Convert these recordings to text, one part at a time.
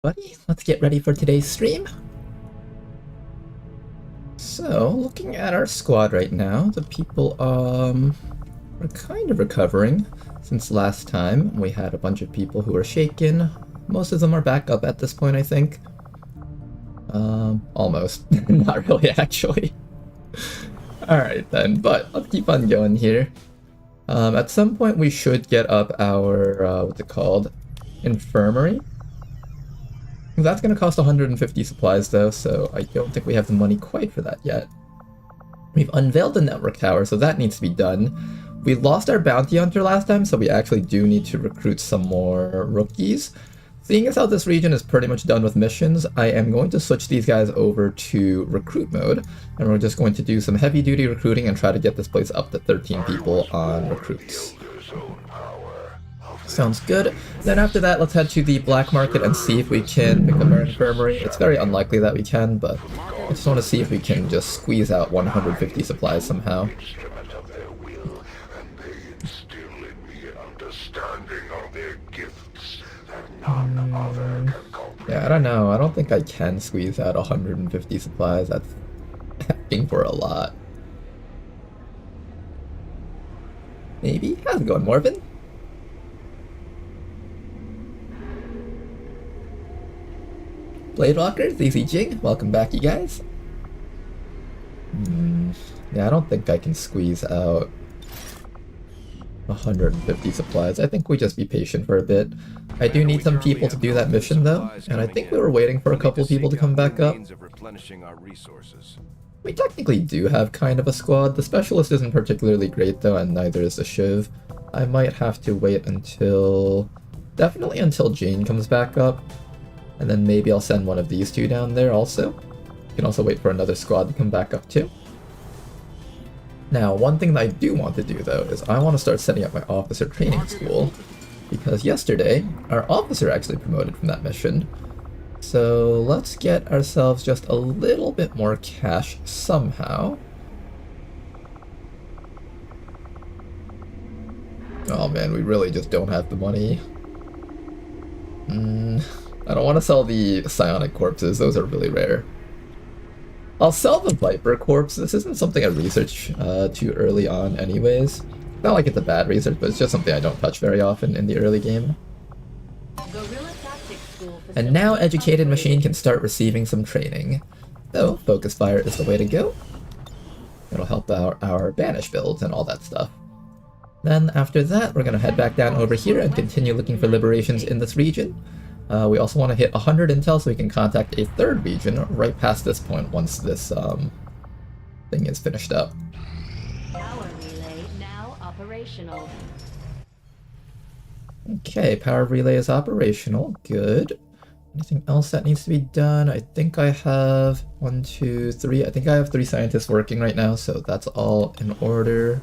Buddy, let's get ready for today's stream. So, looking at our squad right now, the people are kind of recovering since last time. We had a bunch of people who were shaken. Most of them are back up at this point, I think. Almost. Not really, actually. Alright then, but let's keep on going here. At some point we should get up our, what's it called? Infirmary. That's going to cost 150 supplies though, so I don't think we have the money quite for that yet. We've unveiled the network tower, so that needs to be done. We lost our bounty hunter last time, so we actually do need to recruit some more rookies. Seeing as how this region is pretty much done with missions, I am going to switch these guys over to recruit mode, and we're just going to do some heavy duty recruiting and try to get this place up to 13 people on recruits. Sounds good. Then after that, let's head to the black market and see if we can pick up our infirmary. It's very unlikely that we can, but I just want to see if we can just squeeze out 150 supplies somehow. Yeah, I don't know. I don't think I can squeeze out 150 supplies. That's asking for a lot. Maybe? How's it going, Morvin? Bladewalkers, Easy Jing, welcome back, you guys. Yeah, I don't think I can squeeze out 150 supplies. I think we just be patient for a bit. I do need some people to do that mission though, and I think we were waiting for a couple people to come back up. We technically do have kind of a squad. The specialist isn't particularly great though, and neither is the Shiv. I might have to wait until... definitely until Jane comes back up. And then maybe I'll send one of these two down there also. You can also wait for another squad to come back up too. Now, one thing that I do want to do though is I want to start setting up my officer training school. Because yesterday, our officer actually promoted from that mission. So let's get ourselves just a little bit more cash somehow. Oh man, we really just don't have the money. I don't want to sell the psionic corpses, those are really rare. I'll sell the Viper corpse. This isn't something I research too early on anyways. Not like it's a bad research, but it's just something I don't touch very often in the early game. And now Educated Machine can start receiving some training. Though, Focus Fire is the way to go. It'll help out our Banish builds and all that stuff. Then after that, we're going to head back down over here and continue looking for liberations in this region. We also want to hit 100 intel so we can contact a third region right past this point once this thing is finished up. Power relay now operational. Okay, power relay is operational. Good. Anything else that needs to be done? I think I have 1, 2, 3. I think I have 3 scientists working right now, so that's all in order.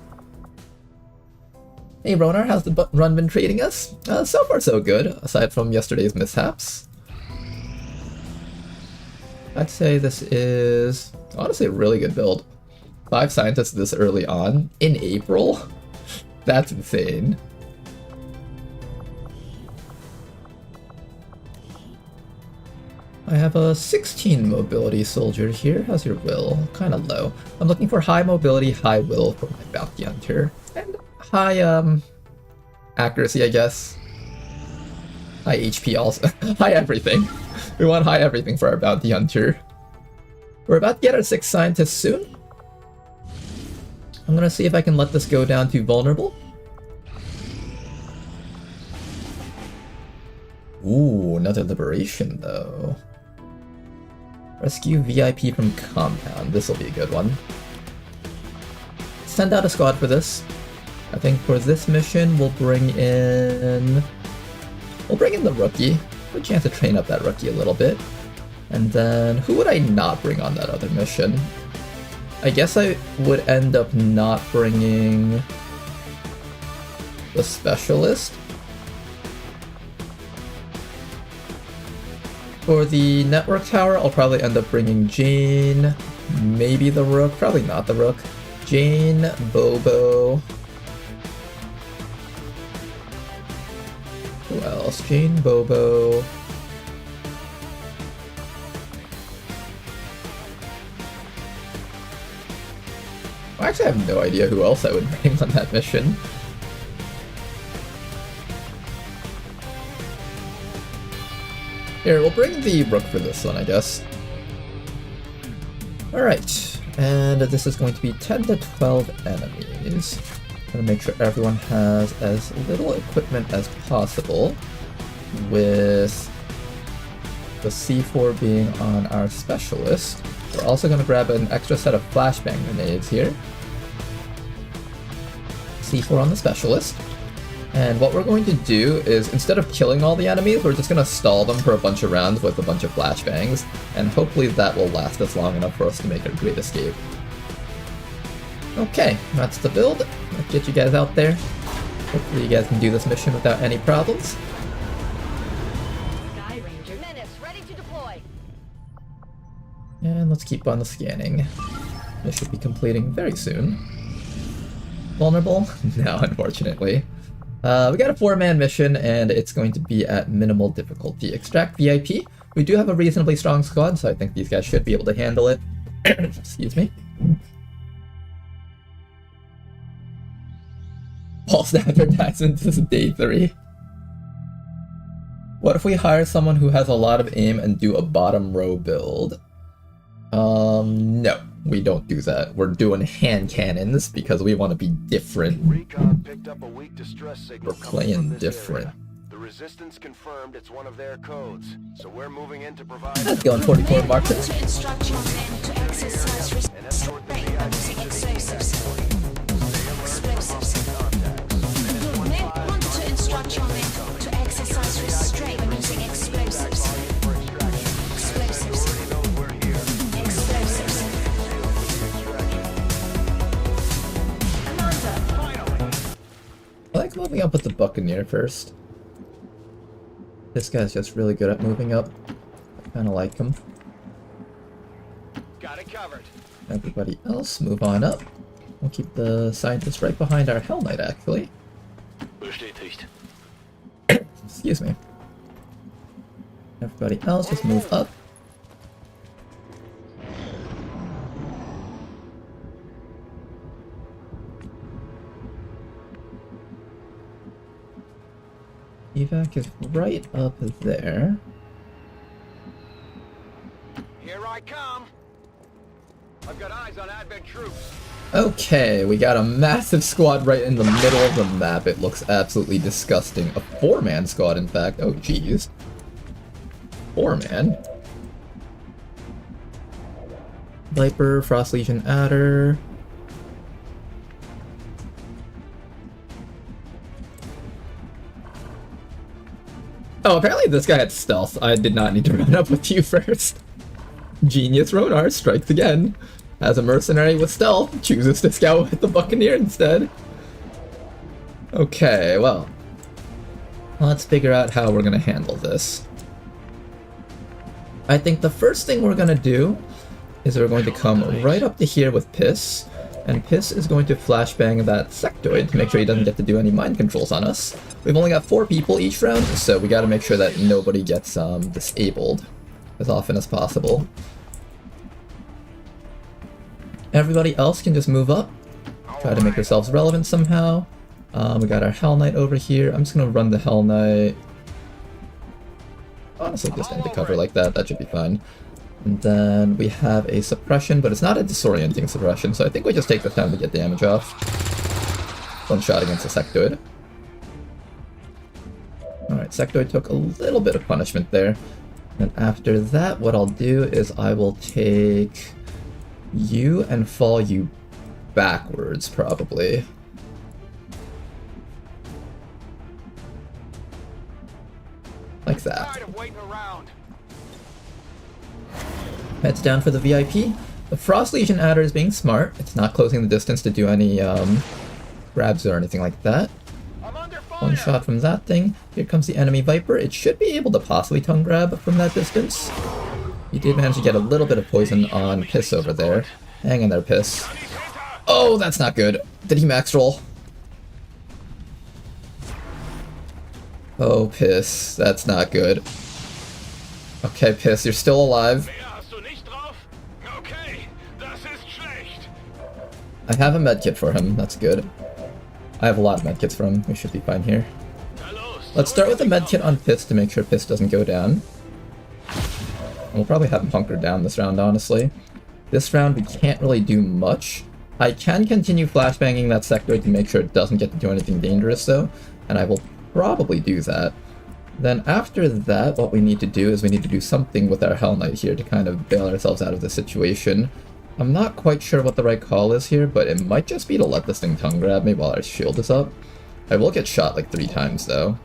Hey Ronar, how's the run been treating us? So far so good, aside from yesterday's mishaps. I'd say this is honestly a really good build. 5 scientists this early on, in April? That's insane. I have a 16 mobility soldier here. How's your will? Kind of low. I'm looking for high mobility, high will for my bounty hunter. And high, accuracy, I guess. High HP also. High everything. We want high everything for our bounty hunter. We're about to get our 6th scientist soon. I'm gonna see if I can let this go down to vulnerable. Ooh, another liberation though. Rescue VIP from compound. This will be a good one. Send out a squad for this. I think for this mission, we'll bring in the rookie. Good chance to train up that rookie a little bit. And then, who would I not bring on that other mission? I guess I would end up not bringing the specialist. For the network tower, I'll probably end up bringing Jane, maybe the Rook, probably not the Rook. Jane, Bobo. Who else? Jane, Bobo. actually have no idea who else I would bring on that mission. Here, we'll bring the Rook for this one, I guess. Alright, and this is going to be 10 to 12 enemies. I'm gonna make sure everyone has as little equipment as possible, with the C4 being on our specialist. We're also gonna grab an extra set of flashbang grenades here. C4 on the specialist. And what we're going to do is, instead of killing all the enemies, we're just going to stall them for a bunch of rounds with a bunch of flashbangs, and hopefully that will last us long enough for us to make a great escape. Okay, that's the build. Let's get you guys out there. Hopefully you guys can do this mission without any problems. Sky Ranger Menace ready to deploy. And let's keep on the scanning. This should be completing very soon. Vulnerable? No, unfortunately. We got a 4-man mission, and it's going to be at minimal difficulty. Extract VIP. We do have a reasonably strong squad, so I think these guys should be able to handle it. Excuse me. False advertisement. This is day 3. What if we hire someone who has a lot of aim and do a bottom row build? No, we don't do that. We're doing hand cannons because we want to be different. Recon picked up a weak distress signal. We're playing different. The resistance confirmed it's one of their codes, so we're moving in to provide. Let's go on 44 markers. And escort the VIP explosives. I like moving up with the Buccaneer first. This guy's just really good at moving up. I kinda like him. Got it covered. Everybody else, move on up. We'll keep the scientist right behind our Hell Knight, actually. Bestätigt. Excuse me. Everybody else, just move up. Evac is right up there. Here I come. I've got eyes on Advent troops. Okay, we got a massive squad right in the middle of the map. It looks absolutely disgusting. A 4-man squad, in fact. Oh, jeez. 4-man. Viper, Frost Legion Adder. Oh, apparently this guy had stealth. I did not need to run up with you first. Genius Ronar strikes again. As a mercenary with stealth, chooses to scout with the Buccaneer instead. Okay, well. Let's figure out how we're gonna handle this. I think the first thing we're gonna do is we're going to come right up to here with Piss. And Piss is going to flashbang that sectoid to make sure he doesn't get to do any mind controls on us. We've only got 4 people each round, so we gotta make sure that nobody gets disabled as often as possible. Everybody else can just move up, try to make yourselves relevant somehow. We got our Hell Knight over here. I'm just gonna run the Hell Knight. Honestly, just into cover like that, that should be fine. And then we have a suppression, but it's not a disorienting suppression, so I think we just take the time to get damage off. One shot against the sectoid. Alright, sectoid took a little bit of punishment there. And after that, what I'll do is I will take you and fall you backwards, probably. Like that. Heads down for the VIP. The Frost Legion Adder is being smart. It's not closing the distance to do any grabs or anything like that. One shot from that thing. Here comes the enemy Viper. It should be able to possibly tongue grab from that distance. He did manage to get a little bit of poison on Piss over there. Hang in there, Piss. Oh, that's not good. Did he max roll? Oh, Piss. That's not good. Okay, Piss, you're still alive. I have a medkit for him, that's good. I have a lot of medkits for him, we should be fine here. Let's start with a medkit on Piss to make sure Piss doesn't go down. And we'll probably have him hunkered down this round, honestly. This round we can't really do much. I can continue flashbanging that sectoid to make sure it doesn't get to do anything dangerous though, and I will probably do that. Then after that, what we need to do is we need to do something with our Hell Knight here to kind of bail ourselves out of the situation. I'm not quite sure what the right call is here, but it might just be to let this thing tongue grab me while our shield is up. I will get shot like 3 times though.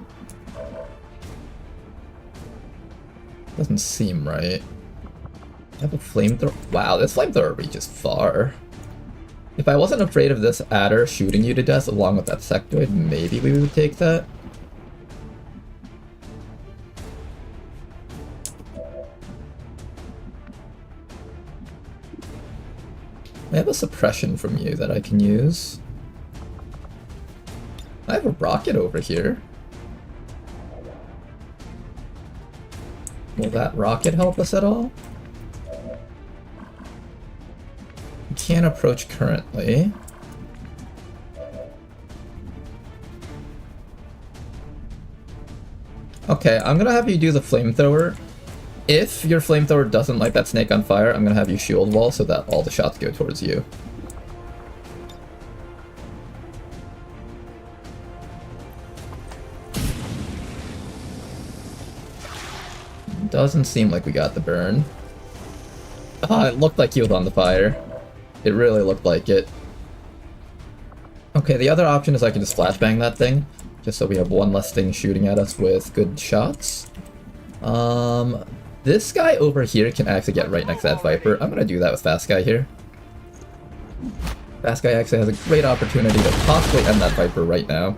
Doesn't seem right. I have a flamethrower. Wow, this flamethrower reaches far. If I wasn't afraid of this adder shooting you to death along with that sectoid, maybe we would take that. I have a suppression from you that I can use. I have a rocket over here. Will that rocket help us at all? We can't approach currently. Okay, I'm gonna have you do the flamethrower. If your flamethrower doesn't light that snake on fire, I'm gonna have you shield wall so that all the shots go towards you. Doesn't seem like we got the burn. Ah, it looked like he was on the fire. It really looked like it. Okay, the other option is I can just flashbang that thing, just so we have one less thing shooting at us with good shots. This guy over here can actually get right next to that Viper. I'm gonna do that with Fast Guy here. Fast Guy actually has a great opportunity to possibly end that Viper right now,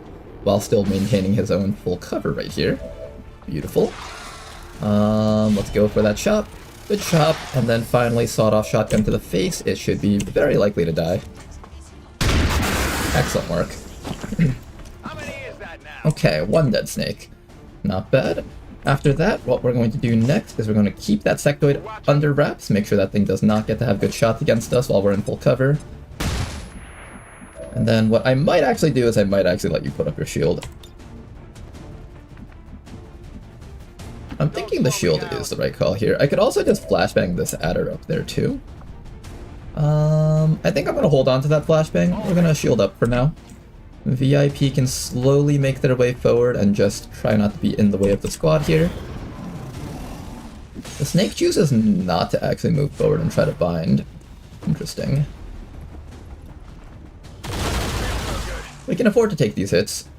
while still maintaining his own full cover right here. Beautiful. Let's go for that chop. Good chop, and then finally sawed-off shotgun to the face. It should be very likely to die. Excellent work. How many is that now? Okay, 1 dead snake. Not bad. After that, what we're going to do next is we're going to keep that sectoid under wraps, make sure that thing does not get to have good shots against us while we're in full cover. And then what I might actually do is I might actually let you put up your shield. I'm thinking the shield is the right call here. I could also just flashbang this adder up there too. I think I'm going to hold on to that flashbang. We're going to shield up for now. VIP can slowly make their way forward and just try not to be in the way of the squad here. The snake chooses not to actually move forward and try to bind. Interesting. We can afford to take these hits.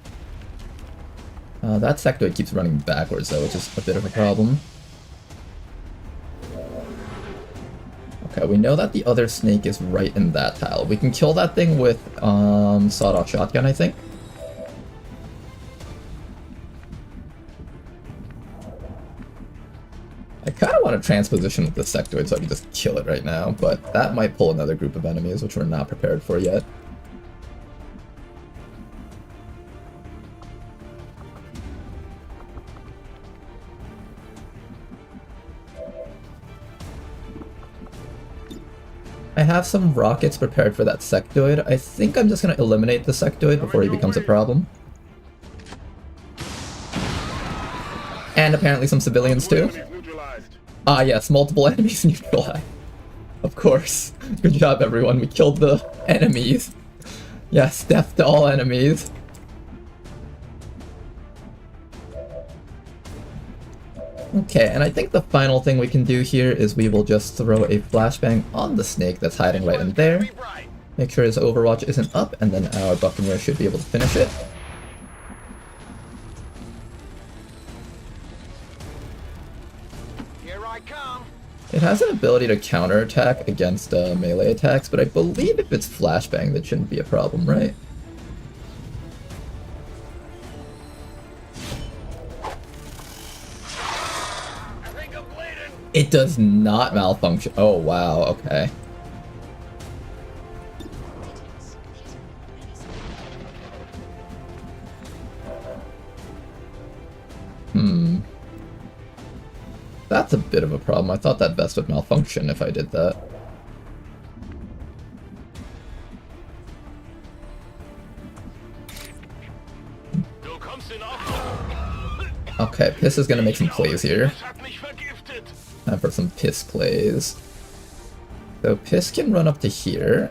That sectoid keeps running backwards though, which is a bit of a problem. Okay, we know that the other snake is right in that tile. We can kill that thing with sawed-off shotgun, I think. I kind of want to transposition with the sectoid so I can just kill it right now, but that might pull another group of enemies, which we're not prepared for yet. I have some rockets prepared for that sectoid. I think I'm just going to eliminate the sectoid before he becomes a problem. And apparently some civilians too. Ah yes, multiple enemies neutralized. Of course. Good job everyone, we killed the enemies. Yes, death to all enemies. Okay, and I think the final thing we can do here is we will just throw a flashbang on the snake that's hiding right in there. Make sure his overwatch isn't up, and then our Buccaneer should be able to finish it. Here I come. It has an ability to counterattack against melee attacks, but I believe if it's flashbang that shouldn't be a problem, right? It does not malfunction. Oh, wow, okay. That's a bit of a problem. I thought that vest would malfunction if I did that. Okay, Piss is gonna make some plays here. Time for some Piss plays. So Piss can run up to here.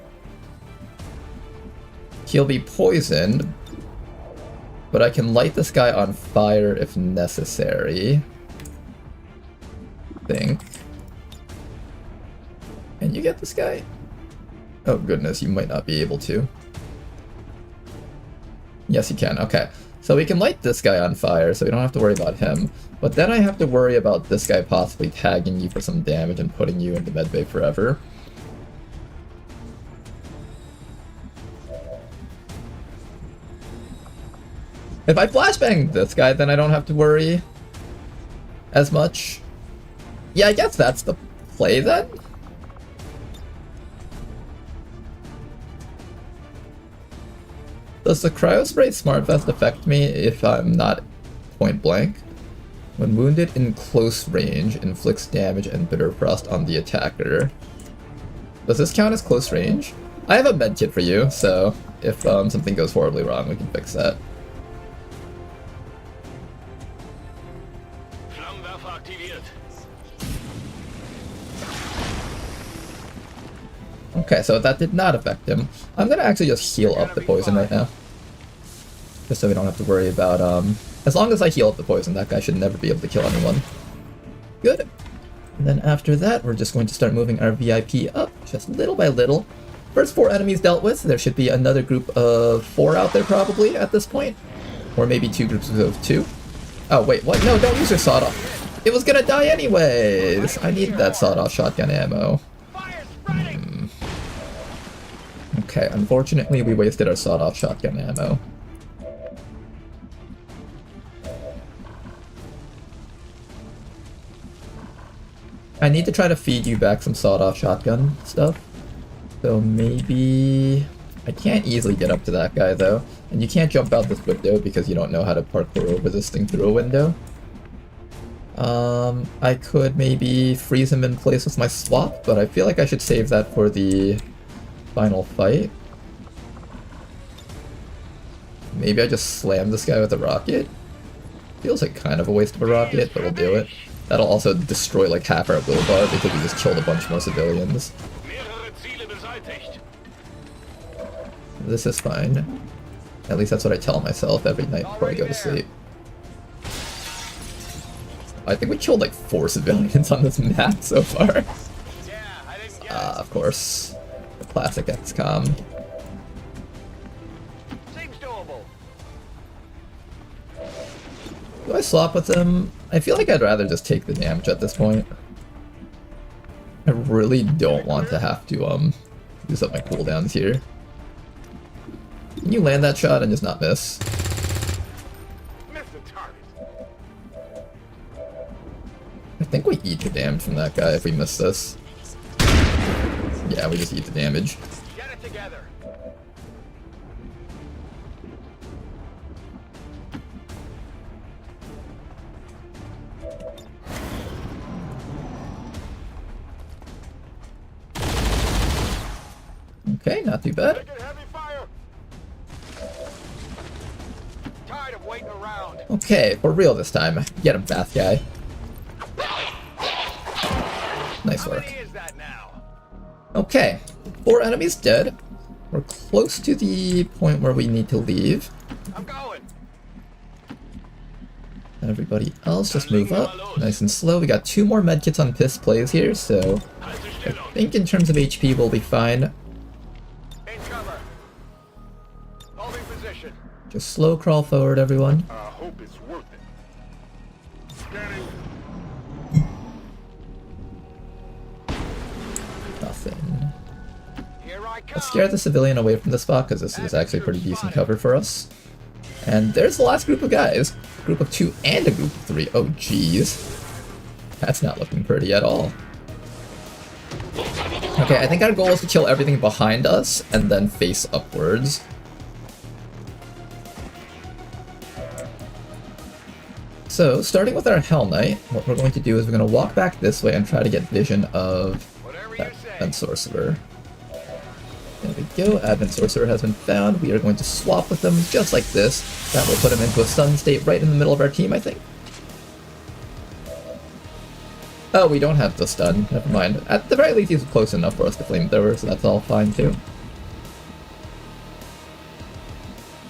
He'll be poisoned, but I can light this guy on fire if necessary. I think. Can you get this guy? Oh goodness, you might not be able to. Yes, you can. Okay. So we can light this guy on fire, so we don't have to worry about him. But then I have to worry about this guy possibly tagging you for some damage and putting you into medbay forever. If I flashbang this guy, then I don't have to worry as much. Yeah, I guess that's the play then. Does the Cryospray Smart Vest affect me if I'm not point blank? When wounded in close range, inflicts damage and Bitter Frost on the attacker. Does this count as close range? I have a med kit for you, so if something goes horribly wrong, we can fix that. Okay, so that did not affect him. I'm gonna actually just heal up the poison right now. Just so we don't have to worry about, as long as I heal up the poison, that guy should never be able to kill anyone. Good. And then after that, we're just going to start moving our VIP up, just little by little. First 4 enemies dealt with, there should be another group of 4 out there probably at this point. Or maybe 2 groups of 2. Oh wait, what? No, don't use your sawed-off. It was gonna die anyways! I needed that sawed-off shotgun ammo. Okay, unfortunately we wasted our sawed-off shotgun ammo. I need to try to feed you back some sawed-off shotgun stuff. So maybe... I can't easily get up to that guy though. And you can't jump out this window because you don't know how to parkour over this thing through a window. I could maybe freeze him in place with my swap, but I feel like I should save that for the final fight. Maybe I just slam this guy with a rocket? Feels like kind of a waste of a rocket, but we'll do it. That'll also destroy like half our will bar because we just killed a bunch more civilians. This is fine. At least that's what I tell myself every night before I go to sleep. I think we killed like 4 civilians on this map so far. Of course. The classic XCOM. Seems doable. Do I swap with him? I feel like I'd rather just take the damage at this point. I really don't want to have to use up my cooldowns here. Can you land that shot and just not miss? I think we eat the damage from that guy if we miss this. Yeah, we just eat the damage. Get it together. Okay, not too bad. Taking heavy fire. Tired of waiting around. Okay, for real this time. Get him, bath guy. Nice How work. many is that now? Okay, 4 enemies dead. We're close to the point where we need to leave. I'm going. Everybody else just move up, nice and slow. We got 2 more medkits on piss plays here, so I think in terms of HP we'll be fine. In cover. Holding position. Just slow crawl forward, everyone. I hope it's worth it. Scanning. Nothing. Here I come. Let's scare the civilian away from the spot, because this is actually pretty decent cover for us. And there's the last group of guys. Group of 2 and a group of 3. Oh, jeez. That's not looking pretty at all. Okay, I think our goal is to kill everything behind us, and then face upwards. So, starting with our Hell Knight, what we're going to do is we're going to walk back this way and try to get vision of that Sorcerer. And we go. Advent Sorcerer has been found. We are going to swap with them just like this. That will put him into a stun state right in the middle of our team, I think. Oh, we don't have the stun. Never mind. At the very least, he's close enough for us to flamethrower, so that's all fine too.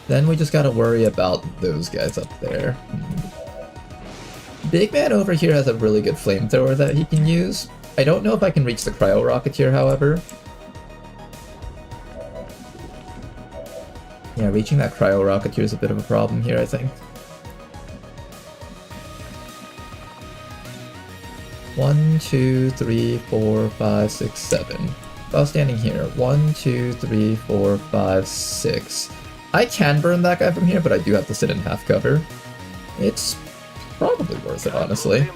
Then we just gotta worry about those guys up there. Big Man over here has a really good flamethrower that he can use. I don't know if I can reach the Cryo Rocketeer, however. Yeah, reaching that Cryo Rocketeer is a bit of a problem here, I think. 1, 2, 3, 4, 5, 6, 7. If I was standing here, 1, 2, 3, 4, 5, 6. I can burn that guy from here, but I do have to sit in half cover. It's probably worth it, honestly.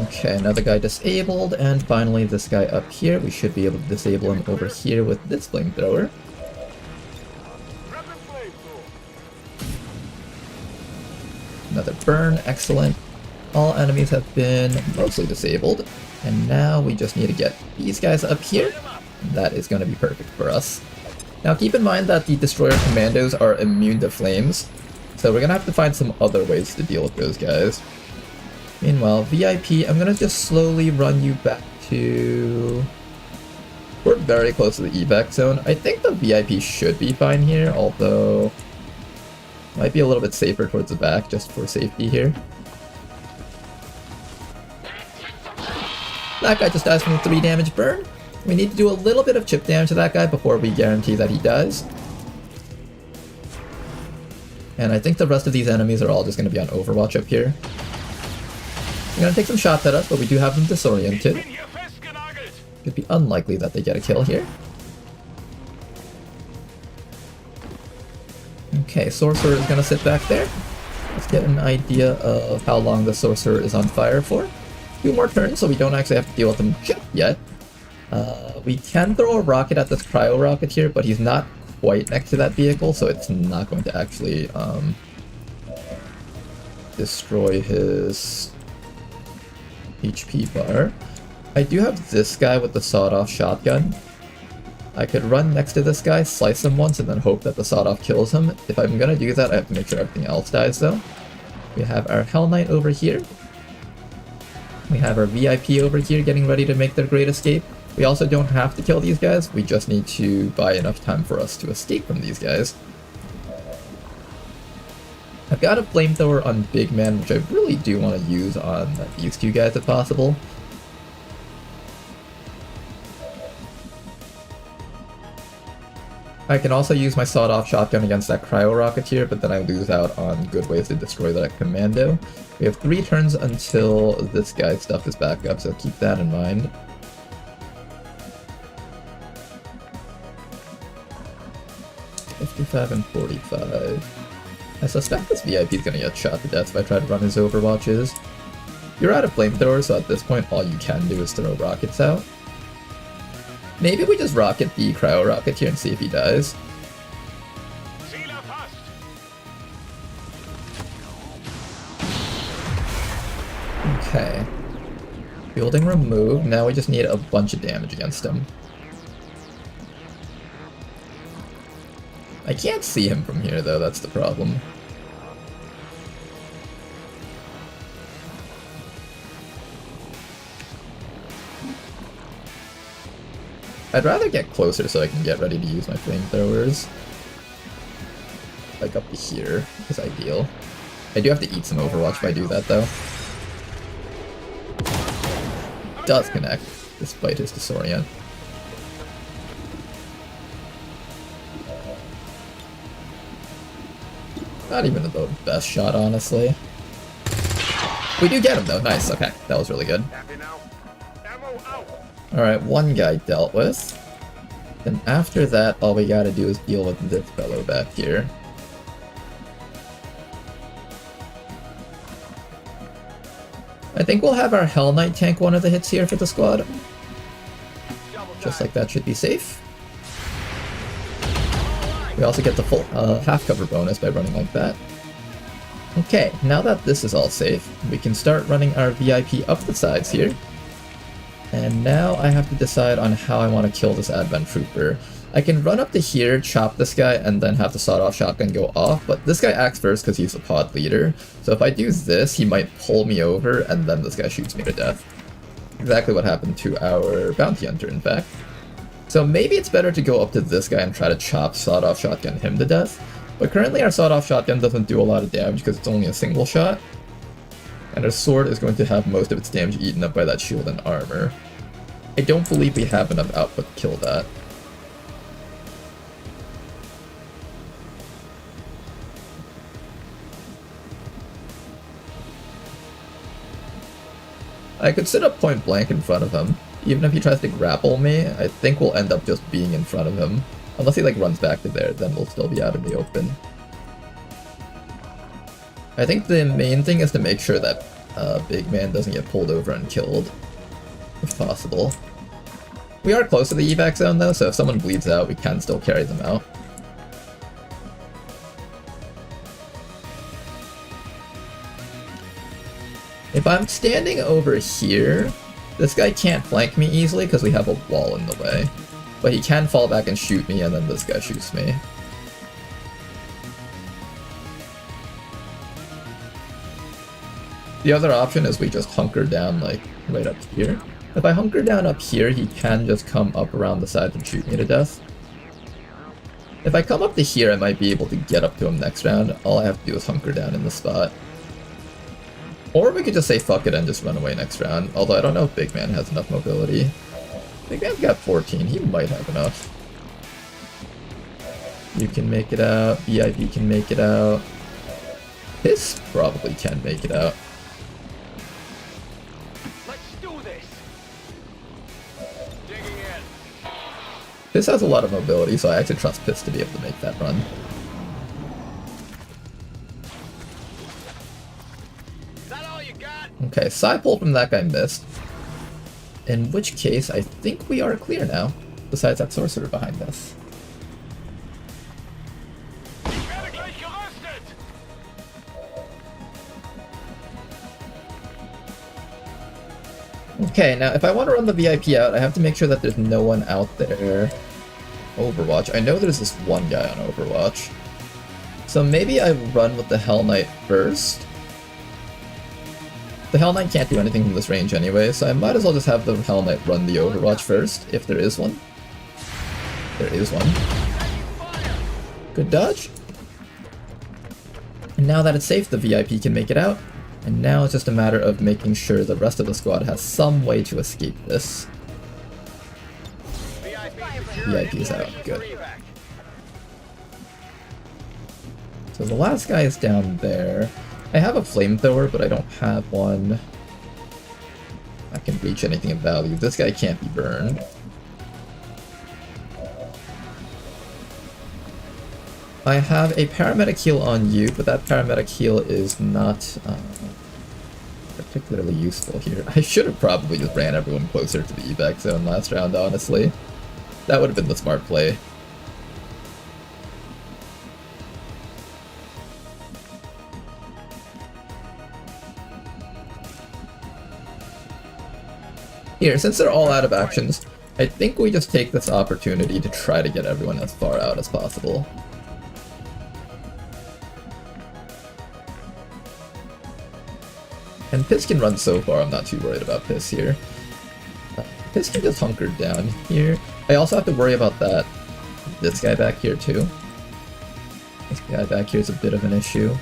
Okay, another guy disabled, and finally this guy up here. We should be able to disable him over here with this flamethrower. Another burn, excellent. All enemies have been mostly disabled, and now we just need to get these guys up here. That is going to be perfect for us. Now keep in mind that the Destroyer Commandos are immune to flames, so we're going to have to find some other ways to deal with those guys. Meanwhile, VIP, I'm going to just slowly run you back to... We're very close to the evac zone. I think the VIP should be fine here, although... Might be a little bit safer towards the back, just for safety here. That guy just dies from a 3 damage burn. We need to do a little bit of chip damage to that guy before we guarantee that he dies. And I think the rest of these enemies are all just going to be on Overwatch up here. They're going to take some shots at us, but we do have them disoriented. It'd be unlikely that they get a kill here. Okay, Sorcerer is going to sit back there. Let's get an idea of how long the Sorcerer is on fire for. 2 more turns, so we don't actually have to deal with him just yet. We can throw a rocket at this Cryo Rocketeer, but he's not quite next to that vehicle, so it's not going to actually destroy his HP bar. I do have this guy with the sawed-off shotgun. I could run next to this guy, slice him once, and then hope that the sawed-off kills him. If I'm gonna do that, I have to make sure everything else dies, though. We have our Hell Knight over here. We have our VIP over here getting ready to make their great escape. We also don't have to kill these guys, we just need to buy enough time for us to escape from these guys. I've got a flamethrower on Big Man, which I really do want to use on these 2 guys if possible. I can also use my sawed-off shotgun against that Cryo Rocketeer, but then I lose out on good ways to destroy that Commando. We have 3 turns until this guy's stuff is back up, so keep that in mind. $55 and $45. I suspect this VIP is going to get shot to death if I try to run his Overwatches. You're out of flamethrower, so at this point all you can do is throw rockets out. Maybe we just rocket the Cryo Rocketeer and see if he dies. Okay. Building removed, now we just need a bunch of damage against him. I can't see him from here though, that's the problem. I'd rather get closer so I can get ready to use my flamethrowers. Like up to here is ideal. I do have to eat some Overwatch if I do that though. Does connect, despite his disorient. Not even the best shot, honestly. We do get him though, nice, okay, that was really good. Alright, 1 guy dealt with. Then after that, all we gotta do is deal with this fellow back here. I think we'll have our Hell Knight tank one of the hits here for the squad. Just like that should be safe. We also get the full half cover bonus by running like that. Okay, now that this is all safe, we can start running our VIP up the sides here. And now I have to decide on how I want to kill this Advent Trooper. I can run up to here, chop this guy, and then have the sawed-off shotgun go off, but this guy acts first because he's the pod leader. So if I do this, he might pull me over, and then this guy shoots me to death. Exactly what happened to our bounty hunter, in fact. So maybe it's better to go up to this guy and try to chop sawed-off shotgun him to death. But currently our sawed-off shotgun doesn't do a lot of damage because it's only a single shot. And our sword is going to have most of its damage eaten up by that shield and armor. I don't believe we have enough output to kill that. I could sit up point blank in front of him. Even if he tries to grapple me, I think we'll end up just being in front of him. Unless he like runs back to there, then we'll still be out in the open. I think the main thing is to make sure that Big Man doesn't get pulled over and killed, if possible. We are close to the evac zone though, so if someone bleeds out, we can still carry them out. If I'm standing over here, this guy can't flank me easily because we have a wall in the way. But he can fall back and shoot me, and then this guy shoots me. The other option is we just hunker down, like, right up here. If I hunker down up here, he can just come up around the side and shoot me to death. If I come up to here, I might be able to get up to him next round. All I have to do is hunker down in the spot. Or we could just say fuck it and just run away next round, although I don't know if Big Man has enough mobility. Big Man's got 14, he might have enough. You can make it out, VIP can make it out. This probably can make it out. Let's do this. Digging in. Piss has a lot of mobility, so I actually trust Piss to be able to make that run. Okay, side pull from that guy missed. In which case, I think we are clear now, besides that sorcerer behind us. Okay, now if I want to run the VIP out, I have to make sure that there's no one out there. Overwatch. I know there's this one guy on Overwatch. So maybe I run with the Hell Knight first. The Hell Knight can't do anything from this range anyway, so I might as well just have the Hell Knight run the Overwatch first, if there is one. There is one. Good dodge. And now that it's safe, the VIP can make it out. And now it's just a matter of making sure the rest of the squad has some way to escape this. VIP is out. Good. So the last guy is down there. I have a flamethrower, but I don't have one I can reach anything of value. This guy can't be burned. I have a paramedic heal on you, but that paramedic heal is not particularly useful here. I should have probably just ran everyone closer to the evac zone last round, honestly. That would have been the smart play. Here, since they're all out of actions, I think we just take this opportunity to try to get everyone as far out as possible. And Piss can run so far, I'm not too worried about Piss here. Piss can just hunker down here. I also have to worry about this guy back here too. This guy back here is a bit of an issue.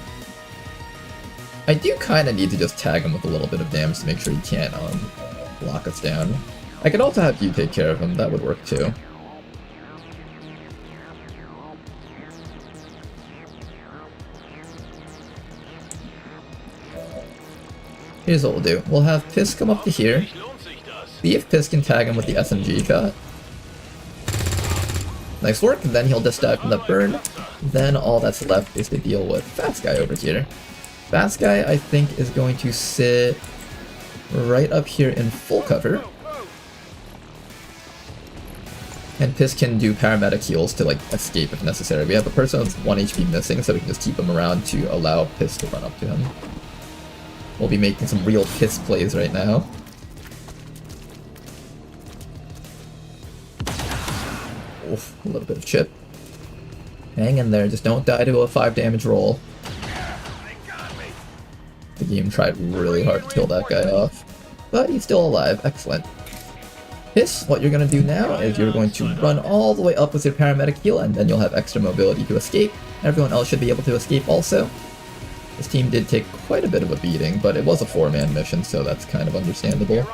I do kind of need to just tag him with a little bit of damage to make sure he can't lock us down. I could also have you take care of him, that would work too. Here's what we'll do. We'll have Piss come up to here. See if Piss can tag him with the SMG shot. Nice work, and then he'll just die from the burn. Then all that's left is to deal with Fast Guy over here. Fast Guy, I think, is going to sit right up here in full cover. And Piss can do paramedic heals to like escape if necessary. We have a person with 1 HP missing, so we can just keep him around to allow Piss to run up to him. We'll be making some real Piss plays right now. Oof, a little bit of chip. Hang in there, just don't die to a 5 damage roll. The game tried really hard to kill that guy off. But he's still alive, excellent. Piss, what you're going to do now is you're going to run all the way up with your paramedic heal, and then you'll have extra mobility to escape. Everyone else should be able to escape also. This team did take quite a bit of a beating, but it was a 4-man mission, so that's kind of understandable.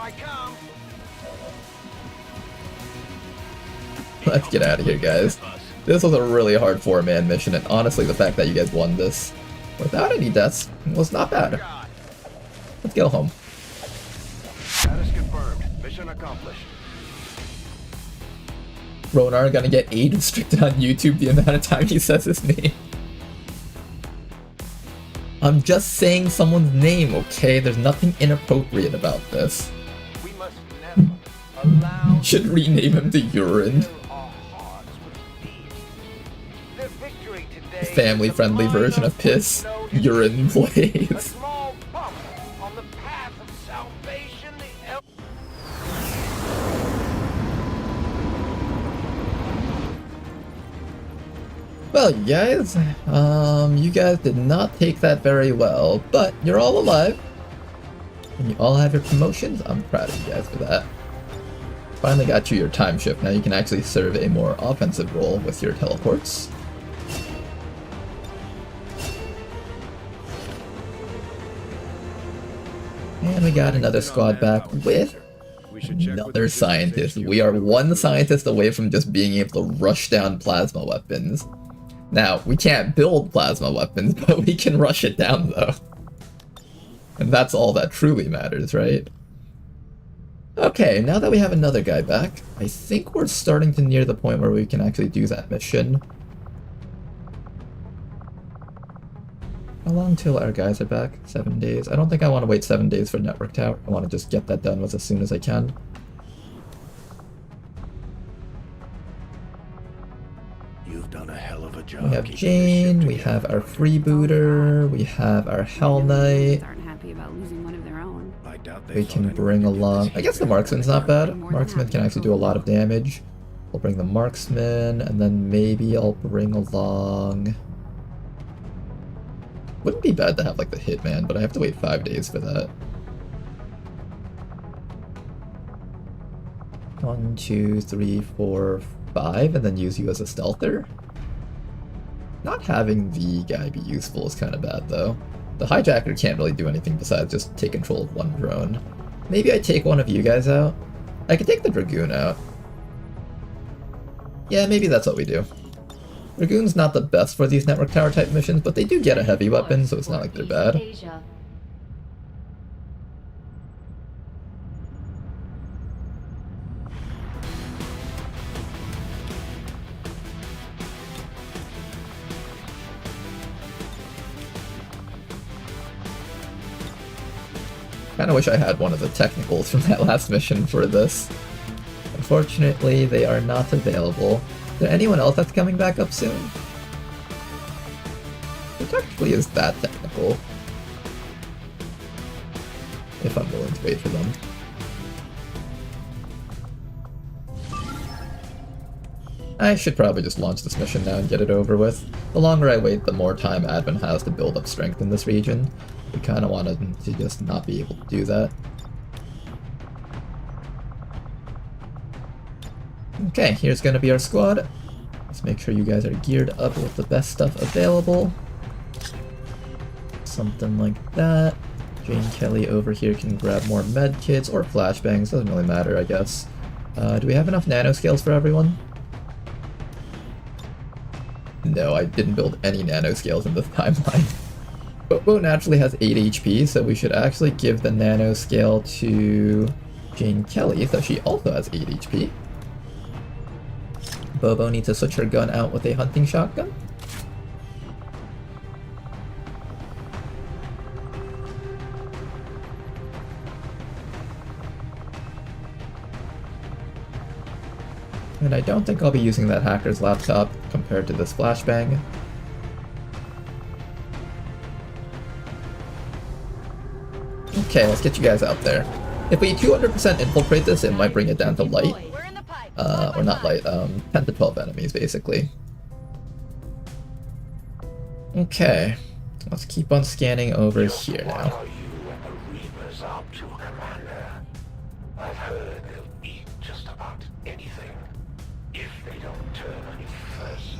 Let's get out of here, guys. This was a really hard 4-man mission, and honestly, the fact that you guys won this without any deaths was not bad. Let's go home. Status confirmed. Mission accomplished. Ronar gonna get age restricted on YouTube the amount of time he says his name. I'm just saying someone's name, okay? There's nothing inappropriate about this. We must never allow Should rename him to Urine. our hearts with fear. Their victory today is Family-friendly the version of Piss. Urine A plays. small bump on the path of salvation. Well, you guys did not take that very well, but you're all alive. And you all have your promotions. I'm proud of you guys for that. Finally got you your time shift. Now you can actually serve a more offensive role with your teleports. And we got another squad back with another scientist. We are one scientist away from just being able to rush down plasma weapons. Now, we can't build plasma weapons, but we can rush it down though. And that's all that truly matters, right? Okay, now that we have another guy back, I think we're starting to near the point where we can actually do that mission. How long till our guys are back? 7 days. I don't think I want to wait 7 days for Network Tower. I want to just get that done with as soon as I can. You've done a hell of a job. We have keeping this Jane, ship we together. have our Freebooter, we have our Hell Knight. Aren't happy about losing one of their own. I doubt they We thought can anyone bring could get along... this I guess the heat Marksman's back. not bad. Marksman can actually do a lot of damage. We'll bring the Marksman, and then maybe I'll bring along... Wouldn't be bad to have like the Hitman, but I have to wait 5 days for that. 1, 2, 3, 4, 5, and then use you as a stealther. Not having the guy be useful is kind of bad though. The hijacker can't really do anything besides just take control of one drone. Maybe I take one of you guys out. I could take the Dragoon out. Yeah, maybe that's what we do. Dragoon's not the best for these network tower type missions, but they do get a heavy weapon, so it's not like they're bad. Asia. Kinda wish I had one of the technicals from that last mission for this. Unfortunately, they are not available. Is there anyone else that's coming back up soon? Who technically is that technical? If I'm willing to wait for them. I should probably just launch this mission now and get it over with. The longer I wait, the more time admin has to build up strength in this region. We kind of wanted to just not be able to do that. Okay, here's going to be our squad. Let's make sure you guys are geared up with the best stuff available. Something like that. Jane Kelly over here can grab more med kits or flashbangs, doesn't really matter, I guess. Do we have enough nanoscales for everyone? No, I didn't build any nanoscales in this timeline. Bobo naturally has 8 HP, so we should actually give the nanoscale to Jane Kelly, so she also has 8 HP. Bobo needs to switch her gun out with a hunting shotgun. And I don't think I'll be using that hacker's laptop compared to this flashbang. Okay, let's get you guys out there. If we 200% infiltrate this, it might bring it down to light. We're in the pipe. Or not light, 10 to 12 enemies, basically. Okay, let's keep on scanning over here now. What are you and the Reapers up to, Commander? I've heard they'll eat just about anything if they don't turn on you first.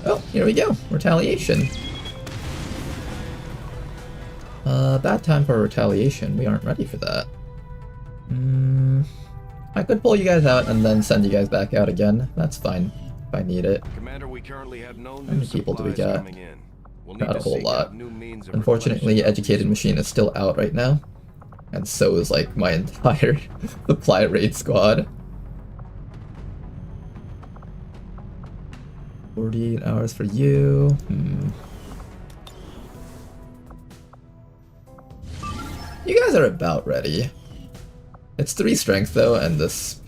Oh, here we go. Retaliation. Bad time for retaliation. We aren't ready for that. I could pull you guys out and then send you guys back out again. That's fine, if I need it. Commander, we currently have no How many people do we got? coming in. We'll Not need a to whole seek lot. out new means of Unfortunately, replenishing Educated Machine is still out right now. And so is, like, my entire supply raid squad. 48 hours for you. You guys are about ready. It's 3 strength though, and this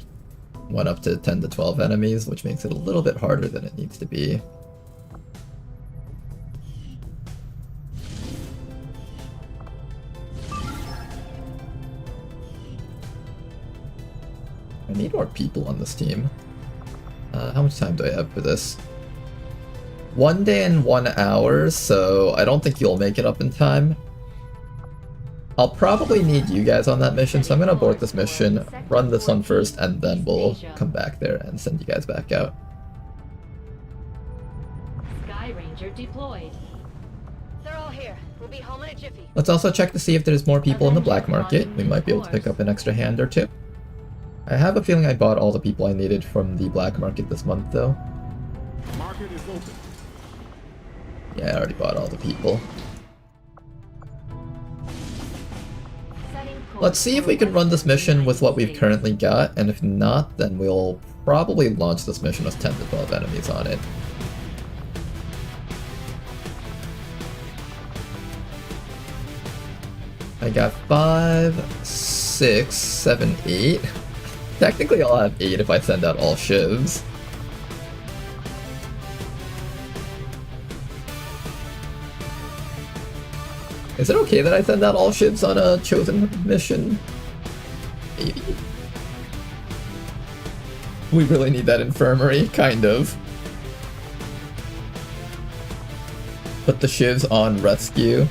went up to 10 to 12 enemies, which makes it a little bit harder than it needs to be. I need more people on this team. How much time do I have for this? 1 day and 1 hour, so I don't think you'll make it up in time. I'll probably need you guys on that mission, so I'm gonna abort this mission, run this one first, and then we'll come back there and send you guys back out. Sky Ranger deployed. They're all here. We'll be home in a jiffy. Let's also check to see if there's more people in the black market. We might be able to pick up an extra hand or two. I have a feeling I bought all the people I needed from the black market this month, though. Market is open. Yeah, I already bought all the people. Let's see if we can run this mission with what we've currently got, and if not, then we'll probably launch this mission with 10 to 12 enemies on it. I got 5, 6, 7, 8. Technically I'll have 8 if I send out all shivs. Is it okay that I send out all shivs on a chosen mission? Maybe. We really need that infirmary, kind of. Put the shivs on rescue.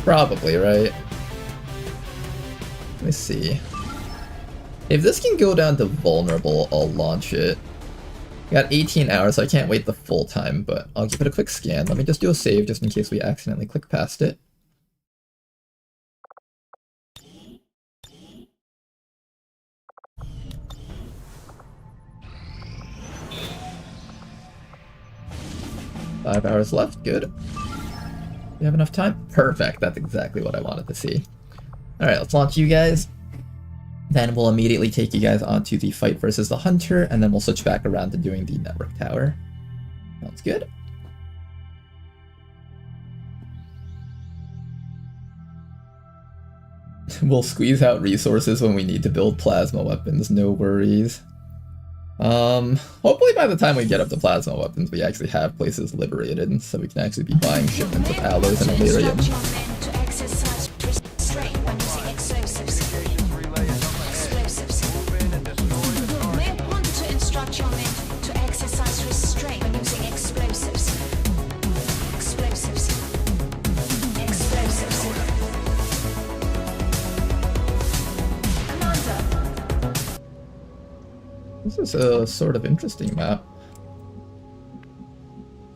Probably, right? Let me see. If this can go down to vulnerable, I'll launch it. Got 18 hours, so I can't wait the full time, but I'll give it a quick scan. Let me just do a save just in case we accidentally click past it. Five hours left, good. You have enough time? Perfect, that's exactly what I wanted to see. Alright, let's launch you guys. Then we'll immediately take you guys onto the fight versus the hunter, and then we'll switch back around to doing the network tower. Sounds good. We'll squeeze out resources when we need to build plasma weapons, no worries. Hopefully by the time we get up to plasma weapons, we actually have places liberated, so we can actually be buying shipments of alloys and Illyrium. This is a sort of interesting map.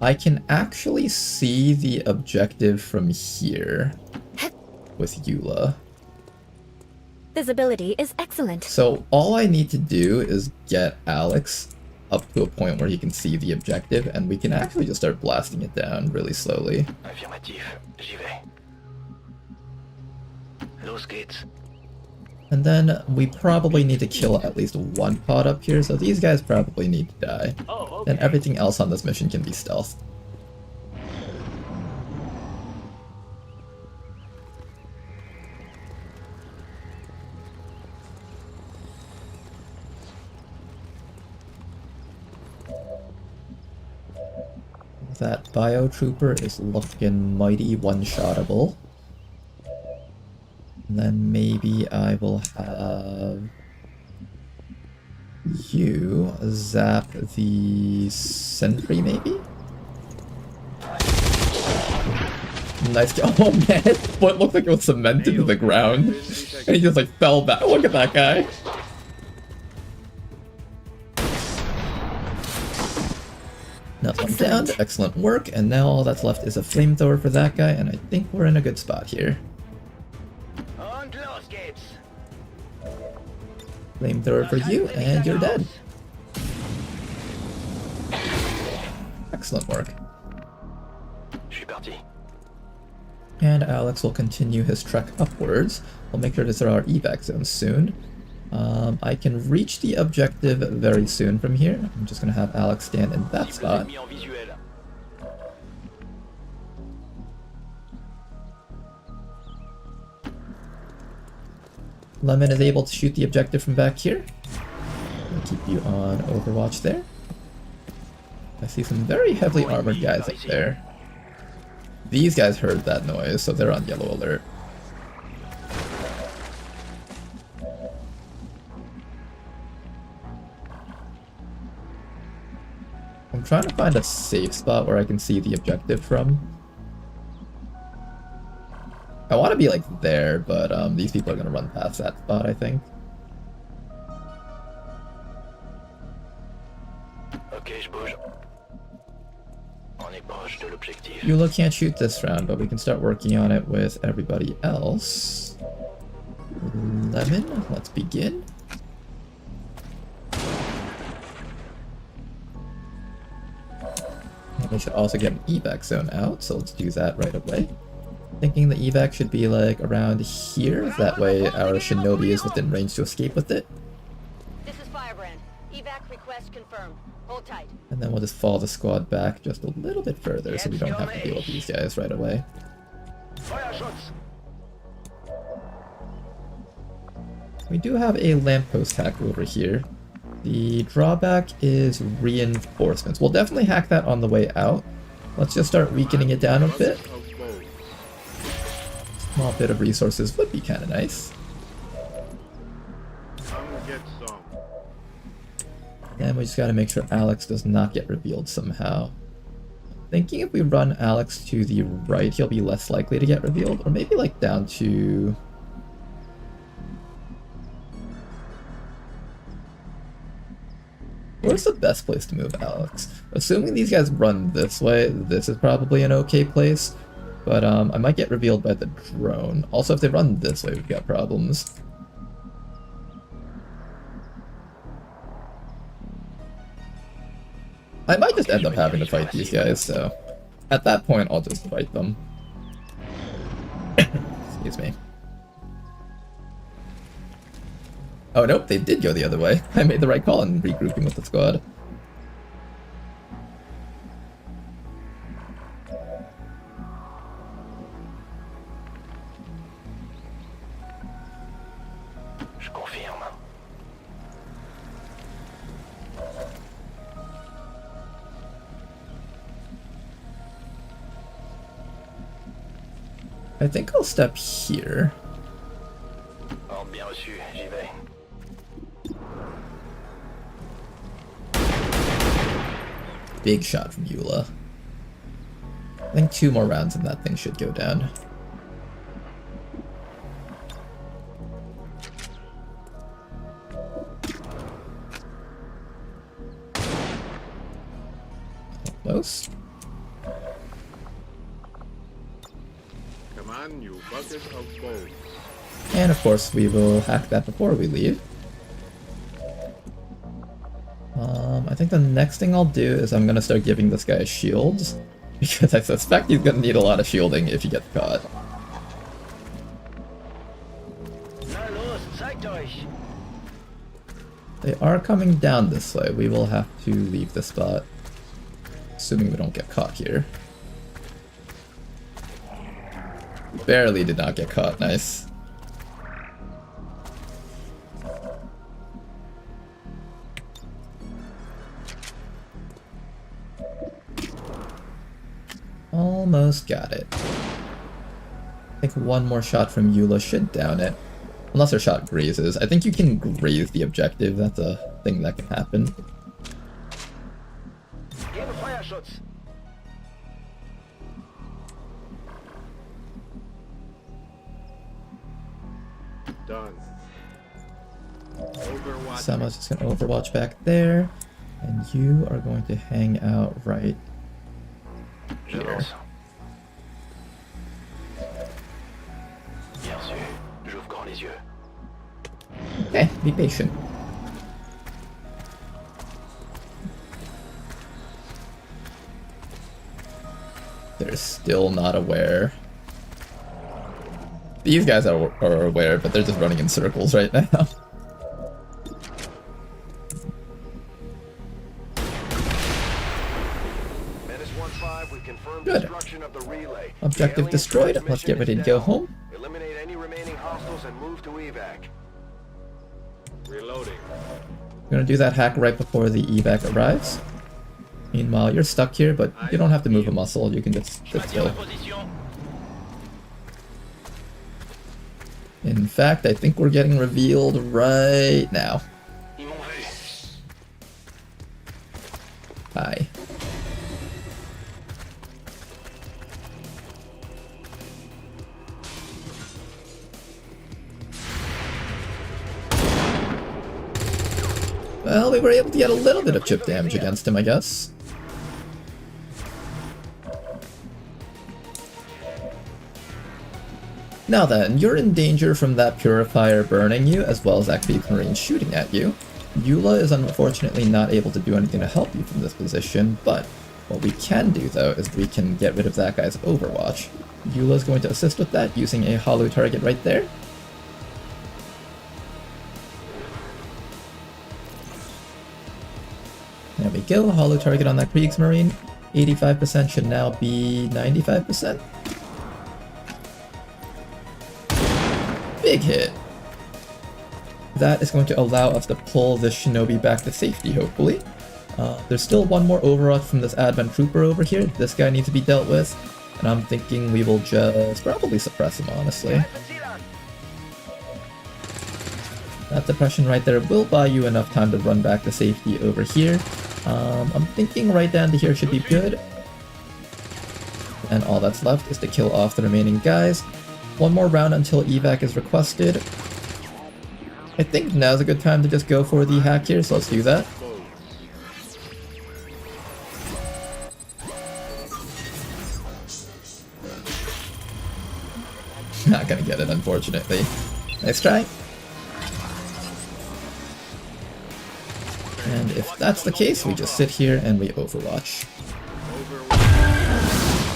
I can actually see the objective from here with Eula. Visibility is excellent. So all I need to do is get Alex up to a point where he can see the objective, and we can actually just start blasting it down really slowly. Affirmatif. J'y vais. Los geht's. And then we probably need to kill at least one pod up here, so these guys probably need to die. And everything else on this mission can be stealth. that Biotrooper is looking mighty one-shottable. And then maybe I will have you zap the sentry, maybe? Nice job. Oh man, his foot looked like it was cemented to the ground. And he just like fell back. Look at that guy. Another one down. Excellent work. And now all that's left is a flamethrower for that guy. And I think we're in a good spot here. Und los geht's. Flamethrower for you, and you're dead. Excellent work. Je suis parti. And Alex will continue his trek upwards. We'll make sure to start our evac zone soon. I can reach the objective very soon from here. I'm just going to have Alex stand in that spot. Mis en visuel. Lemon is able to shoot the objective from back here. I'll keep you on Overwatch there. I see some very heavily armored guys up there. These guys heard that noise, so they're on yellow alert. I'm trying to find a safe spot where I can see the objective from. I want to be like there, but these people are going to run past that spot, I think. Ok, je bouge. On est proche de l'objectif. Eula can't shoot this round, but we can start working on it with everybody else. Lemon, let's begin. And we should also get an evac zone out, so let's do that right away. Thinking the evac should be like around here, that way our shinobi is within range to escape with it. This is Firebrand. Evac request confirmed. Hold tight. And then we'll just fall the squad back just a little bit further so we don't have to deal with these guys right away. Feuerschutz. We do have a lamppost hack over here. The drawback is reinforcements. We'll definitely hack that on the way out. Let's just start weakening it down a bit. Small bit of resources would be kind of nice. And we just gotta make sure Alex does not get revealed somehow. Thinking if we run Alex to the right, he'll be less likely to get revealed. Or maybe like down to... Where's the best place to move Alex? Assuming these guys run this way, this is probably an okay place. But I might get revealed by the drone. Also, if they run this way, we've got problems. I might just end up having to fight these guys, so... At that point, I'll just fight them. Excuse me. Oh nope, they did go the other way. I made the right call in regrouping with the squad. Je confirme. I think I'll step here. Ordre bien reçu, j'y vais. Big shot from Eula. I think 2 more rounds and that thing should go down. Close. Come on, you bucket of gold. And of course we will hack that before we leave. I think the next thing I'll do is I'm gonna start giving this guy shields, because I suspect he's gonna need a lot of shielding if he gets caught. Na los, zeigt euch. They are coming down this way. We will have to leave the spot, assuming we don't get caught here. Barely did not get caught, nice. Almost got it. I think one more shot from Eula should down it. Unless her shot grazes. I think you can graze the objective. That's a thing that can happen. Gebe Feuerschutz. Done. Overwatch. Sama's just gonna overwatch back there. And you are going to hang out right here. J'avance. Bien sûr, j'ouvre grand les yeux. Okay, be patient. They're still not aware. These guys are aware, but they're just running in circles right now. Menace 1-5, we confirmed Good. destruction of the relay. Objective The alien destroyed. transmission Let's get ready to is go down. home. Eliminate any remaining hostiles and move to evac. Reloading. We're gonna do that hack right before the evac arrives. Meanwhile, you're stuck here, but you don't have to move a muscle. You can just sit still. In fact, I think we're getting revealed right now. Ils m'ont vu. Hi. Well, we were able to get a little bit of chip damage against him, I guess. Now then, you're in danger from that purifier burning you, as well as that Kriegsmarine shooting at you. Eula is unfortunately not able to do anything to help you from this position, but what we can do, though, is we can get rid of that guy's overwatch. Eula is going to assist with that using a hollow target right there. There we go, hollow target on that Kriegsmarine. 85% should now be 95%. Big hit. That is going to allow us to pull this shinobi back to safety, hopefully. There's still one more overwatch from this Advent Trooper over here. This guy needs to be dealt with. And I'm thinking we will just probably suppress him, honestly. That depression right there will buy you enough time to run back to safety over here. I'm thinking right down to here should be good. And all that's left is to kill off the remaining guys. One more round until evac is requested. I think now's a good time to just go for the hack here, so let's do that. Not gonna get it, unfortunately. Nice try. And if that's the case, we just sit here and we overwatch.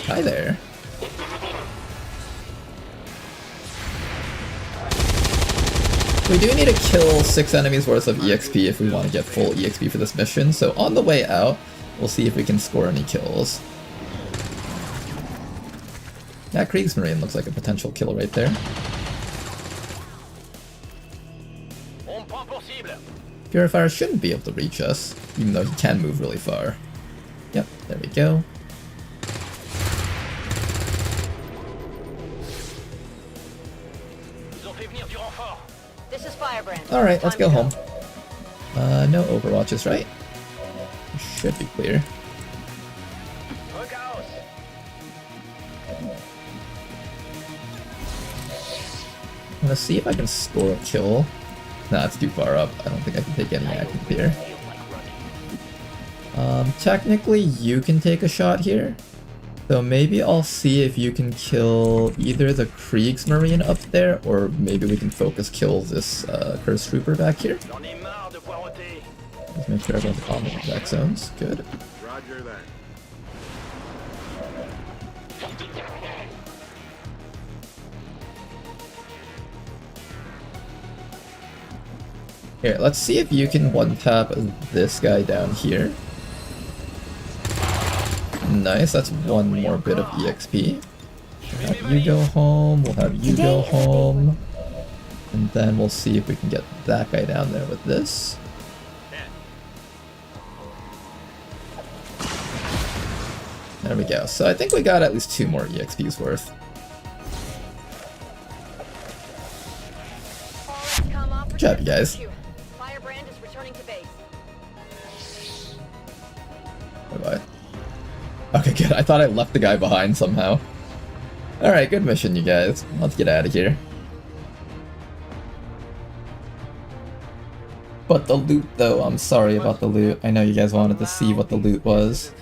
Hi there. We do need to kill 6 enemies worth of EXP if we want to get full EXP for this mission, so on the way out, we'll see if we can score any kills. That Kriegsmarine looks like a potential kill right there. Purifier shouldn't be able to reach us, even though he can move really far. Yep, there we go. This is Firebrand. Alright, let's Time go to home. No overwatches, right? Should be clear. I'm gonna see if I can score a kill. Nah, it's too far up. I don't think I can take any action here. Technically, you can take a shot here. So maybe I'll see if you can kill either the Kriegsmarine up there, or maybe we can focus kill this Cursed Trooper back here. Let's make sure everyone's on the exact zones. Good. Roger that. Here, let's see if you can one-tap this guy down here. Nice, that's one more bit of EXP. We'll have you go home, we'll have you go home. And then we'll see if we can get that guy down there with this. There we go. So I think we got at least 2 more EXPs worth. Good job, you guys. Firebrand is returning to base. Bye-bye. Okay, good. I thought I left the guy behind somehow. Alright, good mission, you guys. Let's get out of here. But the loot, though, I'm sorry about the loot. I know you guys wanted to see what the loot was.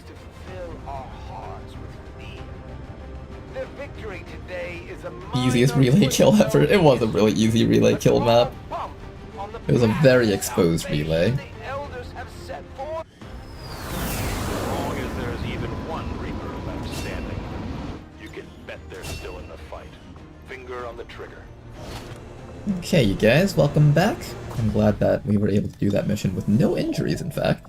Easiest relay kill ever. It was a really easy relay kill map. It was a very exposed relay. As long as there's even one Reaper left standing, you can bet they're still in the fight. Finger on the trigger. Okay, you guys, welcome back. I'm glad that we were able to do that mission with no injuries, in fact.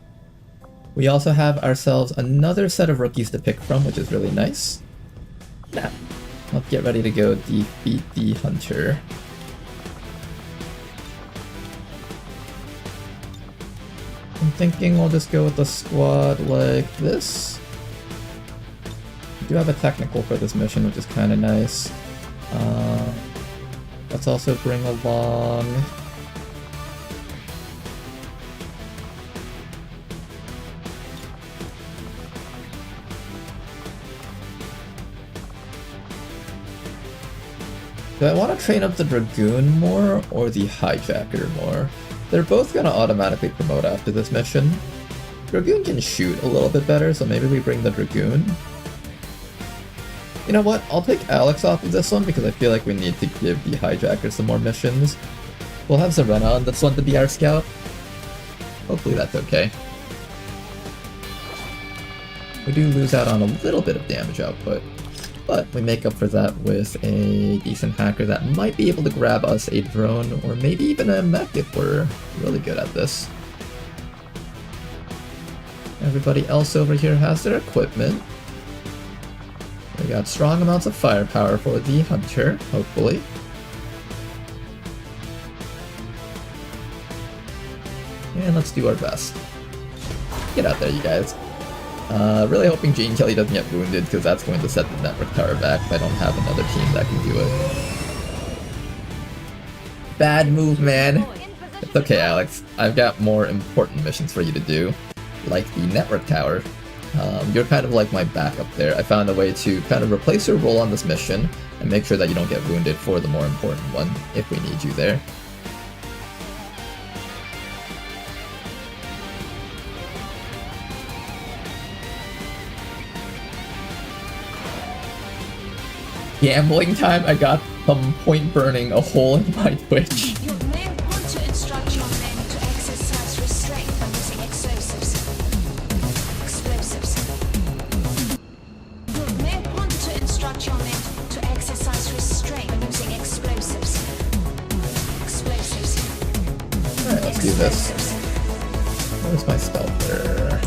We also have ourselves another set of rookies to pick from, which is really nice. Now, let's get ready to go defeat the Hunter. I'm thinking we'll just go with the squad like this. We do have a technical for this mission, which is kind of nice. Let's also bring along... Do I want to train up the Dragoon more or the Hijacker more? They're both going to automatically promote after this mission. Dragoon can shoot a little bit better, so maybe we bring the Dragoon. You know what? I'll take Alex off of this one because I feel like we need to give the Hijacker some more missions. We'll have Serena on this one to be our scout. Hopefully that's okay. We do lose out on a little bit of damage output, but we make up for that with a decent hacker that might be able to grab us a drone or maybe even a mech if we're really good at this. Everybody else over here has their equipment. We got strong amounts of firepower for the Hunter, hopefully. And let's do our best. Get out there, you guys. Really hoping Gene Kelly doesn't get wounded, because that's going to set the network tower back if I don't have another team that can do it. Bad move, man. It's okay, Alex. I've got more important missions for you to do, like the network tower. You're kind of like my backup there. I found a way to kind of replace your role on this mission and make sure that you don't get wounded for the more important one, if we need you there. Gambling time, I got some point burning a hole in my Twitch. You may want to instruct your men to exercise restraint when using explosives. You may want to instruct your men to exercise restraint when using explosives. Alright, let's do this. Where's my spell there?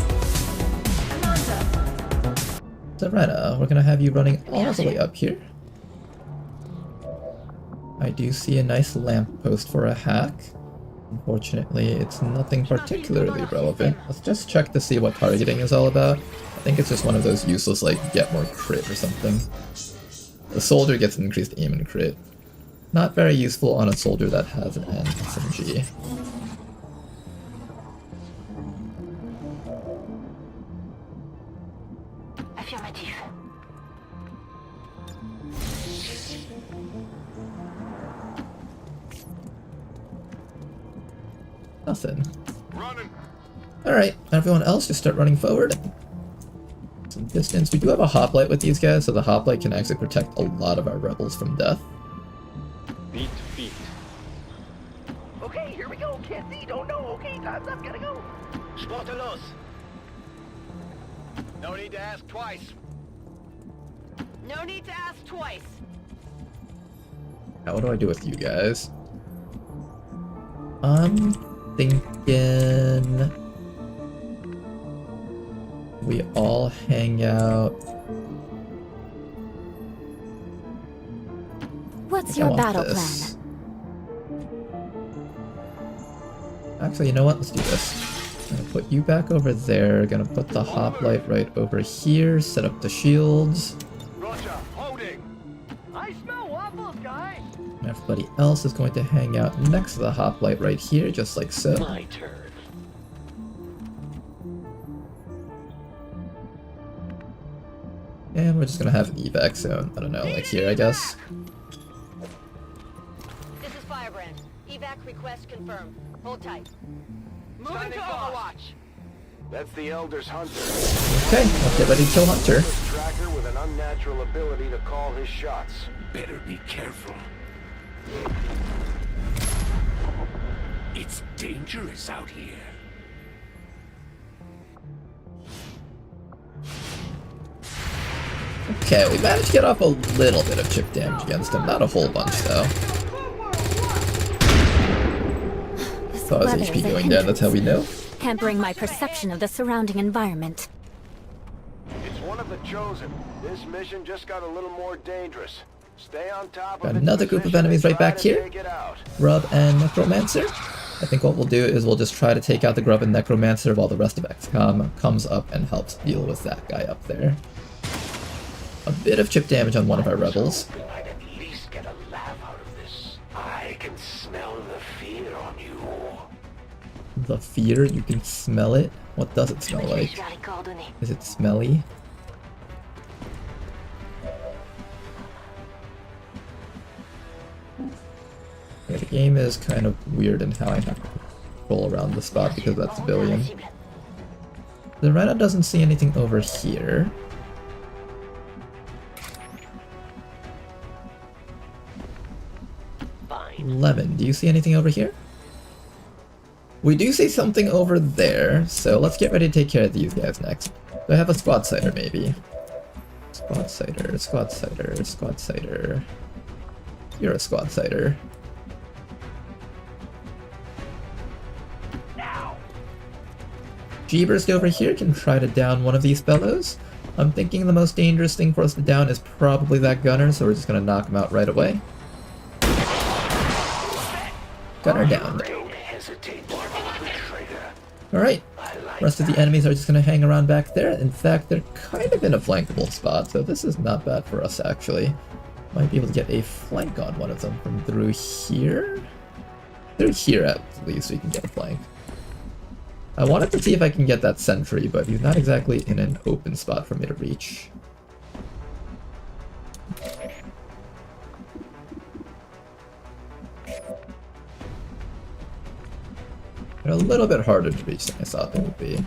Serena, we're gonna have you running all the way up here. I do see a nice lamppost for a hack. Unfortunately, it's nothing particularly relevant. Let's just check to see what targeting is all about. I think it's just one of those useless, like, get more crit or something. The soldier gets increased aim and crit. Not very useful on a soldier that has an SMG. Affirmative. Nothing. Running. Alright, everyone else just start running forward. Some distance. We do have a hoplite with these guys, so the hoplite can actually protect a lot of our rebels from death. Beat feet. Okay, here we go. Can't see, don't know. Okay, time's up. Gotta go. Sportelos. No need to ask twice. No need to ask twice. Now, what do I do with you guys? I'm thinking we all hang out. What's I your want battle this. plan? Actually, you know what? Let's do this. Gonna put you back over there. Gonna put the hoplite right over here. Set up the shields. Roger, holding. I smell waffles, guys. And everybody else is going to hang out next to the hoplite right here, just like so. My turn. And we're just gonna have an evac zone. I don't know, like here, I guess. This is Firebrand. Evac request confirmed. Hold tight. Moving to Overwatch. That's the Elder's hunter. Okay, let's get ready to kill Hunter. A tracker with an unnatural ability to call his shots. Better be careful. It's dangerous out here. Okay, we managed to get off a little bit of chip damage against him. Not a whole bunch, though. Saw his HP going down, that's how we know. Hampering my perception of the surrounding environment. It's one of the chosen. This mission just got a little more dangerous. Stay on top Got of another its group of position enemies and right try back to here. take it out. Grub and Necromancer. I think what we'll do is we'll just try to take out the Grub and Necromancer while the rest of XCOM comes up and helps deal with that guy up there. A bit of chip damage on one of our rebels. We might at least get a laugh out of this. I can smell the fear on you. The fear, you can smell it. What does it smell like? Is it smelly? Yeah, the game is kind of weird in how I have to roll around the spot because that's civilian. The Rhino doesn't see anything over here. Lemon, do you see anything over here? We do see something over there, so let's get ready to take care of these guys next. Do I have a squad sighter, maybe? Squad sighter, squad sighter, squad sighter. You're a squad sighter. G-Burst over here can try to down one of these fellows. I'm thinking the most dangerous thing for us to down is probably that gunner, so we're just gonna knock him out right away. Gunner down. Don't hesitate, traitor. Alright, rest of the enemies are just gonna hang around back there. In fact, they're kind of in a flankable spot, so this is not bad for us actually. Might be able to get a flank on one of them from through here? Through here at least we can get a flank. I wanted to see if I can get that sentry, but he's not exactly in an open spot for me to reach. They're a little bit harder to reach than I thought they would be.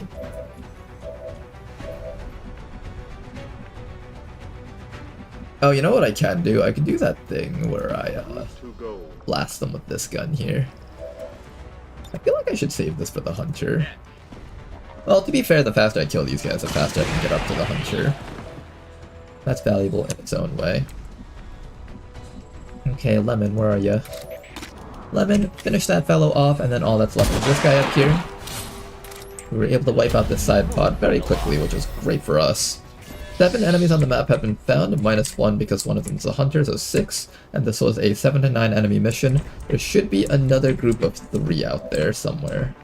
Oh, you know what I can do? I can do that thing where I blast them with this gun here. I feel like I should save this for the Hunter. Well, to be fair, the faster I kill these guys, the faster I can get up to the Hunter. That's valuable in its own way. Okay, Lemon, where are you? Lemon, finish that fellow off, and then all that's left is this guy up here. We were able to wipe out this side pod very quickly, which is great for us. 7 enemies on the map have been found, -1 because one of them is a hunter, so 6, and this was a 7 to 9 enemy mission. There should be another group of 3 out there somewhere.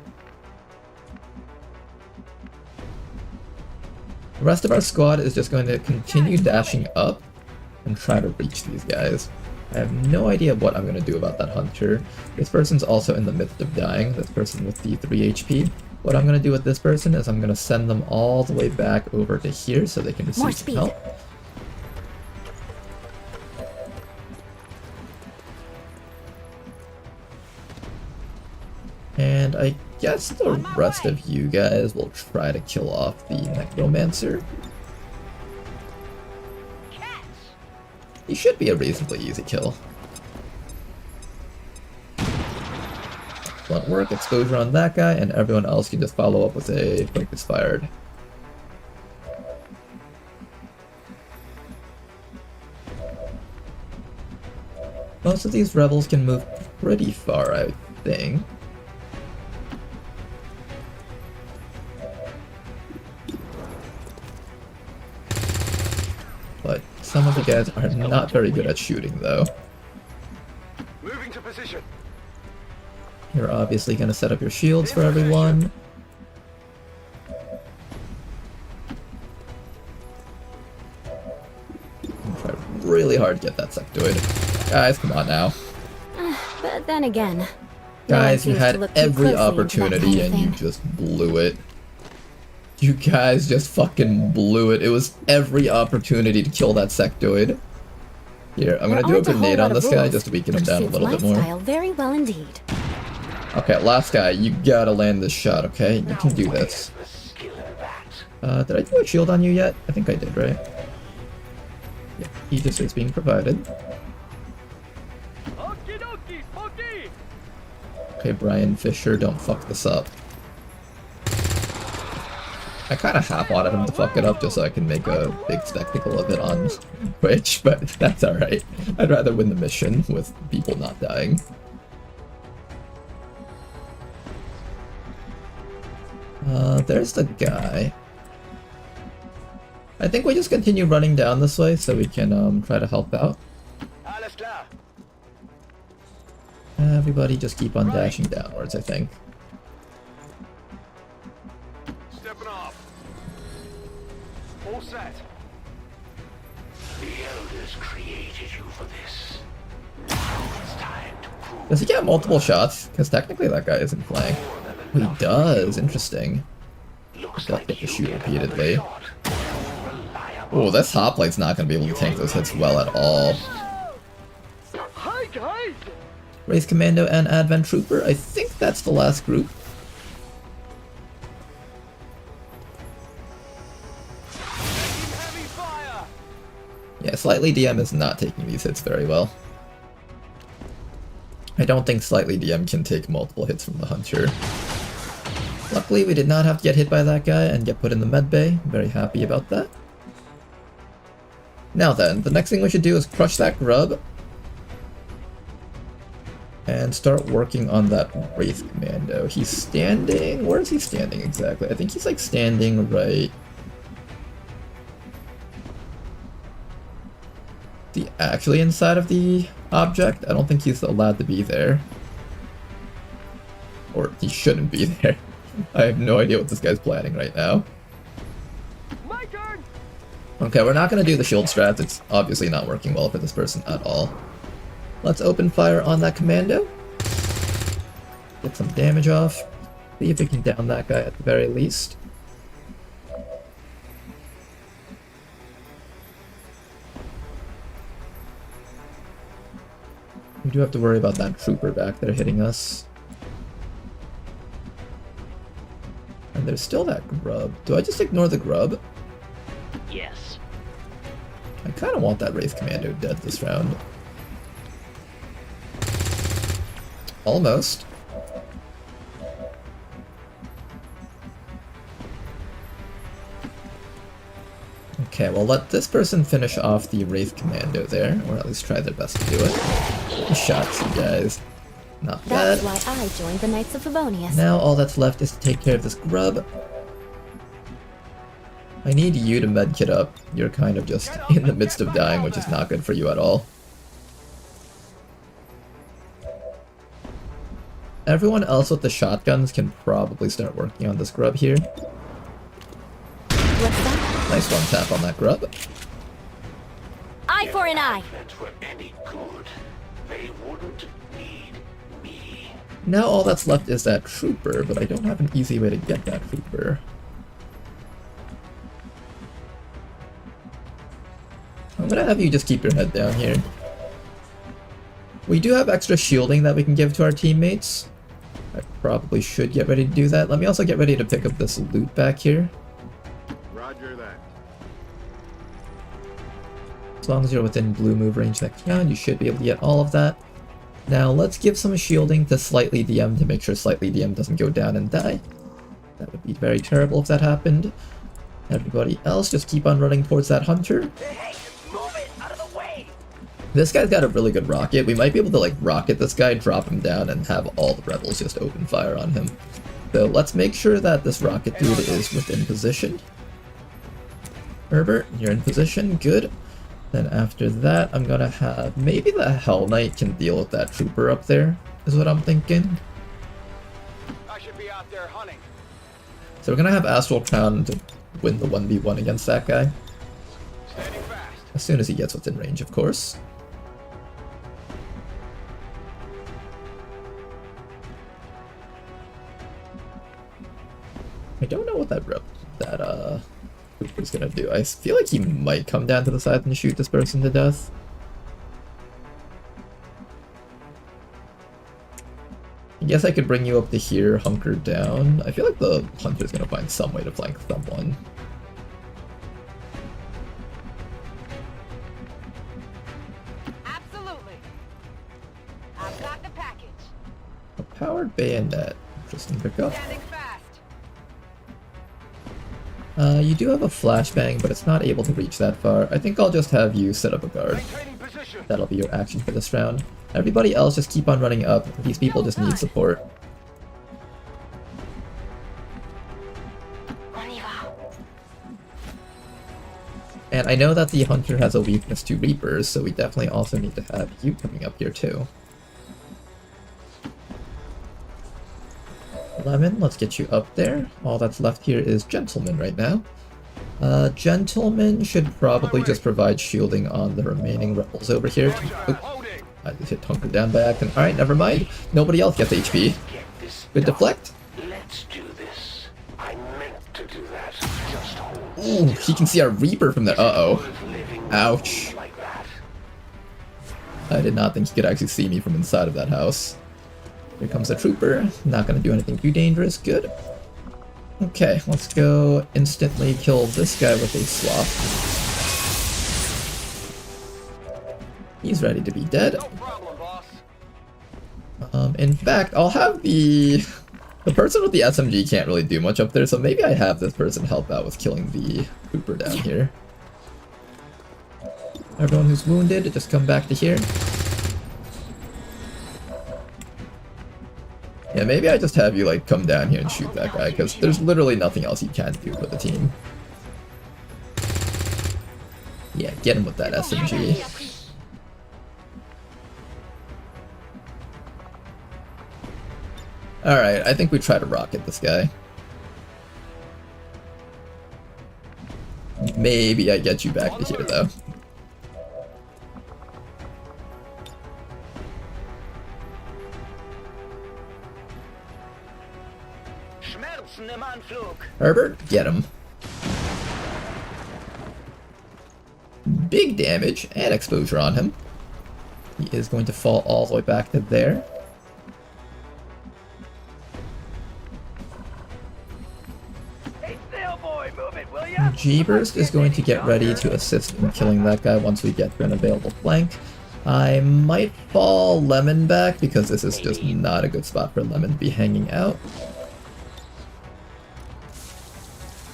The rest of our squad is just going to continue dashing up and try to reach these guys. I have no idea what I'm going to do about that hunter. This person's also in the midst of dying, this person with the 3 HP. What I'm going to do with this person is I'm going to send them all the way back over to here so they can receive some help. And I guess the rest of you guys will try to kill off the Necromancer. He should be a reasonably easy kill. Excellent work, exposure on that guy, and everyone else can just follow up with a focus fired. Most of these rebels can move pretty far, I think. But some of the guys are not very good at shooting, though. Moving to position. You're obviously going to set up your shields for everyone. really hard to get that sectoid. Guys, come on now. But then again, no one Guys, you seems to had look too every closely into that opportunity kind of and you thing. just blew it. You guys just fucking blew it. It was every opportunity to kill that sectoid. Here, I'm There gonna do a aren't whole grenade lot on of this guy rules, just to weaken him which down a suits little my bit more. style very well indeed. Okay, last guy, you gotta land this shot, okay? You can do this. The skill in that. Did I do a shield on you yet? I think I did, right? Yeah, Aegis is being provided. Okay, Brian Fisher, don't fuck this up. I kind of half wanted him to fuck it up just so I can make a big spectacle of it on Twitch, but that's alright. I'd rather win the mission with people not dying. There's the guy. I think we just continue running down this way so we can try to help out. Everybody just keep on dashing downwards, I think. Stepping off. All set. The elders created you for this. Now it's time to prove Does he get multiple shots? Because technically that guy isn't playing. Oh, he does. Interesting. looks Got like to get the you shoot get repeatedly. another shot. Reliable. Oh, this hoplite's not going to be able to tank those hits well at all. Hi guys. Wraith Commando and Advent Trooper. I think that's the last group. Heavy fire. Yeah, Slightly DM is not taking these hits very well. I don't think Slightly DM can take multiple hits from the Hunter. Luckily, we did not have to get hit by that guy and get put in the med bay. I'm very happy about that. Now then, the next thing we should do is crush that grub and start working on that Wraith Commando. He's standing... Where is he standing exactly? I think he's like standing right... actually inside of the object. I don't think he's allowed to be there. Or he shouldn't be there. I have no idea what this guy's planning right now. My turn. Okay, we're not going to do the shield strat. It's obviously not working well for this person at all. Let's open fire on that commando. Get some damage off. See if we can down that guy at the very least. We do have to worry about that trooper back there hitting us. And there's still that grub. Do I just ignore the grub? Yes. I kind of want that Wraith Commando dead this round. Almost. Okay, well let this person finish off the Wraith Commando there, or at least try their best to do it. Nice shots, you guys. Not bad. That's why I joined the Knights of Favonius. Now all that's left is to take care of this grub. I need you to medkit up. You're kind of just in the midst of dying, which is not good for you at all. Everyone else with the shotguns can probably start working on this grub here. What's that? Nice one tap on that grub. Eye for an eye. If that were any good, they wouldn't need me. Now all that's left is that trooper, but I don't have an easy way to get that trooper. I'm gonna have you just keep your head down here. We do have extra shielding that we can give to our teammates. I probably should get ready to do that. Let me also get ready to pick up this loot back here. Roger that. As long as you're within blue move range that count, you should be able to get all of that. Now let's give some shielding to Slightly DM to make sure Slightly DM doesn't go down and die. That would be very terrible if that happened. Everybody else just keep on running towards that hunter. This guy's got a really good rocket. We might be able to like rocket this guy, drop him down, and have all the rebels just open fire on him. So let's make sure that this rocket dude is within position. Herbert, you're in position, good. Then after that, I'm gonna have, maybe the Hell Knight can deal with that trooper up there, is what I'm thinking. I should be out there hunting. So we're gonna have Astral Crown to win the 1v1 against that guy. Standing fast. As soon as he gets within range, of course. I don't know what that is gonna do. I feel like he might come down to the side and shoot this person to death. I guess I could bring you up to here, hunker down. I feel like the hunter's gonna find some way to flank someone. Absolutely. I've got the package. A powered bayonet. Interesting pickup. Standing fast. You do have a flashbang, but it's not able to reach that far. I think I'll just have you set up a guard. Maintaining position. That'll be your action for this round. Everybody else just keep on running up. These people just need support. On y va. And I know that the hunter has a weakness to reapers, so we definitely also need to have you coming up here too. Lemon, let's get you up there. All that's left here is Gentleman right now. Gentleman should probably just provide shielding on the remaining rebels over here. Holding. I just hit Hunker down by accident. Alright, never mind. Nobody else gets HP. Get this Good done. deflect. Let's do this. I meant to do that. Just hold Ooh, he can see our Reaper from there. Uh-oh. still. Living Ouch. like that. I did not think he could actually see me from inside of that house. Here comes the trooper. Not gonna do anything too dangerous. Good. Okay, let's go instantly kill this guy with a swap. He's ready to be dead. No problem, boss. In fact, I'll have the person with the SMG can't really do much up there, so maybe I have this person help out with killing the trooper down here. Everyone who's wounded, just come back to here. Yeah, maybe I just have you, like, come down here and shoot that guy, because there's literally nothing else you can do for the team. Yeah, get him with that SMG. Alright, I think we try to rocket this guy. Maybe I get you back to here, though. Herbert, get him. Big damage and exposure on him. He is going to fall all the way back to there. G-Burst is going to get ready to assist in killing that guy once we get to an available flank. I might fall Lemon back because this is just not a good spot for Lemon to be hanging out.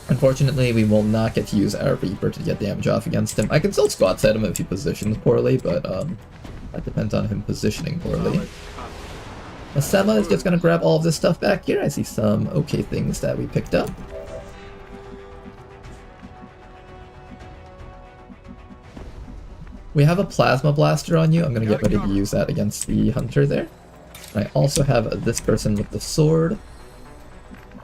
Unfortunately, we will not get to use our Reaper to get damage off against him. I can still squat set him if he positions poorly, but that depends on him positioning poorly. Masema is just going to grab all of this stuff back here. I see some okay things that we picked up. We have a Plasma Blaster on you. I'm going to get ready to use that against the Hunter there. I also have this person with the sword.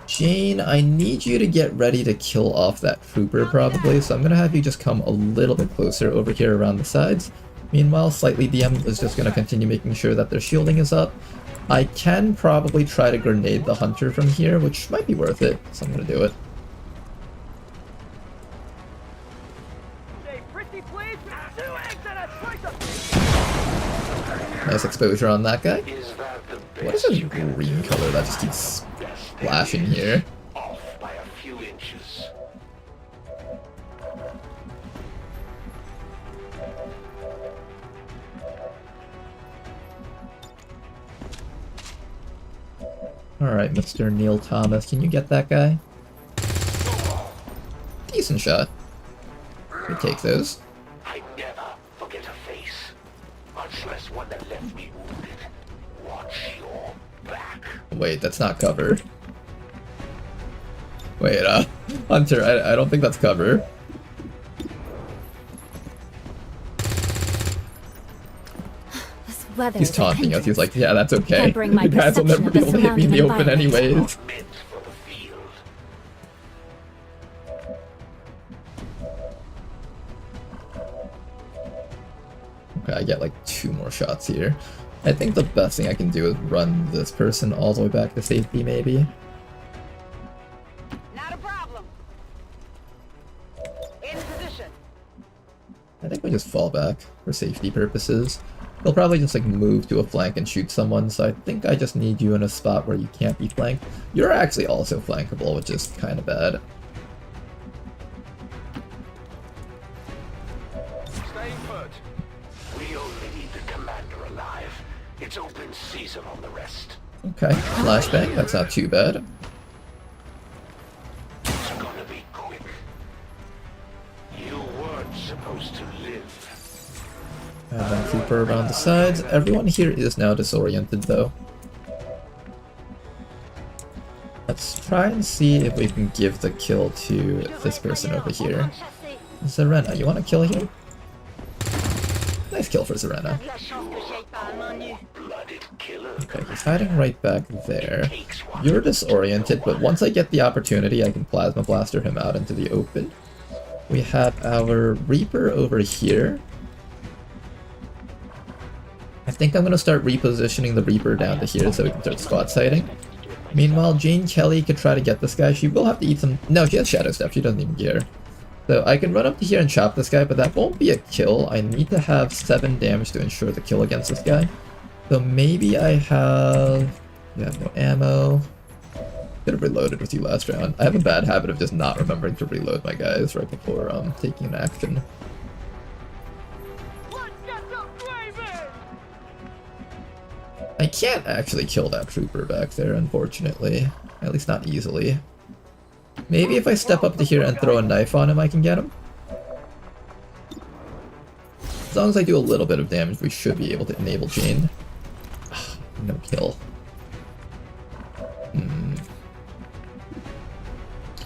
Jane, I need you to get ready to kill off that trooper probably, so I'm going to have you just come a little bit closer over here around the sides. Meanwhile, Slightly DM is just going to continue making sure that their shielding is up. I can probably try to grenade the Hunter from here, which might be worth it, so I'm going to do it. Nice exposure on that guy. Is that the What is best this you can green do? color that just keeps flashing here? Off by a few inches. Alright, Mr. Neil Thomas, can you get that guy? Decent shot. We take those. I never forget a face, much less one that left me wounded. Watch your back. Wait, that's not cover. Wait, Hunter, I don't think that's cover. This weather He's is a taunting us. He's like, yeah, that's okay. Can't bring my You guys will perception never of be the able to hit me in the surrounding open environment. anyways. Meant for the field. Okay, I get like 2 more shots here. I think the best thing I can do is run this person all the way back to safety, maybe. Not a problem. In position. I think we just fall back for safety purposes. They'll probably just like move to a flank and shoot someone, so I think I just need you in a spot where you can't be flanked. You're actually also flankable, which is kind of bad. Stay put. We only need the commander alive. It's open season on the rest. Okay, flashbang, that's not too bad. It's gonna be quick. You weren't supposed to live. And then Cooper around the sides. Everyone here is now disoriented though. Let's try and see if we can give the kill to this person over here. Serena, you want to kill here? Nice kill for Serena. Blooded killer. Okay, he's hiding right back there. You're disoriented, but once I get the opportunity, I can Plasma Blaster him out into the open. We have our Reaper over here. I think I'm going to start repositioning the Reaper down to here so we can start squad sighting. Meanwhile, Jane Kelly could try to get this guy. She will have to eat some... No, she has Shadow Step. She doesn't even care. So I can run up to here and chop this guy, but that won't be a kill. I need to have 7 damage to ensure the kill against this guy. So maybe I have... We have no ammo. Could have reloaded with you last round. I have a bad habit of just not remembering to reload my guys right before taking an action. I can't actually kill that trooper back there, unfortunately. At least not easily. Maybe if I step up to here and throw a knife on him, I can get him. As long as I do a little bit of damage, we should be able to enable Jane. No kill.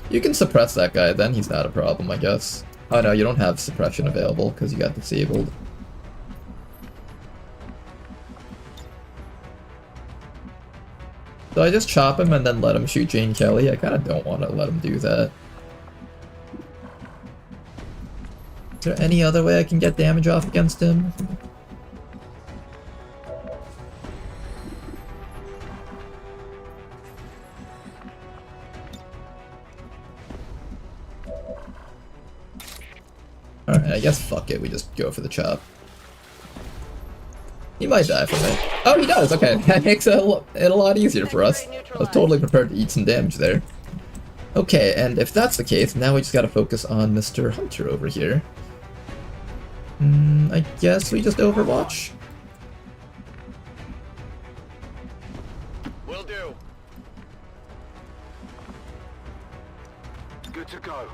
You can suppress that guy, then he's not a problem, I guess. Oh no, you don't have suppression available because you got disabled. So I just chop him and then let him shoot Jane Kelly? I kind of don't want to let him do that. Is there any other way I can get damage off against him? Alright, I guess fuck it, we just go for the chop. He might die from it. Oh, he does! Okay, that makes it a lot easier for us. I was totally prepared to eat some damage there. Okay, and if that's the case, now we just gotta focus on Mr. Hunter over here. I guess we just Overwatch? Will do. Good to go.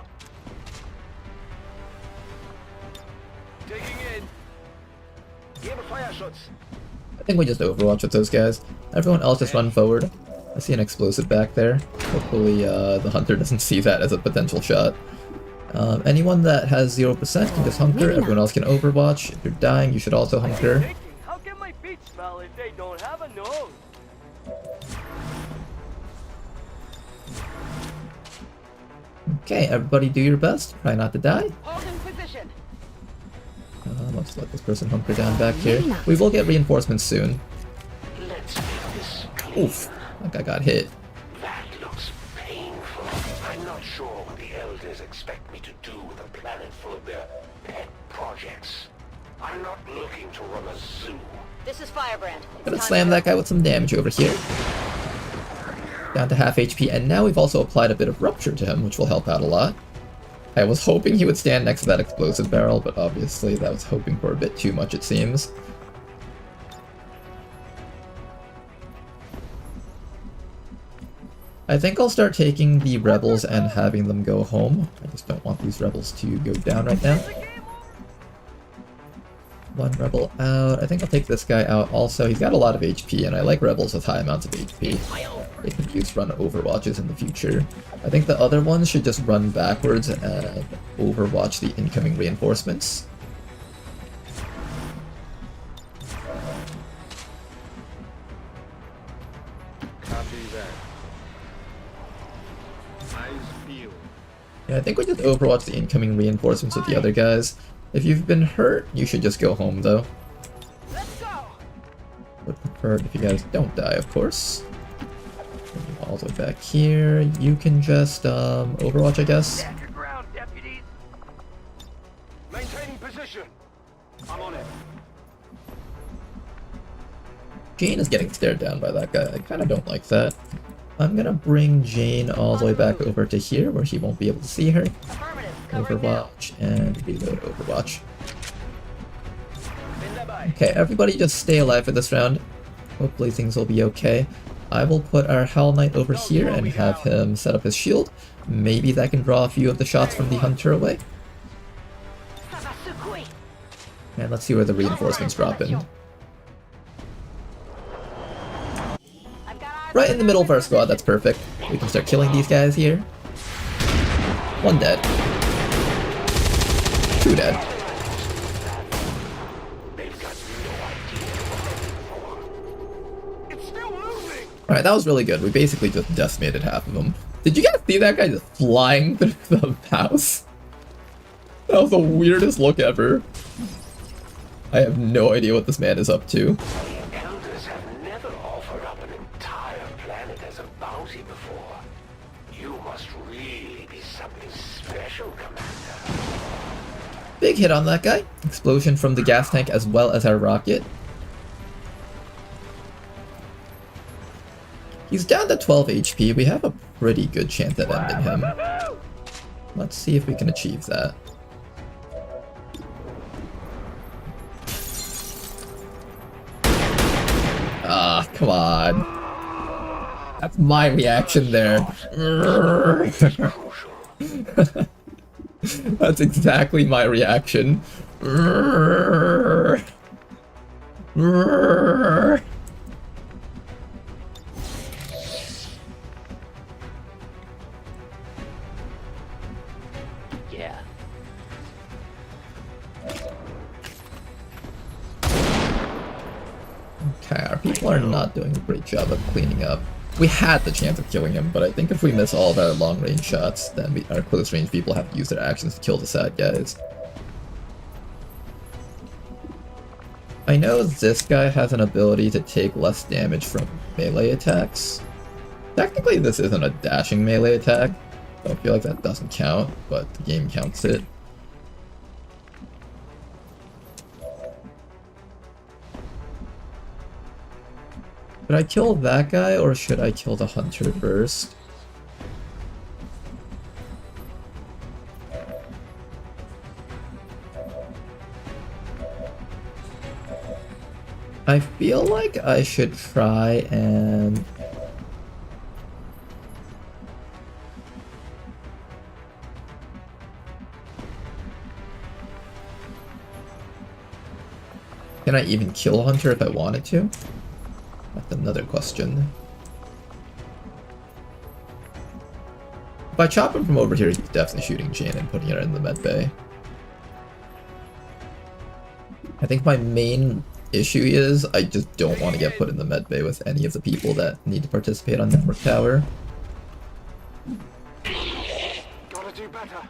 Digging in. Give fire shots. I think we just Overwatch with those guys. Everyone else just run forward. I see an explosive back there. Hopefully the Hunter doesn't see that as a potential shot. Anyone that has 0% can just hunker. Everyone else can Overwatch. If you're dying, you should also hunker. How can my feet smell if they don't have a nose? Okay, everybody do your best. Try not to die. Hold in position. Let's let this person hunker down back here. We will get reinforcements soon. Let's make this clear. Oof, that guy got hit. That looks painful. I'm not sure what the elders expect me to do with a planet full of their pet projects. I'm not looking to run a zoo. This is Firebrand. Gonna slam that guy with some damage over here. Down to half HP, and now we've also applied a bit of Rupture to him, which will help out a lot. I was hoping he would stand next to that explosive barrel, but obviously that was hoping for a bit too much, it seems. I think I'll start taking the rebels and having them go home. I just don't want these rebels to go down right now. One rebel out. I think I'll take this guy out also. He's got a lot of HP, and I like rebels with high amounts of HP. They can use run Overwatches in the future. I think the other ones should just run backwards and Overwatch the incoming reinforcements. Copy that. Eyes peeled. Yeah, I think we just Overwatch the incoming reinforcements with the other guys. If you've been hurt, you should just go home though. hurt if you guys don't die, of course. Bring you all the way back here. You can just Overwatch, I guess. Stand your ground, deputies. Maintaining position. I'm on it. Jane is getting stared down by that guy. I kind of don't like that. I'm gonna bring Jane all the way back over to here where he won't be able to see her. Affirmative. Covering now. Overwatch and reload Overwatch. Okay, everybody just stay alive for this round. Hopefully things will be okay. I will put our Howl Knight over here and have him set up his shield. Maybe that can draw a few of the shots from the Hunter away. And let's see where the reinforcements drop in. Right in the middle of our squad, that's perfect. We can start killing these guys here. 1 dead. 2 dead. Alright, that was really good. We basically just decimated half of them. Did you guys see that guy just flying through the house? That was the weirdest look ever. I have no idea what this man is up to. The Elders have never offered up an entire planet as a bounty before. You must really be something special, Commander. Big hit on that guy. Explosion from the gas tank as well as our rocket. He's down to 12 HP. We have a pretty good chance at ending him. Let's see if we can achieve that. Ah, come on. That's my reaction there. That's exactly my reaction. Yeah. Okay, our people are not doing a great job of cleaning up. We had the chance of killing him, but I think if we miss all of our long-range shots, then our close-range people have to use their actions to kill the sad guys. I know this guy has an ability to take less damage from melee attacks. Technically, this isn't a dashing melee attack, so I feel like that doesn't count, but the game counts it. Should I kill that guy, or should I kill the hunter first? I feel like I should try and... Can I even kill Hunter if I wanted to? That's another question. If I chop him from over here, he's definitely shooting Jane and putting her in the med bay. I think my main issue is I just don't want to get put in the med bay with any of the people that need to participate on Network Tower. Gotta do better.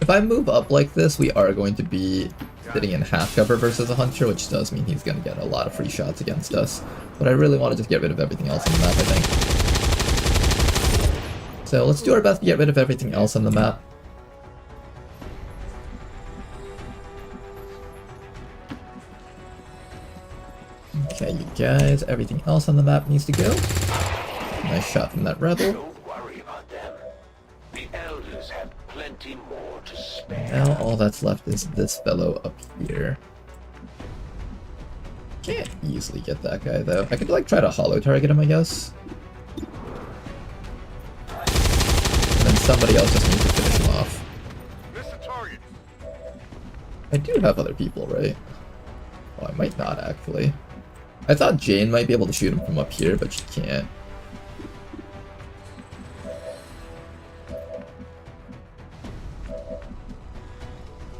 If I move up like this, we are going to be sitting in half cover versus a hunter, which does mean he's going to get a lot of free shots against us. But I really want to just get rid of everything else on the map, I think. So let's do our best to get rid of everything else on the map. Okay, you guys, everything else on the map needs to go. Nice shot from that rebel. Don't worry about them. The Elders have plenty more to spare. Now all that's left is this fellow up here. Can't easily get that guy though. I could like try to hollow target him, I guess. And then somebody else just needs to finish him off. Miss the target. I do have other people, right? Oh, I might not actually. I thought Jane might be able to shoot him from up here, but she can't.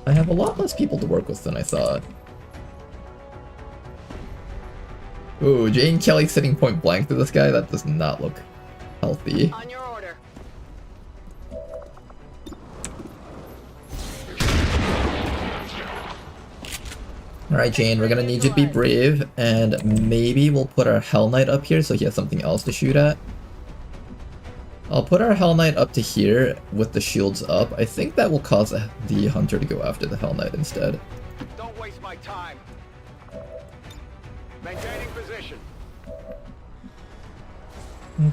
I have a lot less people to work with than I thought. Ooh, Jane Kelly sitting point blank to this guy? That does not look healthy. On your order. Alright, Jane, we're gonna need you to be brave, and maybe we'll put our Hell Knight up here so he has something else to shoot at. I'll put our Hell Knight up to here with the shields up. I think that will cause the Hunter to go after the Hell Knight instead. Don't waste my time. Maintaining position.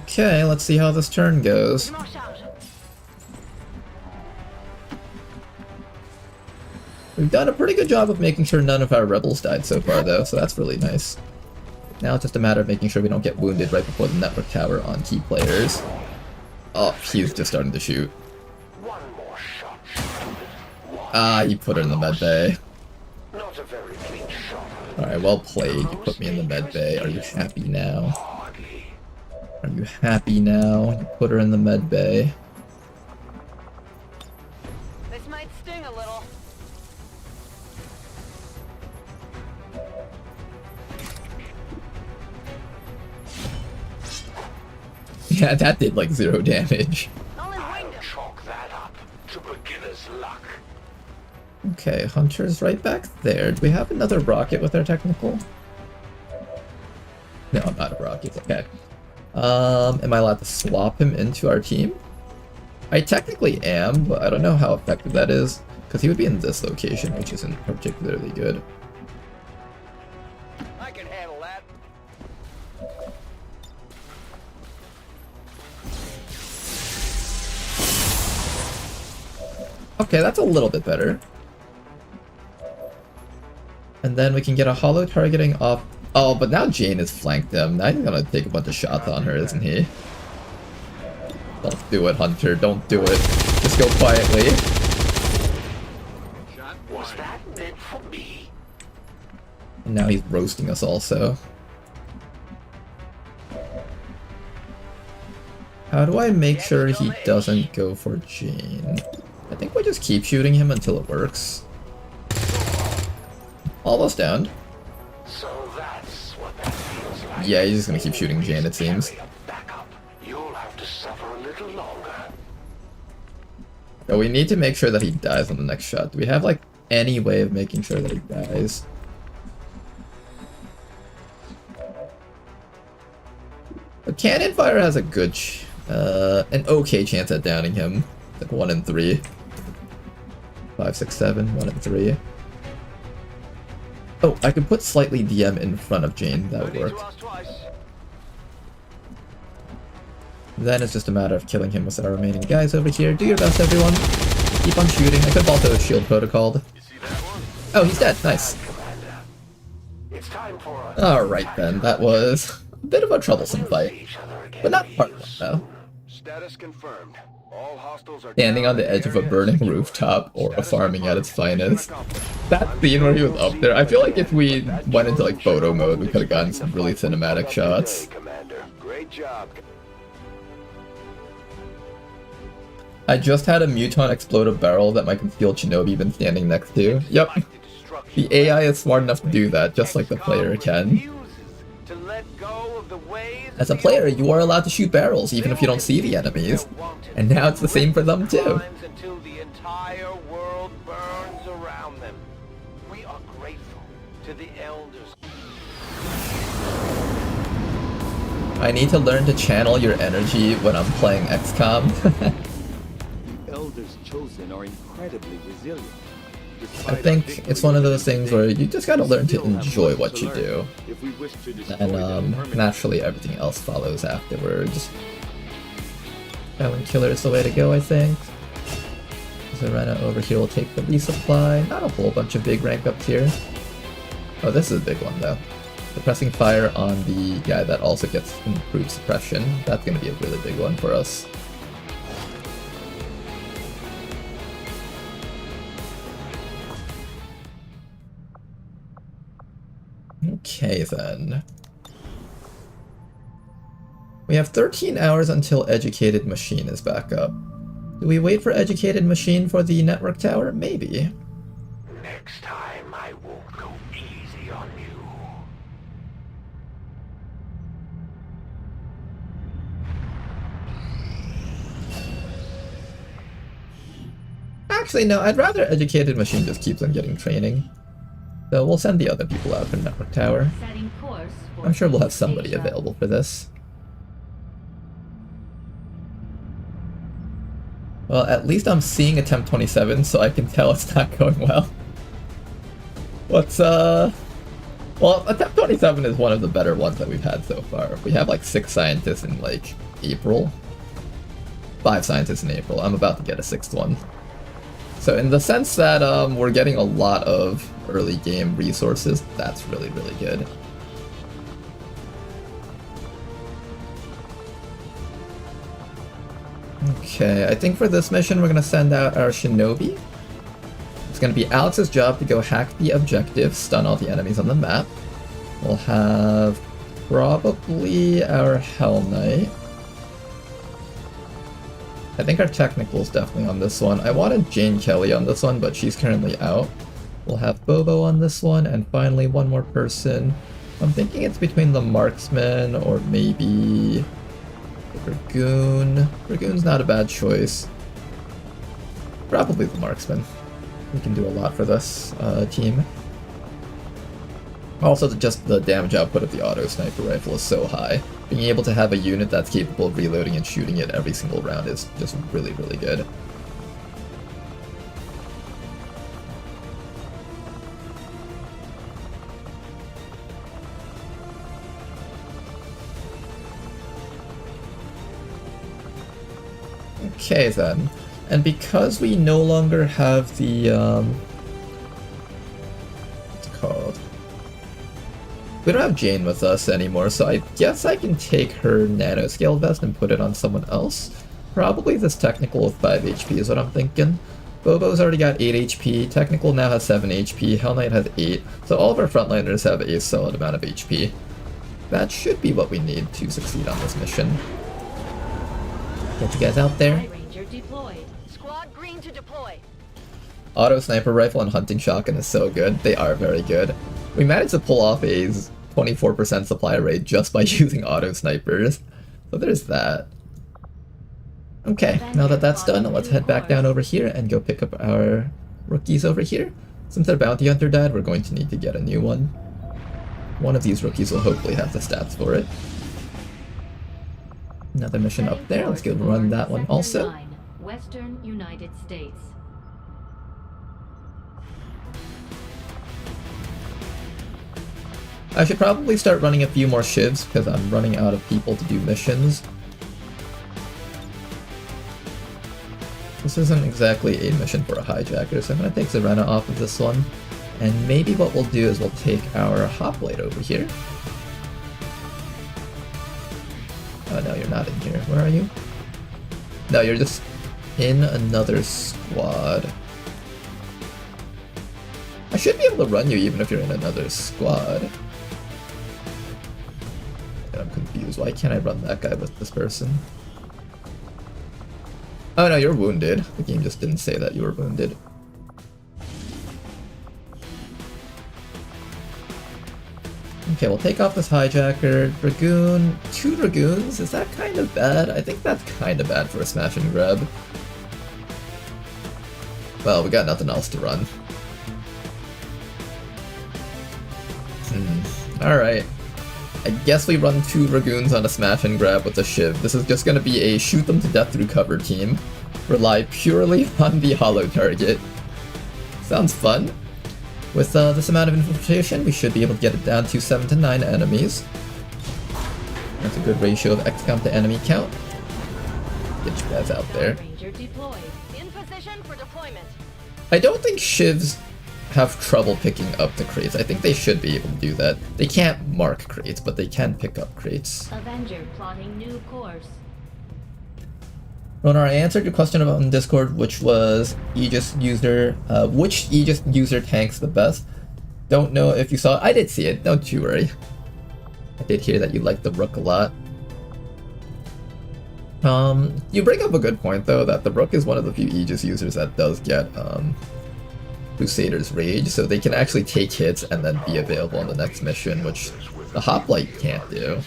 Okay, let's see how this turn goes. We've done a pretty good job of making sure none of our rebels died so far, though, so that's really nice. Now it's just a matter of making sure we don't get wounded right before the network tower on key players. Oh, he's just starting to shoot. One more shot. Ah, he put her in the med bay. Not a very clean shot. Alright, well played. You put me in the med bay. Are you happy now? Hardly. Are you happy now? You put her in the med bay. This might sting a little. Yeah, that did like 0 damage. Only I'll winged him. chalk that up to beginner's luck. Okay, Hunter's right back there. Do we have another rocket with our technical? No, I'm out of rockets. Okay. Am I allowed to swap him into our team? I technically am, but I don't know how effective that is, because he would be in this location, which isn't particularly good. I can handle that. Okay, that's a little bit better. And then we can get a hollow targeting off. Oh, but now Jane has flanked them. Now he's gonna take a bunch of shots on her, isn't he? Don't do it, Hunter. Don't do it. Just go quietly. Shot Was one. that meant for me? And now he's roasting us also. How do I make sure he doesn't go for Jane? I think we just keep shooting him until it works. Almost down. So that's what that feels like. Yeah, he's just gonna keep shooting Jane, it seems. Back up. You'll have to suffer a little longer. But we need to make sure that he dies on the next shot. Do we have, like, any way of making sure that he dies? The cannon fire has a good, an okay chance at downing him. Like 1 in 3. 5, 6, 7, 1 in 3. Oh, I could put slightly DM in front of Jane. That would No need work. to ask twice. Then it's just a matter of killing him with our remaining guys over here. Do your best, everyone. Keep on shooting. I could have also shield protocoled. You see that one? Oh, he's dead. Nice. Commander. It's time for us. Alright then, that was a bit of a troublesome fight. Each other again But not real part one, though. Status confirmed. All hostiles are Standing down on the and edge of a area burning secure. rooftop or a Status farming at its confirmed. finest. Mission accomplished. That scene where he was up there, I feel like if we went into like photo mode, we could have gotten some really cinematic shots. Commander, great job. I just had a Muton explode a barrel that my concealed Shinobi been standing next to. Yep, the AI is smart enough to do that, just like the player can. As a player, you are allowed to shoot barrels even if you don't see the enemies. And now it's the same for them too. Until the entire world burns around them. We are grateful to the elders. I need to learn to channel your energy when I'm playing XCOM. The elders chosen are incredibly resilient. I think it's one of those things where you just gotta learn to enjoy what you do. If we wish to destroy And them permanently. naturally everything else follows afterwards. Silent Killer is the way to go, I think. Zarena over here will take the resupply. Not a whole bunch of big rank ups here. Oh, this is a big one though. Suppressing fire on the guy that also gets improved suppression. That's gonna be a really big one for us. Okay then. We have 13 hours until Educated Machine is back up. Do we wait for Educated Machine for the network tower? Maybe. Next time I won't go easy on you. Actually, no, I'd rather Educated Machine just keeps on getting training. So we'll send the other people out for Network Tower. Setting course for I'm sure we'll have somebody Asia. available for this. Well, at least I'm seeing Attempt 27, so I can tell it's not going well. What's, well, Attempt 27 is one of the better ones that we've had so far. We have like 6 scientists in like April. 5 scientists in April. I'm about to get a 6th one. So in the sense that we're getting a lot of early game resources, that's really, really good. Okay, I think for this mission we're going to send out our Shinobi. It's going to be Alex's job to go hack the objective, stun all the enemies on the map. We'll have probably our Hell Knight. I think our technical's definitely on this one. I wanted Jane Kelly on this one, but she's currently out. We'll have Bobo on this one, and finally one more person. I'm thinking it's between the Marksman or maybe the Dragoon. Dragoon's not a bad choice. Probably the Marksman. We can do a lot for this team. Also, just the damage output of the auto sniper rifle is so high. Being able to have a unit that's capable of reloading and shooting it every single round is just really, really good. Okay then, and because we no longer have the, what's it called? We don't have Jane with us anymore, so I guess I can take her nanoscale vest and put it on someone else. Probably this technical with 5 HP is what I'm thinking. Bobo's already got 8 HP, technical now has 7 HP, Hell Knight has 8, so all of our frontliners have a solid amount of HP. That should be what we need to succeed on this mission. Get you guys out there. Ranger deployed. Squad green to deploy. Auto sniper rifle and hunting shotgun is so good. They are very good. We managed to pull off a 24% supply rate just by using auto snipers. So there's that. Okay, now that that's done, let's head back down over here and go pick up our rookies over here. Since our bounty hunter died, we're going to need to get a new one. One of these rookies will hopefully have the stats for it. Another mission up there. Let's go run that one also. Western United States. I should probably start running a few more shivs because I'm running out of people to do missions. This isn't exactly a mission for a hijacker, so I'm going to take Serena off of this one. And maybe what we'll do is we'll take our hoplite over here. Oh no, you're not in here. Where are you? No, you're just in another squad. I should be able to run you even if you're in another squad. I'm confused. Why can't I run that guy with this person? Oh no, you're wounded. The game just didn't say that you were wounded. Okay, we'll take off this hijacker. Dragoon. 2 Dragoons? Is that kind of bad? I think that's kind of bad for a smash and grab. Well, we got nothing else to run. Alright. I guess we run 2 Dragoons on a smash and grab with a Shiv. This is just gonna be a shoot them to death through cover team. Rely purely on the hollow target. Sounds fun. With this amount of infiltration, we should be able to get it down to 7 to 9 enemies. That's a good ratio of XCOM to enemy count. Get you guys out there. Ranger deployed. In position for deployment. I don't think Shivs have trouble picking up the crates. I think they should be able to do that. They can't mark crates, but they can pick up crates. Avenger plotting new course. Ronar, I answered your question about in Discord, which was Aegis user, which Aegis user tanks the best. Don't know if you saw it. I did see it, don't you worry. I did hear that you liked the Rook a lot. You bring up a good point though, that the Rook is one of the few Aegis users that does get, Crusader's Rage, so they can actually take hits and then be available on the next mission, which the Hoplite can't do.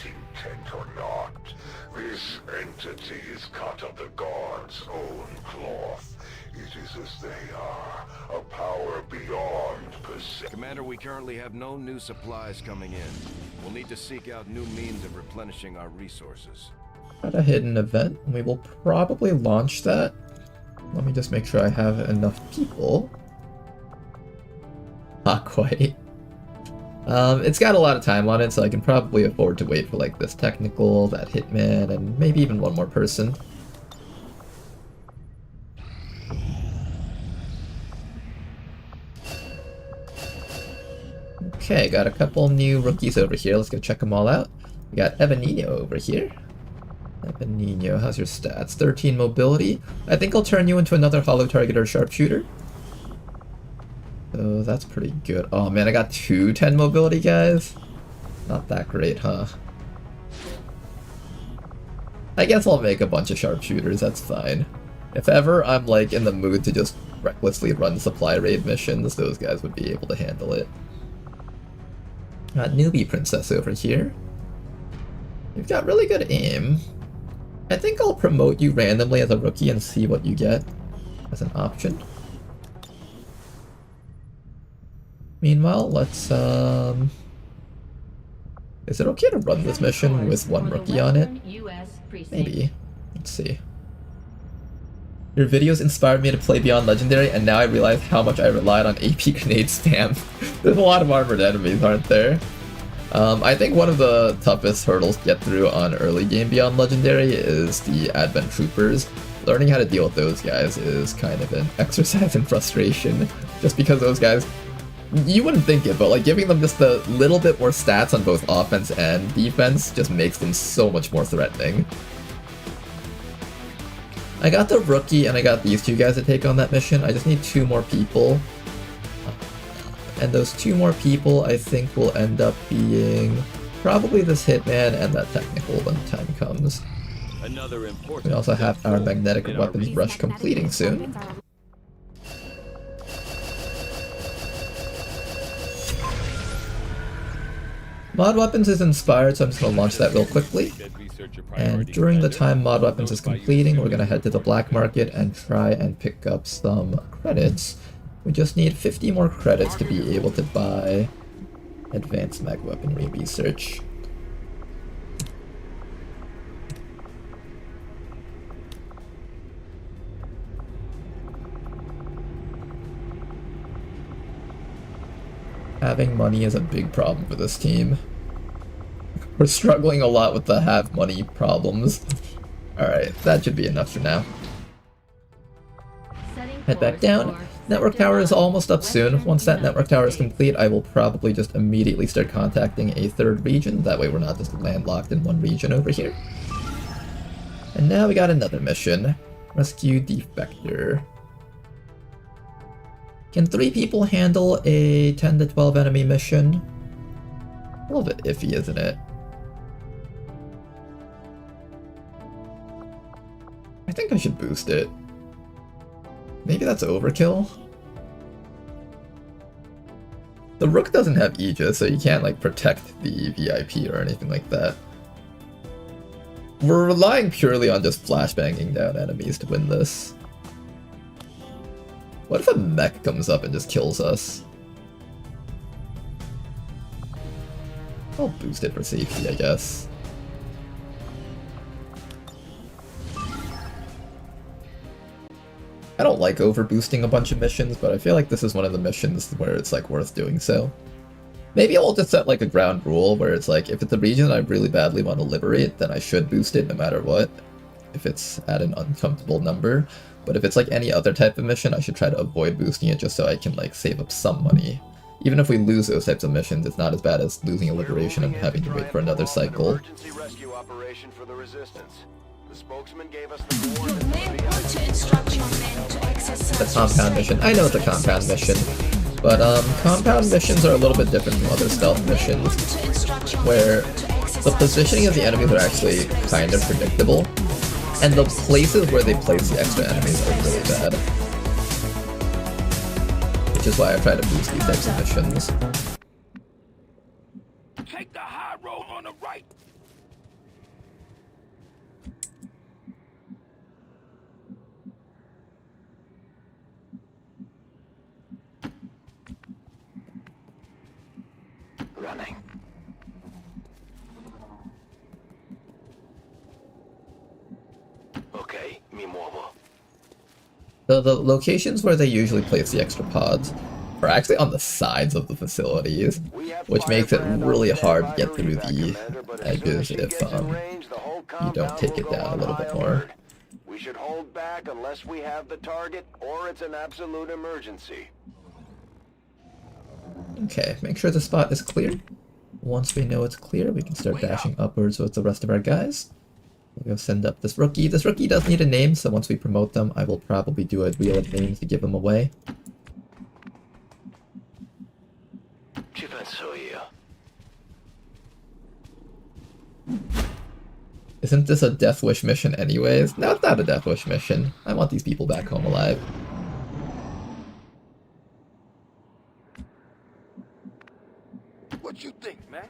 This entity is cut of the God's own cloth. It is as they are, a power beyond perception. Commander, we currently have no new supplies coming in. We'll need to seek out new means of replenishing our resources. Got a hidden event. We will probably launch that. Let me just make sure I have enough people. Not quite. It's got a lot of time on it, so I can probably afford to wait for like this technical, that hitman, and maybe even one more person. Okay, got a couple new rookies over here. Let's go check them all out. We got Evanino over here. Evanino, how's your stats? 13 mobility. I think I'll turn you into another hollow targeter sharpshooter. So that's pretty good. Oh man, I got 2 10 mobility guys. Not that great, huh? I guess I'll make a bunch of sharpshooters, that's fine. If ever I'm like in the mood to just recklessly run supply raid missions, those guys would be able to handle it. Got newbie princess over here. You've got really good aim. I think I'll promote you randomly as a rookie and see what you get as an option. Meanwhile, let's is it okay to run this mission with one rookie on it? Maybe. Let's see. Your videos inspired me to play Beyond Legendary, and now I realize how much I relied on AP grenade spam. There's a lot of armored enemies, aren't there? I think one of the toughest hurdles to get through on early game Beyond Legendary is the Advent Troopers. Learning how to deal with those guys is kind of an exercise in frustration, just because those guys, you wouldn't think it, but like giving them just a little bit more stats on both offense and defense just makes them so much more threatening. I got the rookie and I got these 2 guys to take on that mission. I just need 2 more people. And those 2 more people I think will end up being probably this hitman and that technical when the time comes. We also have our magnetic weapons brush completing soon. Mod Weapons is inspired, so I'm just going to launch that real quickly. And during the time Mod Weapons is completing, we're going to head to the black market and try and pick up some credits. We just need 50 more credits to be able to buy Advanced Mag Weaponry Research. Having money is a big problem for this team. We're struggling a lot with the have money problems. Alright, that should be enough for now. Head back down. Network tower is almost up soon. Once that network tower is complete, I will probably just immediately start contacting a 3rd region. That way we're not just landlocked in one region over here. And now we got another mission. Rescue Defector. Can 3 people handle a 10 to 12 enemy mission? A little bit iffy, isn't it? I think I should boost it. Maybe that's overkill? The Rook doesn't have Aegis, so you can't like protect the VIP or anything like that. We're relying purely on just flashbanging down enemies to win this. What if a mech comes up and just kills us? I'll boost it for safety, I guess. I don't like overboosting a bunch of missions, but I feel like this is one of the missions where it's like worth doing so. Maybe I'll just set like a ground rule where it's like, if it's a region I really badly want to liberate, then I should boost it no matter what, if it's at an uncomfortable number. But if it's like any other type of mission, I should try to avoid boosting it just so I can like save up some money. Even if we lose those types of missions, it's not as bad as losing a liberation and having to wait for another cycle. Emergency rescue operation for the Resistance. The spokesman gave us the You may want to instruct your men to exercise The compound mission. I know it's a compound mission, but compound missions are a little bit different from other stealth missions, where the positioning of the enemies are actually kind of predictable, and the places where they place the extra enemies are really bad. Which is why I try to boost these types of missions. Take the high road on the right. mi muovo. The locations where they usually place the extra pods are actually on the sides of the facilities, which makes it really hard to get through the edges if you don't take it down a little bit more. We should hold back unless we have the target or it's an absolute emergency. Okay, make sure the spot is clear. Once we know it's clear, we can start dashing upwards with the rest of our guys. We'll go send up this rookie. This rookie does need a name, so once we promote them, I will probably do a wheel of names to give them away. Ci penso io. Isn't this a Death Wish mission anyways? No, it's not a Death Wish mission. I want these people back home alive. What you think, man?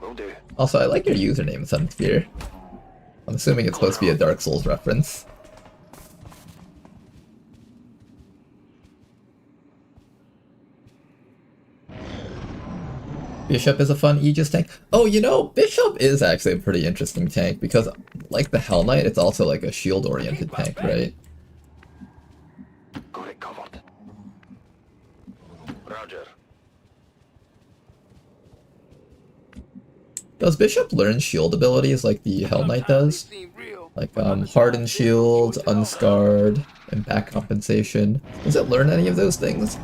Will do. Also, I like your username, Sunsphere. I'm assuming it's supposed to be a Dark Souls reference. Bishop is a fun Aegis tank. Oh, you know, Bishop is actually a pretty interesting tank because, like the Hell Knight, it's also like a shield-oriented tank, right? Got it covered. Roger. Does Bishop learn shield abilities like the Hell Knight does? Like, Hardened Shield, Unscarred, Impact Compensation. Does it learn any of those things?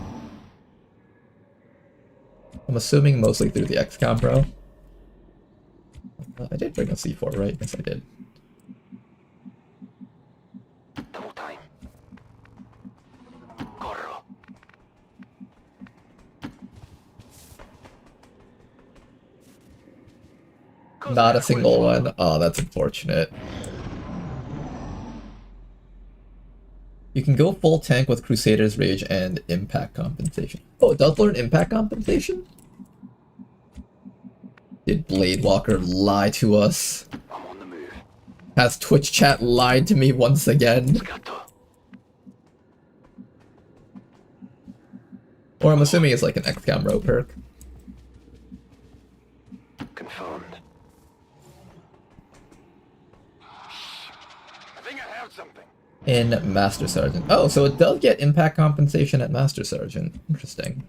I'm assuming mostly through the XCOM, bro. I did bring a C4, right? Yes, I did. Double time. Corro. Not a single one. Oh, that's unfortunate. You can go full tank with Crusader's Rage and Impact Compensation. Oh, it does learn Impact Compensation? Did Blade Walker lie to us? I'm on the move. Has Twitch chat lied to me once again? Or I'm assuming it's like an XCOM row perk. Confirmed. I think I have something. In Master Sergeant. Oh, so it does get Impact Compensation at Master Sergeant. Interesting.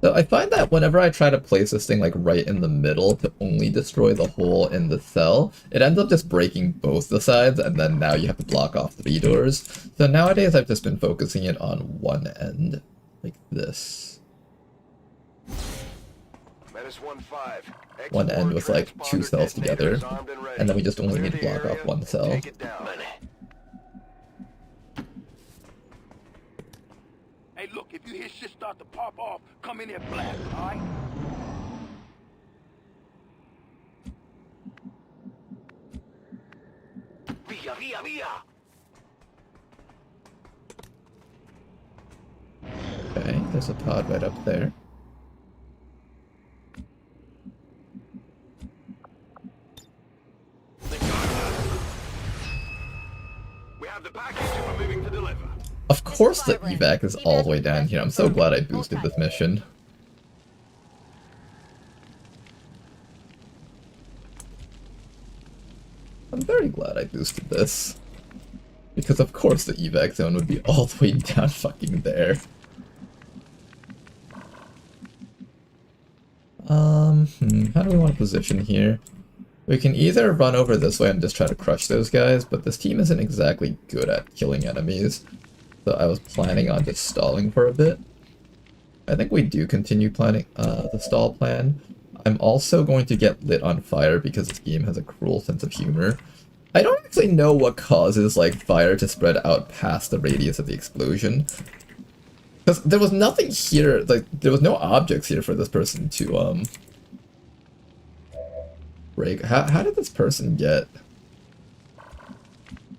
So I find that whenever I try to place this thing like right in the middle to only destroy the hole in the cell, it ends up just breaking both the sides, and then now you have to block off 3 doors. So nowadays I've just been focusing it on one end, like this. One end with like 2 cells together, and then we just only need to block off 1 cell. Hey, look, if you hear shit start to pop off, come in here blast, alright? Via, via, via! Okay, there's a pod right up there. We have the package and we're moving to deliver. Of course the evac is all the way down here. I'm so glad I boosted this mission. I'm very glad I boosted this. Because of course the evac zone would be all the way down fucking there. How do we want to position here? We can either run over this way and just try to crush those guys, but this team isn't exactly good at killing enemies. So I was planning on just stalling for a bit. I think we do continue planning the stall plan. I'm also going to get lit on fire because this game has a cruel sense of humor. I don't actually know what causes like fire to spread out past the radius of the explosion. Because there was nothing here, like there was no objects here for this person to break. How did this person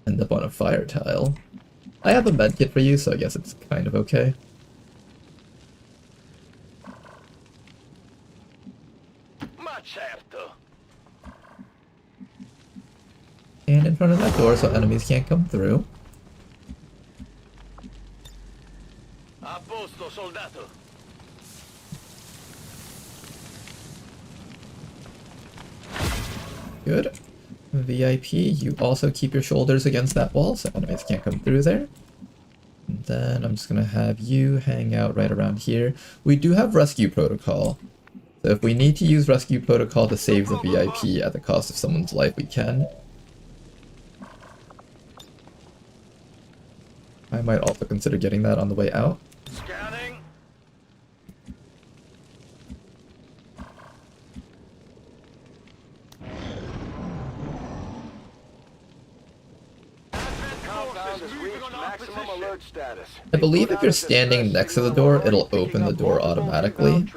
end up on a fire tile? I have a medkit for you, so I guess it's kind of okay. Ma certo. And in front of that door so enemies can't come through. A posto, soldato. Good. VIP, you also keep your shoulders against that wall so enemies can't come through there. And then I'm just gonna have you hang out right around here. We do have rescue protocol. So if we need to use rescue protocol to save the VIP at the cost of someone's life, we can. I might also consider getting that on the way out. Scanning. Compound has reached maximum alert status. I believe if you're standing next to the door, it'll open the door automatically.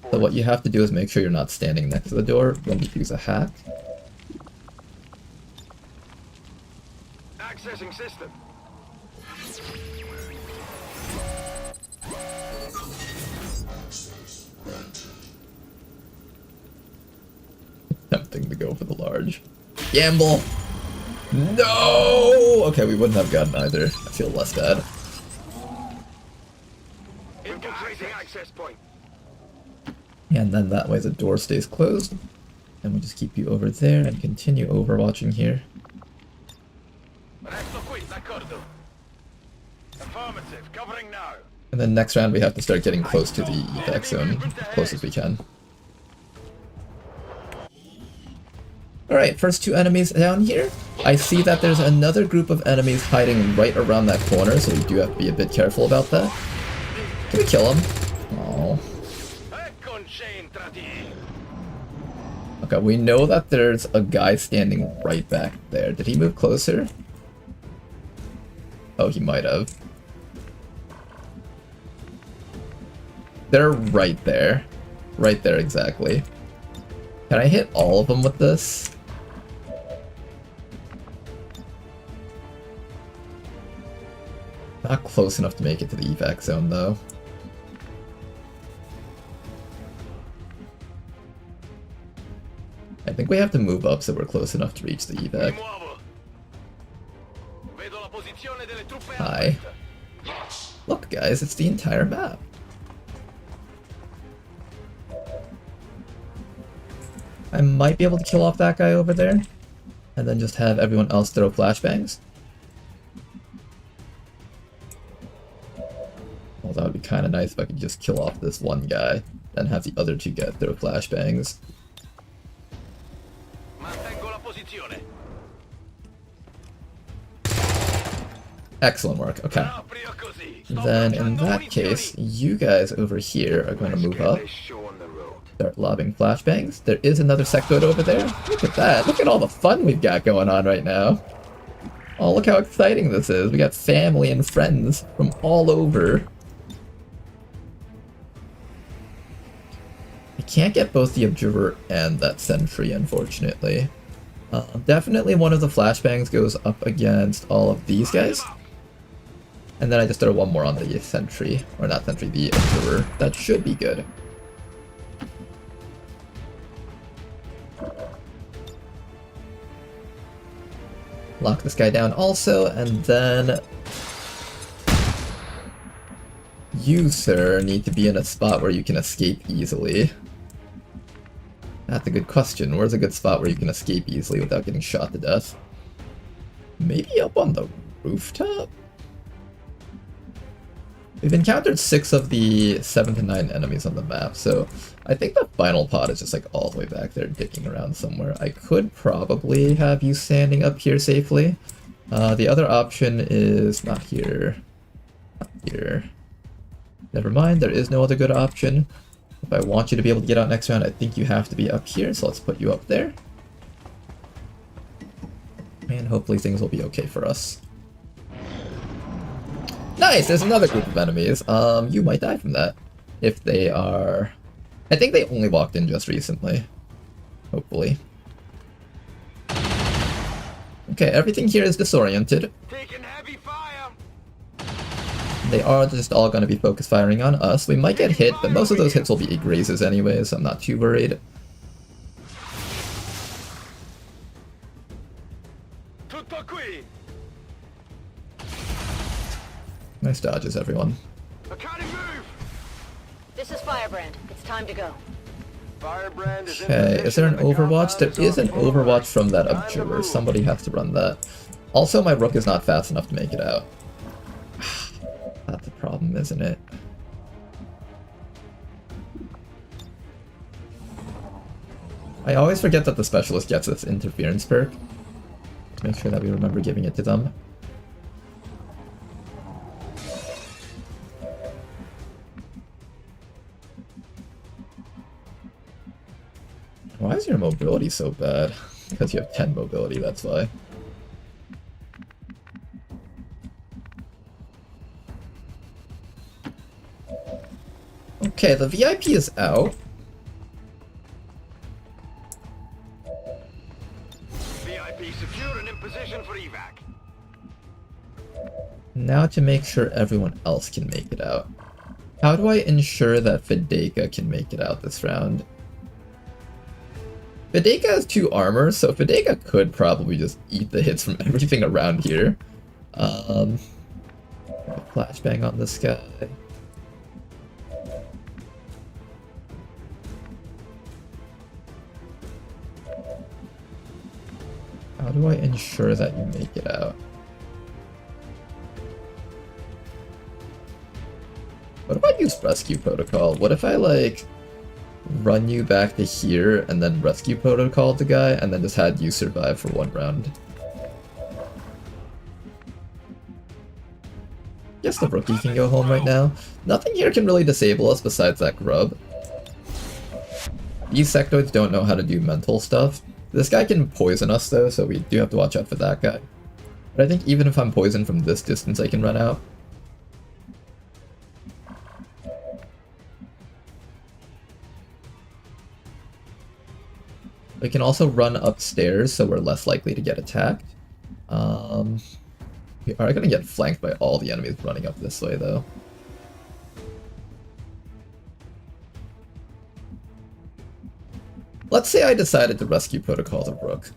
So what you have to do is make sure you're not standing next to the door when you use a hack. Accessing system. Tempting to go for the large. Gamble! No! Okay, we wouldn't have gotten either. I feel less bad. Infiltrating access point. And then that way the door stays closed. And we just keep you over there and continue overwatching here. Resto qui, d'accordo. Affirmative, covering now. And then next round we have to start getting close to the evac zone, close as we can. Alright, first two enemies down here. I see that there's another group of enemies hiding right around that corner, so we do have to be a bit careful about that. Can we kill him? Oh. Okay, we know that there's a guy standing right back there. Did he move closer? Oh, he might have. They're right there. Right there, exactly. Can I hit all of them with this? Not close enough to make it to the evac zone, though. I think we have to move up so we're close enough to reach the evac. Hi. Look, guys, it's the entire map. I might be able to kill off that guy over there, and then just have everyone else throw flashbangs. Well, that would be kind of nice if I could just kill off this one guy, then have the other two guys throw flashbangs. Excellent work, okay. Then in that case, you guys over here are going to move up. Start lobbing flashbangs. There is another sectoid over there. Look at that. Look at all the fun we've got going on right now. Oh, look how exciting this is. We got family and friends from all over. I can't get both the observer and that sentry, unfortunately. Definitely one of the flashbangs goes up against all of these guys. And then I just throw one more on the sentry. Or not sentry, the observer. That should be good. Lock this guy down also, and then you, sir, need to be in a spot where you can escape easily. That's a good question. Where's a good spot where you can escape easily without getting shot to death? Maybe up on the rooftop? We've encountered 6 of the 7 to 9 enemies on the map, so I think the final pod is just like all the way back there dicking around somewhere. I could probably have you standing up here safely. The other option is not here. Not here. Never mind, there is no other good option. If I want you to be able to get out next round, I think you have to be up here, so let's put you up there. And hopefully things will be okay for us. Nice! There's another group of enemies. You might die from that. If they are... I think they only walked in just recently. Hopefully. Okay, everything here is disoriented. Taking heavy fire. They are just all going to be focus firing on us. We might get hit, but most of those hits will be grazes anyways, so I'm not too worried. Tutto qui! Nice dodges, everyone. I can't move! This is Firebrand. It's time to go. Firebrand is in Okay, is there an position and the Overwatch? There compound is an on full Overwatch alert. from that Time to Observer. move. Somebody has to run that. Also, my Rook is not fast enough to make it out. That's a problem, isn't it? I always forget that the Specialist gets this interference perk. Make sure that we remember giving it to them. Why is your mobility so bad? Because you have 10 mobility, that's why. Okay, the VIP is out. VIP secure and in position for evac. Now to make sure everyone else can make it out. How do I ensure that Fedeka can make it out this round? Fedeka has 2 armor, so Fedeka could probably just eat the hits from everything around here. Flashbang on this guy. How do I ensure that you make it out? What if I use rescue protocol? What if I like run you back to here and then rescue protocol the guy and then just had you survive for 1 round? Guess the rookie can go home right now. Nothing here can really disable us besides that grub. These sectoids don't know how to do mental stuff. This guy can poison us though, so we do have to watch out for that guy. But I think even if I'm poisoned from this distance, I can run out. We can also run upstairs, so we're less likely to get attacked. We are going to get flanked by all the enemies running up this way, though. Let's say I decided to rescue protocol the Rook.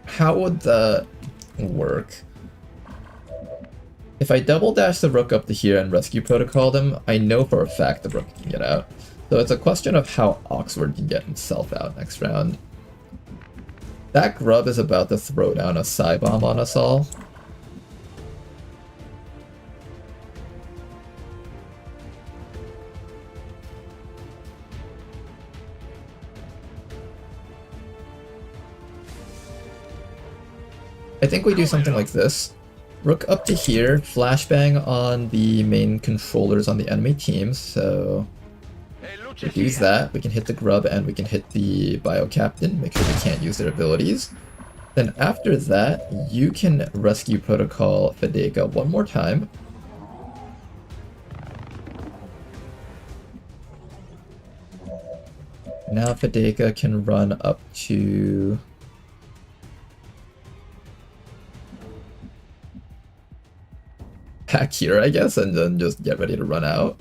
How would that work? If I double dash the Rook up to here and rescue protocol them, I know for a fact the Rook can get out. So it's a question of how Oxford can get himself out next round. That grub is about to throw down a Psy Bomb on us all. I think we do something like this. Rook up to here, flashbang on the main controllers on the enemy team, so we use that, we can hit the grub and we can hit the bio captain, make sure they can't use their abilities. Then after that, you can rescue protocol Fedeka 1 more time. Now Fedeka can run up to back here, I guess, and then just get ready to run out.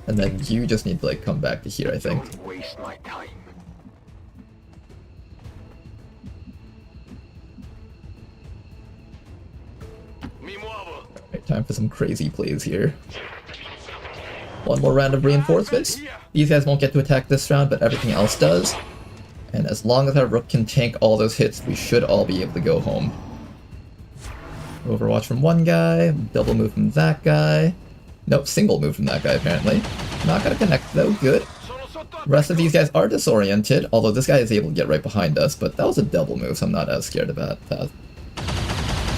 And then you just need to like come back to here, I think. Don't waste my time. Alright, time for some crazy plays here. 1 more round of reinforcements. These guys won't get to attack this round, but everything else does. And as long as our Rook can tank all those hits, we should all be able to go home. Overwatch from 1 guy, double move from that guy. Nope, single move from that guy apparently. Not gonna connect though, good. The rest of these guys are disoriented, although this guy is able to get right behind us, but that was a double move, so I'm not as scared about that.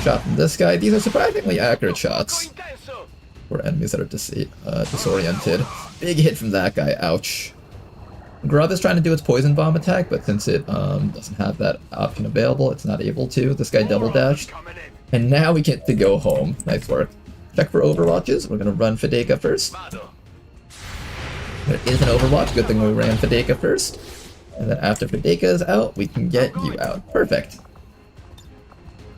Shot from this guy. These are surprisingly accurate shots for enemies that are disoriented. Big hit from that guy, ouch. Grub is trying to do its poison bomb attack, but since it doesn't have that option available, it's not able to. This guy double dashed. And now we get to go home. Nice work. Check for overwatches. We're gonna run Fedeka first. There is an overwatch. Good thing we ran Fedeka first. And then after Fedeka is out, we can get you out. Perfect.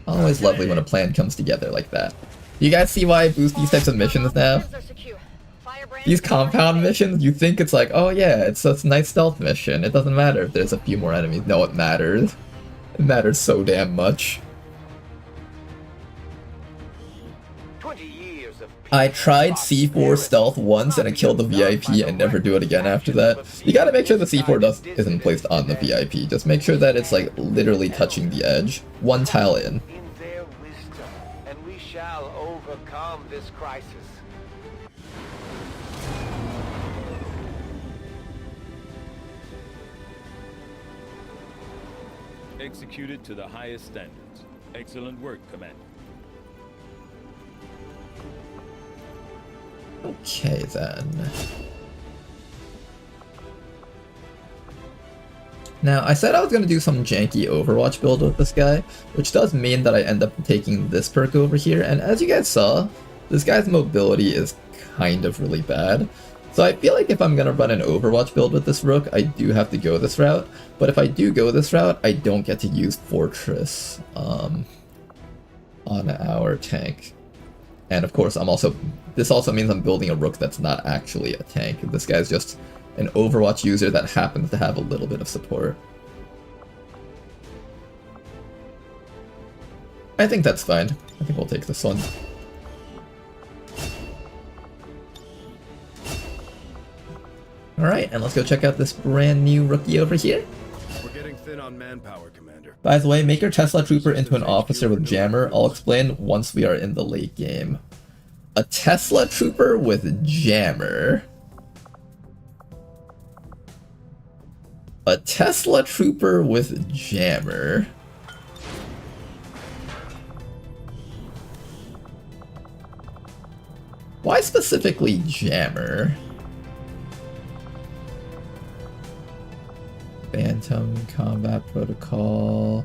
Always lovely when a plan comes together like that. You guys see why I boost these types of missions now? Firebrands are secure. Firebrands These are compound safe. missions, you think it's like, oh yeah, it's a nice stealth mission. It doesn't matter if there's a few more enemies. No, it matters. It matters so damn much. 20 years of I tried C4 stealth once and it killed the VIP. I never do it again after that. You gotta make sure the C4 isn't placed on the VIP. Just make sure that it's like literally touching the edge. One tile in. in their wisdom, and we shall overcome this crisis. Executed to the highest standards. Excellent work, Commander. Okay then. Now, I said I was going to do some janky Overwatch build with this guy, which does mean that I end up taking this perk over here, and as you guys saw, this guy's mobility is kind of really bad. So I feel like if I'm going to run an Overwatch build with this Rook, I do have to go this route, but if I do go this route, I don't get to use Fortress on our tank. And of course, this also means I'm building a Rook that's not actually a tank. This guy's just an Overwatch user that happens to have a little bit of support. I think that's fine. I think we'll take this one. Alright, and let's go check out this brand new rookie over here. We're getting thin on manpower, Commander. By the way, make your Tesla Trooper into an officer with jammer. I'll explain once we are in the late game. A Tesla Trooper with jammer. A Tesla Trooper with jammer. Why specifically jammer? Phantom, Combat Protocol,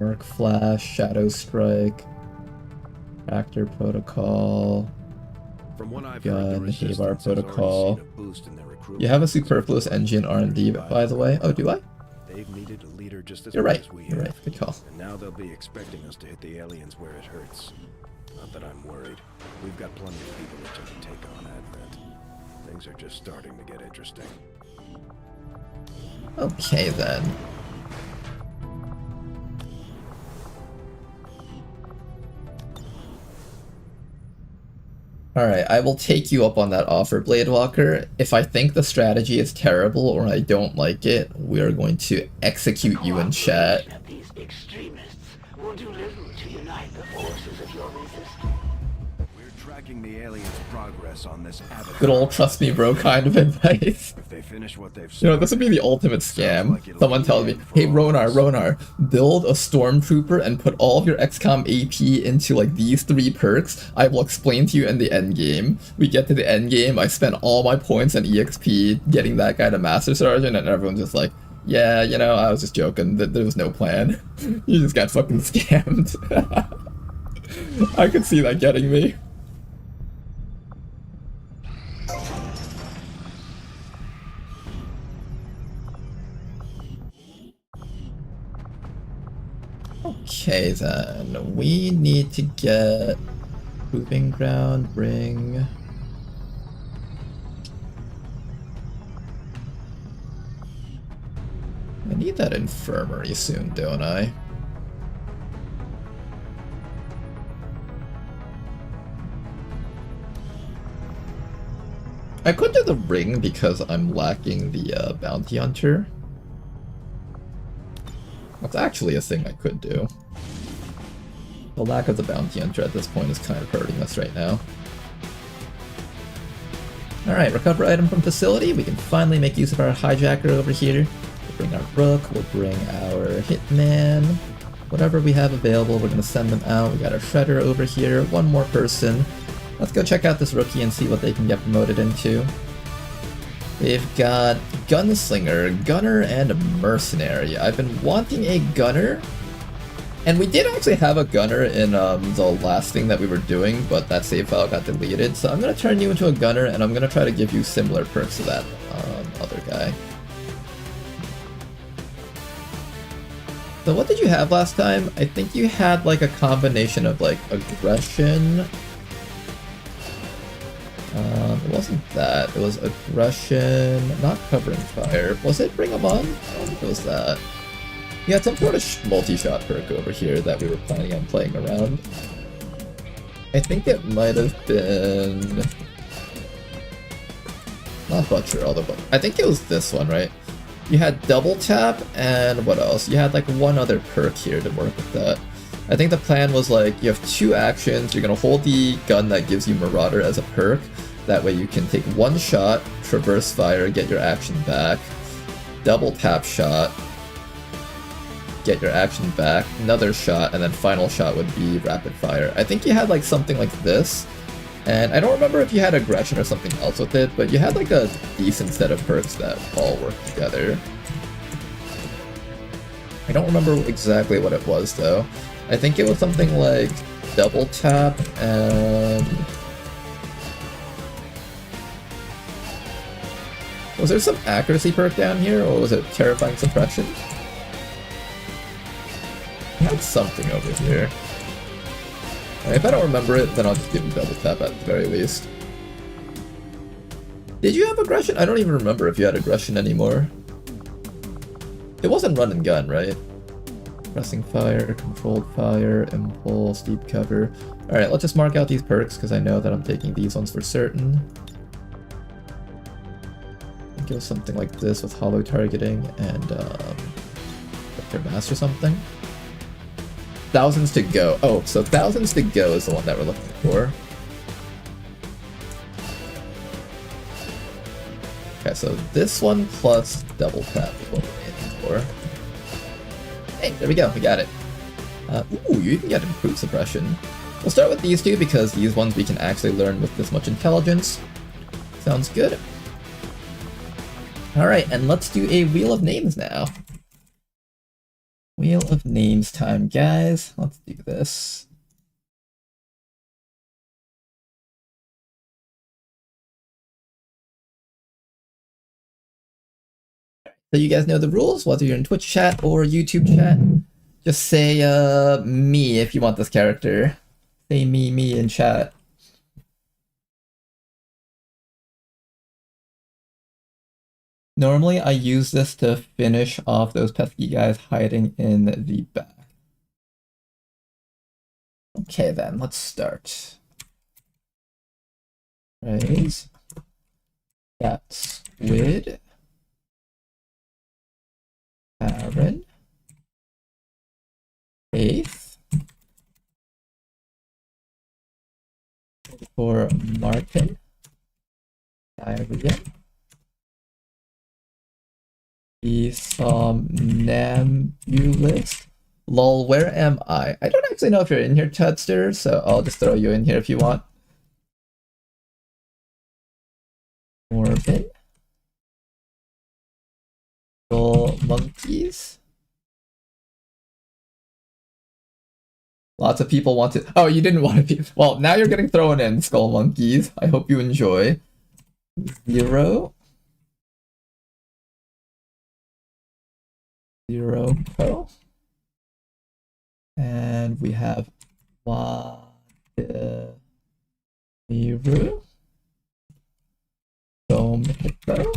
Arc Flash, Shadow Strike, Tractor Protocol, From what I've Gun, heard, the Resistance Havar has already Protocol. seen a boost in their recruitment. You have a superfluous engine R&D, by the way. Oh, do I? They've needed a leader just as You're much right. as we You're have. right. Good call. And now they'll be expecting us to hit the aliens where it hurts. Not that I'm worried. We've got plenty of people that can take on Advent. Things are just starting to get interesting. Okay, then. Alright, I will take you up on that offer, Bladewalker. If I think the strategy is terrible or I don't like it, we are going to execute you in chat. These extremists will do little to unite the forces of your resistance. We're tracking the aliens' progress on this avatar. Good old trust me bro kind of advice. If they finish what they've You know, this would be the ultimate scam. Someone tells me, hey Ronar, build a Stormtrooper and put all of your XCOM AP into like these 3 perks. I will explain to you in the end game. We get to the end game, I spend all my points on EXP getting that guy to Master Sergeant, and everyone's just like, yeah, you know, I was just joking. There was no plan. You just got fucking scammed. I could see that getting me. Okay then, we need to get Proving Ground, Ring. I need that infirmary soon, don't I? I could do the ring because I'm lacking the bounty hunter. That's actually a thing I could do. The lack of the bounty hunter at this point is kind of hurting us right now. Alright, recover item from facility. We can finally make use of our hijacker over here. We'll bring our rook, we'll bring our hitman. Whatever we have available, we're going to send them out. We got our shredder over here, one more person. Let's go check out this rookie and see what they can get promoted into. They've got Gunslinger, Gunner, and Mercenary. I've been wanting a Gunner, and we did actually have a Gunner in the last thing that we were doing, but that save file got deleted, so I'm going to turn you into a Gunner, and I'm going to try to give you similar perks to that other guy. So what did you have last time? I think you had like a combination of like aggression. It wasn't that. It was aggression, not covering fire. Was it Bring 'em On? I don't think it was that. You had some sort of multi-shot perk over here that we were planning on playing around. I think it might have been... not Butcher, although... I think it was this one, right? You had double tap, and what else? You had like one other perk here to work with that. I think the plan was like, you have 2 actions, you're gonna hold the gun that gives you Marauder as a perk, that way you can take 1 shot, traverse fire, get your action back, double tap shot, get your action back, another shot, and then final shot would be rapid fire. I think you had like something like this, and I don't remember if you had aggression or something else with it, but you had like a decent set of perks that all worked together. I don't remember exactly what it was though. I think it was something like double tap and... was there some accuracy perk down here, or was it terrifying suppression? I had something over here. If I don't remember it, then I'll just give him double tap at the very least. Did you have aggression? I don't even remember if you had aggression anymore. It wasn't run and gun, right? Pressing fire, controlled fire, impulse, deep cover. Alright, let's just mark out these perks because I know that I'm taking these ones for certain. I think it was something like this with hollow targeting and Vector Mass or something. Thousands to go. Oh, so Thousands to go is the one that we're looking for. Okay, so this one plus double tap is what we're aiming for. Hey, there we go, we got it. Ooh, you even get improved suppression. We'll start with these two because these ones we can actually learn with this much intelligence. Sounds good. Alright, and let's do a Wheel of Names now. Wheel of Names time, guys. Let's do this. So you guys know the rules, whether you're in Twitch chat or YouTube chat. Just say, me if you want this character. Say me in chat. Normally, I use this to finish off those pesky guys hiding in the back. Okay then, let's start. Raise. Got Squid. Aaron. Faith. For Martin. Diarrhea. The Somnambulist. Lol, where am I? I don't actually know if you're in here, Chudster, so I'll just throw you in here if you want. Morbin. Skull Monkeys. Lots of people want to... Oh, you didn't want to be... Well, now you're getting thrown in, Skull Monkeys. I hope you enjoy. Zero. Zero Co. And we have Wadiru. Dome Hippo.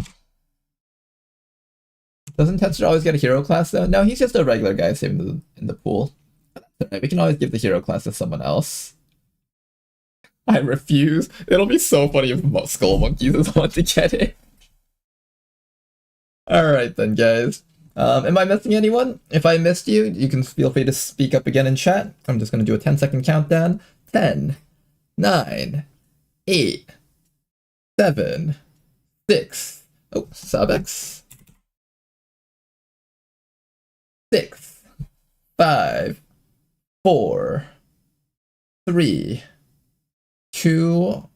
Doesn't Tetsuya always get a hero class though? No, he's just a regular guy saving in the pool. Right, we can always give the hero class to someone else. I refuse. It'll be so funny if Skull Monkeys is the one to get it. Alright then, guys. Am I missing anyone? If I missed you, you can feel free to speak up again in chat. I'm just going to do a 10-second countdown. 10, 9, 8, 7, 6, oh, Sabex. 6, 5, 4, 3, 2,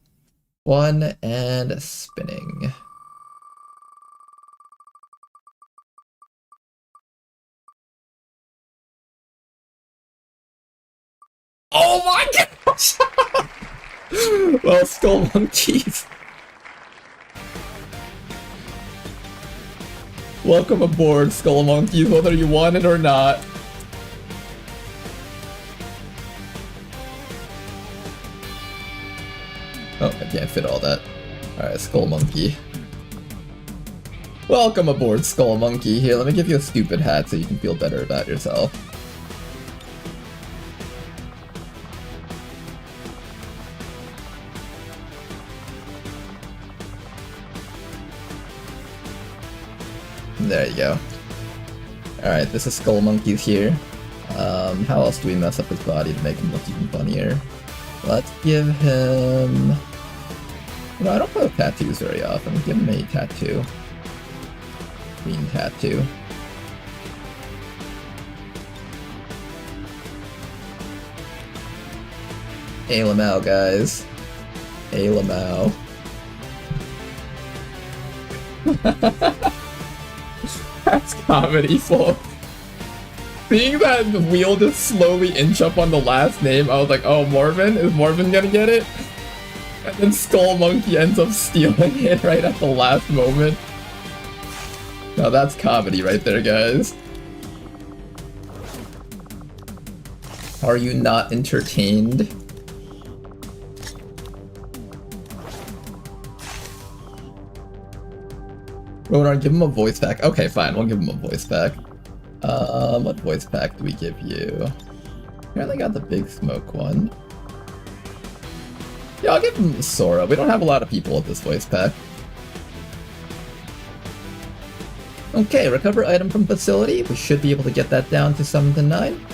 1, and spinning. Oh my gosh! Well, Skull Monkeys. Welcome aboard, Skull Monkeys, whether you want it or not. Oh, I can't fit all that. Alright, Skull Monkey. Welcome aboard, Skull Monkey. Here, let me give you a stupid hat so you can feel better about yourself. There you go. Alright, this is Skull Monkey's here. How else do we mess up his body to make him look even funnier? Let's give him... No, I don't play with tattoos very often. Give him a tattoo. Green tattoo. A Lamau, guys. A Lamau. That's comedy, folks. Seeing that the wheel just slowly inch up on the last name, I was like, oh, Morven? Is Morven gonna get it? And then Skull Monkey ends up stealing it right at the last moment. Now that's comedy right there, guys. Are you not entertained? Ronar, give him a voice pack. Okay, fine, we'll give him a voice pack. What voice pack do we give you? Apparently got the Big Smoke one. Yeah, I'll give him Sora. We don't have a lot of people with this voice pack. Okay, recover item from facility. We should be able to get that down to 7 to 9.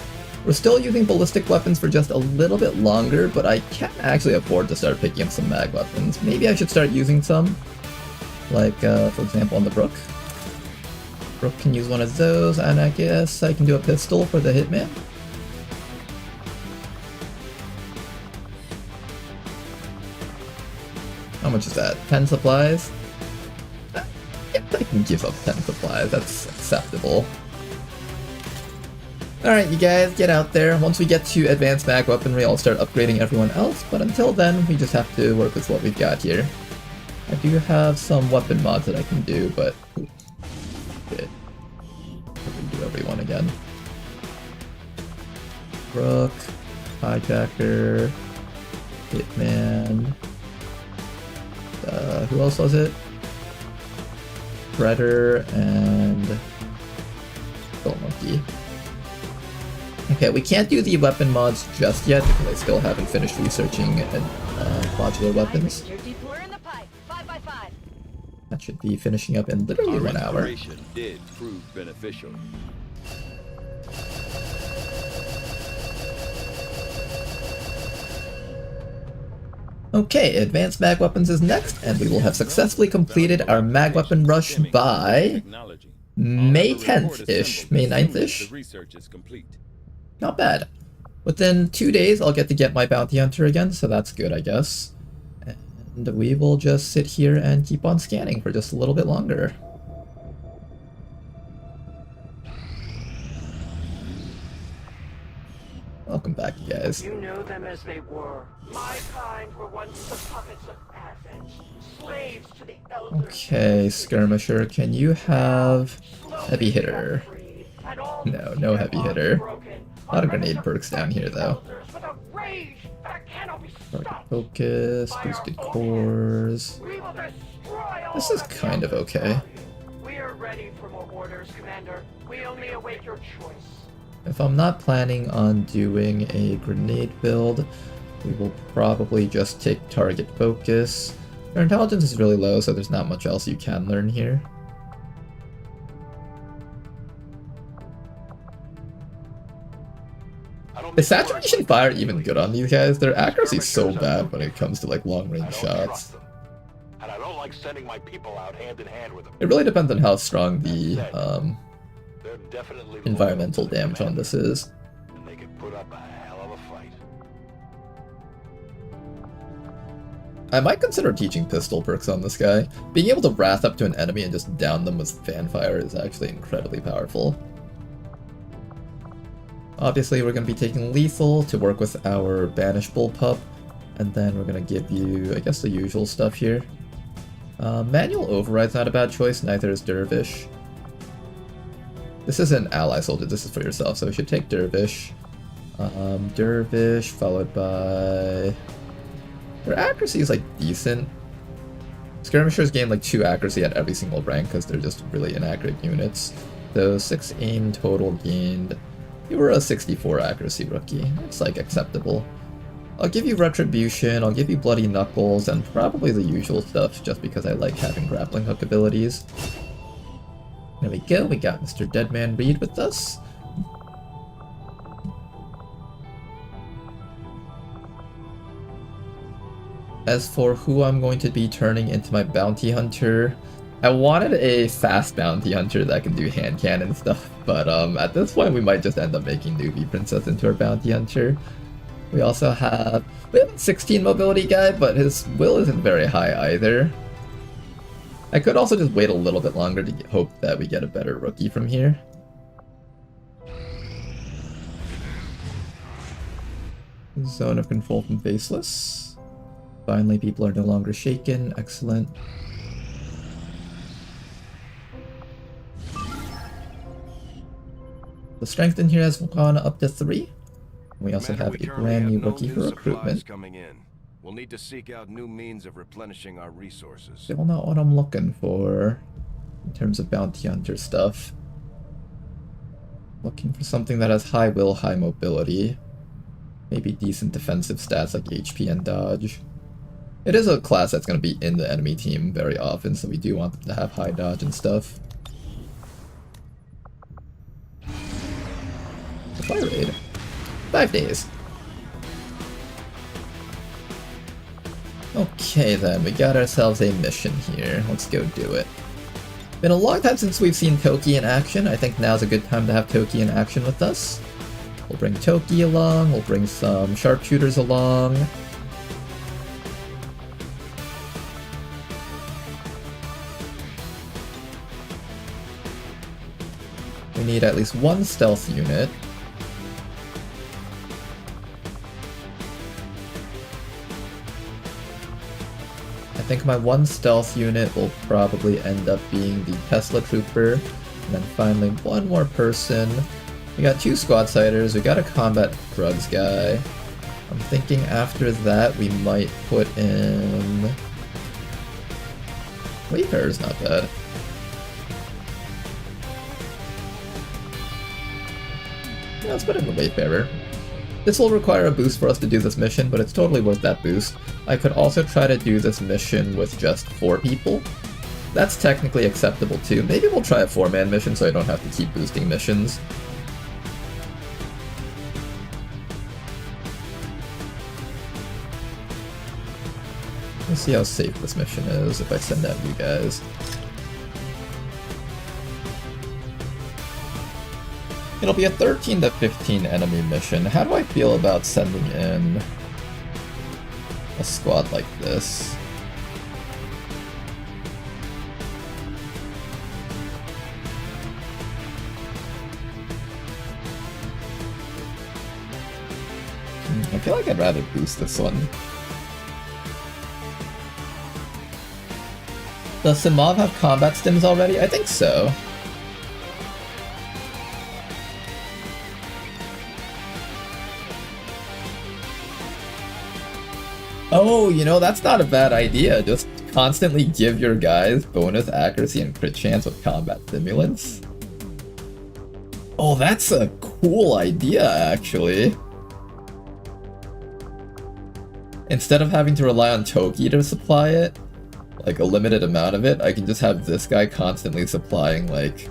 We're still using ballistic weapons for just a little bit longer, but I can actually afford to start picking up some mag weapons. Maybe I should start using some. Like, for example, on the Brook. Brook can use one of those, and I guess I can do a pistol for the Hitman. How much is that? 10 supplies? Yeah, I can give up 10 supplies, that's acceptable. Alright, you guys, get out there. Once we get to advanced mag weaponry, I'll start upgrading everyone else, but until then, we just have to work with what we've got here. I do have some weapon mods that I can do, but... Okay. We can do everyone again. Rook, Hijacker, Hitman... who else was it? Predator and... Skull Monkey. Okay, we can't do the weapon mods just yet because I still haven't finished researching modular weapons. That should be finishing up in literally 1 hour. Did prove beneficial. Okay, advanced mag weapons is next, and we will have successfully completed our mag weapon rush by May 10th-ish, May 9th-ish. Not bad. Within 2 days, I'll get my bounty hunter again, so that's good, I guess. And we will just sit here and keep on scanning for just a little bit longer. Welcome back, you guys. You know them as they were. My kind were once the puppets of Athens, slaves to the elders. Okay, Skirmisher, can you have heavy hitter? No, no heavy hitter. A lot of grenade perks down here, though. Focus, boosted cores. This is kind of okay. We are ready for more orders, Commander. We only await your choice. If I'm not planning on doing a grenade build, we will probably just take target focus. Our intelligence is really low, so there's not much else you can learn here. Is saturation fire even good on these guys? Their accuracy is so bad when it comes to like long range shots. And I don't like sending my people out hand in hand with them. It really depends on how strong the environmental damage on this is. And they can put up a hell of a fight. I might consider teaching pistol perks on this guy. Being able to wrath up to an enemy and just down them with fanfire is actually incredibly powerful. Obviously, we're going to be taking lethal to work with our Banish Bullpup, and then we're going to give you, I guess, the usual stuff here. Manual Override's not a bad choice, neither is Dervish. This is an ally soldier, this is for yourself, so we should take Dervish. Dervish followed by Their accuracy is like decent. Skirmishers gain like 2 accuracy at every single rank because they're just really inaccurate units. So 6 aim total gained. You were a 64 accuracy rookie. It's like acceptable. I'll give you Retribution, I'll give you Bloody Knuckles, and probably the usual stuff just because I like having grappling hook abilities. There we go, we got Mr. Deadman Reed with us. As for who I'm going to be turning into my bounty hunter, I wanted a fast bounty hunter that can do hand cannon stuff, but at this point we might just end up making Newbie Princess into our bounty hunter. We also have a 16 mobility guy, but his will isn't very high either. I could also just wait a little bit longer to hope that we get a better rookie from here. Zone of control from Faceless. Finally, people are no longer shaken. Excellent. The strength in here has gone up to 3. We also have a brand new rookie for recruitment. Coming in. We'll need to seek out new means of replenishing our resources. Still not what I'm looking for in terms of bounty hunter stuff. Looking for something that has high will, high mobility. Maybe decent defensive stats like HP and dodge. It is a class that's going to be in the enemy team very often, so we do want them to have high dodge and stuff. Supply raid. 5 days. Okay then, we got ourselves a mission here. Let's go do it. Been a long time since we've seen Toki in action. I think now's a good time to have Toki in action with us. We'll bring Toki along, we'll bring some sharpshooters along. We need at least 1 stealth unit. I think my 1 stealth unit will probably end up being the Tesla Trooper. And then finally 1 more person. We got 2 squad siders, we got a combat drugs guy. I'm thinking after that we might put in... Wayfarer's not bad. Yeah, let's put in the Wayfarer. This will require a boost for us to do this mission, but it's totally worth that boost. I could also try to do this mission with just 4 people. That's technically acceptable too. Maybe we'll try a 4-man mission so I don't have to keep boosting missions. Let's see how safe this mission is if I send out you guys. It'll be a 13 to 15 enemy mission. How do I feel about sending in a squad like this? I feel like I'd rather boost this one. Does Simov have combat stims already? I think so. Oh, you know, that's not a bad idea. Just constantly give your guys bonus accuracy and crit chance with combat stimulants. Oh, that's a cool idea, actually. Instead of having to rely on Toki to supply it, like a limited amount of it, I can just have this guy constantly supplying, like,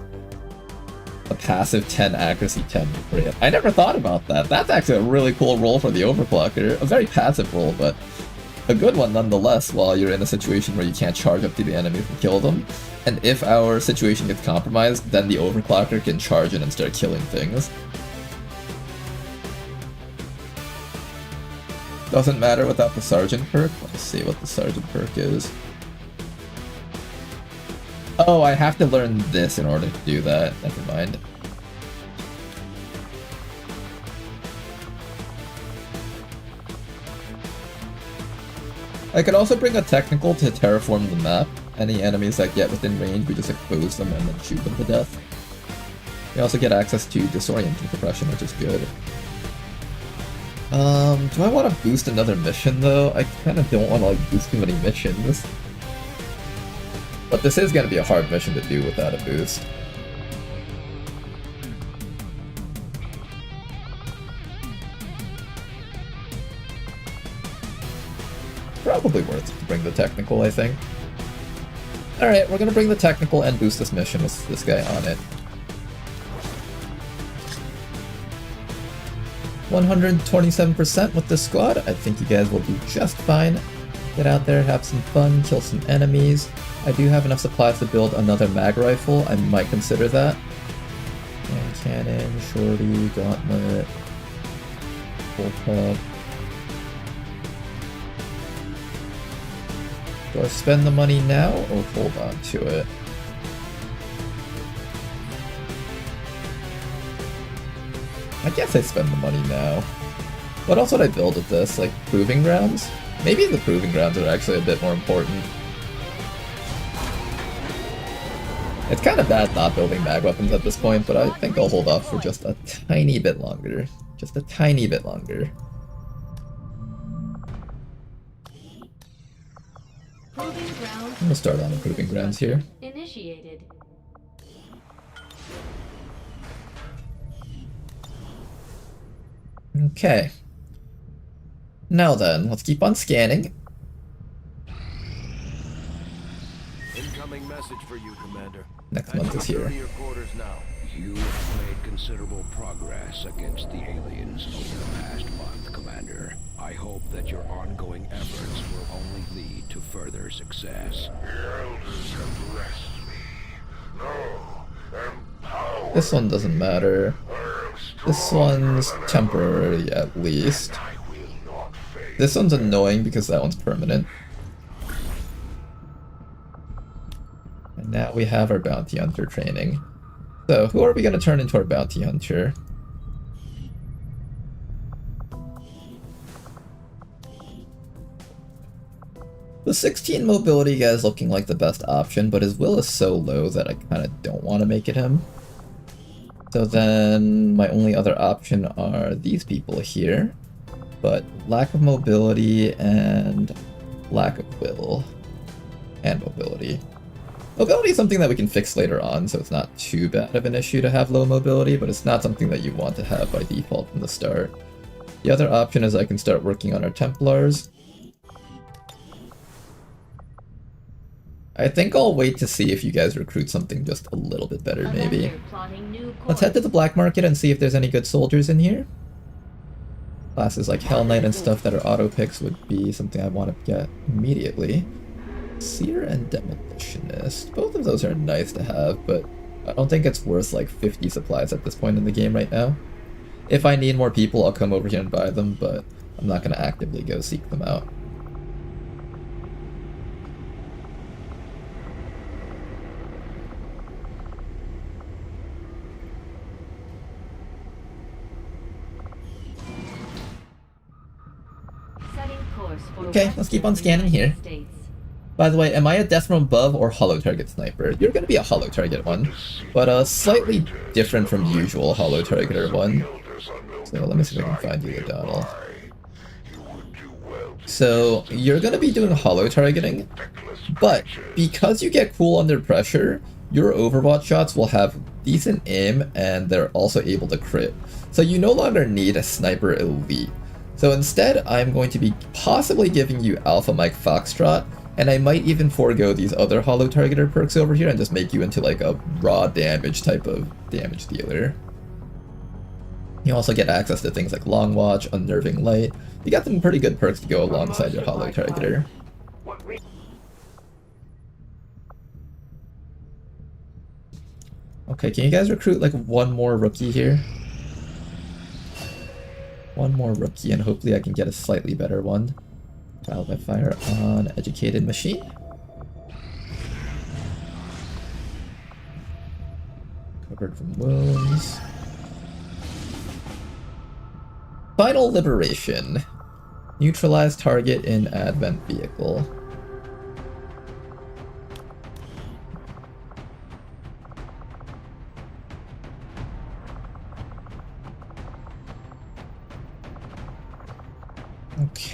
a passive 10 accuracy, 10 crit. I never thought about that. That's actually a really cool role for the overclocker. A very passive role, but a good one nonetheless while you're in a situation where you can't charge up to the enemies and kill them. And if our situation gets compromised, then the overclocker can charge in and start killing things. Doesn't matter without the sergeant perk. Let's see what the sergeant perk is. Oh, I have to learn this in order to do that. Never mind. I could also bring a technical to terraform the map. Any enemies that get within range, we just expose them and then shoot them to death. We also get access to disorienting suppression, which is good. Do I want to boost another mission though? I kind of don't want to like boost too many missions. But this is going to be a hard mission to do without a boost. Probably worth it to bring the technical, I think. Alright, we're going to bring the technical and boost this mission with this guy on it. 127% with this squad. I think you guys will do just fine. Get out there, have some fun, kill some enemies. I do have enough supplies to build another mag rifle. I might consider that. And cannon, shorty, gauntlet, bullpup. Do I spend the money now or hold on to it? I guess I spend the money now. What else would I build with this? Like proving grounds? Maybe the proving grounds are actually a bit more important. It's kind of bad not building mag weapons at this point, but I think I'll hold off for just a tiny bit longer. Just a tiny bit longer. I'm gonna start on the proving grounds here. Initiated. Okay. Now then, let's keep on scanning. Incoming message for you, Commander. Next month is here. Your quarters now. You have made considerable progress against the aliens over the past month, Commander. I hope that your ongoing efforts will only lead to further success. The elders have blessed me. No, empower. This one doesn't matter. This one's temporary at least. This one's annoying because that one's permanent. And now we have our bounty hunter training. So, who are we going to turn into our bounty hunter? The 16 mobility guy is looking like the best option, but his will is so low that I kind of don't want to make it him. So then my only other option are these people here, but lack of mobility and lack of will and mobility. Mobility is something that we can fix later on, so it's not too bad of an issue to have low mobility, but it's not something that you want to have by default from the start. The other option is I can start working on our Templars. I think I'll wait to see if you guys recruit something just a little bit better, maybe. Let's head to the black market and see if there's any good soldiers in here. Classes like Hell Knight and stuff that are auto picks would be something I want to get immediately. Seer and Demolitionist. Both of those are nice to have, but I don't think it's worth like 50 supplies at this point in the game right now. If I need more people, I'll come over here and buy them, but I'm not going to actively go seek them out. Okay, let's keep on scanning here. By the way, am I a Death from Above or Hollow Target Sniper? You're gonna be a Hollow Target one, but slightly different from usual Hollow Targeter one. So let me see if I can find you, O'Donnell. So you're gonna be doing Hollow Targeting, but because you get cool under pressure, your Overwatch shots will have decent aim and they're also able to crit. So you no longer need a Sniper Elite. So instead, I'm going to be possibly giving you Alpha Mike Foxtrot, and I might even forego these other Hollow Targeter perks over here and just make you into like a raw damage type of damage dealer. You also get access to things like Long Watch, Unnerving Light. You got some pretty good perks to go alongside your Hollow Targeter. Okay, can you guys recruit like one more rookie here? One more rookie, and hopefully I can get a slightly better one. Trial by fire on Educated Machine. Covered from wounds. Final Liberation. Neutralize target in Advent vehicle.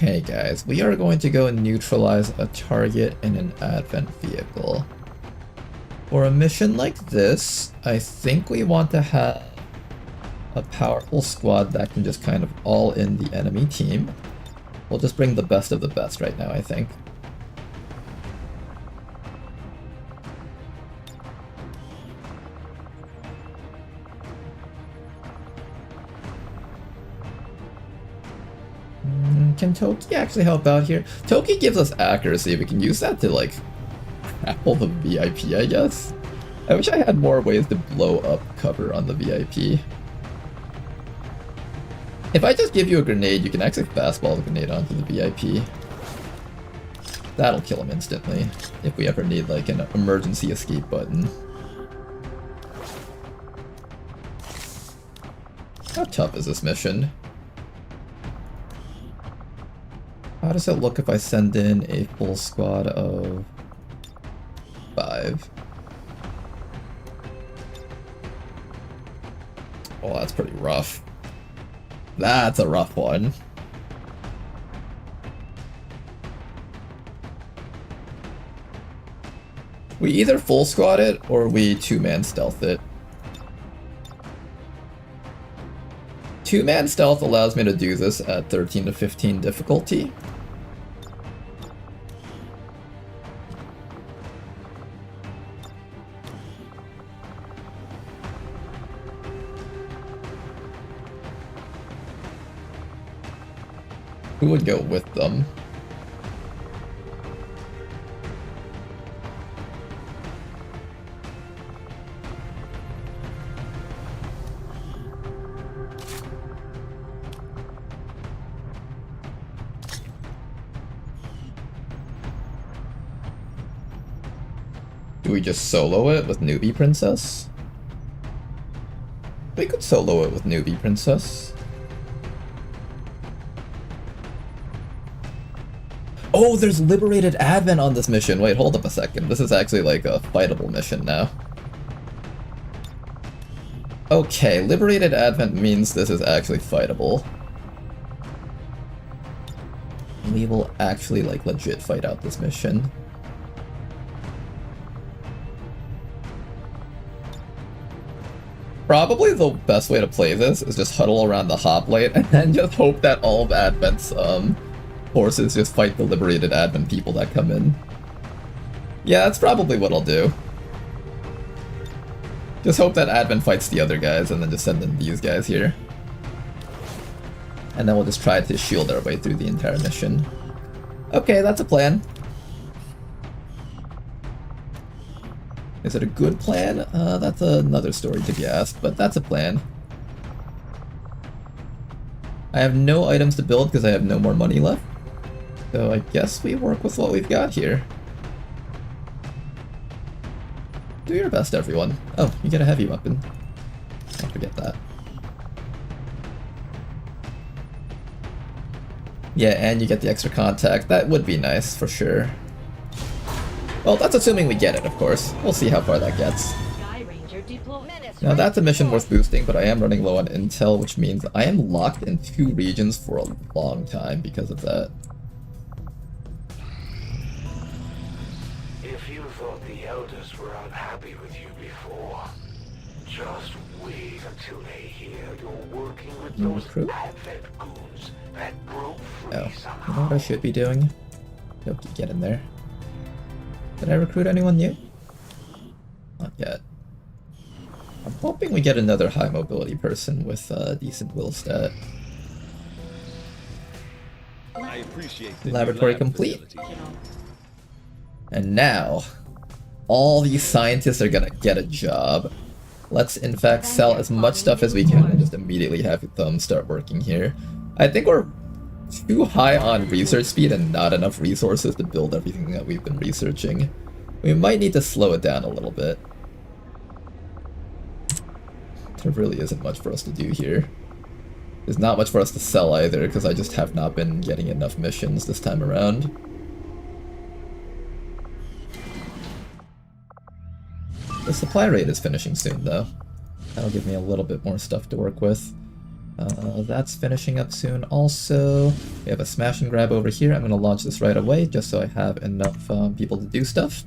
Okay, guys, we are going to go and neutralize a target in an advent vehicle. For a mission like this, I think we want to have a powerful squad that can just kind of all in the enemy team. We'll just bring the best of the best right now, I think. Can Toki actually help out here? Toki gives us accuracy. We can use that to, like, grapple the VIP, I guess. I wish I had more ways to blow up cover on the VIP. If I just give you a grenade, you can actually fastball the grenade onto the VIP. That'll kill him instantly, if we ever need, like, an emergency escape button. How tough is this mission? How does it look if I send in a full squad of 5? Oh, that's pretty rough. That's a rough one. We either full squad it or we 2-man stealth it. 2-man stealth allows me to do this at 13 to 15 difficulty. Who would go with them? Do we just solo it with Newbie Princess? We could solo it with Newbie Princess. Oh, there's Liberated Advent on this mission. Wait, hold up a second. This is actually like a fightable mission now. Okay, Liberated Advent means this is actually fightable. We will actually, like, legit fight out this mission. Probably the best way to play this is just huddle around the hoplite and then just hope that all of Advent's forces just fight the Liberated Advent people that come in. Yeah, that's probably what I'll do. Just hope that Advent fights the other guys and then just send in these guys here. And then we'll just try to shield our way through the entire mission. Okay, that's a plan. Is it a good plan? That's another story to be asked, but that's a plan. I have no items to build because I have no more money left. So I guess we work with what we've got here. Do your best, everyone. Oh, you get a heavy weapon. Don't forget that. Yeah, and you get the extra contact. That would be nice, for sure. Well, that's assuming we get it, of course. We'll see how far that gets. Now that's a mission worth boosting, but I am running low on intel, which means I am locked in 2 regions for a long time because of that. If you thought the elders were unhappy with you before, just wait until they hear you're working with those Advent goons that broke free somehow. You know what I should be doing? Yoki, get in there. Did I recruit anyone new? Not yet. I'm hoping we get another high mobility person with a decent will stat. I appreciate Laboratory complete. And now, all these scientists are gonna get a job. Let's in fact sell as much stuff as we can and just immediately have them start working here. I think we're too high on research speed and not enough resources to build everything that we've been researching. We might need to slow it down a little bit. There really isn't much for us to do here. There's not much for us to sell either, because I just have not been getting enough missions this time around. The supply rate is finishing soon, though. That'll give me a little bit more stuff to work with. That's finishing up soon also. We have a smash and grab over here. I'm going to launch this right away just so I have enough people to do stuff.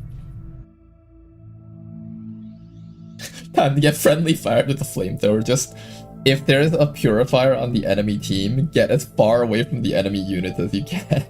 Time to get friendly fired with the flamethrower. Just, if there's a purifier on the enemy team, get as far away from the enemy units as you can.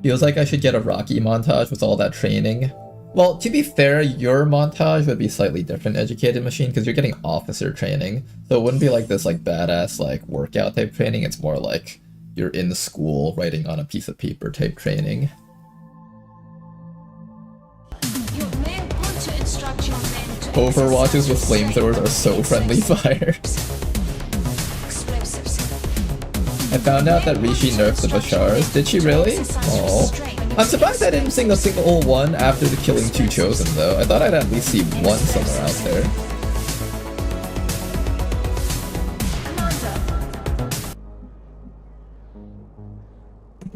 Feels like I should get a Rocky montage with all that training. Well, to be fair, your montage would be slightly different, Educated Machine, because you're getting officer training. So it wouldn't be like this like badass like workout type training, it's more like you're in the school writing on a piece of paper type training. You may want to instruct your men to Overwatches with flamethrowers are so friendly fire. explosives. I found out that Rishi nerfed the Bashars. Did she really? Oh. I'm surprised I didn't sing a single one after the killing 2 Chosen though. I thought I'd at least see one somewhere out there.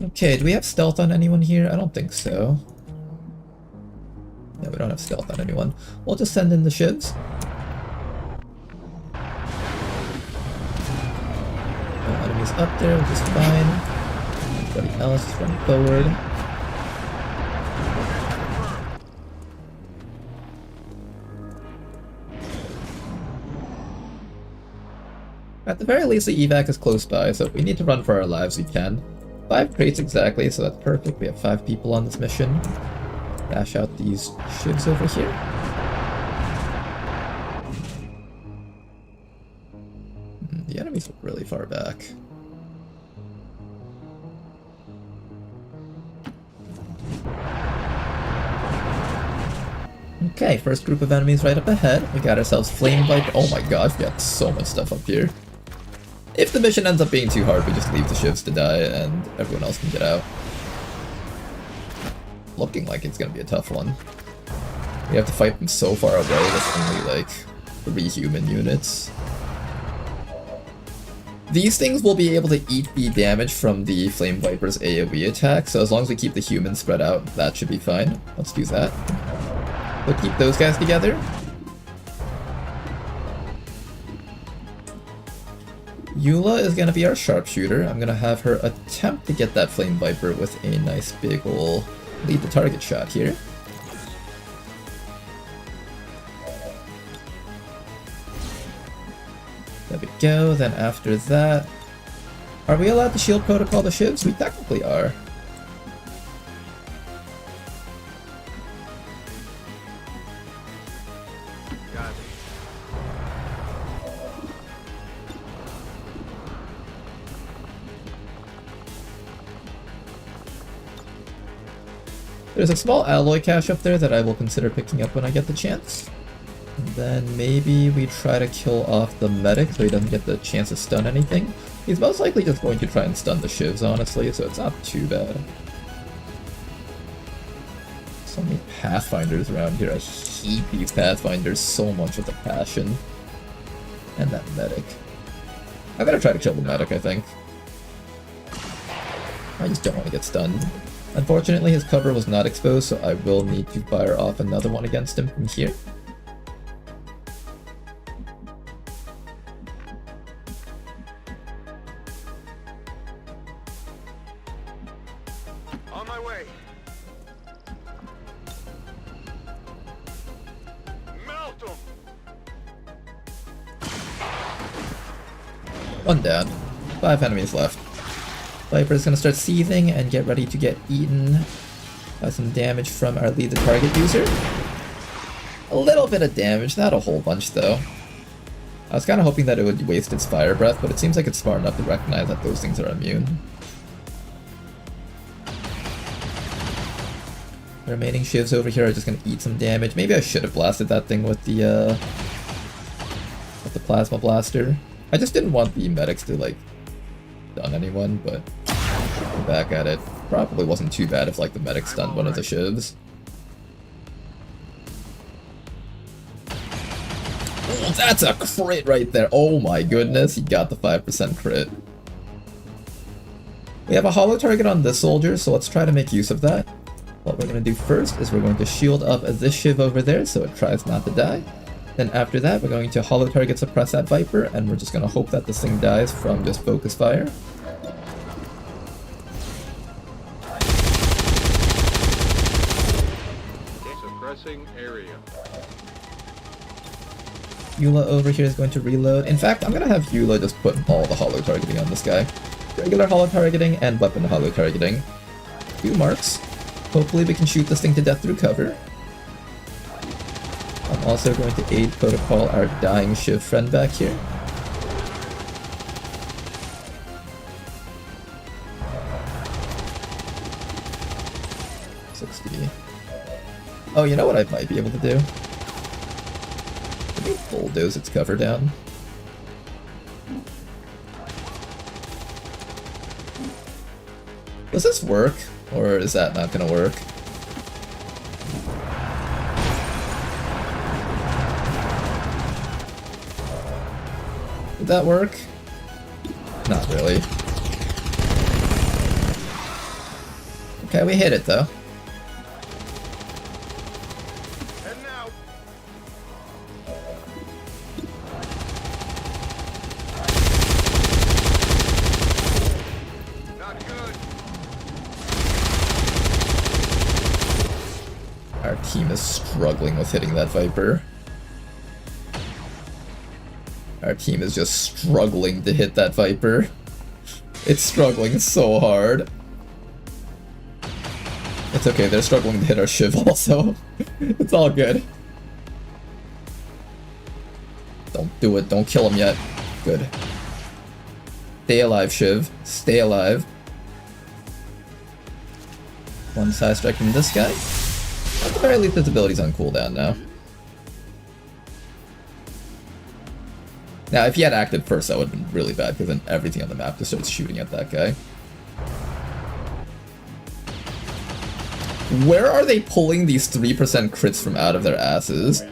Okay, do we have stealth on anyone here? I don't think so. No, we don't have stealth on anyone. We'll just send in the shivs. No enemies up there, which is fine. Everybody else is running forward. At the very least, the evac is close by, so if we need to run for our lives, we can. 5 crates exactly, so that's perfect. We have 5 people on this mission. Dash out these shivs over here. The enemies look really far back. Okay, first group of enemies right up ahead. We got ourselves Flame Viper. Oh my gosh, we got so much stuff up here. If the mission ends up being too hard, we just leave the shivs to die and everyone else can get out. Looking like it's gonna be a tough one. We have to fight them so far away, there's only like 3 human units. These things will be able to eat the damage from the Flame Viper's AoE attack, so as long as we keep the humans spread out, that should be fine. Let's do that. We'll keep those guys together. Eula is gonna be our sharpshooter. I'm gonna have her attempt to get that Flame Viper with a nice big ol' lead the target shot here. There we go, then after that... Are we allowed to shield protocol the shivs? We technically are. There's a small alloy cache up there that I will consider picking up when I get the chance. And then maybe we try to kill off the medic so he doesn't get the chance to stun anything. He's most likely just going to try and stun the shivs, honestly, so it's not too bad. So many Pathfinders around here. I hate these Pathfinders so much with a passion. And that medic. I better try to kill the medic, I think. I just don't want to get stunned. Unfortunately, his cover was not exposed, so I will need to fire off another one against him from here. On my way. Melt them. One down. 5 enemies left. Viper's gonna start seething and get ready to get eaten by some damage from our lead the target user. A little bit of damage, not a whole bunch though. I was kind of hoping that it would waste its fire breath, but it seems like it's smart enough to recognize that those things are immune. The remaining shivs over here are just gonna eat some damage. Maybe I should have blasted that thing with the plasma blaster. I just didn't want the medics to like stun anyone, but looking back at it, probably wasn't too bad if like the medic stunned one of the shivs. Oh, that's a crit right there. Oh my goodness, he got the 5% crit. We have a hollow target on this soldier, so let's try to make use of that. What we're going to do first is we're going to shield up this Shiv over there so it tries not to die. Then after that, we're going to holo target suppress that Viper, and we're just going to hope that this thing dies from just focus fire. Suppressing area. Eula over here is going to reload. In fact, I'm going to have Eula just put all the holo targeting on this guy. Regular holo targeting and weapon holo targeting. 2 marks. Hopefully we can shoot this thing to death through cover. I'm also going to aid protocol our dying Shiv friend back here. Oh, you know what I might be able to do? Let me bulldoze its cover down. Does this work? Or is that not gonna work? Did that work? Not really. Okay, we hit it though. Our team is struggling with hitting that Viper. Our team is just struggling to hit that Viper. It's struggling so hard. It's okay, they're struggling to hit our Shiv also. It's all good. Don't do it, don't kill him yet. Good. Stay alive, Shiv. Stay alive. One side strike from this guy. At the very least, his ability's on cooldown now. Now, if he had acted first, that would have been really bad, because then everything on the map just starts shooting at that guy. Where are they pulling these 3% crits from out of their asses?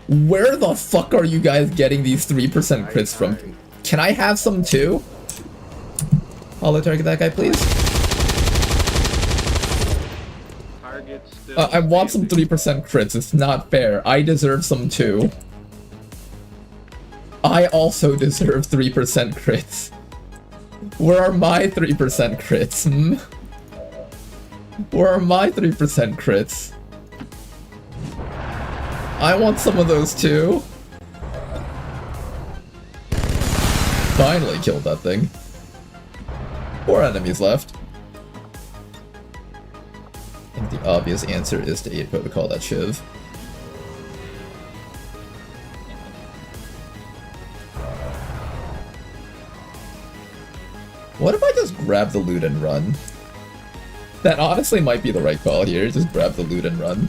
Where the fuck are you guys getting these 3% crits from? Can I have some too? Holo target that guy, please. I want some 3% crits, it's not fair. I deserve some too. I also deserve 3% crits. Where are my 3% crits, hmm? Where are my 3% crits? I want some of those too. Finally killed that thing. 4 enemies left. I think the obvious answer is to aid protocol that Shiv. What if I just grab the loot and run? That honestly might be the right call here, just grab the loot and run.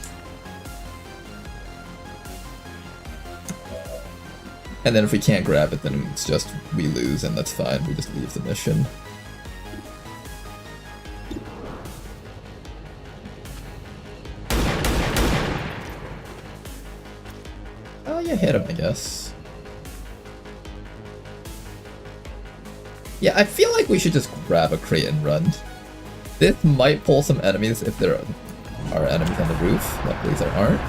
And then if we can't grab it, then it's just we lose and that's fine, we just leave the mission. Oh, you hit him, I guess. Yeah, I feel like we should just grab a crate and run. This might pull some enemies if there are enemies on the roof. Luckily there aren't.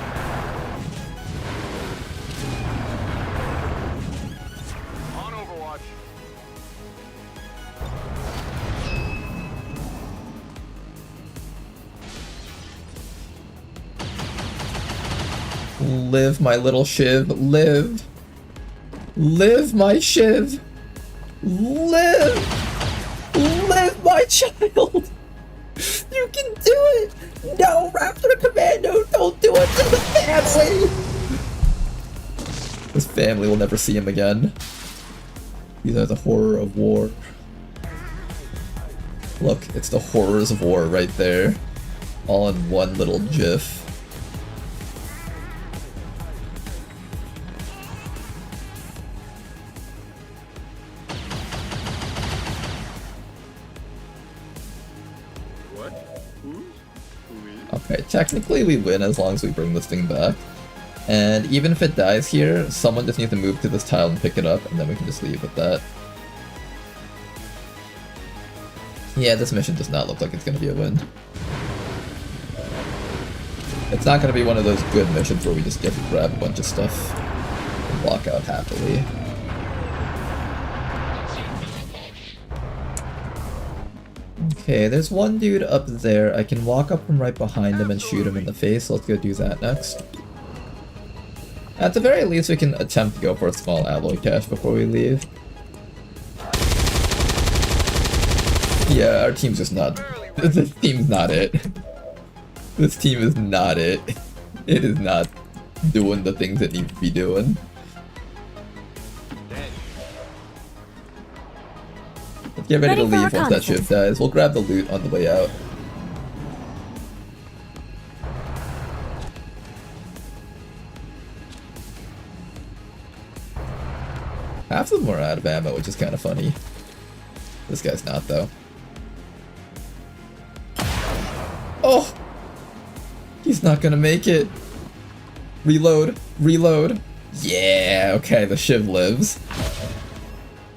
On Overwatch. Live, my little Shiv. Live. Live, my Shiv. Live. Live, my child. You can do it! No, Raptor Commando, don't do it to the family! His family will never see him again. These are the horror of war. Look, it's the horrors of war right there. All in one little gif. Okay, technically we win as long as we bring this thing back. And even if it dies here, someone just needs to move to this tile and pick it up, and then we can just leave with that. Yeah, this mission does not look like it's gonna be a win. It's not gonna be one of those good missions where we just get to grab a bunch of stuff and walk out happily. Okay, there's one dude up there. I can walk up from right behind him and shoot him in the face. Let's go do that next. At the very least, we can attempt to go for a small alloy cache before we leave. Yeah, our team's just not... This team's not it. This team is not it. It is not doing the things it needs to be doing. Let's get ready to leave once that ship dies. We'll grab the loot on the way out. Half of them are out of ammo, which is kind of funny. This guy's not, though. Oh! He's not gonna make it. Reload. Reload. Yeah, okay, the Shiv lives.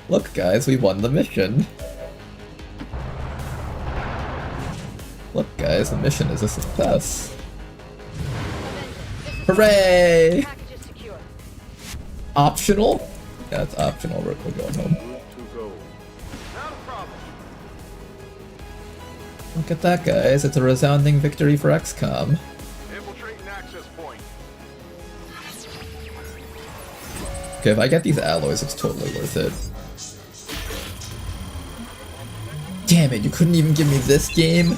Look, guys, we won the mission. Look, guys, the mission is a success. Hooray! Optional? Yeah, it's optional. We're going home. Look at that, guys. It's a resounding victory for XCOM. Infiltrating access point. Okay, if I get these alloys, it's totally worth it. Damn it, you couldn't even give me this game?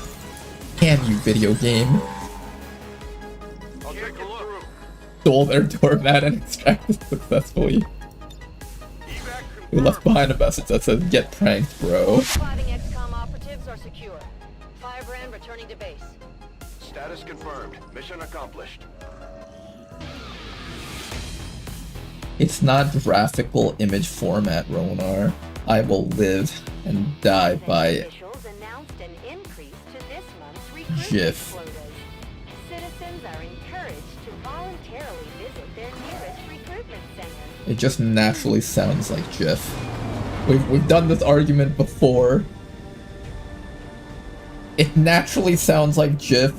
Damn you, video game. I'll take a look. Stole their doormat and extracted successfully. We left behind a message that says, "Get pranked, bro." Surviving XCOM operatives are secure. Firebrand returning to base. Status confirmed. Mission accomplished. It's not graphical image format, Ronar. I will live and die by Officials announced an increase to this month's recruitment GIF. quotas. Citizens are encouraged to voluntarily visit their nearest recruitment center. It just naturally sounds like GIF. We've done this argument before. It naturally sounds like GIF.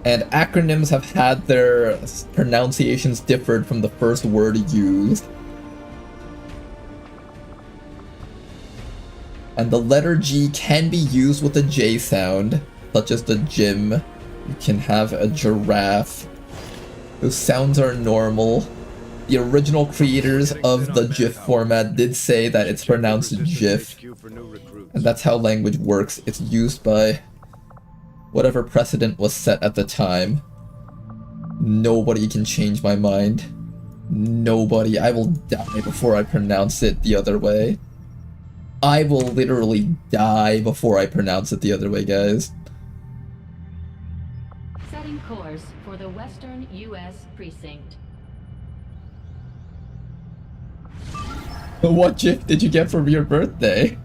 And acronyms have had their pronunciations differed from the first word used. And the letter G can be used with a J sound, such as the gym. You can have a giraffe. Those sounds are normal. The original creators of the GIF format did say that it's pronounced GIF. And that's how language works. It's used by whatever precedent was set at the time. Nobody can change my mind. Nobody. I will die before I pronounce it the other way. I will literally die before I pronounce it the other way, guys. Setting course for the Western U.S. Precinct. What GIF did you get for your birthday?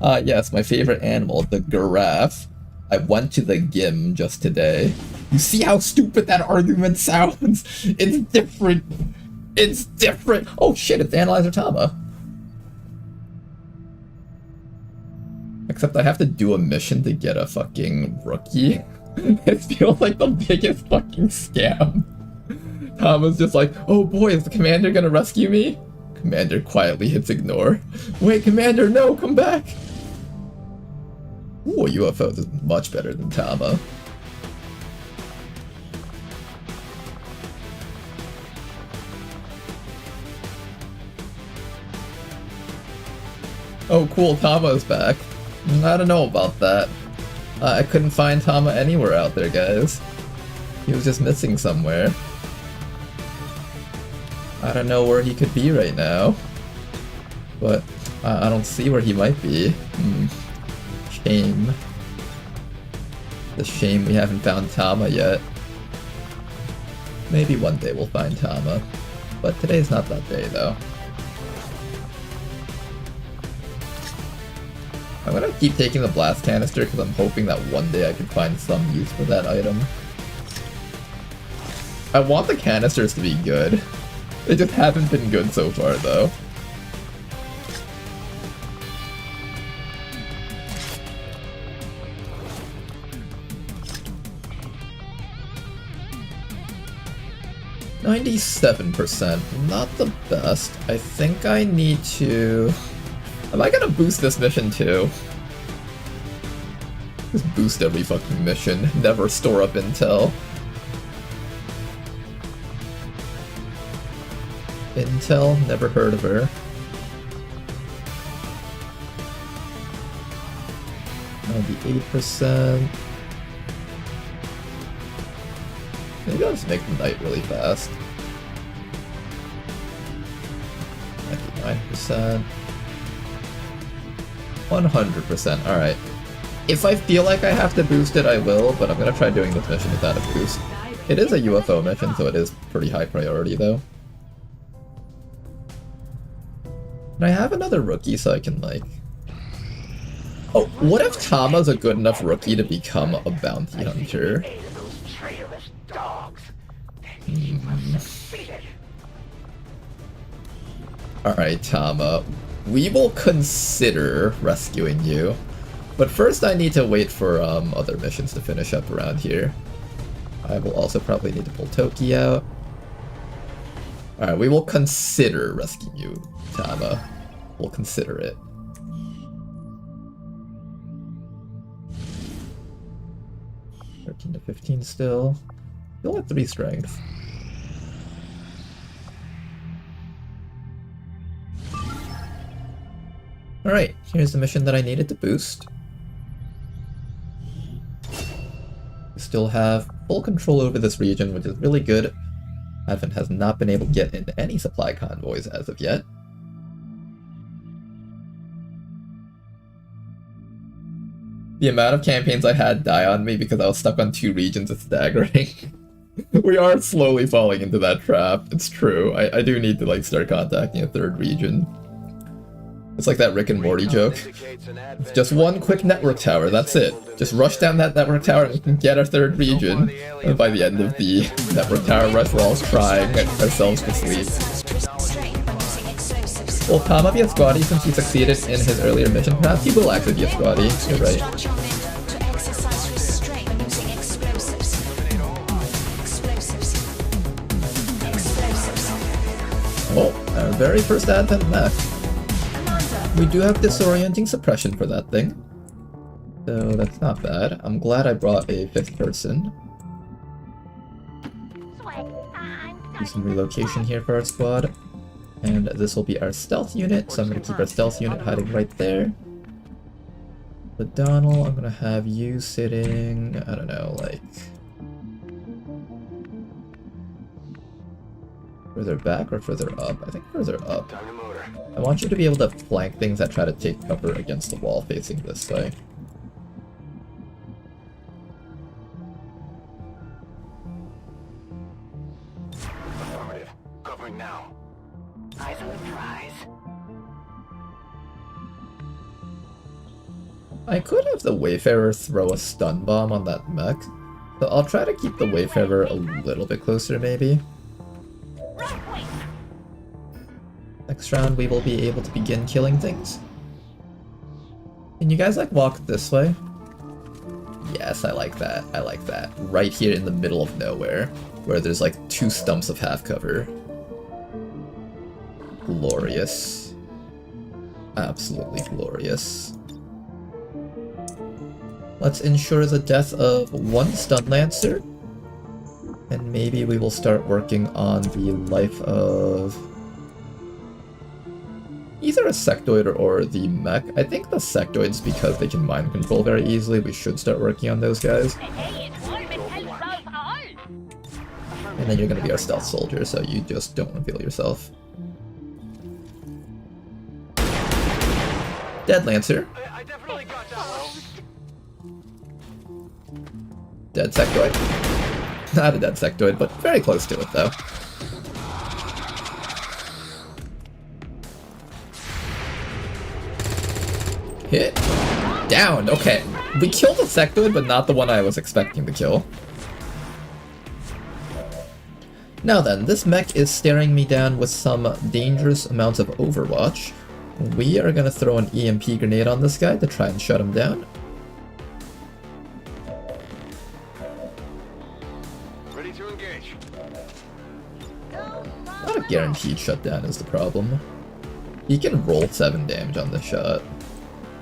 Yes, my favorite animal, the giraffe. I went to the gym just today. You see how stupid that argument sounds? It's different. It's different. Oh shit, it's Analyzer Tama. Except I have to do a mission to get a fucking rookie. It feels like the biggest fucking scam. Tama's just like, oh boy, is the commander gonna rescue me? Commander quietly hits ignore. Wait, Commander, no, come back! Ooh, UFO is much better than Tama. Oh cool, Tama's back. I don't know about that. I couldn't find Tama anywhere out there, guys. He was just missing somewhere. I don't know where he could be right now. But I don't see where he might be. Shame. The shame we haven't found Tama yet. Maybe one day we'll find Tama. But today's not that day, though. I'm gonna keep taking the blast canister because I'm hoping that one day I can find some use for that item. I want the canisters to be good. They just haven't been good so far, though. 97%, not the best. I think I need to... Am I gonna boost this mission too? Just boost every fucking mission, never store up intel. Intel, never heard of her. 98%. Maybe I'll just make the night really fast. 99%. 100%, alright. If I feel like I have to boost it, I will, but I'm gonna try doing this mission without a boost. It is a UFO mission, so it is pretty high priority, though. And I have another rookie, so I can, like... Oh, what if Tama's a good enough rookie to become a bounty hunter? Alright, Tama. We will consider rescuing you. But first I need to wait for other missions to finish up around here. I will also probably need to pull Toki out. Alright, we will consider rescuing you, Tama. We'll consider it. (13 to 15 still. Still at 3 strength. Alright, here's the mission that I needed to boost. We still have full control over this region, which is really good. Advent has not been able to get into any supply convoys as of yet. The amount of campaigns I had die on me because I was stuck on 2 regions is staggering. We are slowly falling into that trap, it's true. I do need to like start contacting a 3rd region. It's like that Rick and Morty joke. It's just one quick network tower, that's it. Just rush down that network tower and we can get our 3rd region. And by the end of the network tower rush, we're all crying ourselves to sleep. Will Tama be a squatty since he succeeded in his earlier mission? Perhaps he will actually be a squatty, you're right. Oh, our very first Advent mech. We do have disorienting suppression for that thing, so that's not bad. I'm glad I brought a 5th person. Do some relocation here for our squad. And this will be our stealth unit, so I'm going to keep our stealth unit hiding right there. But Donald, I'm going to have you sitting, I don't know, like... further back or further up? I think further up. I want you to be able to flank things that try to take cover against the wall facing this way. Affirmative. Covering now. Eyes on the prize. I could have the Wayfarer throw a stun bomb on that mech, so I'll try to keep the Wayfarer a little bit closer maybe. Next round we will be able to begin killing things. Can you guys like walk this way? Yes, I like that. I like that. Right here in the middle of nowhere, where there's like 2 stumps of half cover. Glorious. Absolutely glorious. Let's ensure the death of 1 stun lancer. And maybe we will start working on the life of either a sectoid or the mech. I think the sectoids, because they can mind control very easily, we should start working on those guys. And then you're gonna be our stealth soldier, so you just don't reveal yourself. Dead Lancer. Dead sectoid. Not a dead sectoid, but very close to it though. Hit. Down. Okay. We killed the sectoid, but not the one I was expecting to kill. Now then, this mech is staring me down with some dangerous amounts of Overwatch. We are gonna throw an EMP grenade on this guy to try and shut him down. Ready to engage. guaranteed shutdown is the problem. He can roll 7 damage on this shot.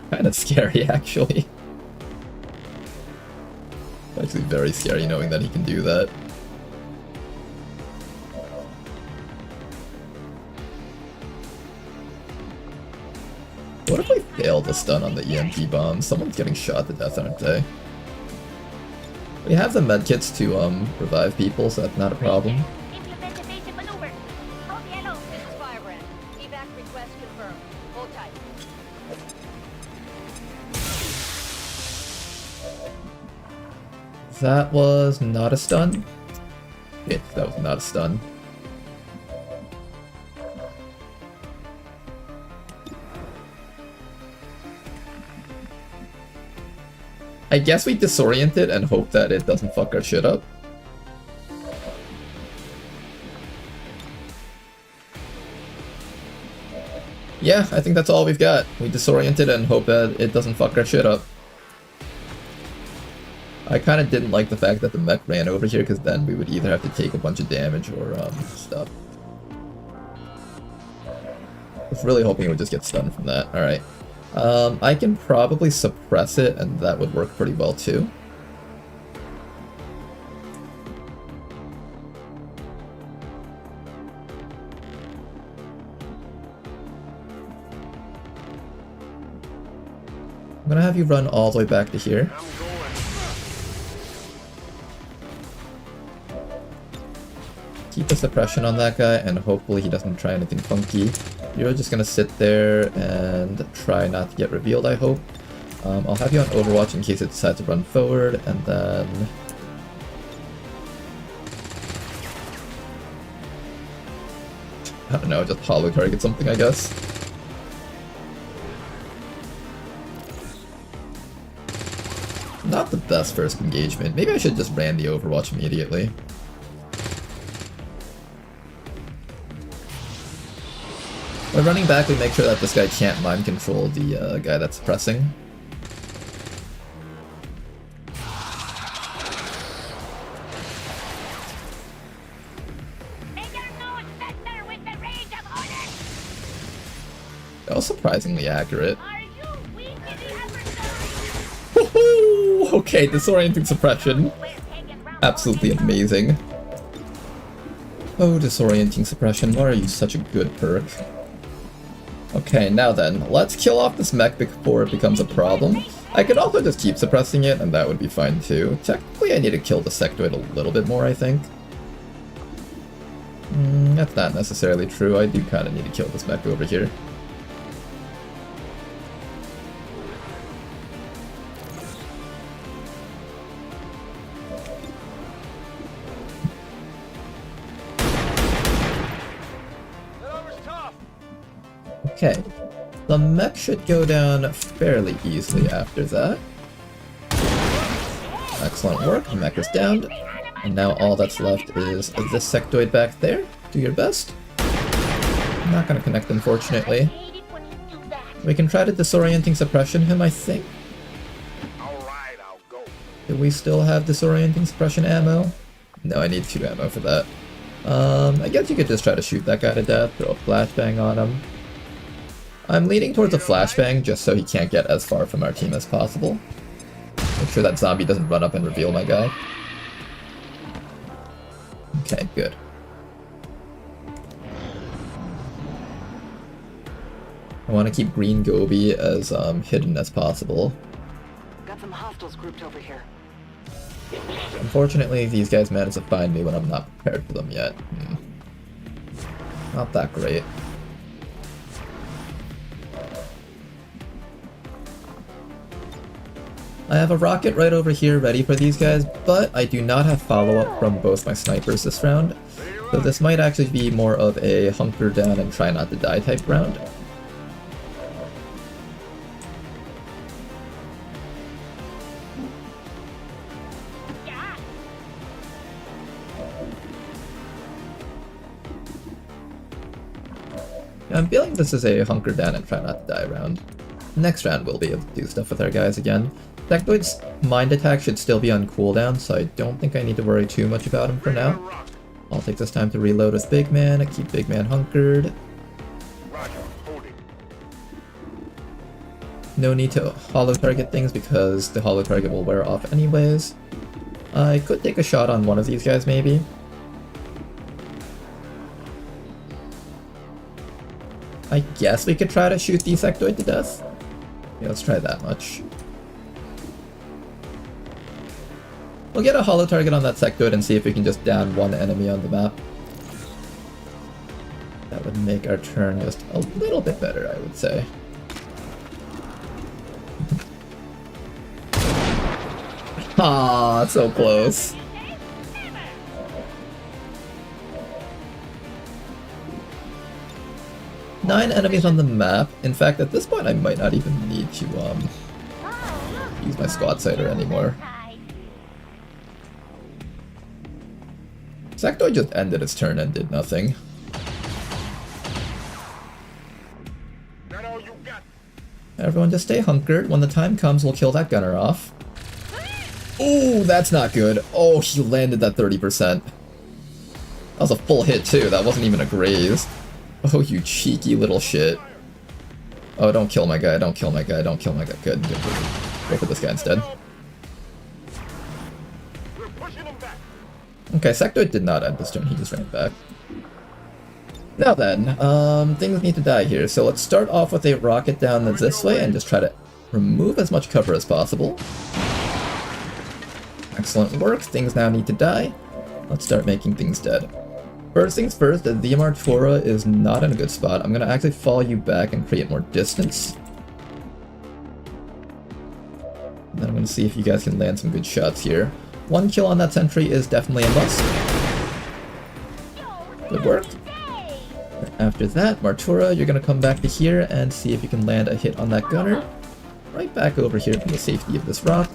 Kinda scary, actually. Actually very scary knowing that he can do that. What if we fail the stun on the EMP bomb? Someone's getting shot to death, aren't they? We have the medkits to revive people, so that's not a problem. Implement evasive maneuver. Hold yellow. This is Firebrand. Evac request confirmed. Hold tight. That was not a stun. Shit, that was not a stun. I guess we disorient it and hope that it doesn't fuck our shit up. Yeah, I think that's all we've got. We disorient it and hope that it doesn't fuck our shit up. I kind of didn't like the fact that the mech ran over here, because then we would either have to take a bunch of damage or stuff. I was really hoping it would just get stunned from that. Alright. I can probably suppress it, and that would work pretty well too. I'm gonna have you run all the way back to here. Keep the suppression on that guy, and hopefully he doesn't try anything funky. You're just gonna sit there and try not to get revealed, I hope. I'll have you on Overwatch in case it decides to run forward, and then... I don't know, just hollow target something, I guess. Not the best first engagement. Maybe I should just ran the Overwatch immediately. When running back, we make sure that this guy can't mind control the guy that's pressing. That was surprisingly accurate. Woohoo! Okay, disorienting suppression. Absolutely amazing. Oh, disorienting suppression, why are you such a good perk? Okay, now then, let's kill off this mech before it becomes a problem. I could also just keep suppressing it, and that would be fine too. Technically, I need to kill the sectoid a little bit more, I think. That's not necessarily true. I do kind of need to kill this mech over here. Okay, the mech should go down fairly easily after that. Excellent work, the mech is down. And now all that's left is this sectoid back there. Do your best. I'm not going to connect, unfortunately. We can try to disorienting suppression him, I think. Do we still have disorienting suppression ammo? No, I need 2 ammo for that. I guess you could just try to shoot that guy to death, throw a flashbang on him. I'm leaning towards a flashbang just so he can't get as far from our team as possible. Make sure that zombie doesn't run up and reveal my guy. Okay, good. I want to keep Green Gobi as hidden as possible. Got some hostiles grouped over here. Unfortunately, these guys manage to find me when I'm not prepared for them yet. Not that great. I have a rocket right over here ready for these guys, but I do not have follow-up from both my snipers this round. So this might actually be more of a hunker down and try not to die type round. I'm feeling this is a hunker down and try not to die round. Next round we'll be able to do stuff with our guys again. Sectoid's mind attack should still be on cooldown, so I don't think I need to worry too much about him for now. I'll take this time to reload with Big Man, keep Big Man hunkered. Roger, holding. No need to hollow target things because the hollow target will wear off anyways. I could take a shot on one of these guys maybe. I guess we could try to shoot the sectoid to death. Yeah, let's try that much. We'll get a hollow target on that sectoid and see if we can just down one enemy on the map. That would make our turn just a little bit better, I would say. Ah, so close. Nine enemies on the map. In fact, at this point I might not even need to use my squad sighter anymore. Sectoid just ended its turn and did nothing. Everyone just stay hunkered. When the time comes, we'll kill that gunner off. Ooh, that's not good. Oh, he landed that 30%. That was a full hit too. That wasn't even a graze. Oh, you cheeky little shit. Oh, don't kill my guy, don't kill my guy, don't kill my guy. Good, good, good. Go for this guy instead. Okay, Sectoid did not end this turn, he just ran back. Now then, things need to die here, so let's start off with a rocket down this way and just try to remove as much cover as possible. Excellent work, things now need to die. Let's start making things dead. First things first, the Martura is not in a good spot. I'm going to actually fall you back and create more distance. Then I'm going to see if you guys can land some good shots here. One kill on that sentry is definitely a must. Good work. After that, Martura, you're going to come back to here and see if you can land a hit on that gunner. Right back over here from the safety of this rock.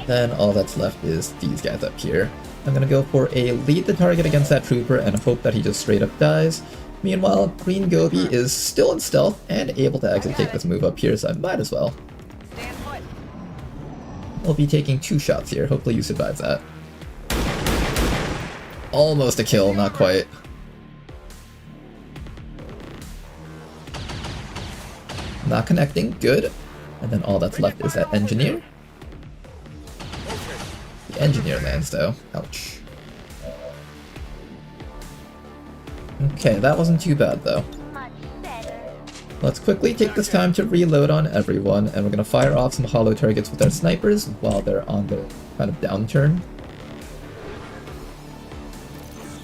Then all that's left is these guys up here. I'm gonna go for a lead the target against that trooper and hope that he just straight up dies. Meanwhile, Green Gobi is still in stealth and able to actually take this move up here, so I might as well. We'll be taking 2 shots here. Hopefully you survive that. Almost a kill, not quite. Not connecting, good. And then all that's left is that engineer. The engineer lands though. Ouch. Okay, that wasn't too bad though. Let's quickly take this time to reload on everyone, and we're gonna fire off some hollow targets with our snipers while they're on their kind of downturn.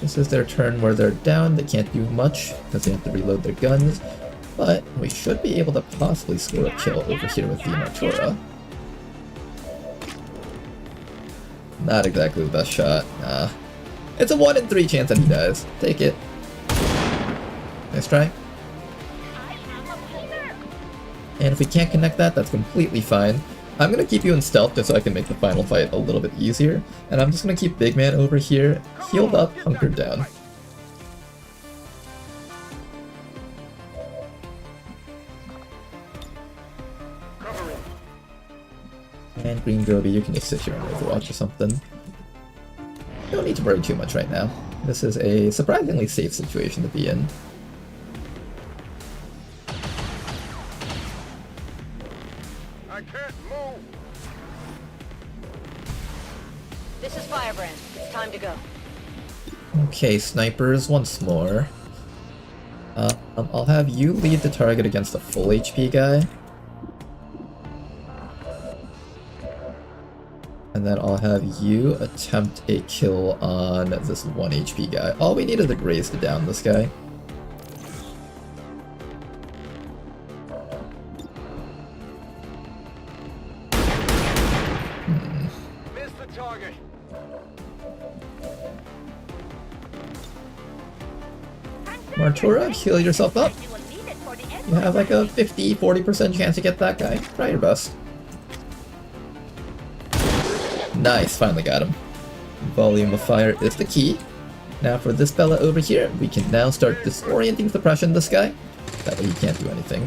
This is their turn where they're down, they can't do much because they have to reload their guns, but we should be able to possibly score a kill over here with the Martura. Not exactly the best shot, nah. It's a 1 in 3 chance that he dies. Take it. Nice try. And if we can't connect that, that's completely fine. I'm gonna keep you in stealth just so I can make the final fight a little bit easier. And I'm just gonna keep Big Man over here, healed up, hunkered down. And Green Gobi, you can just sit here and overwatch or something. Don't need to worry too much right now. This is a surprisingly safe situation to be in. I can't move. This is Firebrand. It's time to go. Okay, snipers once more. I'll have you lead the target against the full HP guy. And then I'll have you attempt a kill on this 1 HP guy. All we need is a graze to down this guy. Miss the target. Martura, heal yourself up. You have like a 50-40% chance to get that guy. Try your best. Nice, finally got him. Volume of fire is the key. Now for this fella over here, we can now start disorienting suppression this guy. That way he can't do anything.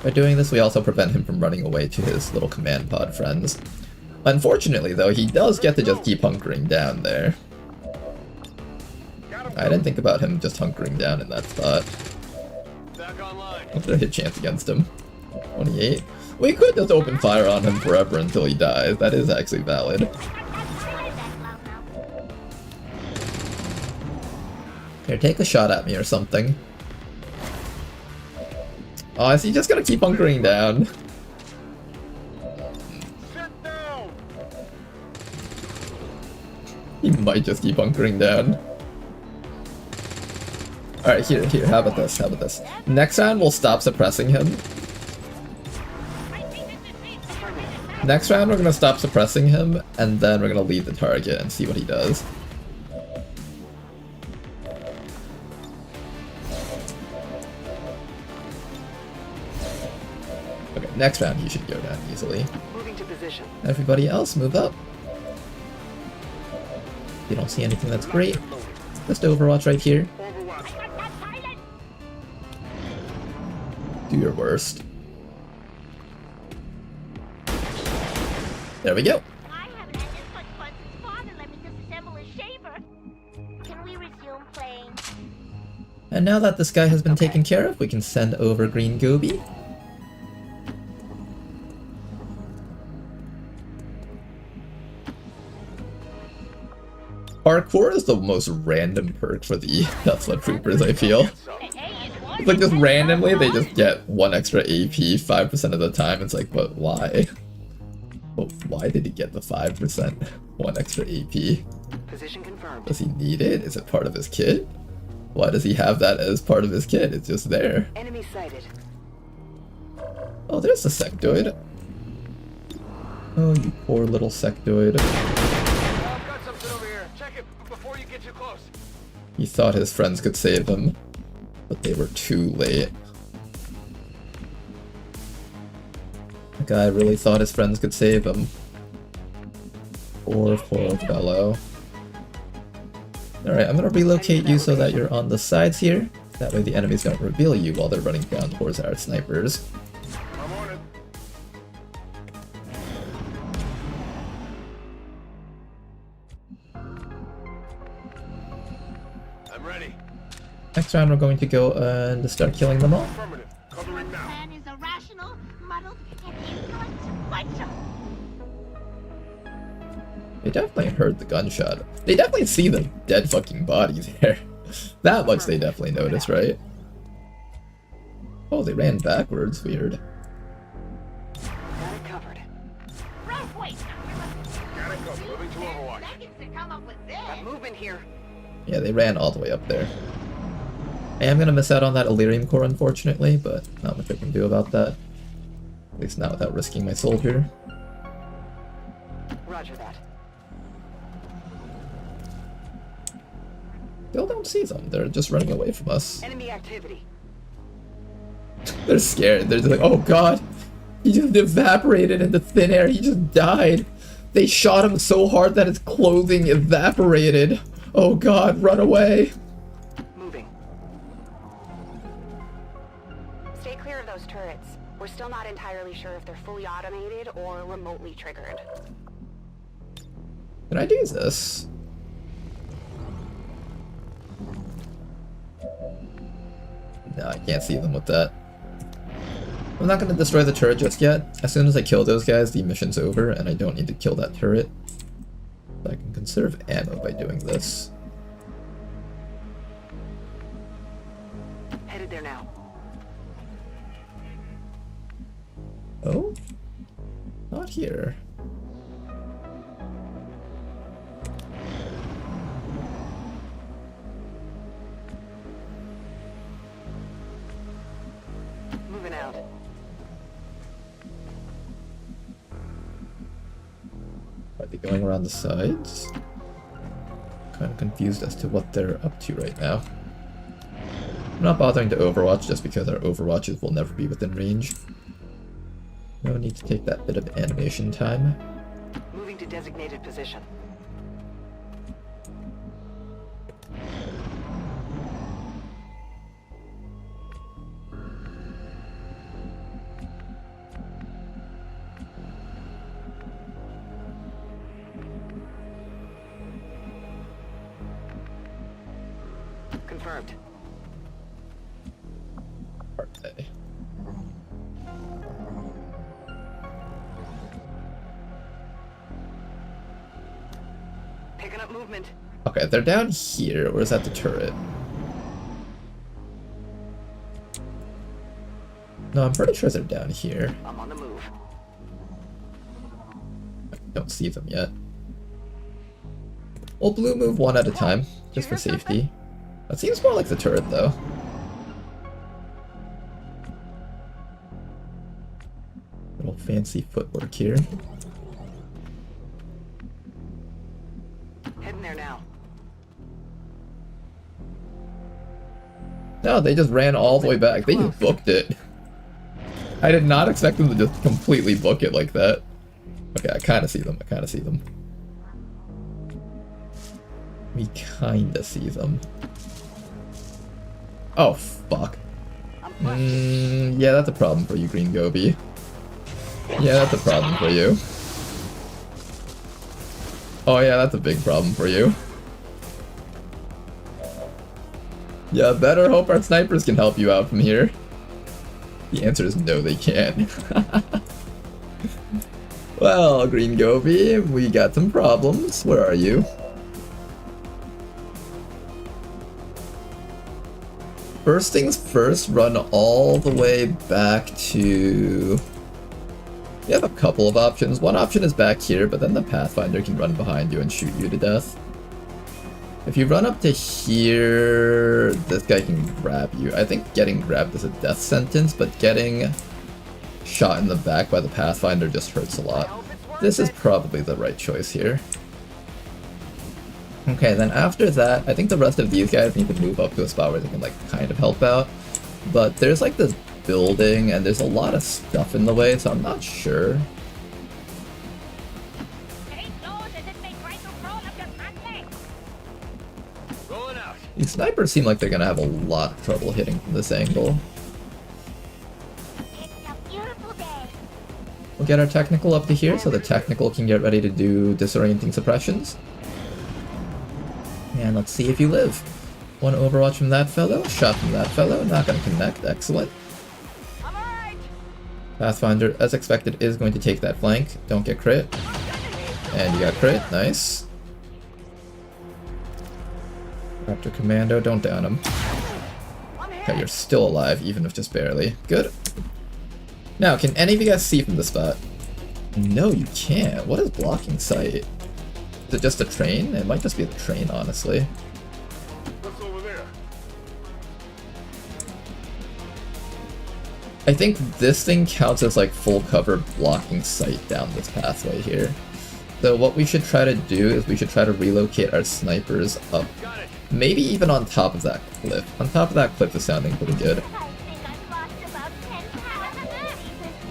By doing this, we also prevent him from running away to his little command pod friends. Unfortunately, though, he does get to just keep hunkering down there. I didn't think about him just hunkering down in that spot. What's their hit chance against him? 28. We could just open fire on him forever until he dies. That is actually valid. Here, take a shot at me or something. Oh, is he just gonna keep hunkering down? He might just keep hunkering down. Alright, here, how about this, Next round, we'll stop suppressing him. Next round, we're gonna stop suppressing him, and then we're gonna leave the target and see what he does. Okay, next round, he should go down easily. Moving to position. Everybody else, move up. If you don't see anything that's great, just Overwatch right here. Do your worst. There we go. I haven't had this much fun since Father let me disassemble a shaver. Can we resume playing? And now that this guy has been taken care of, we can send over Green Goby. Parkour is the most random perk for the Tesla Troopers, I feel. It's like just randomly, they just get 1 extra AP 5% of the time. It's like, but why? But why did he get the 5%? 1 extra AP? Position confirmed. Does he need it? Is it part of his kit? Why does he have that as part of his kit? It's just there. Enemy sighted. Oh, there's the sectoid. Oh, you poor little sectoid. I've got something over here. Check it before you get too close. He thought his friends could save him, but they were too late. The guy really thought his friends could save him. Poor fellow. Alright, I'm gonna relocate you so that you're on the sides here. That way the enemies don't reveal you while they're running down towards our snipers. I'm on it. I'm ready. Next round we're going to go and start killing them all. Affirmative. Covering now. Plan is irrational, muddled, and inconsequential. They definitely heard the gunshot. They definitely see the dead fucking body there. That much they definitely noticed, right? Oh, they ran backwards. Weird. Got it covered. Right, wait. Got it go. Moving to Overwatch. Seconds to come up with this. Got movement here. Yeah, they ran all the way up there. I am gonna miss out on that Illyrium core, unfortunately, but not much I can do about that. At least not without risking my soldier. Roger that. Still don't see them. They're just running away from us. Enemy activity. They're scared. They're just like, oh god, he just evaporated into thin air. He just died. They shot him so hard that his clothing evaporated. Oh god, run away. Moving. Stay clear of those turrets. We're still not entirely sure if they're fully automated or remotely triggered. Can I do this? No, I can't see them with that. I'm not going to destroy the turret just yet. As soon as I kill those guys, the mission's over, and I don't need to kill that turret. So I can conserve ammo by doing this. Headed there now. Oh? Not here. Moving out. Are they going around the sides? Kind of confused as to what they're up to right now. I'm not bothering to Overwatch just because our Overwatches will never be within range. No need to take that bit of animation time. Moving to designated position. confirmed. Partay. Picking up movement. Okay, they're down here, or is that the turret? No, I'm pretty sure they're down here. I'm on the move. I don't see them yet. We'll blue move one at a time, just for safety. That seems more like the turret, though. Little fancy footwork here. Heading there now. No, they just ran all the way back. They just booked it. I did not expect them to just completely book it like that. Okay, I kind of see them. I kind of see them. We kind of see them. Oh, fuck. Yeah, that's a problem for you, Green Gobi. Yeah, that's a problem for you. Oh yeah, that's a big problem for you. Yeah, better hope our snipers can help you out from here. The answer is no, they can't. Well, Green Gobi, we got some problems. Where are you? First things first, run all the way back to... You have a couple of options. One option is back here, but then the Pathfinder can run behind you and shoot you to death. If you run up to here, this guy can grab you. I think getting grabbed is a death sentence, but getting shot in the back by the Pathfinder just hurts a lot. This is probably the right choice here. Okay, then after that, I think the rest of these guys need to move up to a spot where they can, like, kind of help out. But there's, like, this building, and there's a lot of stuff in the way, so I'm not sure. These snipers seem like they're gonna have a lot of trouble hitting from this angle. We'll get our technical up to here, so the technical can get ready to do disorienting suppressions. And let's see if you live. One overwatch from that fellow, shot from that fellow, not gonna connect, excellent. Pathfinder, as expected, is going to take that flank. Don't get crit. And you got crit, nice. Raptor Commando, don't down him. Okay, you're still alive, even if just barely. Good. Now, can any of you guys see from this spot? No, you can't. What is blocking sight? Is it just a train? It might just be a train, honestly. What's over there? I think this thing counts as like full cover blocking sight down this pathway here. So what we should try to do is we should try to relocate our snipers up. Maybe even on top of that cliff. On top of that cliff is sounding pretty good. I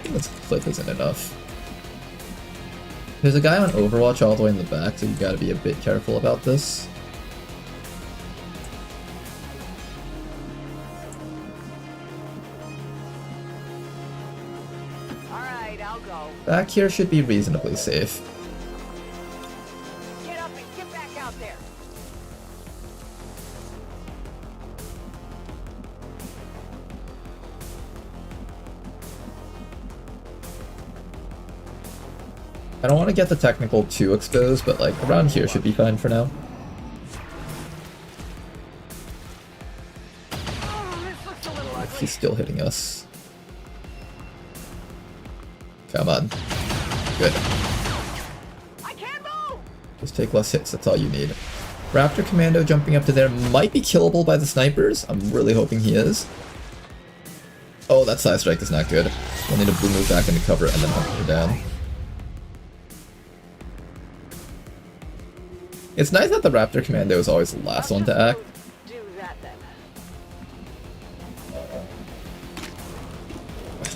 think this cliff isn't enough. There's a guy on Overwatch all the way in the back, so you gotta be a bit careful about this. Alright, I'll go. Back here should be reasonably safe. Get up and get back out there. I don't want to get the technical too exposed, but like around here should be fine for now. He's still hitting us. Come on. Good. Just take less hits, that's all you need. Raptor Commando jumping up to there might be killable by the snipers. I'm really hoping he is. Oh, that side strike is not good. We'll need to blue move back into cover and then hunt her down. It's nice that the Raptor Commando is always the last one to act.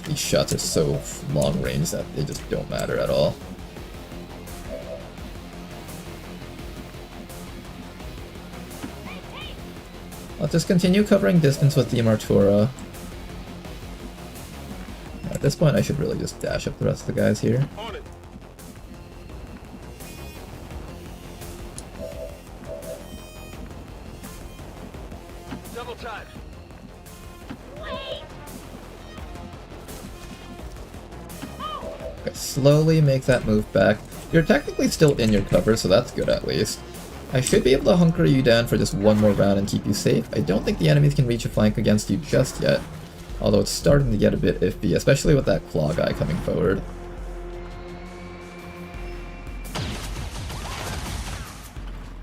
These shots are so long range that they just don't matter at all. I'll just continue covering distance with the Martura. At this point I should really just dash up the rest of the guys here. Double time. Okay, slowly make that move back. You're technically still in your cover, so that's good at least. I should be able to hunker you down for just one more round and keep you safe. I don't think the enemies can reach a flank against you just yet, although it's starting to get a bit iffy, especially with that claw guy coming forward.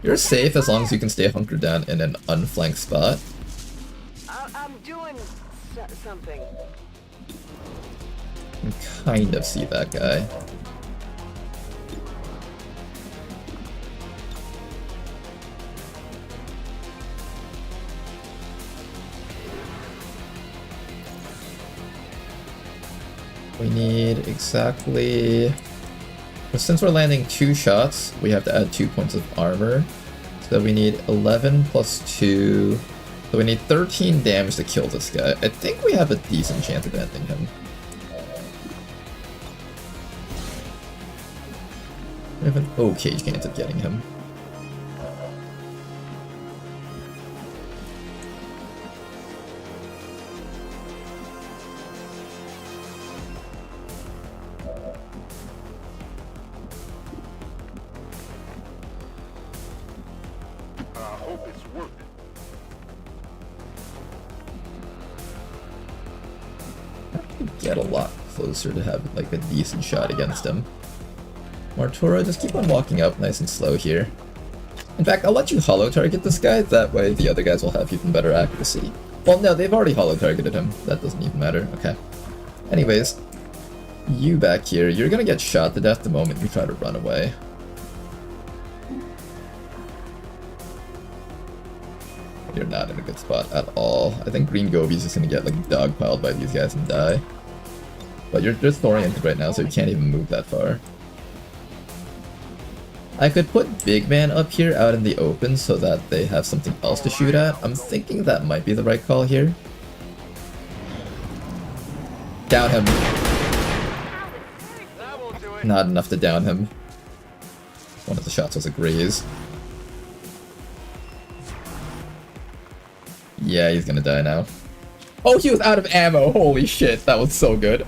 You're safe as long as you can stay hunkered down in an unflanked spot. I'm doing something. You can kind of see that guy. We need exactly... Since we're landing 2 shots, we have to add 2 points of armor. So we need 11 plus 2... So we need 13 damage to kill this guy. I think we have a decent chance of ending him. We have an okay chance of getting him. Hope it's working. Get a lot closer to have like a decent shot against him. Martura, just keep on walking up nice and slow here. In fact, I'll let you hollow target this guy, that way the other guys will have even better accuracy. Well, no, they've already hollow targeted him. That doesn't even matter. Okay. Anyways, you back here, you're gonna get shot to death the moment you try to run away. You're not in a good spot at all. I think Green Gobi's just gonna get like dogpiled by these guys and die. But you're disoriented right now, so you can't even move that far. I could put Big Man up here out in the open so that they have something else to shoot at. I'm thinking that might be the right call here. Down him. Not enough to down him. One of the shots was a graze. Yeah, he's gonna die now. Oh, he was out of ammo! Holy shit, that was so good.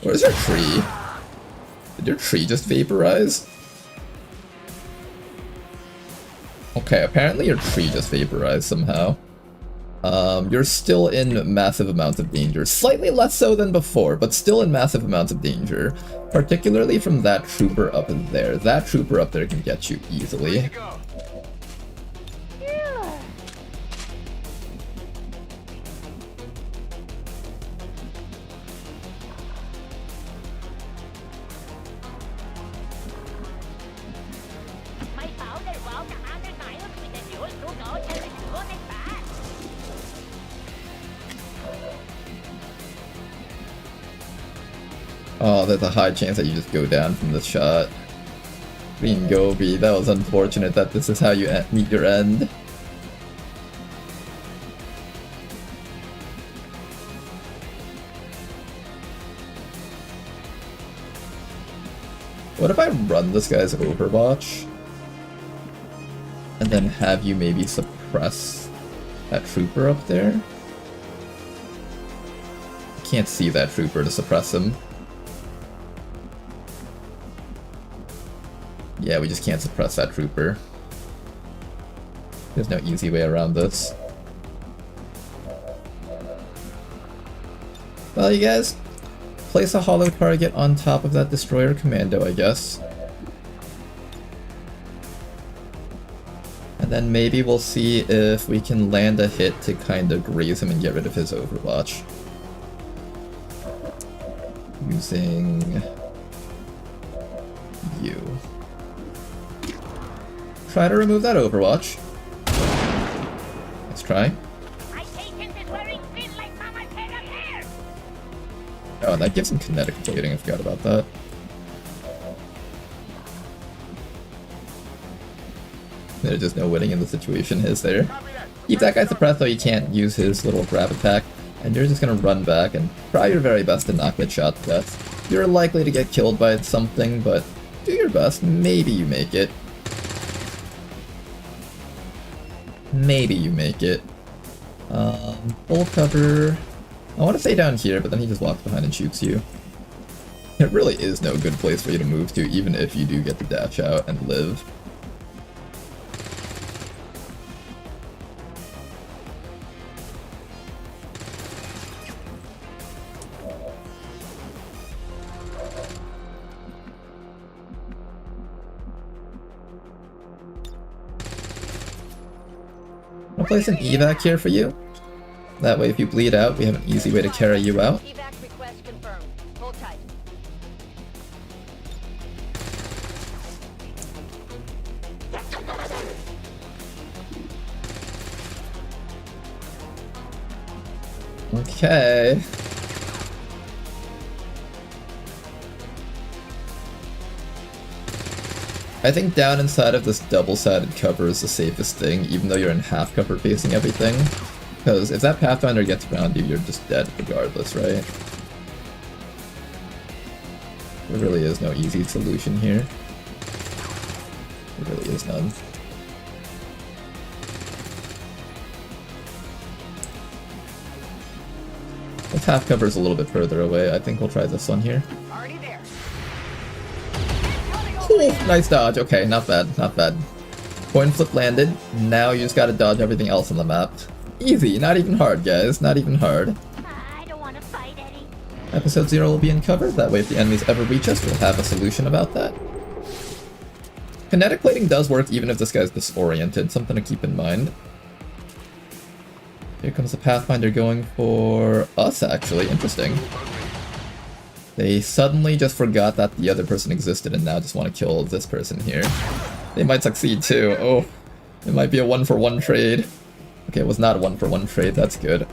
Where's your tree? Did your tree just vaporize? Okay, apparently your tree just vaporized somehow. You're still in massive amounts of danger. Slightly less so than before, but still in massive amounts of danger. Particularly from that trooper up in there. That trooper up there can get you easily. Oh, there's a high chance that you just go down from this shot. Green Gobi, that was unfortunate that this is how you meet your end. What if I run this guy's Overwatch? And then have you maybe suppress that trooper up there? Can't see that trooper to suppress him. Yeah, we just can't suppress that trooper. There's no easy way around this. Well, you guys, place a hollow target on top of that destroyer commando, I guess. And then maybe we'll see if we can land a hit to kind of graze him and get rid of his Overwatch. Using you. Try to remove that Overwatch. Let's try. Oh, and that gives him kinetic plating. I forgot about that. There's just no winning in the situation, is there? Keep that guy suppressed so he can't use his little grab attack, and you're just gonna run back and try your very best to not get shot to death. You're likely to get killed by something, but do your best. Maybe you make it. Maybe you make it. Full cover. I want to stay down here, but then he just walks behind and shoots you. It really is no good place for you to move to, even if you do get to dash out and live. I'll place an evac here for you. That way if you bleed out, we have an easy way to carry you out. Evac request confirmed. Hold tight. Okay. I think down inside of this double-sided cover is the safest thing, even though you're in half cover facing everything. Because if that Pathfinder gets around you, you're just dead regardless, right? There really is no easy solution here. There really is none. If half cover is a little bit further away, I think we'll try this one here. Already there. Cool, nice dodge. Okay, not bad, not bad. Coin flip landed. Now you just gotta dodge everything else on the map. Easy, not even hard, guys. Not even hard. I don't want to fight Eddie. Episode 0 will be in cover. That way if the enemies ever reach us, we'll have a solution about that. Kinetic plating does work even if this guy's disoriented. Something to keep in mind. Here comes the Pathfinder going for us, actually. Interesting. They suddenly just forgot that the other person existed and now just want to kill this person here. They might succeed too. Oh, it might be a 1-for-1 trade. Okay, it was not a 1-for-1 trade. That's good.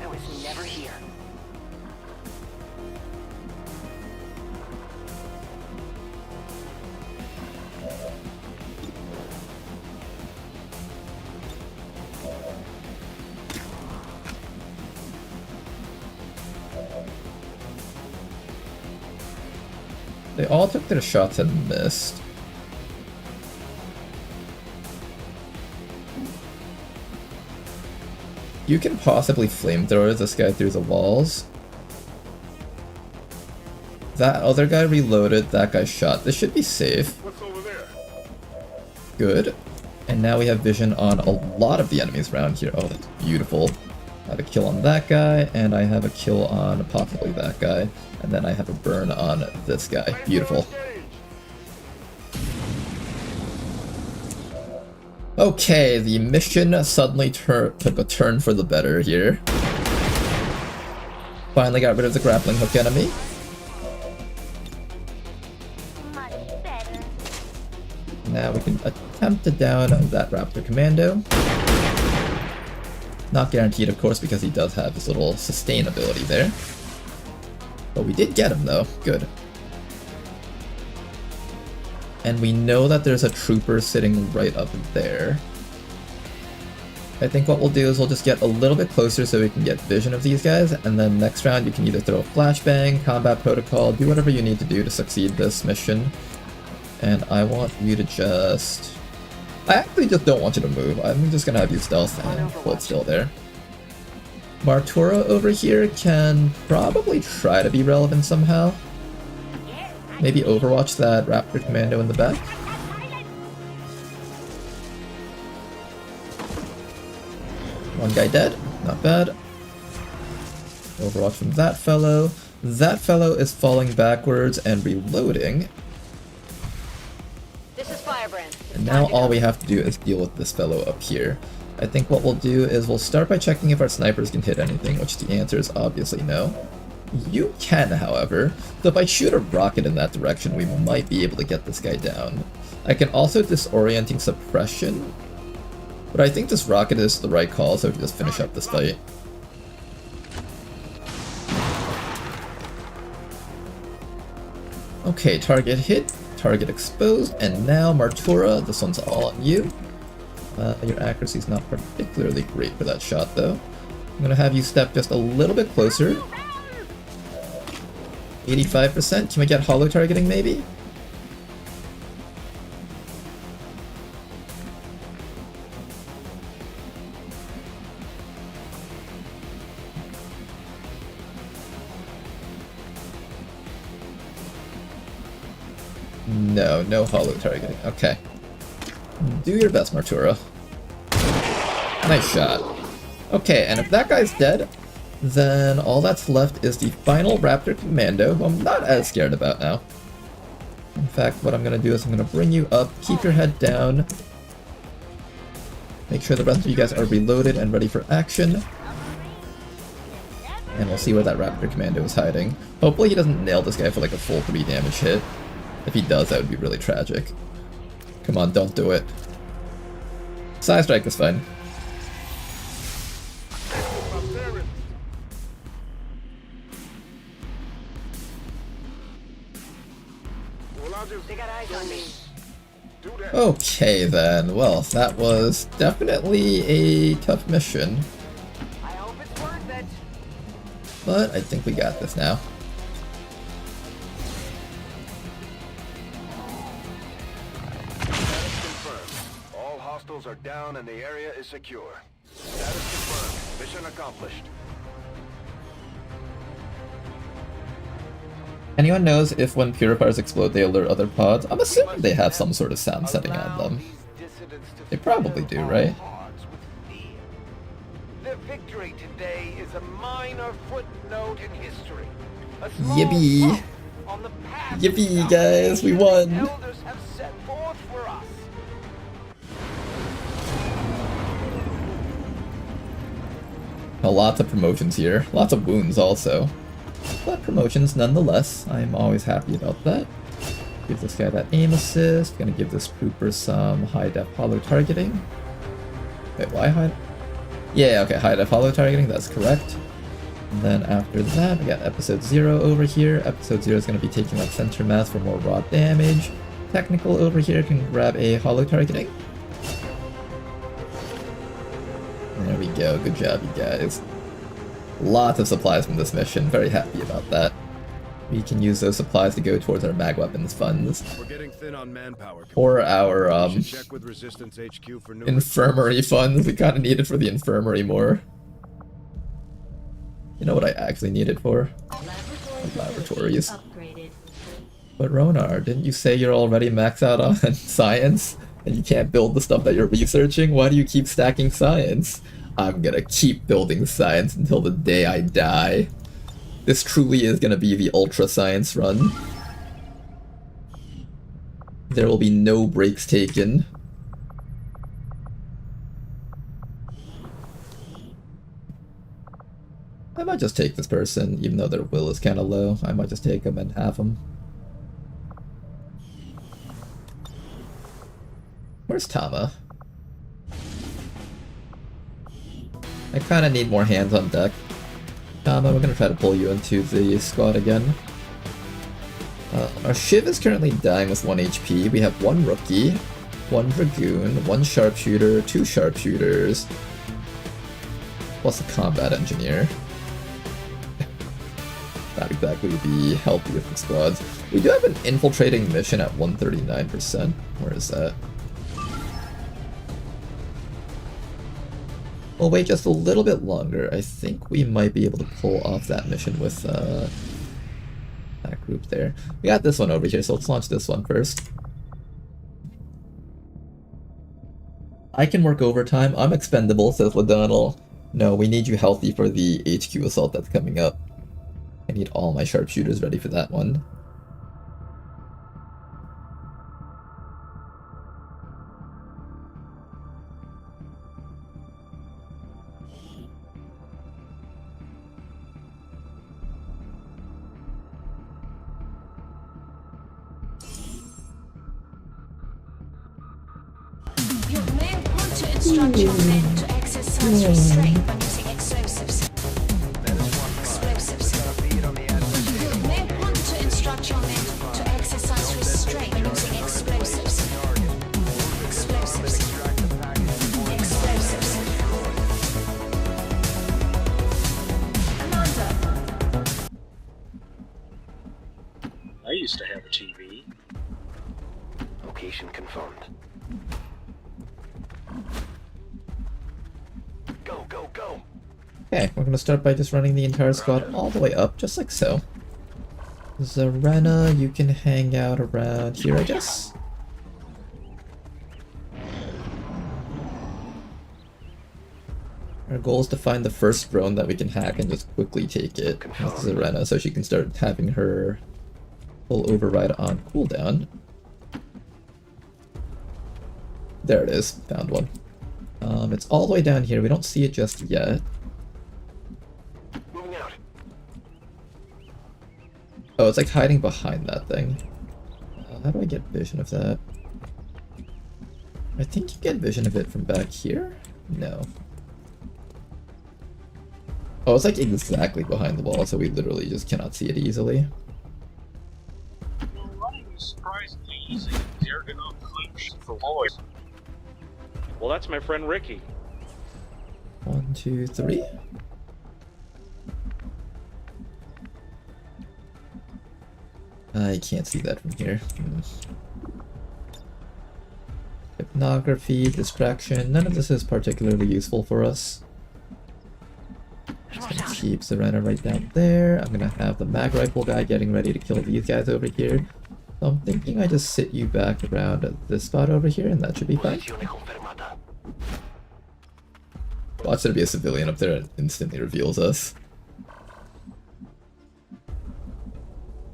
I was never here. They all took their shots and missed. You can possibly flamethrower this guy through the walls. That other guy reloaded, that guy shot. This should be safe. What's over there? Good. And now we have vision on a lot of the enemies around here. Oh, that's beautiful. I have a kill on that guy, and I have a kill on possibly that guy. And then I have a burn on this guy. Beautiful. Okay, the mission suddenly took a turn for the better here. Finally got rid of the grappling hook enemy. Much better. Now we can attempt to down that Raptor Commando. Not guaranteed, of course, because he does have his little sustain ability there. But we did get him, though. Good. And we know that there's a trooper sitting right up there. I think what we'll do is we'll just get a little bit closer so we can get vision of these guys, and then next round you can either throw a flashbang, combat protocol, do whatever you need to do to succeed this mission. And I want you to just... I actually just don't want you to move. I'm just gonna have you stealth and hold still there. Martura over here can probably try to be relevant somehow. Maybe overwatch that Raptor Commando in the back. One guy dead, not bad. Overwatch from that fellow. That fellow is falling backwards and reloading. This is Firebrand. And now all we have to do is deal with this fellow up here. I think what we'll do is we'll start by checking if our snipers can hit anything, which the answer is obviously no. You can, however, so if I shoot a rocket in that direction, we might be able to get this guy down. I can also disorienting suppression, but I think this rocket is the right call, so we can just finish up this fight. Okay, target hit, target exposed, and now Martura, this one's all on you. Your accuracy is not particularly great for that shot, though. I'm gonna have you step just a little bit closer. 85%. Can we get holo targeting maybe? No, no holo targeting. Okay. Do your best, Martura. Nice shot. Okay, and if that guy's dead, then all that's left is the final Raptor Commando, who I'm not as scared about now. In fact, what I'm going to do is I'm going to bring you up, keep your head down, make sure the rest of you guys are reloaded and ready for action, and we'll see where that Raptor Commando is hiding. Hopefully he doesn't nail this guy for like a full 3 damage hit. If he does, that would be really tragic. Come on, don't do it. Side strike is fine. Okay then, well, that was definitely a tough mission. I hope it's worth it. But I think we got this now. Status confirmed. All hostiles are down and the area is secure. Status confirmed. Mission accomplished. Anyone knows if when purifiers explode they alert other pods? I'm assuming they have some sort of sound setting on them. They probably do, right? The victory today is a minor footnote in history. Yippee! Yippee, guys, we won! Elders have set forth for us. Lots of promotions here. Lots of wounds also. But promotions nonetheless. I'm always happy about that. Give this guy that aim assist. Gonna give this trooper some high def holo targeting. Wait, why high? Yeah, okay, high def holo targeting, that's correct. And then after that, we got episode 0 over here. Episode 0 is gonna be taking like center mass for more raw damage. Technical over here can grab a holo targeting. There we go, good job you guys. Lots of supplies from this mission, very happy about that. We can use those supplies to go towards our mag weapons funds. We're getting thin on manpower. Or our check with Resistance HQ for new infirmary funds. We kinda need it for the infirmary more. You know what I actually need it for? Laboratories. But Ronar, didn't you say you're already maxed out on science? And you can't build the stuff that you're researching? Why do you keep stacking science? I'm gonna keep building science until the day I die. This truly is gonna be the ultra science run. There will be no breaks taken. I might just take this person, even though their will is kinda low. I might just take them and have them. Where's Tama? I kinda need more hands on deck. Tama, we're gonna try to pull you into the squad again. Our Shiv is currently dying with 1 HP. We have 1 rookie, 1 dragoon, 1 sharpshooter, 2 sharpshooters, plus a combat engineer. Not exactly the healthiest of squads. We do have an infiltrating mission at 139%. Where is that? We'll wait just a little bit longer. I think we might be able to pull off that mission with that group there. We got this one over here, so let's launch this one first. I can work overtime. I'm expendable, says Ladonal. No, we need you healthy for the HQ assault that's coming up. I need all my sharpshooters ready for that one. You may want to instruct your men to exercise restraint when using explosives. You may want to instruct your men to exercise restraint when using explosives. Explosives. Explosives. used to have a TV. Location confirmed. Go, go, go! Okay, we're gonna start by just running the entire squad all the way up, just like so. Zarena, you can hang out around here, I guess. Our goal is to find the first drone that we can hack and just quickly take it with Zarena so she can start having her full override on cooldown. There it is, found one. It's all the way down here, we don't see it just yet. Moving out. Oh, it's like hiding behind that thing. How do I get vision of that? I think you get vision of it from back here? No. Oh, it's like exactly behind the wall, so we literally just cannot see it easily. Running is surprisingly easy. They're gonna clinch for boys. Well, that's my friend Ricky. 1, 2, 3. I can't see that from here. Hypnography, distraction, none of this is particularly useful for us. Just gonna keep Zarena right down there. I'm gonna have the mag rifle guy getting ready to kill these guys over here. So I'm thinking I just sit you back around at this spot over here and that should be fine. Watch there be a civilian up there and instantly reveals us.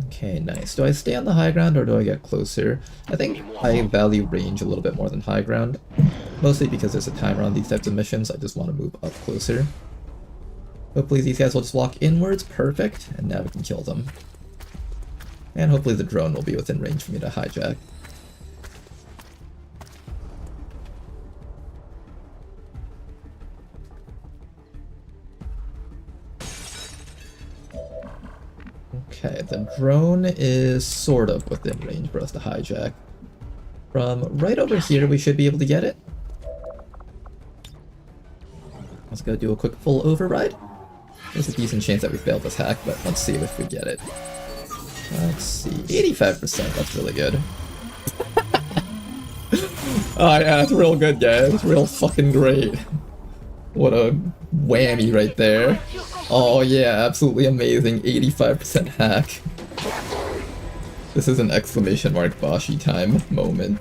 Okay, nice. Do I stay on the high ground or do I get closer? I think I value range a little bit more than high ground. Mostly because there's a timer on these types of missions, I just want to move up closer. Hopefully these guys will just walk inwards, perfect, and now we can kill them. And hopefully the drone will be within range for me to hijack. Okay, the drone is sort of within range for us to hijack. From right over here, we should be able to get it. Let's go do a quick full override. There's a decent chance that we failed this hack, but let's see if we get it. Let's see, 85%, that's really good. Oh yeah, that's real good, guys. It's real fucking great. What a whammy right there. Oh yeah, absolutely amazing. 85% hack. This is an exclamation mark Bashi time moment.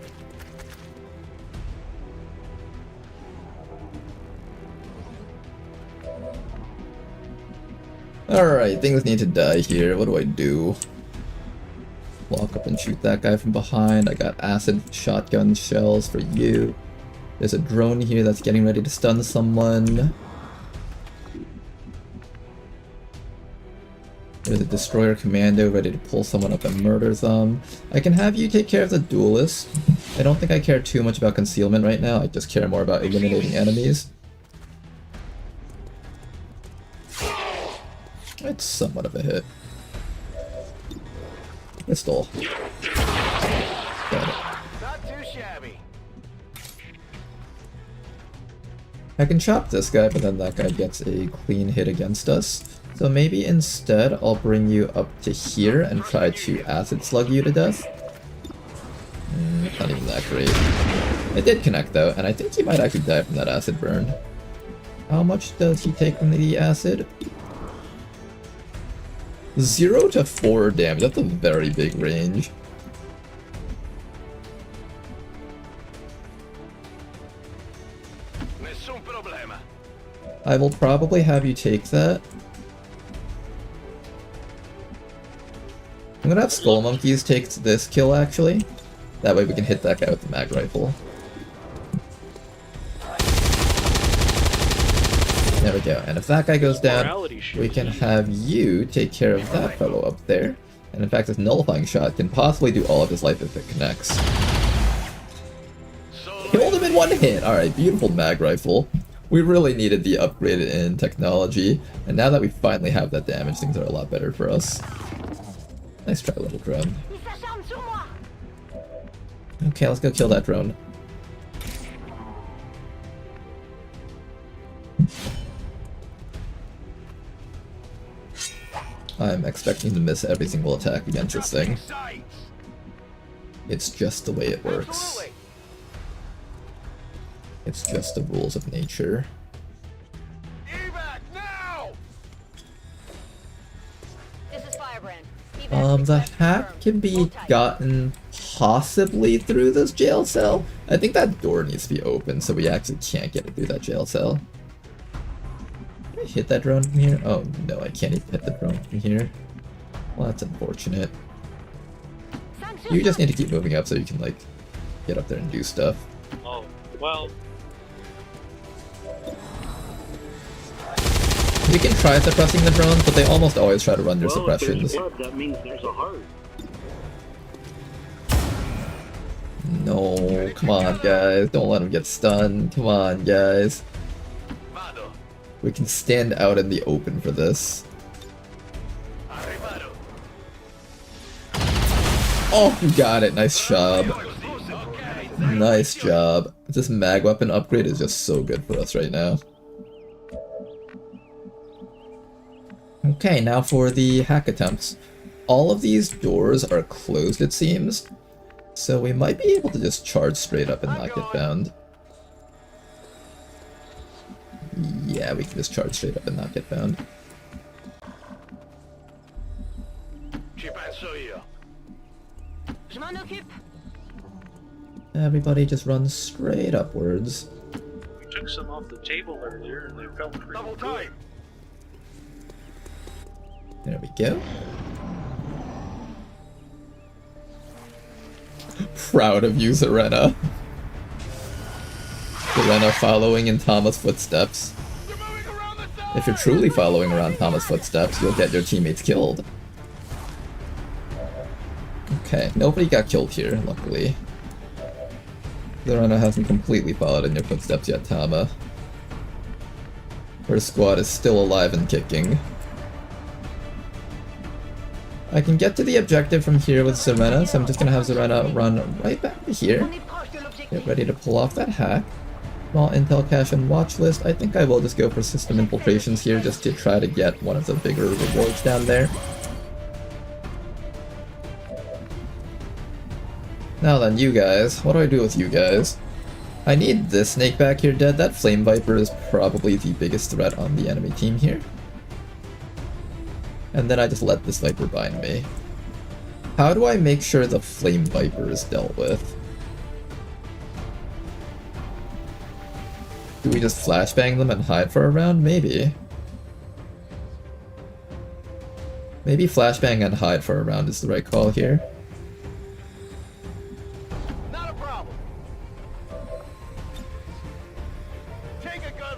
Alright, things need to die here. What do I do? Walk up and shoot that guy from behind. I got acid shotgun shells for you. There's a drone here that's getting ready to stun someone. There's a destroyer commando ready to pull someone up and murder them. I can have you take care of the duelist. I don't think I care too much about concealment right now. I just care more about eliminating enemies. It's somewhat of a hit. Pistol. Got it. Not too shabby. I can chop this guy, but then that guy gets a clean hit against us. So maybe instead I'll bring you up to here and try to acid slug you to death. Not even that great. It did connect though, and I think he might actually die from that acid burn. How much does he take from the acid? 0 to 4 damage, that's a very big range. I will probably have you take that. I'm gonna have Skull Monkeys take this kill actually. That way we can hit that guy with the mag rifle. There we go, and if that guy goes down, we can have you take care of that fellow up there. And in fact, this nullifying shot can possibly do all of his life if it connects. Killed him in one hit! Alright, beautiful mag rifle. We really needed the upgrade in technology, and now that we finally have that damage, things are a lot better for us. Nice try, little drone. Okay, let's go kill that drone. I'm expecting to miss every single attack against this thing. It's just the way it works. It's just the rules of nature. The hack can be gotten possibly through this jail cell. I think that door needs to be open, so we actually can't get it through that jail cell. Can I hit that drone from here? Oh no, I can't even hit the drone from here. Well, that's unfortunate. You just need to keep moving up so you can, like, get up there and do stuff. Oh, well. You can try suppressing the drones, but they almost always try to run their suppressions. If there's blood, that means there's a heart. No, come on, guys. Don't let them get stunned. Come on, guys. We can stand out in the open for this. Oh, you got it. Nice job. Nice job. This mag weapon upgrade is just so good for us right now. Okay, now for the hack attempts. All of these doors are closed, it seems. So we might be able to just charge straight up and not get found. Yeah, we can just charge straight up and not get found. Everybody just runs straight upwards. We took some off the table earlier and they felt pretty good. There we go. Proud of you, Serena. Serena following in Tama's footsteps. If you're truly following around Tama's footsteps, you'll get your teammates killed. Okay, nobody got killed here, luckily. Serena hasn't completely followed in your footsteps yet, Tama. Her squad is still alive and kicking. I can get to the objective from here with Serena, so I'm just gonna have Serena run right back to here. Get ready to pull off that hack. Small intel cache and watch list. I think I will just go for system infiltrations here just to try to get one of the bigger rewards down there. Now then, you guys. What do I do with you guys? I need this snake back here dead. That Flame Viper is probably the biggest threat on the enemy team here. And then I just let this Viper bind me. How do I make sure the Flame Viper is dealt with? Do we just flashbang them and hide for a round? Maybe. Maybe flashbang and hide for a round is the right call here.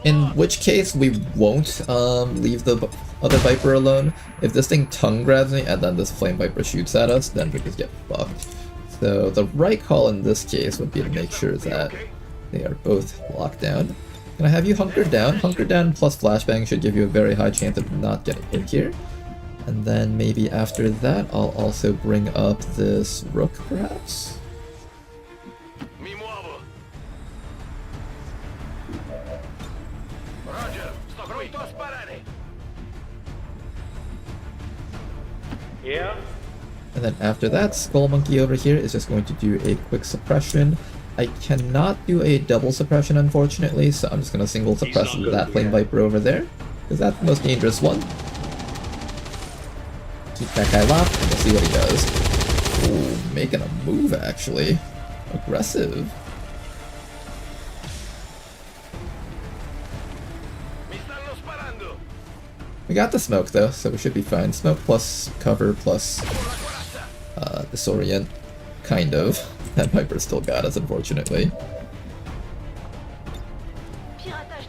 In which case, we won't leave the other Viper alone. If this thing tongue grabs me and then this Flame Viper shoots at us, then we just get fucked. So the right call in this case would be to make sure that they are both locked down. Can I have you hunkered down? Hunkered down plus flashbang should give you a very high chance of not getting hit here. And then maybe after that, I'll also bring up this Rook, perhaps? Yeah. And then after that, Skull Monkey over here is just going to do a quick suppression. I cannot do a double suppression, unfortunately, so I'm just going to single suppress that Flame Viper over there, because that's the most dangerous one. Keep that guy locked, and we'll see what he does. Ooh, making a move, actually. Aggressive. We got the smoke though, so we should be fine. Smoke plus cover plus disorient, kind of. That Viper still got us, unfortunately.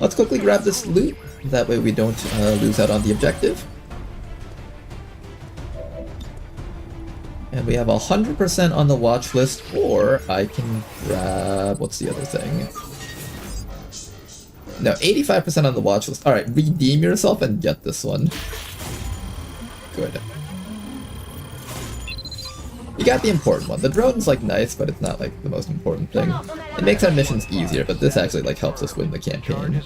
Let's quickly grab this loot, that way we don't lose out on the objective. And we have 100% on the watch list, or I can grab... what's the other thing? No, 85% on the watch list. Alright, redeem yourself and get this one. Good. You got the important one. The drone's like nice, but it's not like the most important thing. It makes our missions easier, but this actually like helps us win the campaign.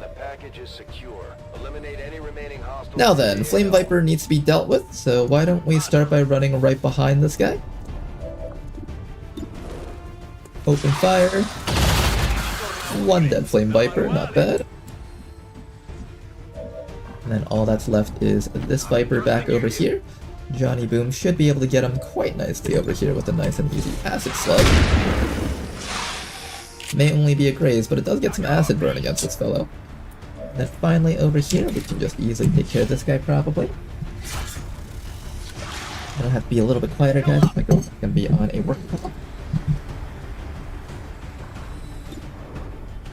The package is secure. Eliminate any remaining hostiles. Now then, Flame Viper needs to be dealt with, so why don't we start by running right behind this guy? Open fire. One dead Flame Viper, not bad. And then all that's left is this Viper back over here. Johnny Boom should be able to get him quite nicely over here with a nice and easy acid slug. May only be a graze, but it does get some acid burn against this fellow. And then finally over here, we can just easily take care of this guy probably. I'll have to be a little bit quieter, guys. My girl's gonna be on a work call.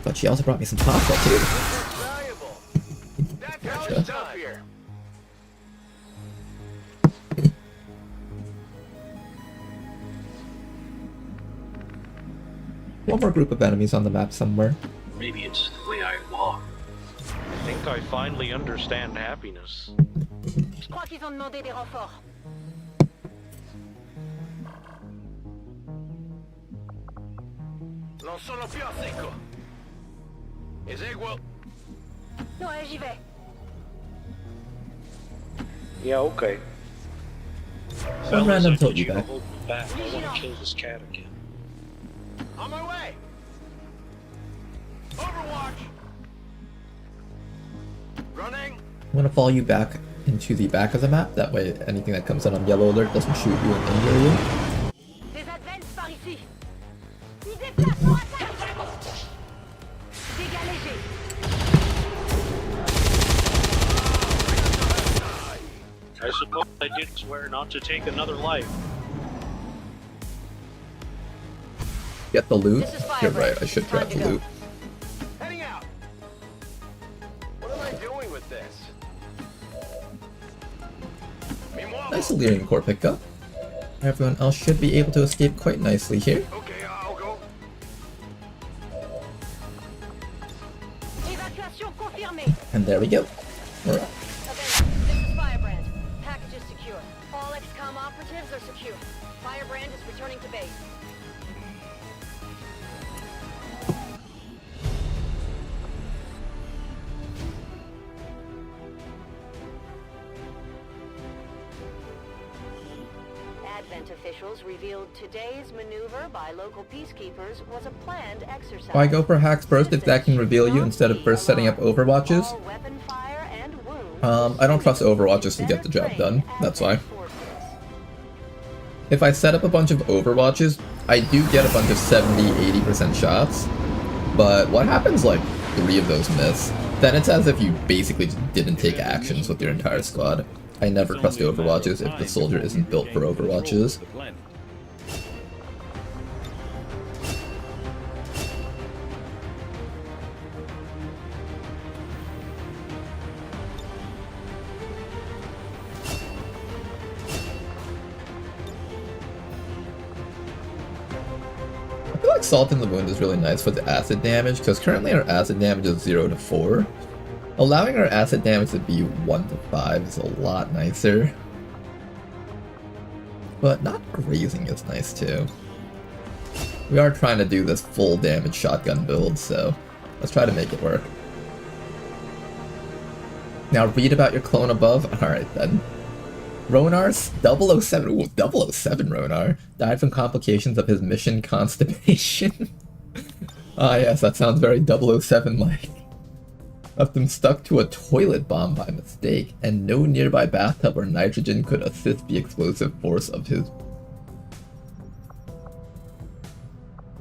But she also brought me some pasta too. Gotcha. One more group of enemies on the map somewhere. Maybe it's the way I walk. I think I finally understand happiness. Je crois qu'ils ont demandé des renforts. Non sono più a secco. Eseguo. Ouais, j'y vais. Yeah, okay. One random told you back. I want to kill this cat again. On my way. Overwatch. Running. I'm gonna follow you back into the back of the map, that way anything that comes out on yellow alert doesn't shoot you and injure you. Des advents par ici. Ils déplacent pour attaque. Dégâts légers. I suppose I did swear not to take another life. Get the loot? You're right, I should grab the loot. Heading out. What am I doing with this? Nice Illyrian core pickup. Everyone else should be able to escape quite nicely here. Okay, I'll go. Évacuation confirmée. And there we go. We're up. This is Firebrand. Package is secure. All XCOM operatives are secure. Firebrand is returning to base. Advent officials revealed today's maneuver by local peacekeepers was a planned exercise. Why go for Hacks Burst if that can reveal you instead of first setting up overwatches? I don't trust overwatches to get the job done, that's why. If I set up a bunch of overwatches, I do get a bunch of 70-80% shots, but what happens like 3 of those miss? Then it's as if you basically just didn't take actions with your entire squad. I never trust overwatches if the soldier isn't built for overwatches. I feel like Salt in the Wound is really nice for the acid damage, because currently our acid damage is 0 to 4. Allowing our acid damage to be 1 to 5 is a lot nicer. But not grazing is nice too. We are trying to do this full damage shotgun build, so let's try to make it work. Now read about your clone above. Alright then. Ronar's 007, ooh, 007 Ronar, died from complications of his mission constipation. Ah yes, that sounds very 007-like. Left him stuck to a toilet bomb by mistake, and no nearby bathtub or nitrogen could assist the explosive force of his...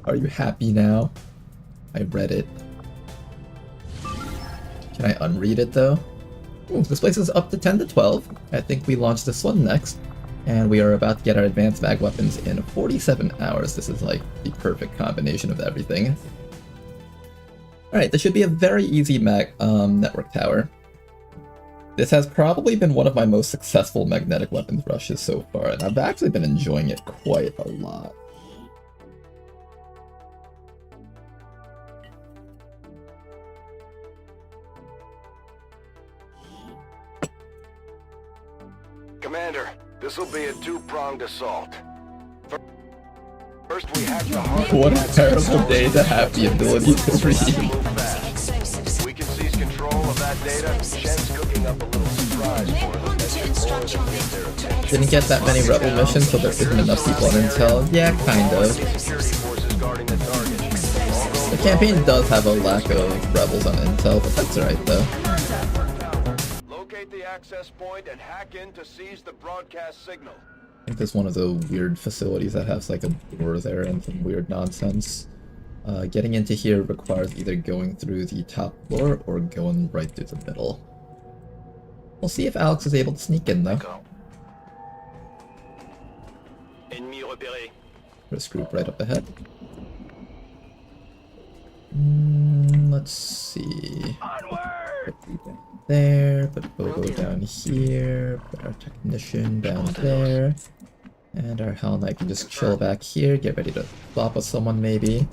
Are you happy now? I read it. Can I unread it though? Ooh, this place is up to 10 to 12. I think we launch this one next. And we are about to get our advanced mag weapons in 47 hours. This is like the perfect combination of everything. Alright, this should be a very easy network tower. This has probably been one of my most successful magnetic weapons rushes so far, and I've actually been enjoying it quite a lot. Commander, this will be a two-pronged assault. First, we have the hard. What a terrible day to have the ability to read. We can seize control explosives. May I want to instruct your men to exercise Didn't get that many rebel missions, so there isn't enough people on intel. Yeah, kind of. The campaign does have a lack of rebels on intel, but that's alright though. Locate the access point and hack in to seize the broadcast signal. I think there's one of the weird facilities that has like a door there and some weird nonsense. Getting into here requires either going through the top floor or going right through the middle. We'll see if Alex is able to sneak in though. Ennemi repéré. First group right up ahead. Let's see. Put you down there, put Bobo down here, put our technician down there, and our Hell Knight can just chill back here, get ready to swap with someone maybe.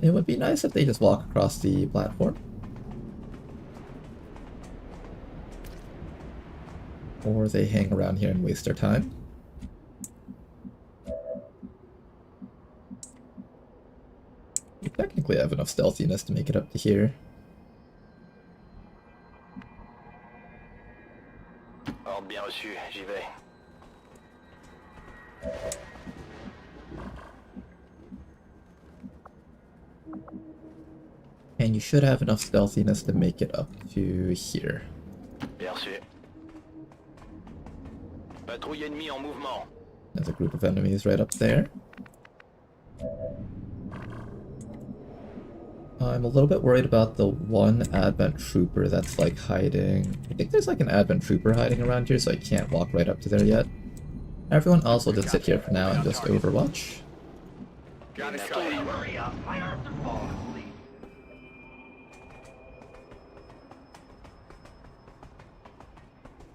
It would be nice if they just walk across the platform. Or they hang around here and waste their time. We technically have enough stealthiness to make it up to here. Ordre bien reçu, j'y vais. And you should have enough stealthiness to make it up to here. Bien reçu. Patrouille ennemie en mouvement. There's a group of enemies right up there. I'm a little bit worried about the one Advent Trooper that's like hiding. I think there's like an Advent Trooper hiding around here, so I can't walk right up to there yet. Everyone else will just sit here for now and just overwatch. Gotta hurry up. My arms are falling asleep.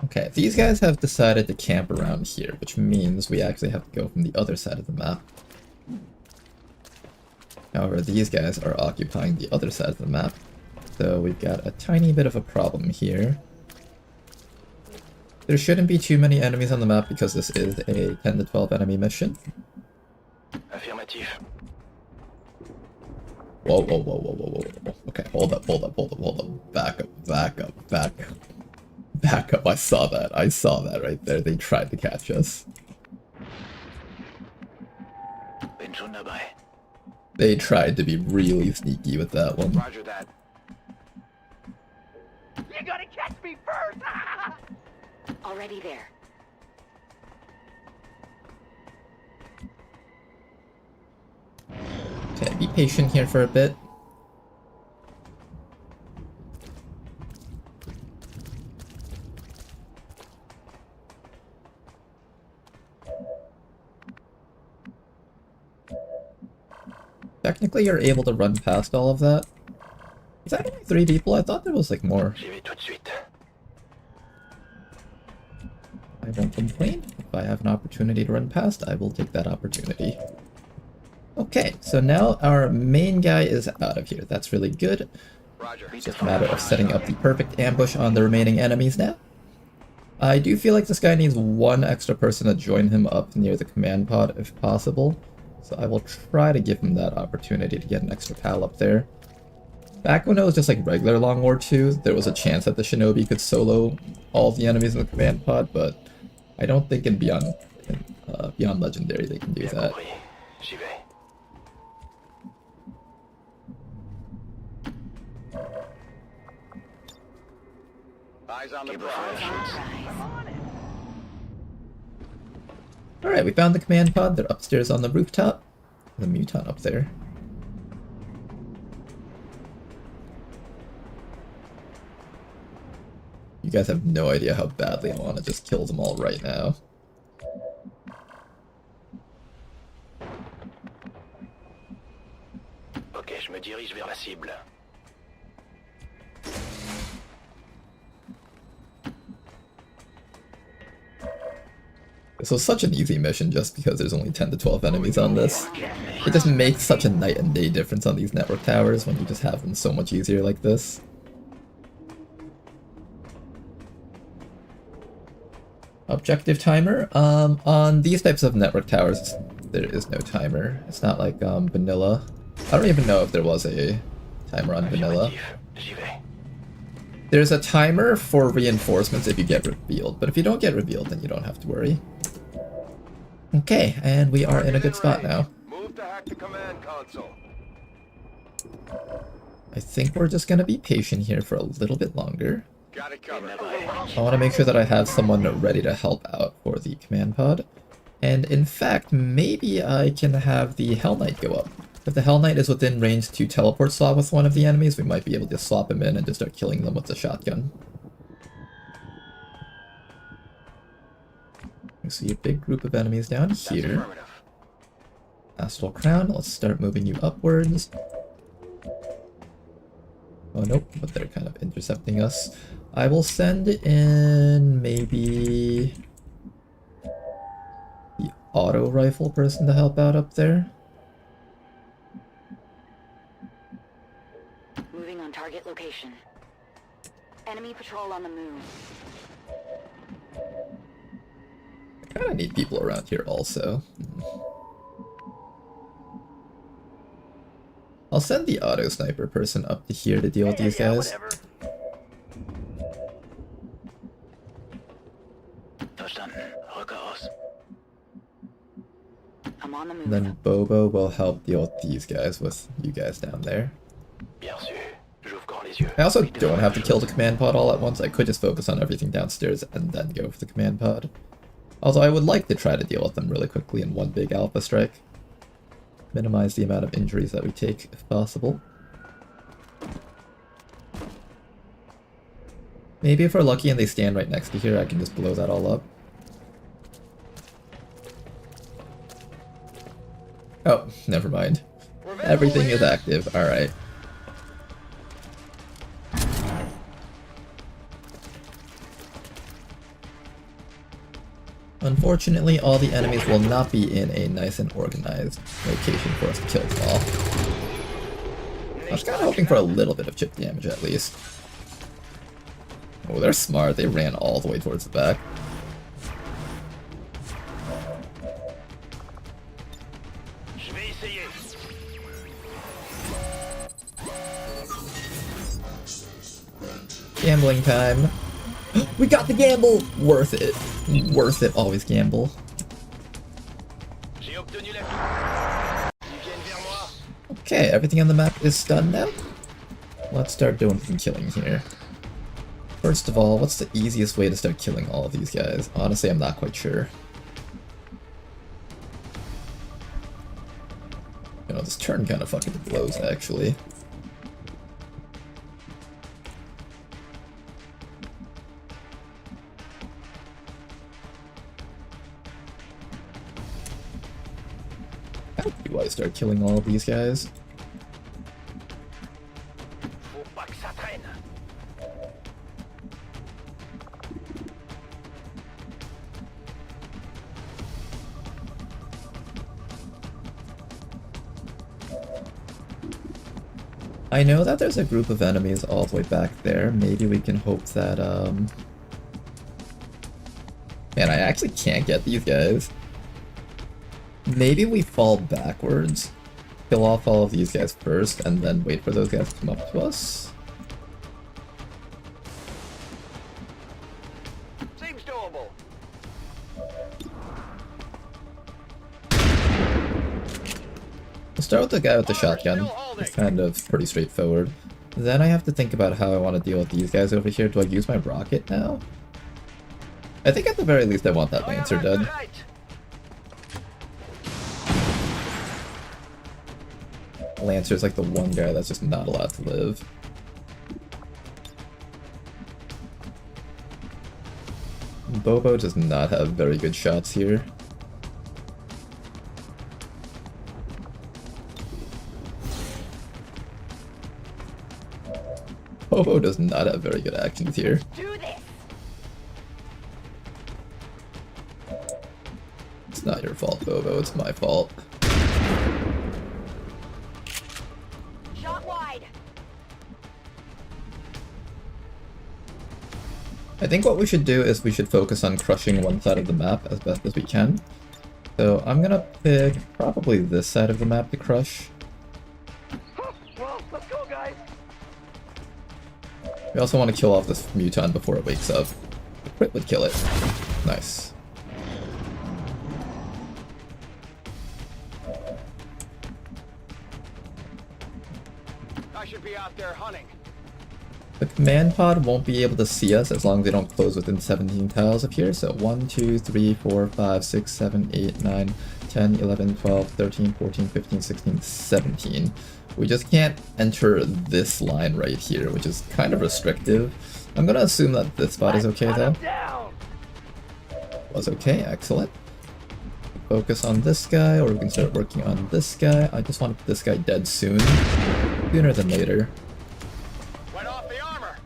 Okay, these guys have decided to camp around here, which means we actually have to go from the other side of the map. However, these guys are occupying the other side of the map, so we've got a tiny bit of a problem here. There shouldn't be too many enemies on the map because this is a 10 to 12 enemy mission. Affirmatif. Whoa, whoa, whoa, whoa, whoa, whoa, whoa. Okay, hold up, hold up, hold up, hold up. Back up, back up, back up. Back up, I saw that right there. They tried to catch us. They tried to be really sneaky with that one. Roger that. You gotta catch me first! Already there. Okay, be patient here for a bit. Technically, you're able to run past all of that. Is that only 3 people? I thought there was like more. I won't complain. If I have an opportunity to run past, I will take that opportunity. Okay, so now our main guy is out of here. That's really good. It's just a matter of setting up the perfect ambush on the remaining enemies now. I do feel like this guy needs one extra person to join him up near the command pod if possible. So I will try to give him that opportunity to get an extra pal up there. Back when it was just like regular Long War 2, there was a chance that the Shinobi could solo all the enemies in the command pod, but I don't think in Beyond Legendary they can do that. Eyes on the prize. Alright, we found the command pod. They're upstairs on the rooftop. The mutant up there. You guys have no idea how badly I want to just kill them all right now. Ok, je me dirige vers la cible. This was such an easy mission just because there's only 10 to 12 enemies on this. It just makes such a night and day difference on these network towers when you just have them so much easier like this. Objective timer? On these types of network towers, there is no timer. It's not like vanilla. I don't even know if there was a timer on vanilla. There's a timer for reinforcements if you get revealed, but if you don't get revealed, then you don't have to worry. Okay, and we are in a good spot now. Move to hack the command console. I think we're just gonna be patient here for a little bit longer. Got it covered. I want to make sure that I have someone ready to help out for the command pod. And in fact, maybe I can have the Hell Knight go up. If the Hell Knight is within range to teleport slot with one of the enemies, we might be able to swap him in and just start killing them with the shotgun. We see a big group of enemies down here. Astral Crown, let's start moving you upwards. Oh nope, but they're kind of intercepting us. I will send in maybe the auto rifle person to help out up there. Moving on target location. Enemy patrol on the move. I kinda need people around here also. I'll send the auto sniper person up to here to deal with these guys. I'm on the move. And then Bobo will help deal with these guys with you guys down there. I also don't have to kill the command pod all at once. I could just focus on everything downstairs and then go for the command pod. Although I would like to try to deal with them really quickly in one big alpha strike. Minimize the amount of injuries that we take if possible. Maybe if we're lucky and they stand right next to here, I can just blow that all up. Oh, never mind. Everything is active, alright. Unfortunately, all the enemies will not be in a nice and organized location for us to kill them all. I was kind of hoping for a little bit of chip damage at least. Oh, they're smart. They ran all the way towards the back. Gambling time. We got the gamble! Worth it. Worth it, always gamble. Okay, everything on the map is done now. Let's start doing some killing here. First of all, what's the easiest way to start killing all of these guys? Honestly, I'm not quite sure. You know, this turn kind of fucking blows, actually. How do I start killing all of these guys? I know that there's a group of enemies all the way back there. Maybe we can hope that, Man, I actually can't get these guys. Maybe we fall backwards, kill off all of these guys first, and then wait for those guys to come up to us. Seems doable. We'll start with the guy with the shotgun. It's kind of pretty straightforward. Then I have to think about how I want to deal with these guys over here. Do I use my rocket now? I think at the very least I want that Lancer dead. Lancer's like the one guy that's just not allowed to live. Bobo does not have very good shots here. Bobo does not have very good actions here. It's not your fault, Bobo, it's my fault. Shot wide. I think what we should do is we should focus on crushing one side of the map as best as we can. So I'm gonna pick probably this side of the map to crush. Well, let's go, guys. We also want to kill off this muton before it wakes up. The crit would kill it. Nice. I should be out there hunting. The command pod won't be able to see us as long as they don't close within 17 tiles of here. So 1, 2, 3, 4, 5, 6, 7, 8, 9, 10, 11, 12, 13, 14, 15, 16, 17. We just can't enter this line right here, which is kind of restrictive. I'm gonna assume that this spot is okay though. Was okay, excellent. Focus on this guy, or we can start working on this guy. I just want this guy dead soon. Sooner than later. Went off the armor.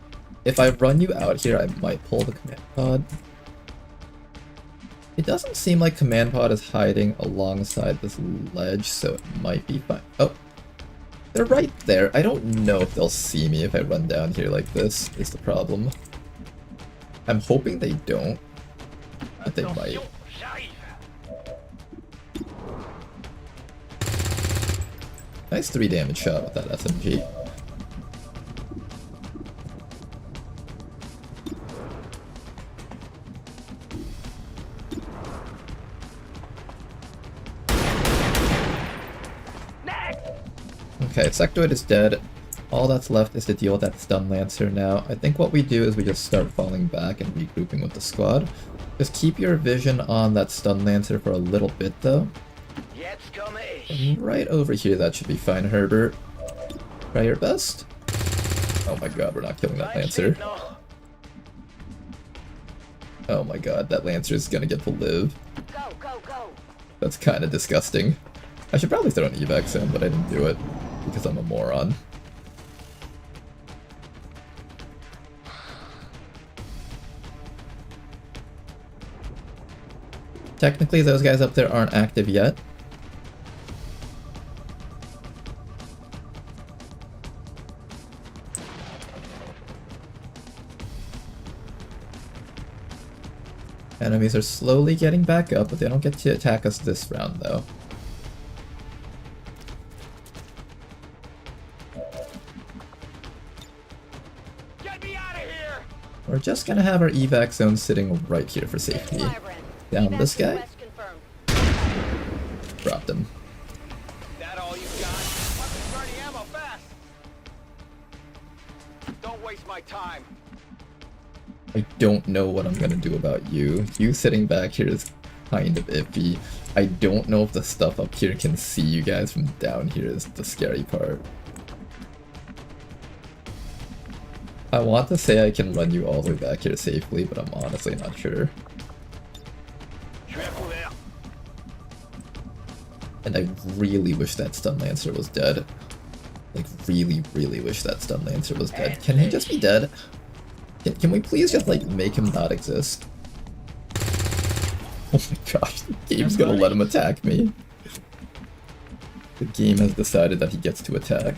If I run you out here, I might pull the command pod. It doesn't seem like command pod is hiding alongside this ledge, so it might be fine. Oh, they're right there. I don't know if they'll see me if I run down here like this, is the problem. I'm hoping they don't, but they might. Nice 3 damage shot with that SMG. Okay, Sectoid is dead. All that's left is to deal with that Stun Lancer now. I think what we do is we just start falling back and regrouping with the squad. Just keep your vision on that Stun Lancer for a little bit though. And right over here, that should be fine, Herbert. Try your best. Oh my god, we're not killing that Lancer. Oh my god, that Lancer is gonna get to live. That's kind of disgusting. I should probably throw an evac zone, but I didn't do it because I'm a moron. Technically, those guys up there aren't active yet. Enemies are slowly getting back up, but they don't get to attack us this round, though. Get me out of here! We're just gonna have our evac zone sitting right here for safety. Down this guy. Dropped him. That all you got? Weapons burning ammo fast! Don't waste my time. I don't know what I'm gonna do about you. You sitting back here is kind of iffy. I don't know if the stuff up here can see you guys from down here is the scary part. I want to say I can run you all the way back here safely, but I'm honestly not sure. And I really wish that Stun Lancer was dead. Like, really, really wish that Stun Lancer was dead. Can he just be dead? Can we please just, like, make him not exist? Oh my gosh, the game's gonna let him attack me. The game has decided that he gets to attack.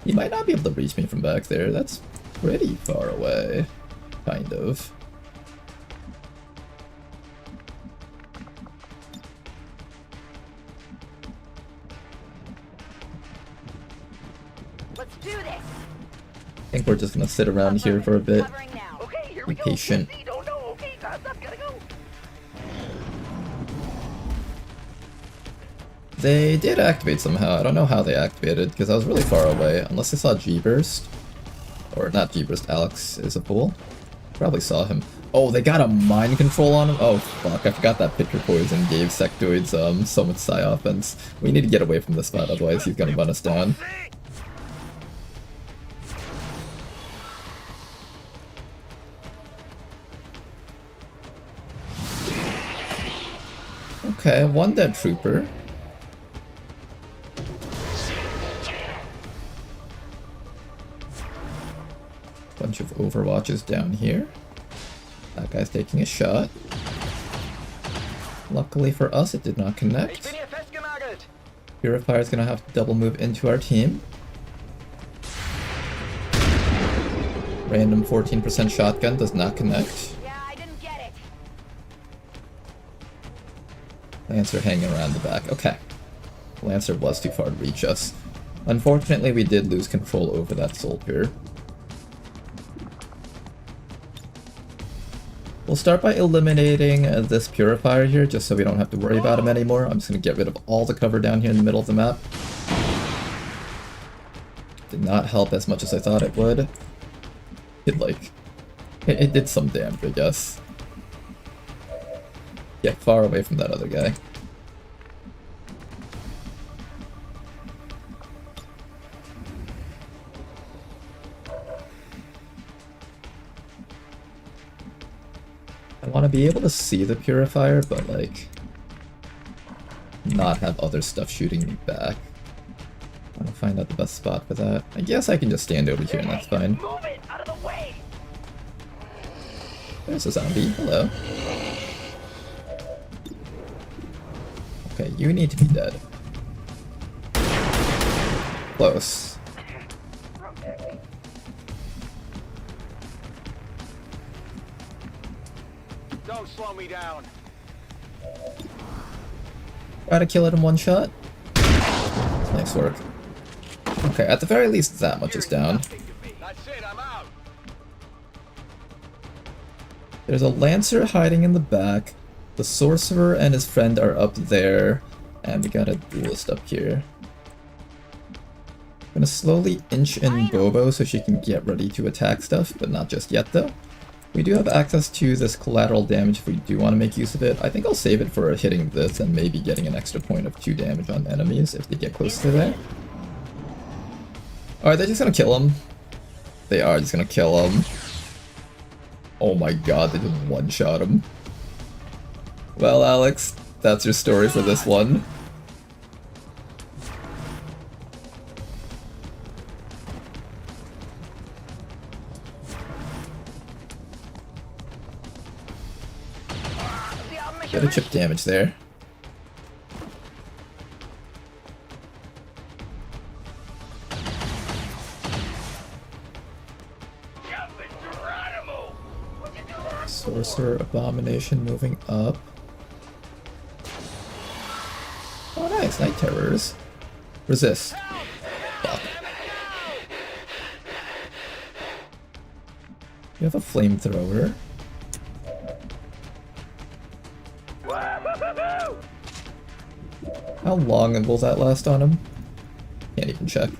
He might not be able to reach me from back there. That's pretty far away. Kind of. Let's do this. I think we're just gonna sit around here for a bit. Be patient. They did activate somehow. I don't know how they activated because I was really far away. Unless I saw G-Burst. Or not G-Burst, Alex is a fool. Probably saw him. Oh, they got a mind control on him? Oh fuck, I forgot that Picture Poison gave Sectoids so much psi offense. We need to get away from this spot, otherwise he's gonna run us down. Okay, one dead trooper. Bunch of Overwatches down here. That guy's taking a shot. Luckily for us, it did not connect. Purifier's gonna have to double move into our team. Random 14% shotgun does not connect. Yeah, I didn't get it. Lancer hanging around the back. Okay. Lancer was too far to reach us. Unfortunately, we did lose control over that soldier. We'll start by eliminating this purifier here, just so we don't have to worry about him anymore. I'm just going to get rid of all the cover down here in the middle of the map. Did not help as much as I thought it would. It did some damage, I guess. Get far away from that other guy. I want to be able to see the purifier, but like not have other stuff shooting me back. I want to find out the best spot for that. I guess I can just stand over here and that's fine. Move it out of the way. There's a zombie. Hello. Okay, you need to be dead. Close. Don't slow me down. Try to kill it in one shot. Nice work. Okay, at the very least that much is down. That's it, I'm out. There's a Lancer hiding in the back. The Sorcerer and his friend are up there. And we got a Duelist up here. I'm gonna slowly inch in Bobo so she can get ready to attack stuff, but not just yet though. We do have access to this collateral damage if we do want to make use of it. I think I'll save it for hitting this and maybe getting an extra point of 2 damage on enemies if they get close to there. Are they just gonna kill him? They are just gonna kill him. Oh my god, they just one-shot him. Well, Alex, that's your story for this one. Bit of chip damage there. Sorcerer Abomination moving up. Oh nice, Night Terrors. Resist. Fuck. You have a flamethrower. How long will that last on him? Can't even check.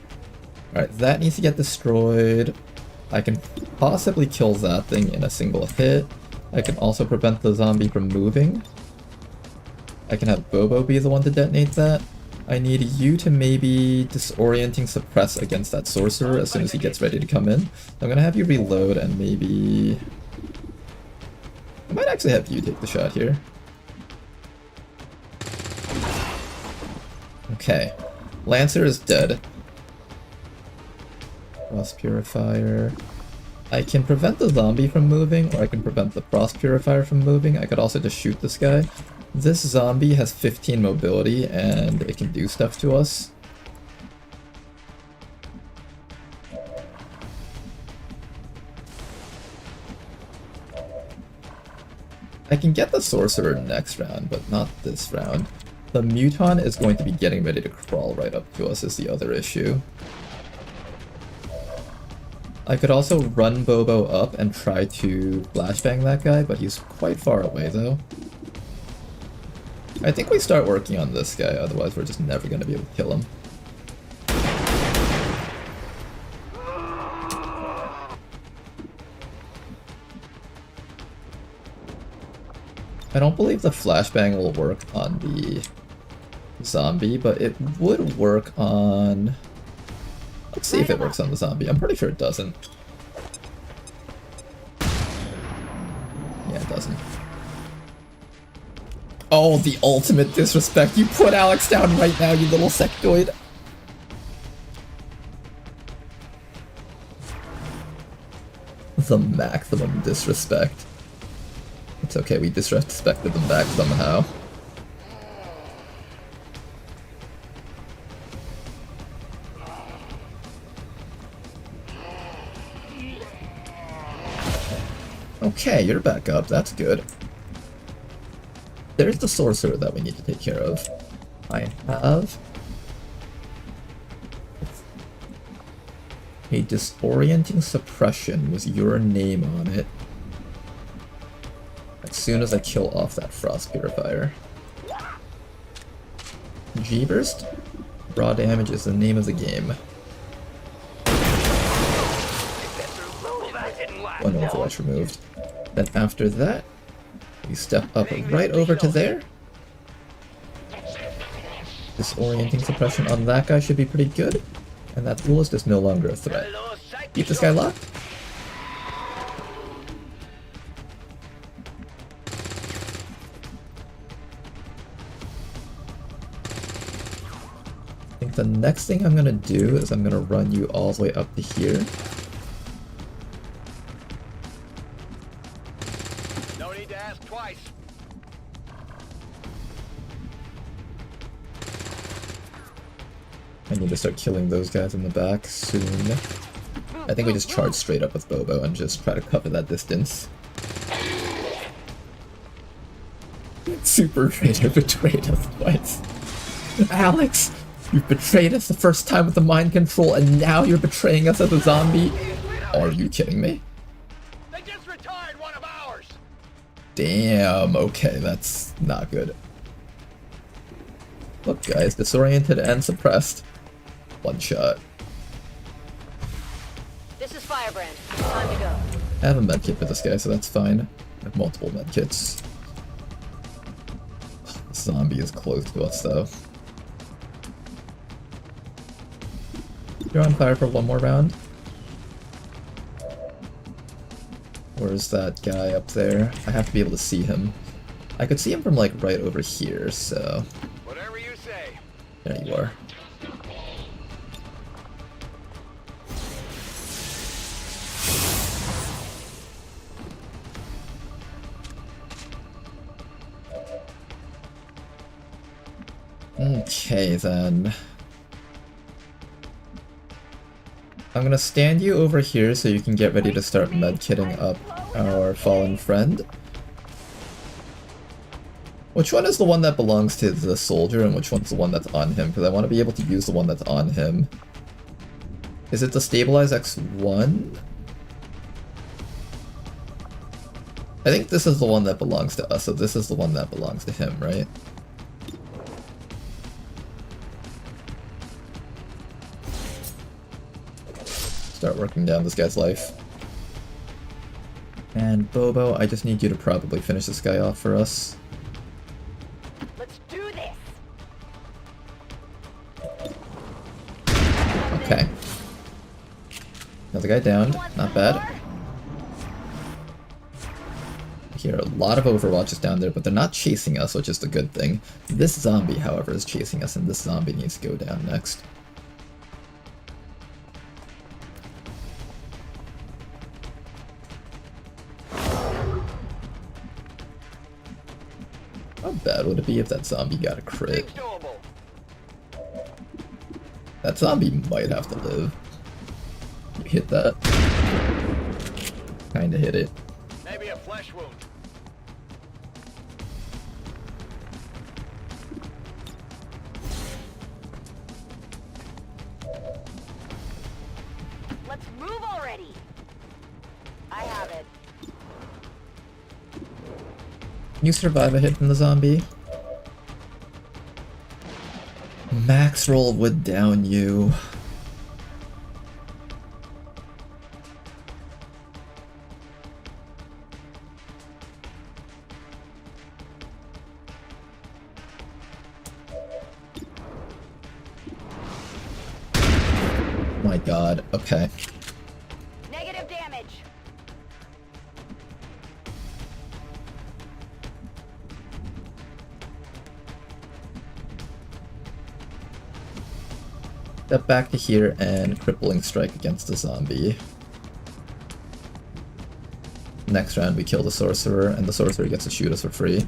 Alright, that needs to get destroyed. I can possibly kill that thing in a single hit. I can also prevent the zombie from moving. I can have Bobo be the one to detonate that. I need you to maybe disorienting suppress against that sorcerer as soon as he gets ready to come in. I'm gonna have you reload and maybe... I might actually have you take the shot here. Okay. Lancer is dead. Frost Purifier. I can prevent the zombie from moving, or I can prevent the Frost Purifier from moving. I could also just shoot this guy. This zombie has 15 mobility, and it can do stuff to us. I can get the Sorcerer next round, but not this round. The Muton is going to be getting ready to crawl right up to us is the other issue. I could also run Bobo up and try to flashbang that guy, but he's quite far away though. I think we start working on this guy, otherwise we're just never going to be able to kill him. I don't believe the flashbang will work on the zombie, but it would work on... Let's see if it works on the zombie. I'm pretty sure it doesn't. Yeah, it doesn't. Oh, the ultimate disrespect. You put Alex down right now, you little sectoid. The maximum disrespect. It's okay, we disrespected them back somehow. Okay, you're back up, that's good. there's the sorcerer that we need to take care of. I have a disorienting suppression with your name on it as soon as I kill off that frost purifier. G-burst? Raw damage is the name of the game. One Overwatch removed. Then after that, we step up right over to there. Disorienting suppression on that guy should be pretty good. And that duelist is no longer a threat. Keep this guy locked. I think the next thing I'm gonna do is I'm gonna run you all the way up to here. No need to ask twice. I need to start killing those guys in the back soon. I think we just charge straight up with Bobo and just try to cover that distance. Super Raider betrayed us twice. Alex, you've betrayed us the first time with the mind control and now you're betraying us as a zombie? Are you kidding me? They just retired one of ours. Damn, okay, that's not good. Look guys, disoriented and suppressed. One shot. This is Firebrand. Time to go. I have a medkit for this guy, so that's fine. I have multiple medkits. This zombie is close to us, though. You're on fire for one more round? Where's that guy up there? I have to be able to see him. I could see him from, like, right over here, so... Whatever you say. There you are. Okay, then. I'm gonna stand you over here so you can get ready to start medkitting up our fallen friend. Which one is the one that belongs to the soldier and which one's the one that's on him? Because I want to be able to use the one that's on him. Is it the stabilize X1? I think this is the one that belongs to us, so this is the one that belongs to him, right? Start working down this guy's life. And Bobo, I just need you to probably finish this guy off for us. Let's do this. Okay. Another guy down. Not bad. I hear a lot of Overwatches down there, but they're not chasing us, which is the good thing. This zombie, however, is chasing us, and this zombie needs to go down next. How bad would it be if that zombie got a crit? That zombie might have to live. You hit that. Kinda hit it. Maybe a flesh wound. Let's move already. I have it. Can you survive a hit from the zombie? Max roll would down you. My god, okay. Negative damage. Step back to here and crippling strike against the zombie. Next round we kill the sorcerer, and the sorcerer gets to shoot us for free.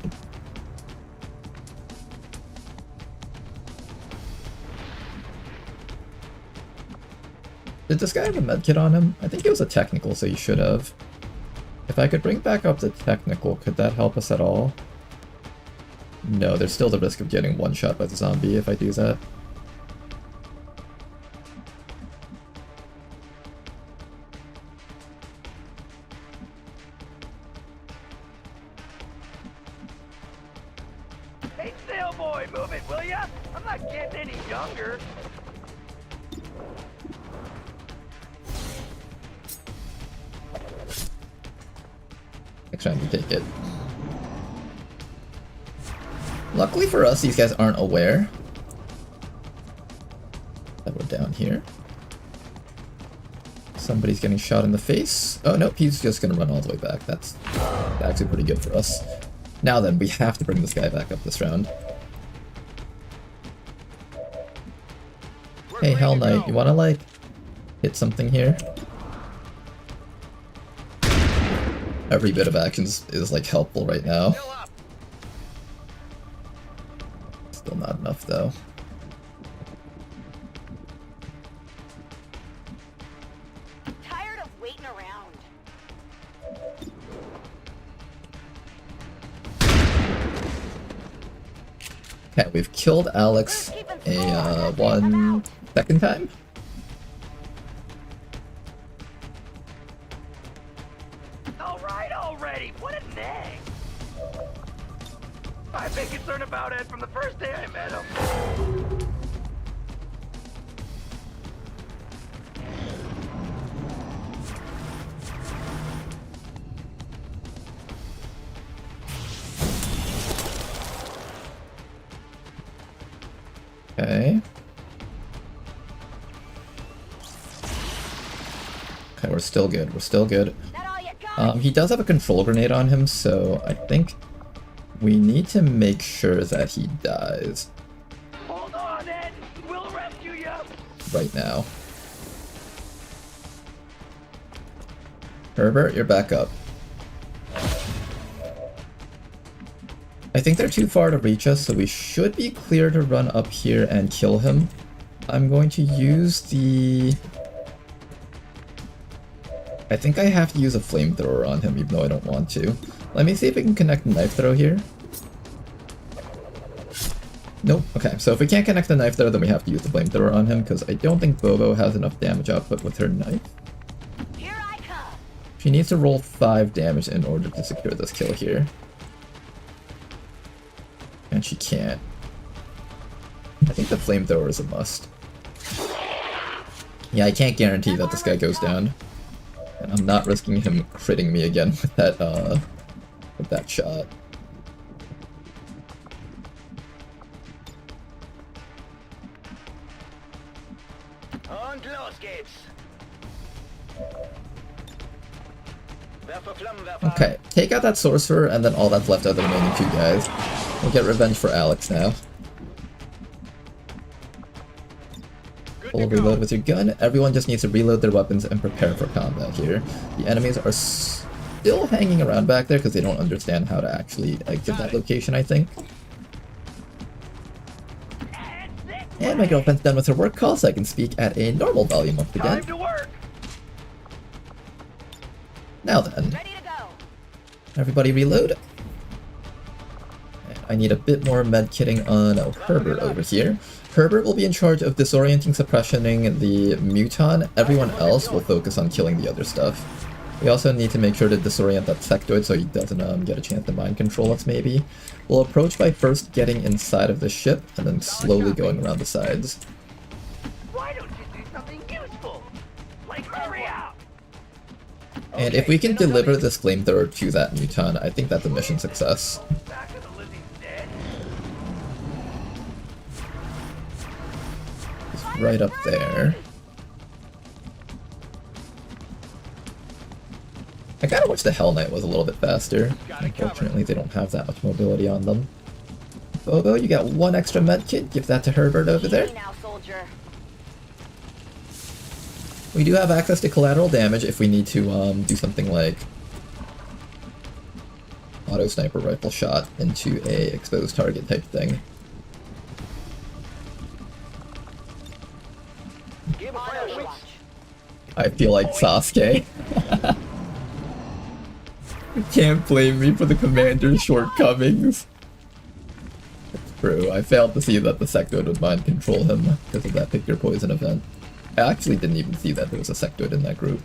Did this guy have a medkit on him? I think it was a technical, so you should have. If I could bring back up the technical, could that help us at all? No, there's still the risk of getting one shot by the zombie if I do that. Hey, sailboy, move it, will ya? I'm not getting any younger. Next time you take it. Luckily for us, these guys aren't aware that we're down here. Somebody's getting shot in the face. Oh nope, he's just gonna run all the way back. That's actually pretty good for us. Now then, we have to bring this guy back up this round. Hey, Hell Knight, you wanna like hit something here? Every bit of action is like helpful right now. Still not enough though. Tired of waiting around. Okay, we've killed Alex a 1 second time. Alright already, what a nag! I've been concerned about Ed from the first day I met him. Okay. Okay, we're still good. We're still good. He does have a control grenade on him, so I think we need to make sure that he dies. Hold on, Ed! We'll rescue you! Right now. Herbert, you're back up. I think they're too far to reach us, so we should be clear to run up here and kill him. I'm going to use the... I think I have to use a flamethrower on him, even though I don't want to. Let me see if we can connect the knife throw here. Nope. Okay, so if we can't connect the knife throw, then we have to use the flamethrower on him, because I don't think Bobo has enough damage output with her knife. Here I come. She needs to roll 5 damage in order to secure this kill here. And she can't. I think the flamethrower is a must. Yeah, I can't guarantee that this guy goes down. And I'm not risking him critting me again with that shot. Und los geht's! Okay, take out that sorcerer, and then all that's left are the remaining 2 guys. We'll get revenge for Alex now. Full reload with your gun. Everyone just needs to reload their weapons and prepare for combat here. The enemies are still hanging around back there because they don't understand how to actually exit that location, I think. And my girlfriend's done with her work call, so I can speak at a normal volume once again. Now then, everybody reload. And I need a bit more med kitting on Herbert over here. Herbert will be in charge of disorienting, suppressioning the muton. Everyone else will focus on killing the other stuff. We also need to make sure to disorient that sectoid so he doesn't get a chance to mind control us maybe. We'll approach by first getting inside of the ship and then slowly going around the sides. Why don't you do something useful? Like hurry up! And if we can deliver this flamethrower to that muton, I think that's a mission success. It's right up there. I kinda wish the Hell Knight was a little bit faster. Unfortunately, they don't have that much mobility on them. Bobo, you got 1 extra med kit. Give that to Herbert over there. We do have access to collateral damage if we need to do something like auto sniper rifle shot into a exposed target type thing. I feel like Sasuke. You can't blame me for the commander's shortcomings. True, I failed to see that the sectoid would mind control him because of that pick your poison event. I actually didn't even see that there was a sectoid in that group.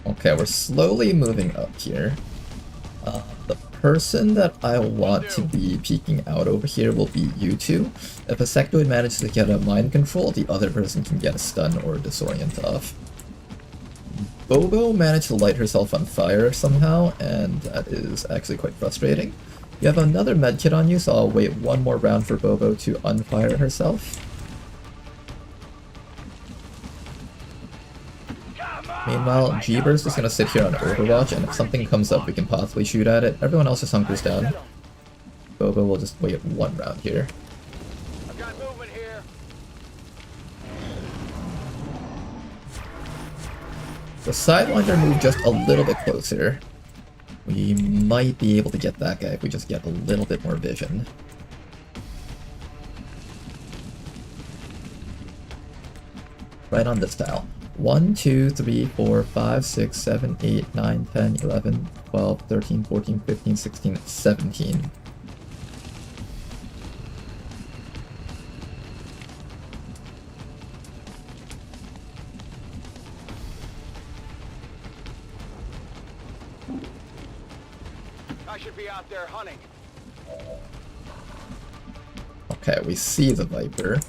Okay, we're slowly moving up here. The person that I want to be peeking out over here will be you two. If a sectoid manages to get a mind control, the other person can get a stun or a disorient off. Bobo managed to light herself on fire somehow, and that is actually quite frustrating. You have another medkit on you, so I'll wait one more round for Bobo to unfire herself. Meanwhile, Jeeber's just gonna sit here on Overwatch, and if something comes up we can possibly shoot at it. Everyone else just hunkers down. Bobo will just wait one round here. I've got movement here. The Sidewinder moved just a little bit closer. We might be able to get that guy if we just get a little bit more vision. Right on this tile. 1, 2, 3, 4, 5, 6, 7, 8, 9, 10, 11, 12, 13, 14, 15, 16, 17. I should be out there hunting. Okay, we see the Viper.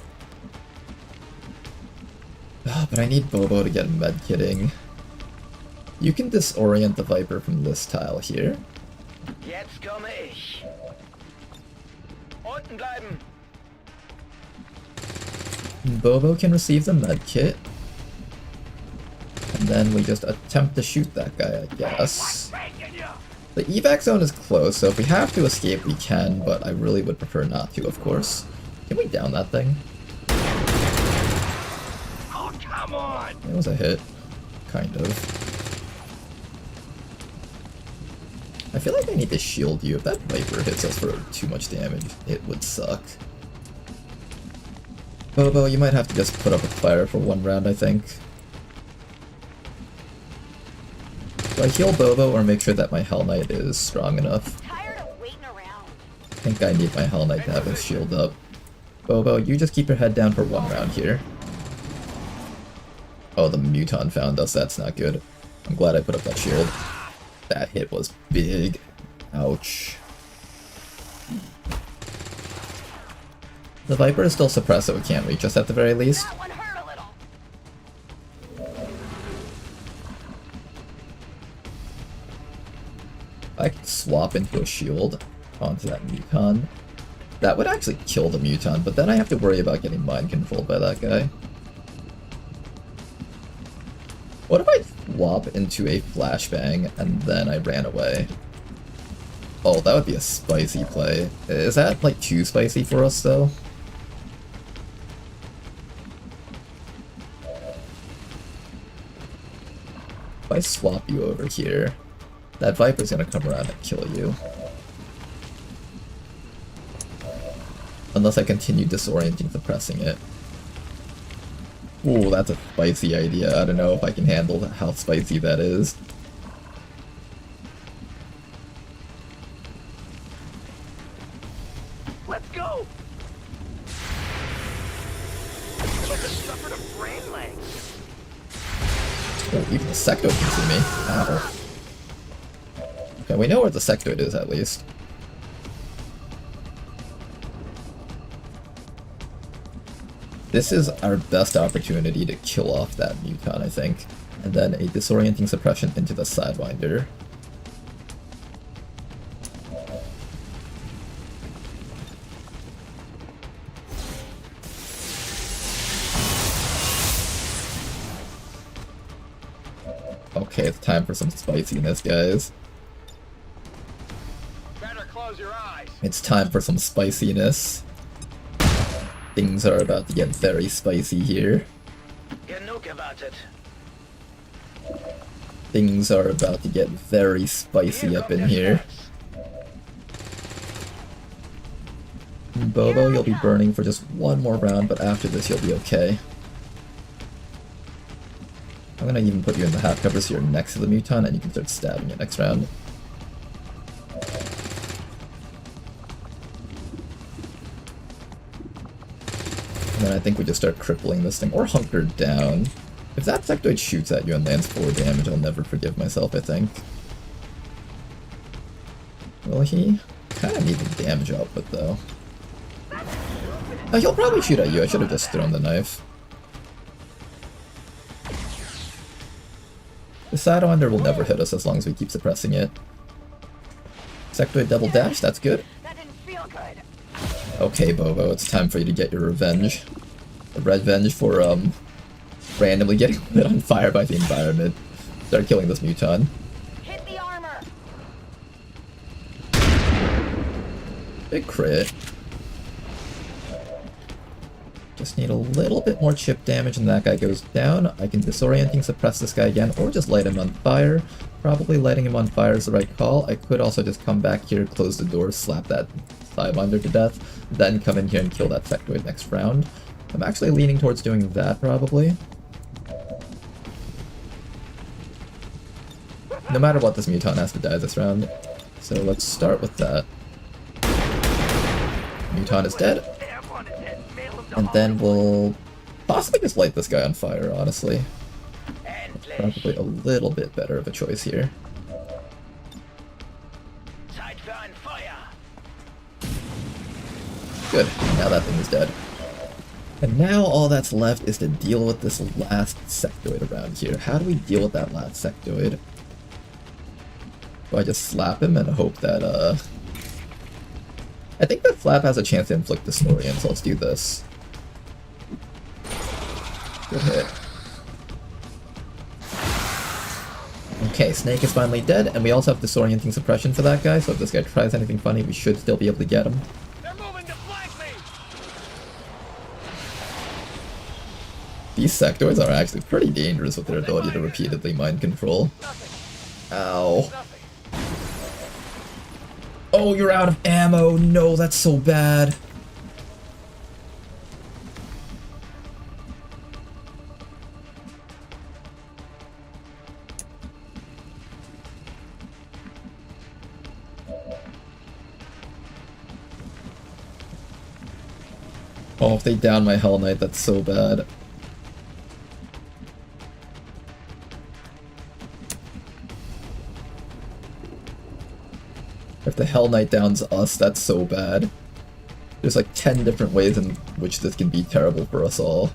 But I need Bobo to get medkitting. You can disorient the Viper from this tile here. Jetzt komme ich. Unten bleiben. Bobo can receive the medkit. And then we just attempt to shoot that guy, I guess. The evac zone is close, so if we have to escape, we can, but I really would prefer not to, of course. Can we down that thing? Oh, come on! It was a hit. Kind of. I feel like I need to shield you. If that Viper hits us for too much damage, it would suck. Bobo, you might have to just put up a fire for one round, I think. Do I heal Bobo or make sure that my Hell Knight is strong enough? Tired of waiting around. I think I need my Hell Knight to have his shield up. Bobo, you just keep your head down for one round here. Oh, the Muton found us. That's not good. I'm glad I put up that shield. That hit was big. Ouch. The Viper is still suppressed, so it can't reach us at the very least. That one hurt a little. I could swap into a shield onto that Muton. That would actually kill the Muton, but then I have to worry about getting mind controlled by that guy. What if I swap into a flashbang and then I ran away? Oh, that would be a spicy play. Is that like too spicy for us though? If I swap you over here, that Viper's gonna come around and kill you. Unless I continue disorienting, suppressing it. Ooh, that's a spicy idea. I don't know if I can handle how spicy that is. Let's go! I must have suffered a brain lag. Oh, even the sectoid can see me. Ow. Okay, we know where the sectoid is at least. This is our best opportunity to kill off that Muton, I think. And then a disorienting suppression into the Sidewinder. Okay, it's time for some spiciness, guys. Better close your eyes. It's time for some spiciness. Things are about to get very spicy here. Genug erwartet. Things are about to get very spicy up in here. Bobo, you'll be burning for just one more round, but after this you'll be okay. I'm gonna even put you in the half cover so you're next to the Muton and you can start stabbing it next round. And then I think we just start crippling this thing, or hunker down. If that sectoid shoots at you and lands 4 damage, I'll never forgive myself, I think. Will he? Kinda need the damage output, though. He'll probably shoot at you, I should have just thrown the knife. The Sidewinder will never hit us as long as we keep suppressing it. Sectoid double dash, that's good. Okay, Bobo, it's time for you to get your revenge. The revenge for, randomly getting lit on fire by the environment. Start killing this muton. Hit the armor. Big crit. Just need a little bit more chip damage and that guy goes down. I can disorienting suppress this guy again, or just light him on fire. Probably lighting him on fire is the right call. I could also just come back here, close the door, slap that Sidewinder to death, then come in here and kill that sectoid next round. I'm actually leaning towards doing that, probably. No matter what, this muton has to die this round. So let's start with that. Muton is dead. And then we'll possibly just light this guy on fire, honestly. Probably a little bit better of a choice here. Good, now that thing is dead. And now all that's left is to deal with this last sectoid around here. How do we deal with that last sectoid? Do I just slap him and hope that, I think that slap has a chance to inflict Disorian, so let's do this. Good hit. Okay, Snake is finally dead, and we also have Disorienting Suppression for that guy, so if this guy tries anything funny, we should still be able to get him. These sectoids are actually pretty dangerous with their ability to repeatedly mind control. Ow. Oh, you're out of ammo! No, that's so bad! Oh, if they down my Hell Knight, that's so bad. If the Hell Knight downs us, that's so bad. There's like 10 different ways in which this can be terrible for us all.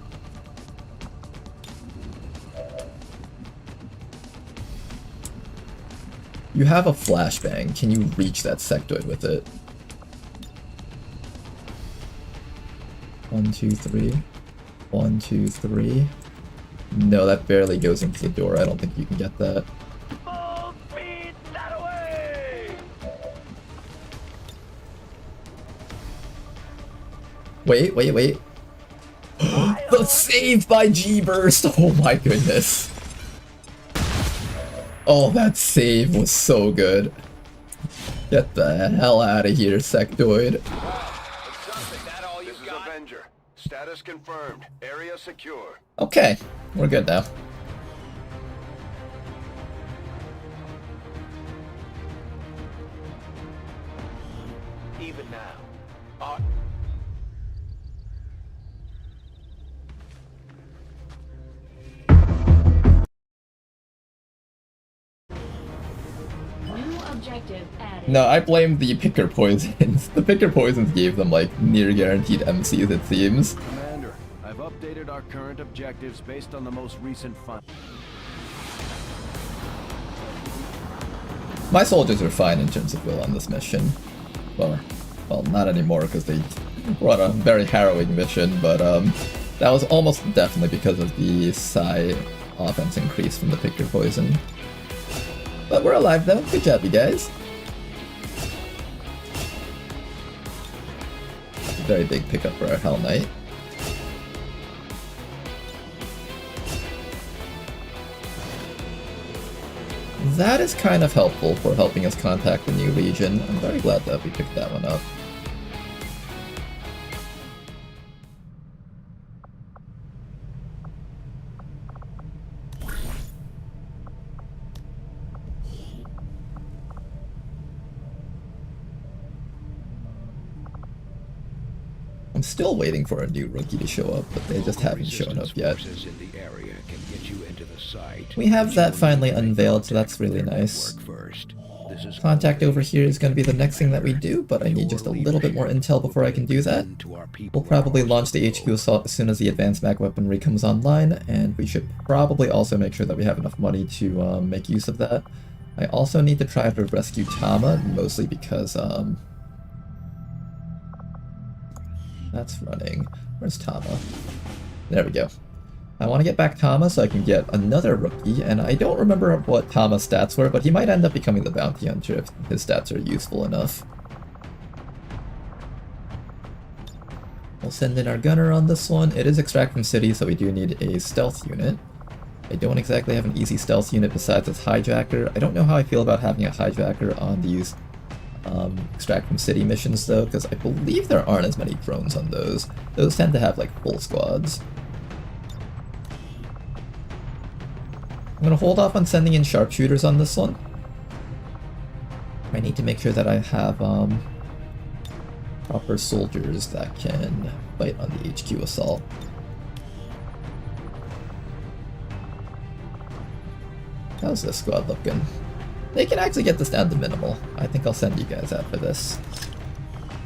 You have a flashbang. Can you reach that sectoid with it? 1, 2, 3. 1, 2, 3. No, that barely goes into the door. I don't think you can get that. Wait. The save by G-Burst! Oh my goodness. Oh, that save was so good. Get the hell out of here, sectoid. This is Avenger. Status confirmed. Area secure. Okay, we're good now. Even now. No, I blame the picker poisons. The picker poisons gave them like near guaranteed MCs, it seems. Commander, I've updated our current objectives based on the most recent find. My soldiers are fine in terms of will on this mission. Well, not anymore because they were on a very harrowing mission, but that was almost definitely because of the Psi offense increase from the picker poison. But we're alive though. Good job, you guys. Very big pickup for our Hell Knight. That is kind of helpful for helping us contact the new region. I'm very glad that we picked that one up. I'm still waiting for a new rookie to show up, but they just haven't shown up yet. We have that finally unveiled, so that's really nice. Contact over here is going to be the next thing that we do, but I need just a little bit more intel before I can do that. We'll probably launch the HQ assault as soon as the advanced mag weaponry comes online, and we should probably also make sure that we have enough money to make use of that. I also need to try to rescue Tama, mostly because that's running. Where's Tama? There we go. I want to get back Tama so I can get another rookie, and I don't remember what Tama's stats were, but he might end up becoming the bounty hunter if his stats are useful enough. We'll send in our gunner on this one. It is extract from city, so we do need a stealth unit. I don't exactly have an easy stealth unit besides this hijacker. I don't know how I feel about having a hijacker on these extract from city missions though, because I believe there aren't as many drones on those. Those tend to have like full squads. I'm gonna hold off on sending in sharpshooters on this one. I need to make sure that I have proper soldiers that can fight on the HQ assault. How's this squad looking? They can actually get this down to minimal. I think I'll send you guys out for this.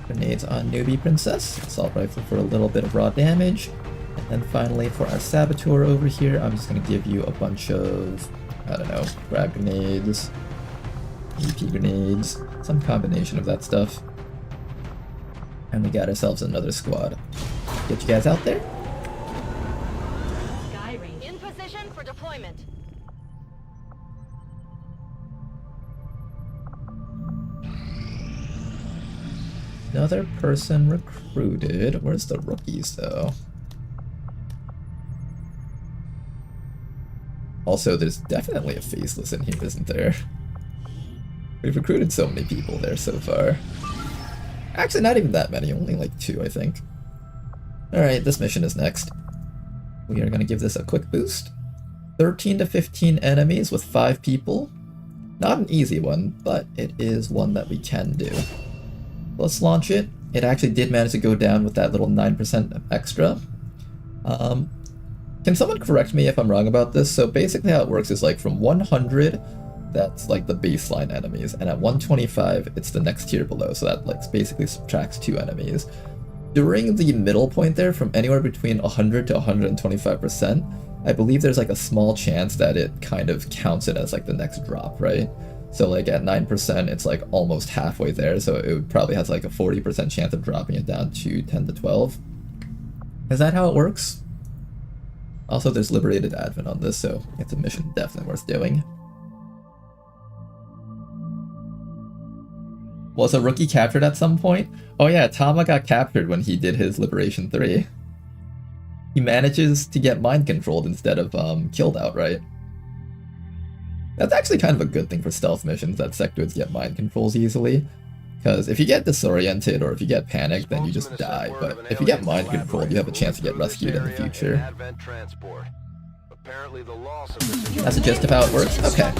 Grenades on Newbie Princess. Assault rifle for a little bit of raw damage. And then finally for our Saboteur over here, I'm just going to give you a bunch of, I don't know, grab grenades, EP grenades, some combination of that stuff. And we got ourselves another squad. Get you guys out there. Sky range in position for deployment. Another person recruited. Where's the rookies though? Also, there's definitely a faceless in here, isn't there? We've recruited so many people there so far. Actually, not even that many, only like 2, I think. Alright, this mission is next. We are going to give this a quick boost. 13 to 15 enemies with 5 people. Not an easy one, but it is one that we can do. Let's launch it. It actually did manage to go down with that little 9% extra. Can someone correct me if I'm wrong about this? So basically how it works is like from 100, that's like the baseline enemies, and at 125, it's the next tier below, so that like basically subtracts 2 enemies. During the middle point there, from anywhere between 100 to 125%, I believe there's like a small chance that it kind of counts it as like the next drop, right? So like at 9%, it's like almost halfway there, so it probably has like a 40% chance of dropping it down to 10 to 12. Is that how it works? Also, there's Liberated Advent on this, so it's a mission definitely worth doing. Was a rookie captured at some point? Oh yeah, Tama got captured when he did his Liberation 3. He manages to get mind controlled instead of killed outright. That's actually kind of a good thing for stealth missions, that sectoids get mind controls easily. Because if you get disoriented or if you get panicked, then you just die. But if you get mind controlled, you have a chance to get rescued in the future. That's the gist of how it works? Okay.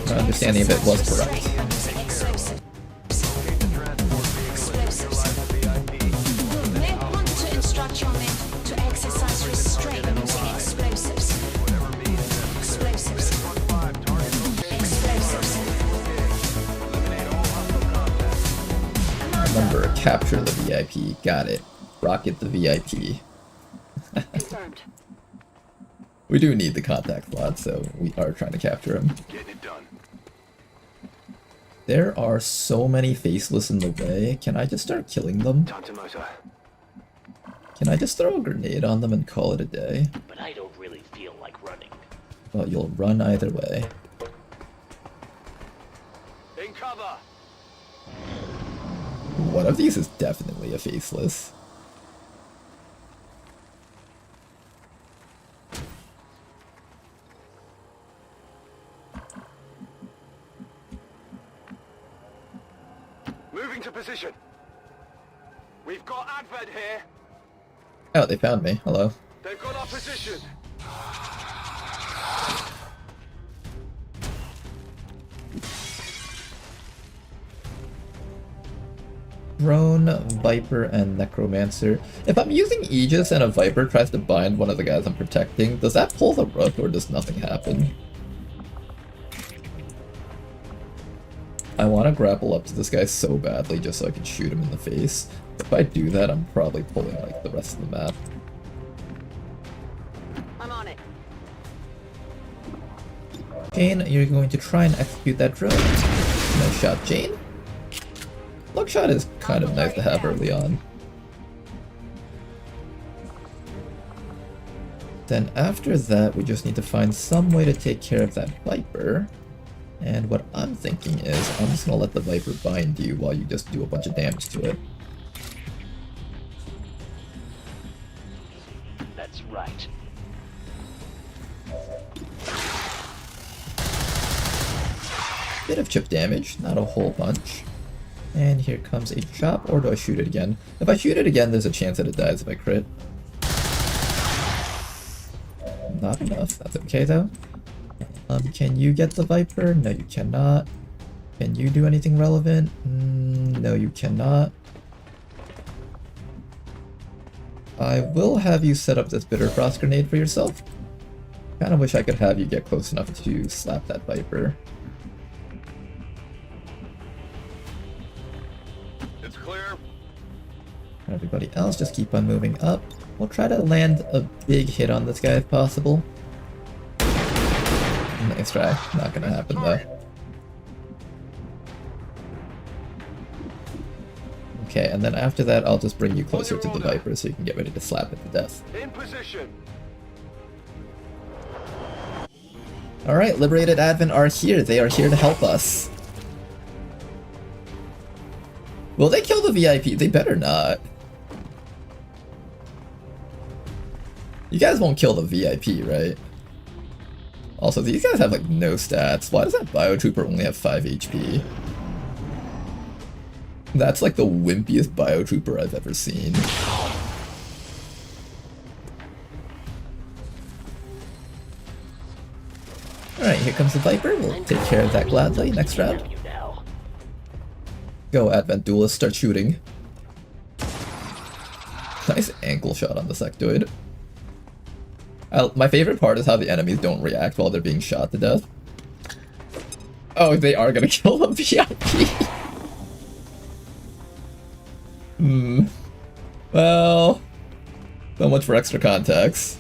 My understanding of it was correct. You may want to instruct your men to exercise restraint using explosives. Explosives. Remember, capture the VIP. Got it. Rocket the VIP. Confirmed. We do need the contact slot, so we are trying to capture him. Getting it done. There are so many faceless in the way. Can I just start killing them? Can I just throw a grenade on them and call it a day? But I don't really feel like running. Well, you'll run either way. In cover. One of these is definitely a faceless. Moving to position. We've got Advent here. Oh, they found me. Hello. They've got our position. Drone, Viper, and Necromancer. If I'm using Aegis and a Viper tries to bind one of the guys I'm protecting, does that pull the Rook or does nothing happen? I want to grapple up to this guy so badly just so I can shoot him in the face. If I do that, I'm probably pulling like the rest of the map. I'm on it. Jane, you're going to try and execute that drone. Nice shot, Jane. Luck shot is kind of nice to have early on. Then after that, we just need to find some way to take care of that Viper. And what I'm thinking is, I'm just gonna let the Viper bind you while you just do a bunch of damage to it. That's right. Bit of chip damage, not a whole bunch. And here comes a chop, or do I shoot it again? If I shoot it again, there's a chance that it dies if I crit. Not enough, that's okay though. Can you get the Viper? No, you cannot. Can you do anything relevant? No, you cannot. I will have you set up this Bitter Frost grenade for yourself. Kinda wish I could have you get close enough to slap that Viper. It's clear. Everybody else, just keep on moving up. We'll try to land a big hit on this guy if possible. Nice try. Not gonna happen though. Okay, and then after that, I'll just bring you closer to the Viper so you can get ready to slap it to death. In position. Alright, Liberated Advent are here. They are here to help us. Will they kill the VIP? They better not. You guys won't kill the VIP, right? Also, these guys have like no stats. Why does that Biotrooper only have 5 HP? That's like the wimpiest Biotrooper I've ever seen. Alright, here comes the Viper. We'll take care of that gladly next round. Go, Advent Duelist, start shooting. Nice ankle shot on the sectoid. My favorite part is how the enemies don't react while they're being shot to death. Oh, they are gonna kill the VIP. Well, so much for extra context.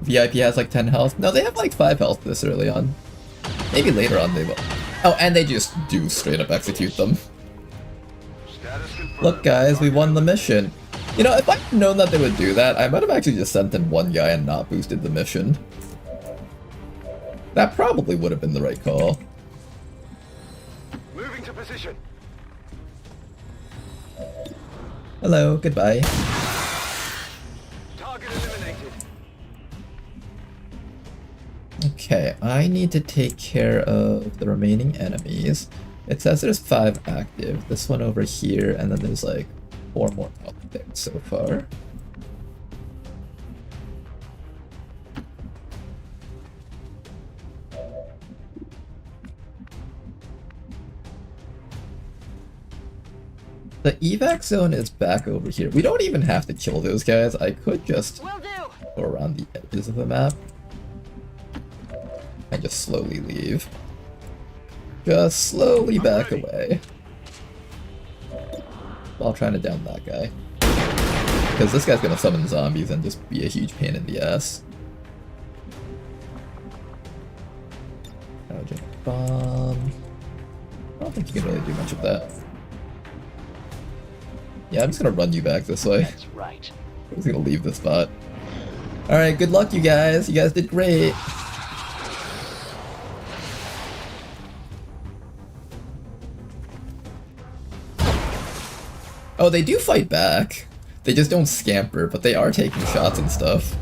VIP has like 10 health. No, they have like 5 health this early on. Maybe later on they will. Oh, and they just do straight up execute them. Look guys, we won the mission. You know, if I'd known that they would do that, I might have actually just sent in one guy and not boosted the mission. That probably would have been the right call. Moving to position. Hello, goodbye. Target eliminated. Okay, I need to take care of the remaining enemies. It says there's 5 active. This one over here, and then there's like 4 more out there so far. The evac zone is back over here. We don't even have to kill those guys. I could just go around the edges of the map and just slowly leave. Just slowly back away while trying to down that guy. Because this guy's gonna summon zombies and just be a huge pain in the ass. Cryogenic bomb. I don't think you can really do much of that. Yeah, I'm just gonna run you back this way. That's right. I'm just gonna leave this spot. Alright, good luck you guys. You guys did great. Oh, they do fight back. They just don't scamper, but they are taking shots and stuff.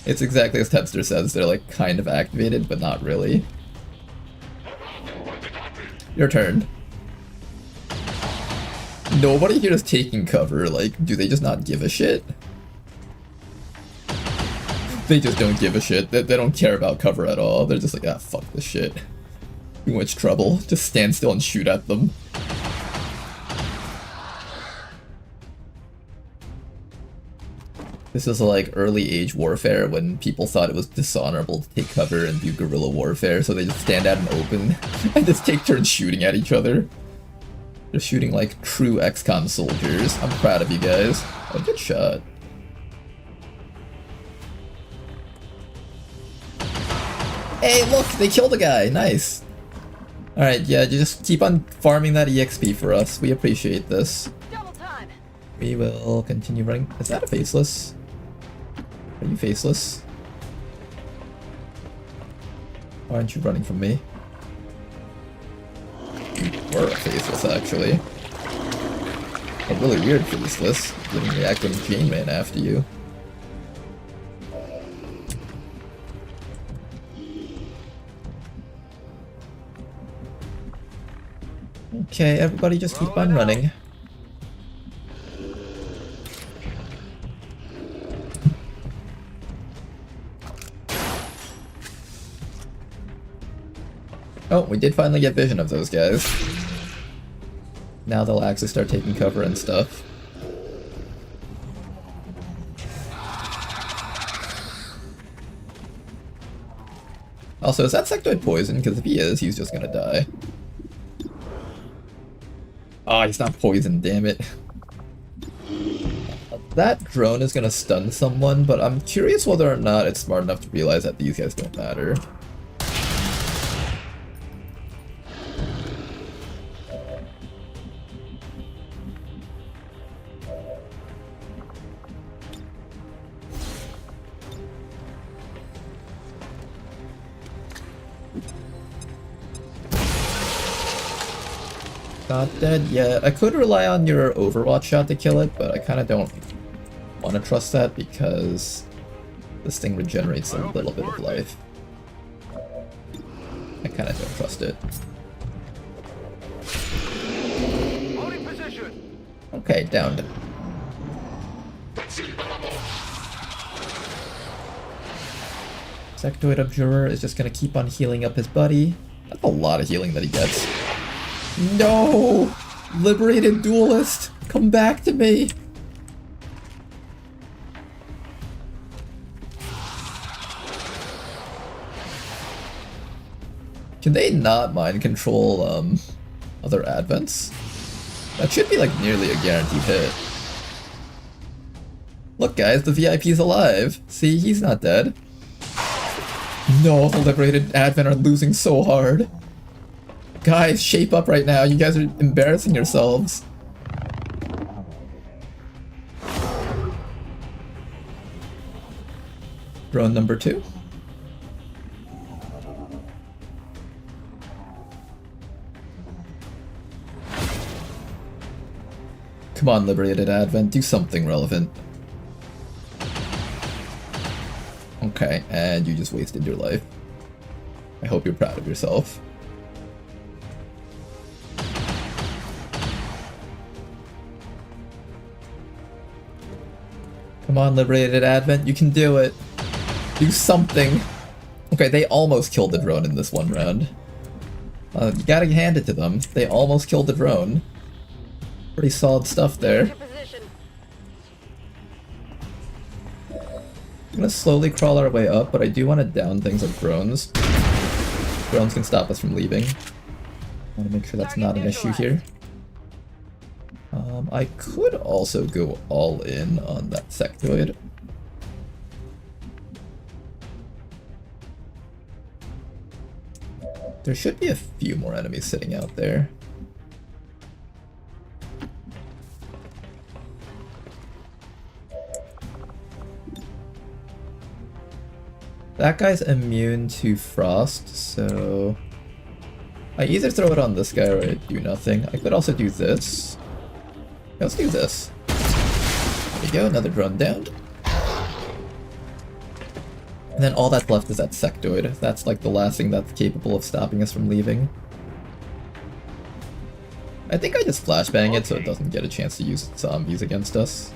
It's exactly as Tepster says, they're like kind of activated, but not really. Your turn. nobody here is taking cover. Like, do they just not give a shit? They just don't give a shit. They don't care about cover at all. They're just like, ah, fuck this shit. Too much trouble. Just stand still and shoot at them. This is like early age warfare when people thought it was dishonorable to take cover and do guerrilla warfare, so they just stand out in the open and just take turns shooting at each other. They're shooting like true XCOM soldiers. I'm proud of you guys. Oh, good shot. Hey, look! They killed a guy! Nice! Alright, yeah, just keep on farming that EXP for us. We appreciate this. We will continue running. Is that a faceless? Are you faceless? Why aren't you running from me? You were a faceless, actually. A really weird faceless. Didn't react when Jane ran after you. Okay, everybody just keep on running. Oh, we did finally get vision of those guys. Now they'll actually start taking cover and stuff. Also, is that sectoid poison? Because if he is, he's just gonna die. Ah, oh, he's not poisoned, damn it. That drone is gonna stun someone, but I'm curious whether or not it's smart enough to realize that these guys don't matter. Not dead yet. I could rely on your Overwatch shot to kill it, but I kind of don't want to trust that because this thing regenerates a little bit of life. I kind of don't trust it. Okay, downed. Sectoid Observer is just gonna keep on healing up his buddy. That's a lot of healing that he gets. No! Liberated Duelist! Come back to me! Can they not mind control, other advents? That should be like nearly a guaranteed hit. Look guys, the VIP's alive! See, he's not dead. No, the liberated advent are losing so hard. Guys, shape up right now. You guys are embarrassing yourselves. Drone number 2. Come on, liberated advent, do something relevant. Okay, and you just wasted your life. I hope you're proud of yourself. Come on, liberated advent, you can do it. Do something. Okay, they almost killed the drone in this one round. You gotta hand it to them. They almost killed the drone. Pretty solid stuff there. I'm gonna slowly crawl our way up, but I do want to down things like drones. Drones can stop us from leaving. I want to make sure that's not an issue here. I could also go all in on that sectoid. There should be a few more enemies sitting out there. That guy's immune to frost, so I either throw it on this guy or I do nothing. I could also do this. Let's do this. There we go, another drone downed. And then all that's left is that sectoid. That's like the last thing that's capable of stopping us from leaving. I think I just flashbang it so it doesn't get a chance to use zombies against us.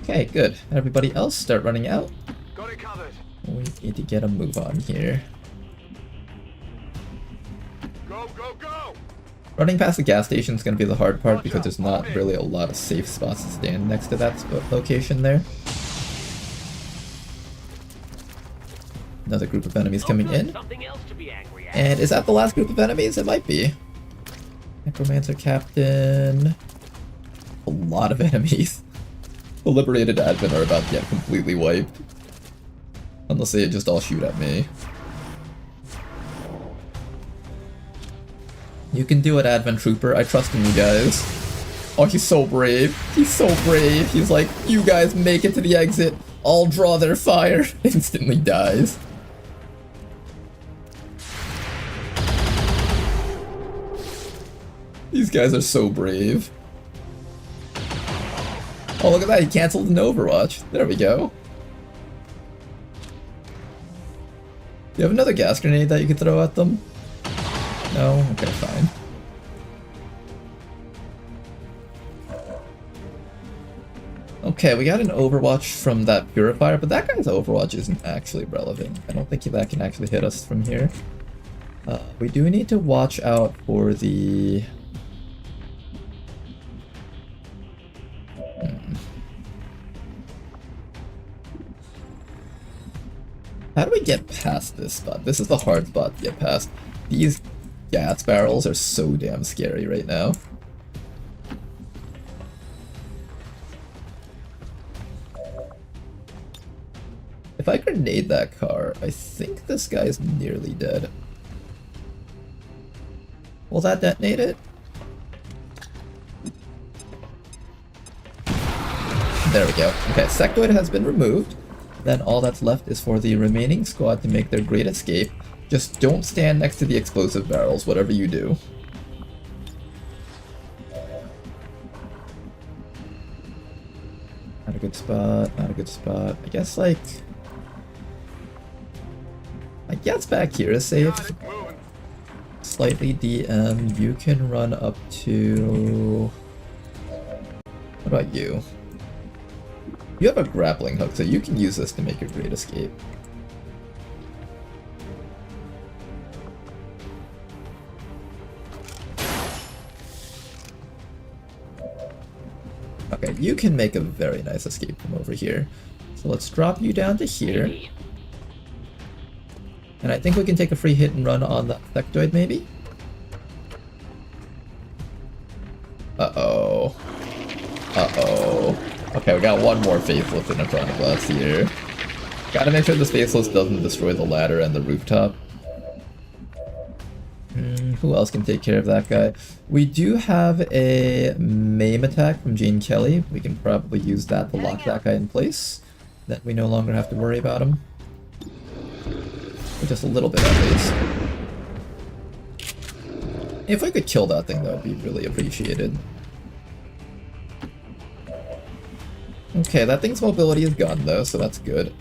Okay, good. Everybody else start running out. Got it covered. We need to get a move on here. Go, go, go! Running past the gas station is going to be the hard part because there's not really a lot of safe spots to stand next to that location there. Another group of enemies coming in. And is that the last group of enemies? It might be. Necromancer Captain. A lot of enemies. The liberated admin are about to get completely wiped. Unless they just all shoot at me. You can do it, Advent Trooper. I trust in you guys. Oh, he's so brave. He's so brave. He's like, you guys make it to the exit. I'll draw their fire. Instantly dies. These guys are so brave. Oh, look at that. He canceled an Overwatch. There we go. You have another gas grenade that you could throw at them? No? Okay, fine. Okay, we got an Overwatch from that Purifier, but that guy's Overwatch isn't actually relevant. I don't think that can actually hit us from here. We do need to watch out for the... How do we get past this spot? This is the hard spot to get past. These gas barrels are so damn scary right now. If I grenade that car, I think this guy's nearly dead. Will that detonate it? There we go. Okay, Sectoid has been removed. Then all that's left is for the remaining squad to make their great escape. Just don't stand next to the explosive barrels, whatever you do. Not a good spot, not a good spot. I guess, like... I guess back here is safe. Slightly DM, you can run up to... What about you? You have a grappling hook, so you can use this to make your great escape. Okay, you can make a very nice escape from over here. So let's drop you down to here. And I think we can take a free hit and run on the Sectoid, maybe? Uh-oh. Uh-oh. Okay, we got one more Faceless in front of us here. Gotta make sure this Faceless doesn't destroy the ladder and the rooftop. Who else can take care of that guy? We do have a MAME attack from Gene Kelly. We can probably use that to lock that guy in place. Then we no longer have to worry about him. For just a little bit at least. If we could kill that thing, that would be really appreciated. Okay, that thing's mobility is gone though, so that's good.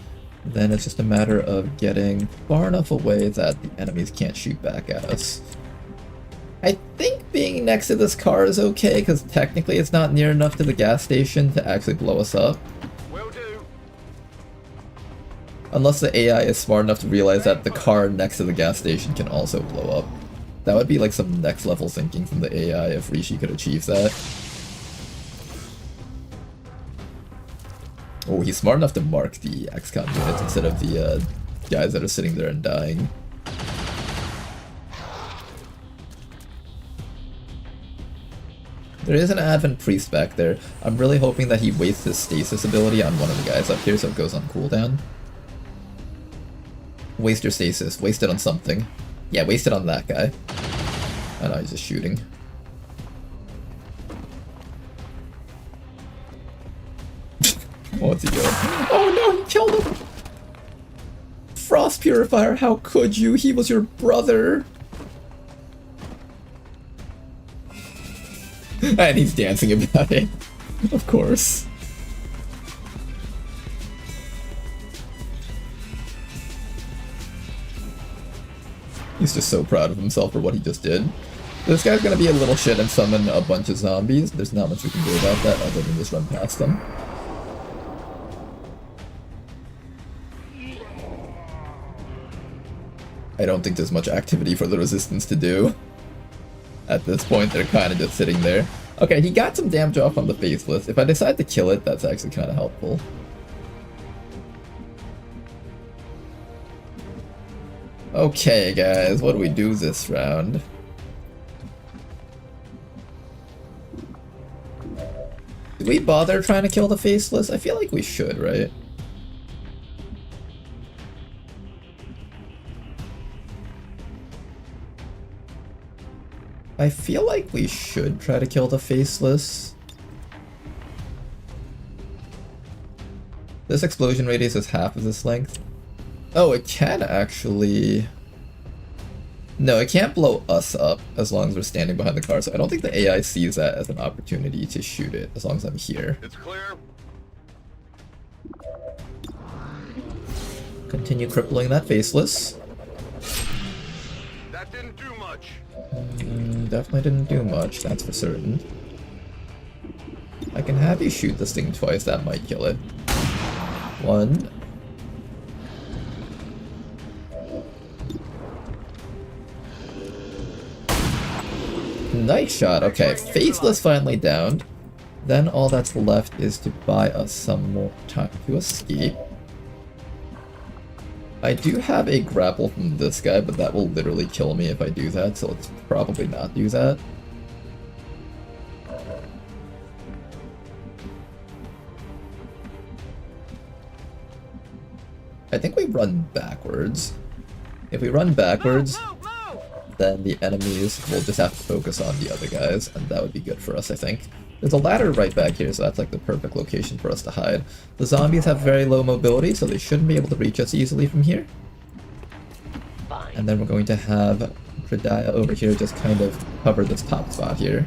Then it's just a matter of getting far enough away that the enemies can't shoot back at us. I think being next to this car is okay, because technically it's not near enough to the gas station to actually blow us up. Will do. Unless the AI is smart enough to realize that the car next to the gas station can also blow up. That would be like some next level thinking from the AI if Rishi could achieve that. Oh, he's smart enough to mark the XCOM units instead of the guys that are sitting there and dying. There is an Advent Priest back there. I'm really hoping that he wastes his stasis ability on one of the guys up here so it goes on cooldown. Waste your stasis. Waste it on something. Yeah, waste it on that guy. Oh no, he's just shooting. What's he doing? Oh no, he killed him! Frost Purifier, how could you? He was your brother! And he's dancing about it. Of course. He's just so proud of himself for what he just did. This guy's gonna be a little shit and summon a bunch of zombies. There's not much we can do about that other than just run past them. I don't think there's much activity for the resistance to do. At this point, they're kind of just sitting there. Okay, he got some damage off on the faceless. If I decide to kill it, that's actually kind of helpful. Okay, guys, what do we do this round? Did we bother trying to kill the faceless? I feel like we should, right? I feel like we should try to kill the faceless. This explosion radius is half of this length. Oh, it can actually... No, it can't blow us up as long as we're standing behind the car, so I don't think the AI sees that as an opportunity to shoot it, as long as I'm here. It's clear. Continue crippling that faceless. That didn't do much. Definitely didn't do much, that's for certain. I can have you shoot this thing twice, that might kill it. 1. Nice shot. Okay, faceless finally downed. Then all that's left is to buy us some more time to escape. I do have a grapple from this guy, but that will literally kill me if I do that, so let's probably not do that. I think we run backwards. If we run backwards, then the enemies will just have to focus on the other guys, and that would be good for us, I think. There's a ladder right back here, so that's like the perfect location for us to hide. The zombies have very low mobility, so they shouldn't be able to reach us easily from here. And then we're going to have Predaya over here just kind of cover this top spot here.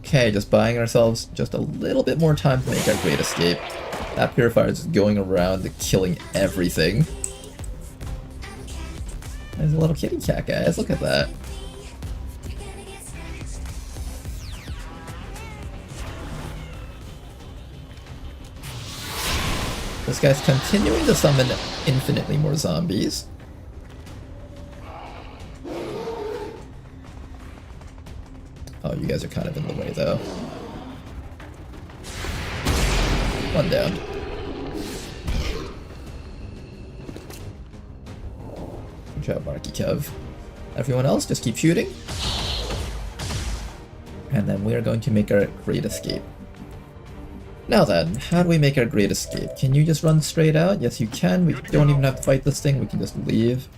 Okay, just buying ourselves just a little bit more time to make our great escape. That purifier is just going around killing everything. There's a little kitty cat, guys. Look at that. This guy's continuing to summon infinitely more zombies. Oh, you guys are kind of in the way, though. 1 down. Good job, Marky Kev. Everyone else, just keep shooting. And then we are going to make our great escape. Now then, how do we make our great escape? Can you just run straight out? Yes, you can. We don't even have to fight this thing. We can just leave.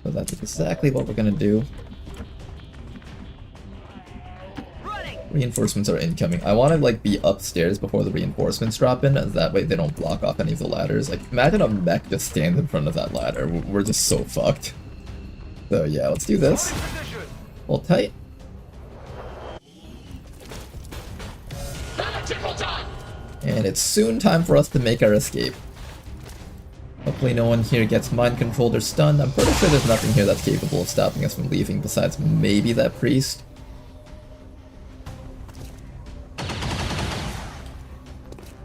So that's exactly what we're gonna do. Reinforcements are incoming. I want to like be upstairs before the reinforcements drop in, as that way they don't block off any of the ladders. Like, imagine a mech just stands in front of that ladder. We're just so fucked. So yeah, let's do this. Hold tight. And it's soon time for us to make our escape. Hopefully no one here gets mind controlled or stunned. I'm pretty sure there's nothing here that's capable of stopping us from leaving besides maybe that priest.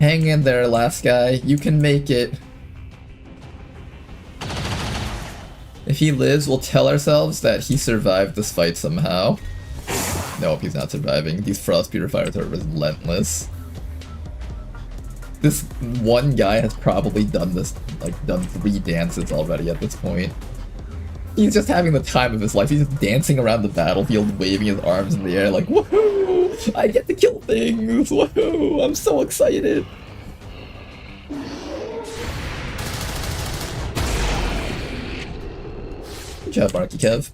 Hang in there, last guy. You can make it. If he lives, we'll tell ourselves that he survived this fight somehow. Nope, he's not surviving. These frost purifiers are relentless. This one guy has probably done this, like, done 3 dances already at this point. He's just having the time of his life. He's just dancing around the battlefield, waving his arms in the air like, woohoo! I get to kill things! Woohoo! I'm so excited! Good job, Marky Kev.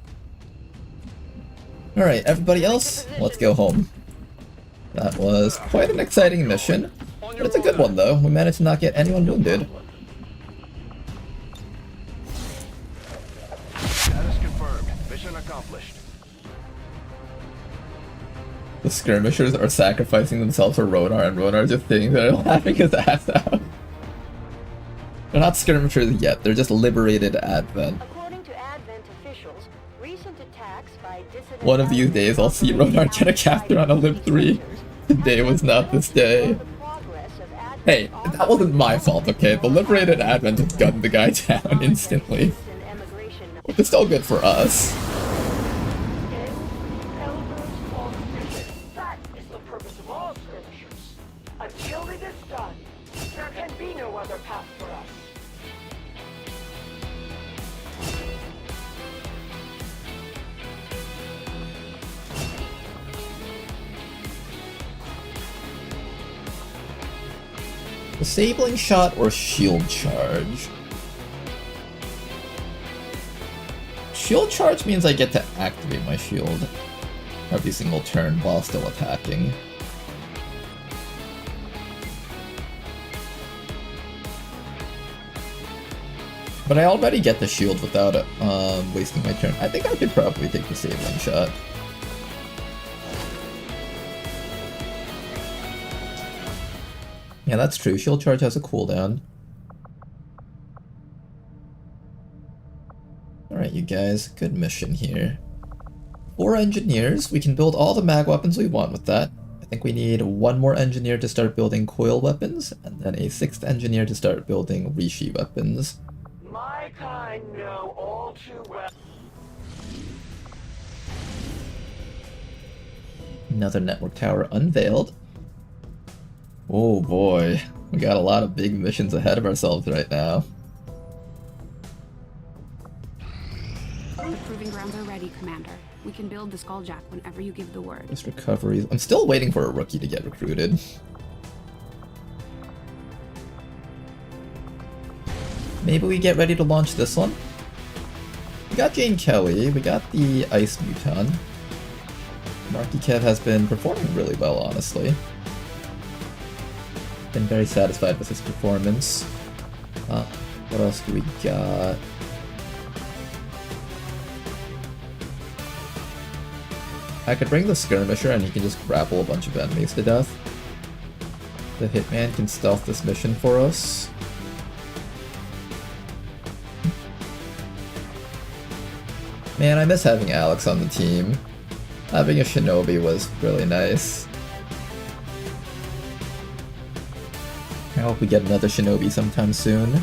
Alright, everybody else, let's go home. That was quite an exciting mission. But it's a good one, though. We managed to not get anyone wounded. accomplished. The skirmishers are sacrificing themselves for Ronar, and Ronar just sitting there laughing his ass out. They're not skirmishers yet, they're just liberated Advent. According to Advent officials, recent attacks by dissident One of these days I'll see Ronar get a caster on a Lib 3. Today was not this day. Hey, that wasn't my fault, okay? The liberated Advent just gunned the guy down instantly. But it's still good for us. That is the purpose of all skirmishers. Until it is done, there can be no other path for us. Disabling shot or shield charge? Shield charge means I get to activate my shield every single turn while still attacking. But I already get the shield without wasting my turn. I think I could probably take disabling shot. Yeah, that's true. Shield charge has a cooldown. Alright, you guys. Good mission here. 4 engineers. We can build all the mag weapons we want with that. I think we need 1 more engineer to start building coil weapons, and then a 6th engineer to start building Rishi weapons. My kind know all too well. Another network tower unveiled. Oh boy, we got a lot of big missions ahead of ourselves right now. The proving grounds are ready, Commander. We can build the Skulljack whenever you give the word. Just recoveries. I'm still waiting for a rookie to get recruited. Maybe we get ready to launch this one? We got Jane Kelly, we got the Ice Muton. Marky Kev has been performing really well, honestly. Been very satisfied with his performance. What else do we got? I could bring the Skirmisher and he can just grapple a bunch of enemies to death. The Hitman can stealth this mission for us. Man, I miss having Alex on the team. Having a Shinobi was really nice. I hope we get another Shinobi sometime soon.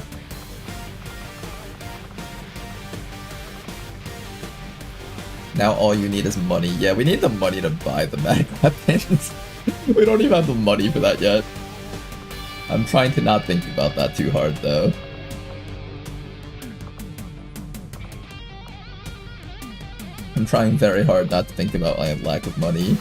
Now all you need is money. Yeah, we need the money to buy the mag weapons. We don't even have the money for that yet. I'm trying to not think about that too hard though. I'm trying very hard not to think about my lack of money.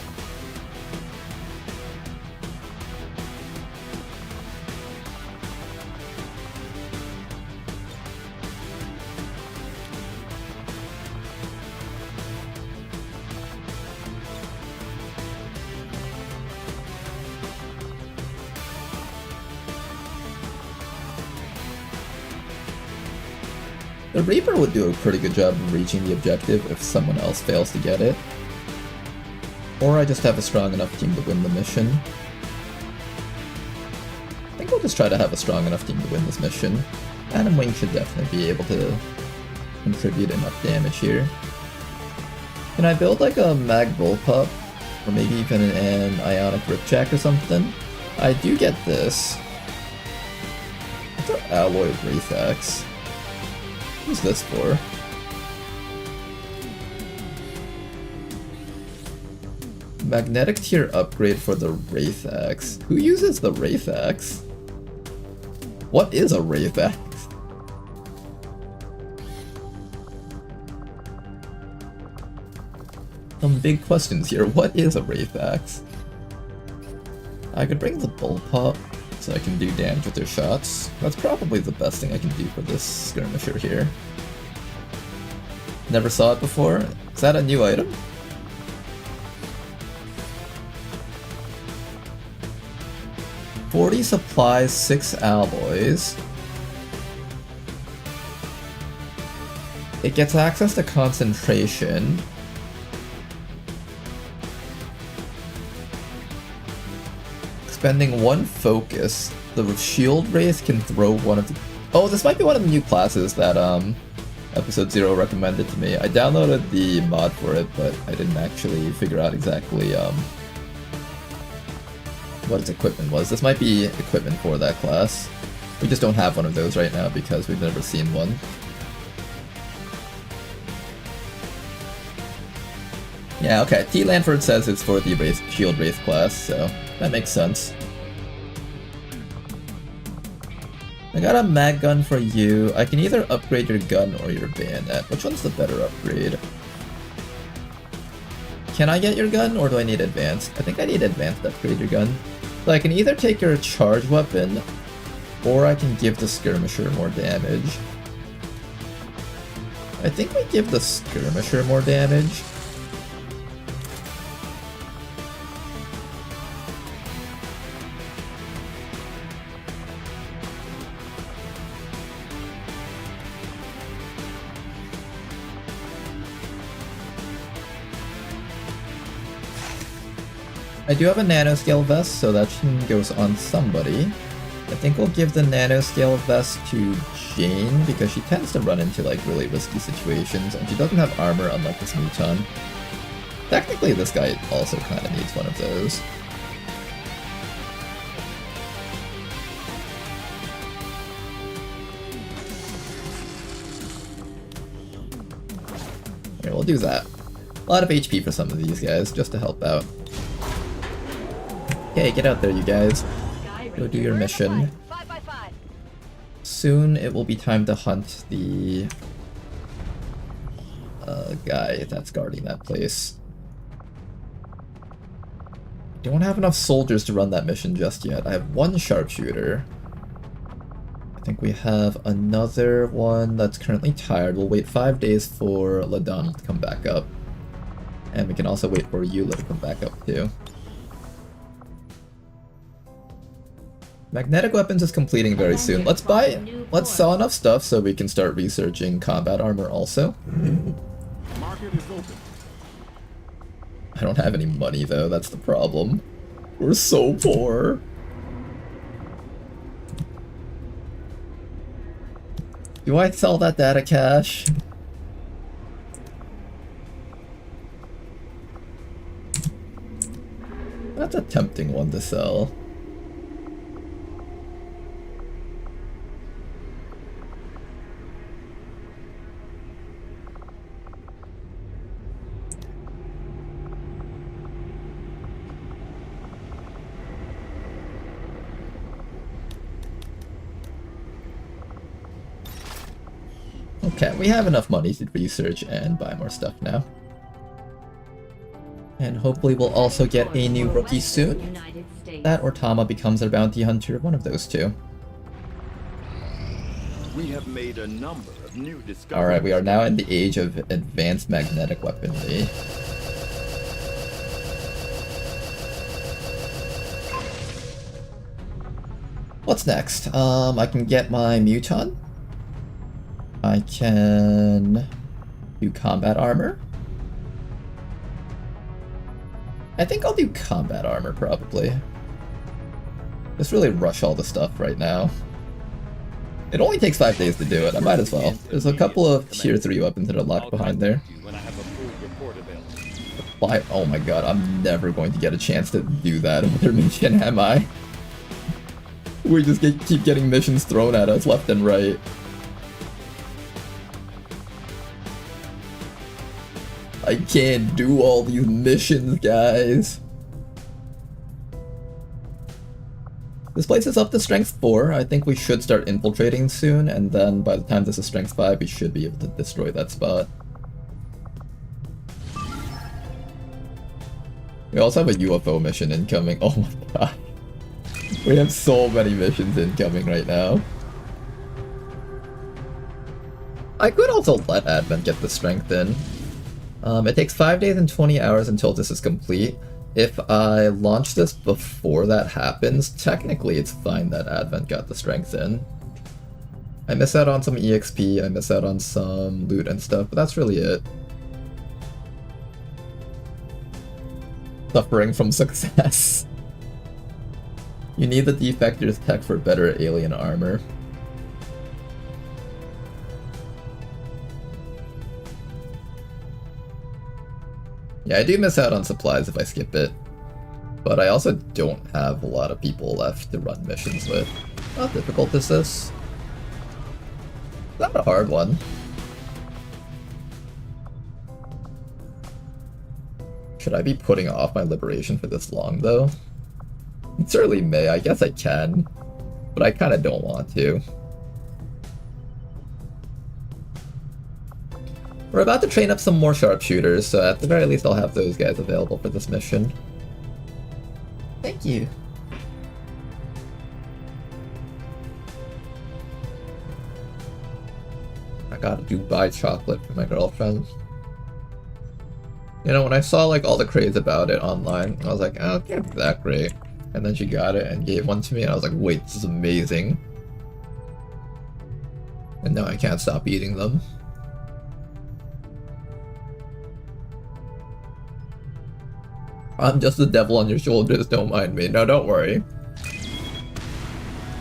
The Reaper would do a pretty good job of reaching the objective if someone else fails to get it. Or I just have a strong enough team to win the mission. I think we'll just try to have a strong enough team to win this mission. Phantom Wing should definitely be able to contribute enough damage here. Can I build like a Mag Bullpup? Or maybe even an Ionic Ripjack or something? I do get this. What's our Alloy Wraith Axe? What's this for? Magnetic tier upgrade for the Wraith Axe. Who uses the Wraith Axe? What is a Wraith Axe? Some big questions here. What is a Wraith Axe? I could bring the Bullpup so I can do damage with their shots. That's probably the best thing I can do for this skirmisher here. Never saw it before. Is that a new item? $40 supplies, 6 alloys. It gets access to concentration. Spending 1 focus, the shield wraith can throw one of the... Oh, this might be one of the new classes that Episode 0 recommended to me. I downloaded the mod for it, but I didn't actually figure out exactly what its equipment was. This might be equipment for that class. We just don't have one of those right now because we've never seen one. Yeah, okay. T. Lanford says it's for the Shield Wraith class, so that makes sense. I got a mag gun for you. I can either upgrade your gun or your bayonet. Which one's the better upgrade? Can I get your gun or do I need advanced? I think I need advanced to upgrade your gun. So I can either take your charge weapon or I can give the skirmisher more damage. I think we give the skirmisher more damage. I do have a nanoscale vest, so that goes on somebody. I think we'll give the nanoscale vest to Jane, because she tends to run into like really risky situations, and she doesn't have armor unlike this Muton. Technically this guy also kind of needs one of those. Here, we'll do that. A lot of HP for some of these guys, just to help out. Okay, get out there, you guys. Go do your mission. Soon it will be time to hunt the guy that's guarding that place. I don't have enough soldiers to run that mission just yet. I have 1 sharpshooter. I think we have another one that's currently tired. We'll wait 5 days for LaDonald to come back up. And we can also wait for Eula to come back up too. Magnetic weapons is completing very soon. Let's sell enough stuff so we can start researching combat armor also. I don't have any money though, that's the problem. We're so poor. Do I sell that data cache? That's a tempting one to sell. Okay, we have enough money to research and buy more stuff now. And hopefully we'll also get a new rookie soon. That or Tama becomes our bounty hunter, one of those two. We have made a number of new discoveries. Alright, we are now in the age of advanced magnetic weaponry. What's next? I can get my Muton. I can do combat armor. I think I'll do combat armor, probably. Just really rush all the stuff right now. It only takes 5 days to do it, I might as well. There's a couple of tier 3 weapons that are locked behind there. Oh my god, I'm never going to get a chance to do that in their mission, am I? We just keep getting missions thrown at us left and right. I can't do all these missions, guys. This place is up to strength 4. I think we should start infiltrating soon, and then by the time this is strength 5, we should be able to destroy that spot. We also have a UFO mission incoming. Oh my god. We have so many missions incoming right now. I could also let Advent get the strength in. It takes 5 days and 20 hours until this is complete. If I launch this before that happens, technically it's fine that Advent got the strength in. I miss out on some EXP, I miss out on some loot and stuff, but that's really it. Suffering from success. You need the defector's tech for better alien armor. Yeah, I do miss out on supplies if I skip it. But I also don't have a lot of people left to run missions with. How difficult is this? Not a hard one. Should I be putting off my liberation for this long, though? It's early May, I guess I can. But I kinda don't want to. We're about to train up some more sharpshooters, so at the very least I'll have those guys available for this mission. Thank you. I got a Dubai chocolate for my girlfriend. You know, when I saw like all the craze about it online, I was like, oh, it can't be that great. And then she got it and gave one to me and I was like, wait, this is amazing. And now I can't stop eating them. I'm just the devil on your shoulders, don't mind me. No, don't worry.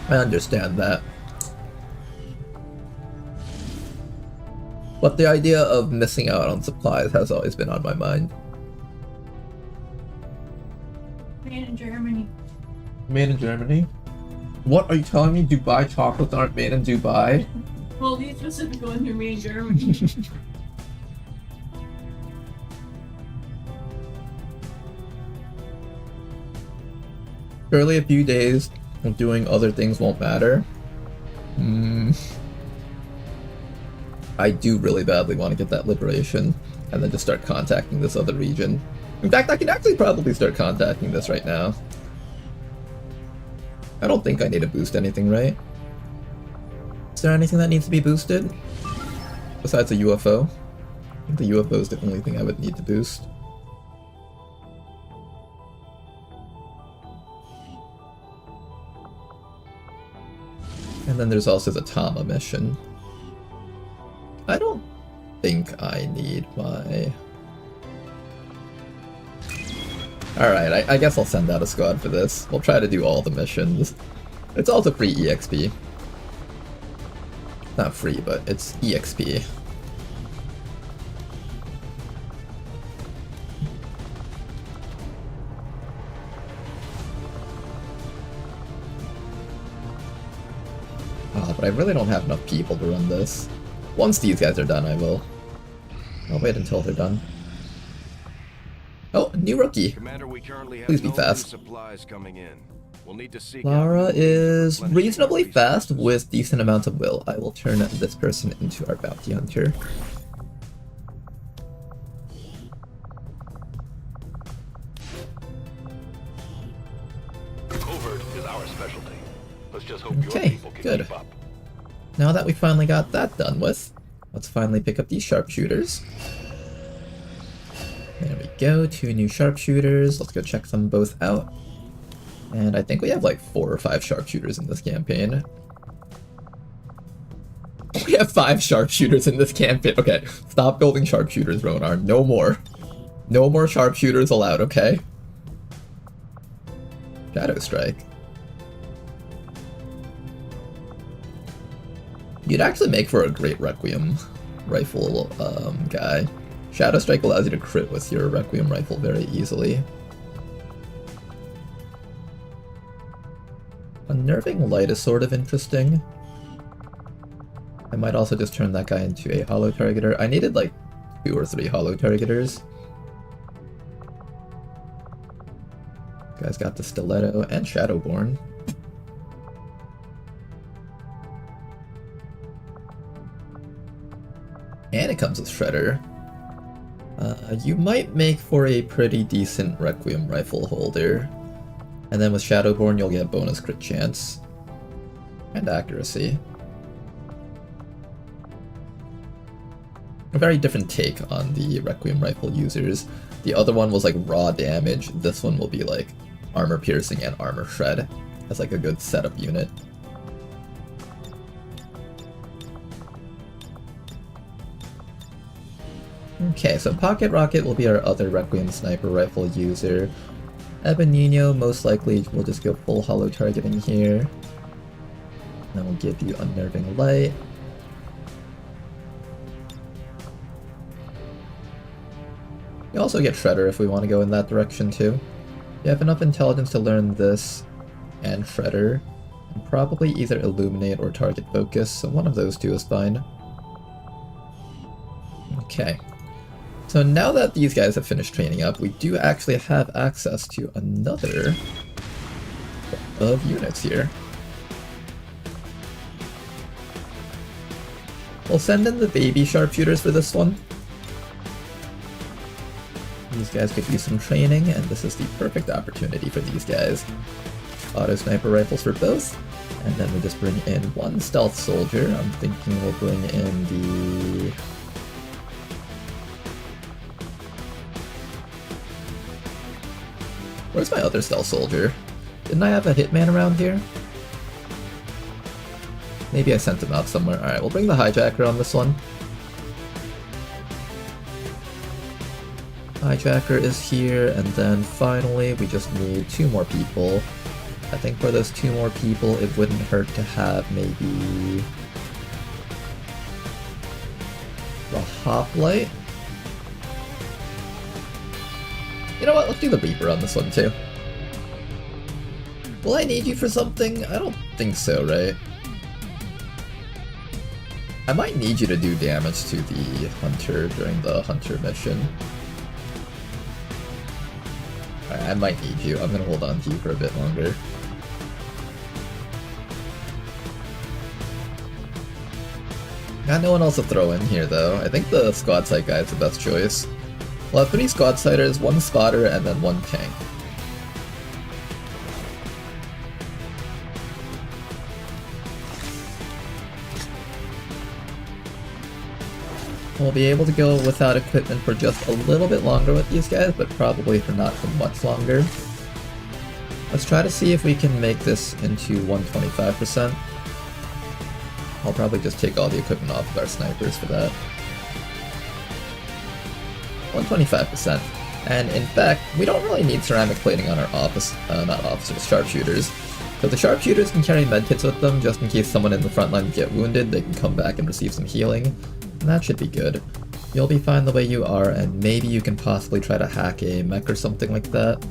I understand that. But the idea of missing out on supplies has always been on my mind. Made in Germany. Made in Germany? What are you telling me? Dubai chocolates aren't made in Dubai? Well, these specific ones are made in Germany. Surely a few days of doing other things won't matter. I do really badly want to get that liberation and then just start contacting this other region. In fact, I can actually probably start contacting this right now. I don't think I need to boost anything, right? Is there anything that needs to be boosted? Besides a UFO? I think the UFO is the only thing I would need to boost. And then there's also the Tama mission. I don't think I need my... Alright, I guess I'll send out a squad for this. We'll try to do all the missions. It's also free EXP. Not free, but it's EXP. But I really don't have enough people to run this. Once these guys are done, I will. I'll wait until they're done. Oh, new rookie. Commander, we currently have Please be no fast. supplies coming in. We'll need to seek Lara out is replenishing reasonably our fast with decent amount of will. I will turn this person into our bounty hunter. Covert is our specialty. Let's just hope your Okay, people can good. keep up. Now that we finally got that done with, let's finally pick up these sharpshooters. There we go, 2 new sharpshooters. Let's go check them both out. And I think we have like 4 or 5 sharpshooters in this campaign. We have 5 sharpshooters in this campaign. Okay, stop building sharpshooters, Ronar. No more. No more sharpshooters allowed, okay? Shadow Strike. You'd actually make for a great Requiem rifle guy. Shadow Strike allows you to crit with your Requiem rifle very easily. Unnerving Light is sort of interesting. I might also just turn that guy into a hollow targeter. I needed like 2 or 3 hollow targeters. Guy's got the Stiletto and Shadowborn. And it comes with Shredder. You might make for a pretty decent Requiem rifle holder. And then with Shadowborn you'll get bonus crit chance. And accuracy. A very different take on the Requiem rifle users. The other one was like raw damage, this one will be like armor piercing and armor shred as like a good setup unit. Okay, so Pocket Rocket will be our other Requiem sniper rifle user. Ebenino most likely will just go full hollow targeting here. Then we'll give you Unnerving Light. You also get Shredder if we want to go in that direction too. You have enough intelligence to learn this and Shredder, and probably either Illuminate or Target Focus, so one of those two is fine. Okay. So now that these guys have finished training up, we do actually have access to another of units here. We'll send in the baby sharpshooters for this one. These guys could use some training, and this is the perfect opportunity for these guys. Auto sniper rifles for both, and then we just bring in one stealth soldier. I'm thinking we'll bring in the... Where's my other stealth soldier? Didn't I have a hitman around here? Maybe I sent him out somewhere. Alright, we'll bring the hijacker on this one. Hijacker is here, and then finally we just need 2 more people. I think for those 2 more people it wouldn't hurt to have maybe... the hoplite? You know what, let's do the Reaper on this one too. Will I need you for something? I don't think so, right? I might need you to do damage to the Hunter during the Hunter mission. I might need you. I'm gonna hold on to you for a bit longer. Got no one else to throw in here though. I think the squad sight guy is the best choice. We'll have 3 squad sighters, 1 spotter, and then 1 tank. We'll be able to go without equipment for just a little bit longer with these guys, but probably for not for much longer. Let's try to see if we can make this into 125%. I'll probably just take all the equipment off of our snipers for that. 125%. And in fact, we don't really need ceramic plating on our sharpshooters. So the sharpshooters can carry medkits with them just in case someone in the front line get wounded, they can come back and receive some healing. And that should be good. You'll be fine the way you are, and maybe you can possibly try to hack a mech or something like that.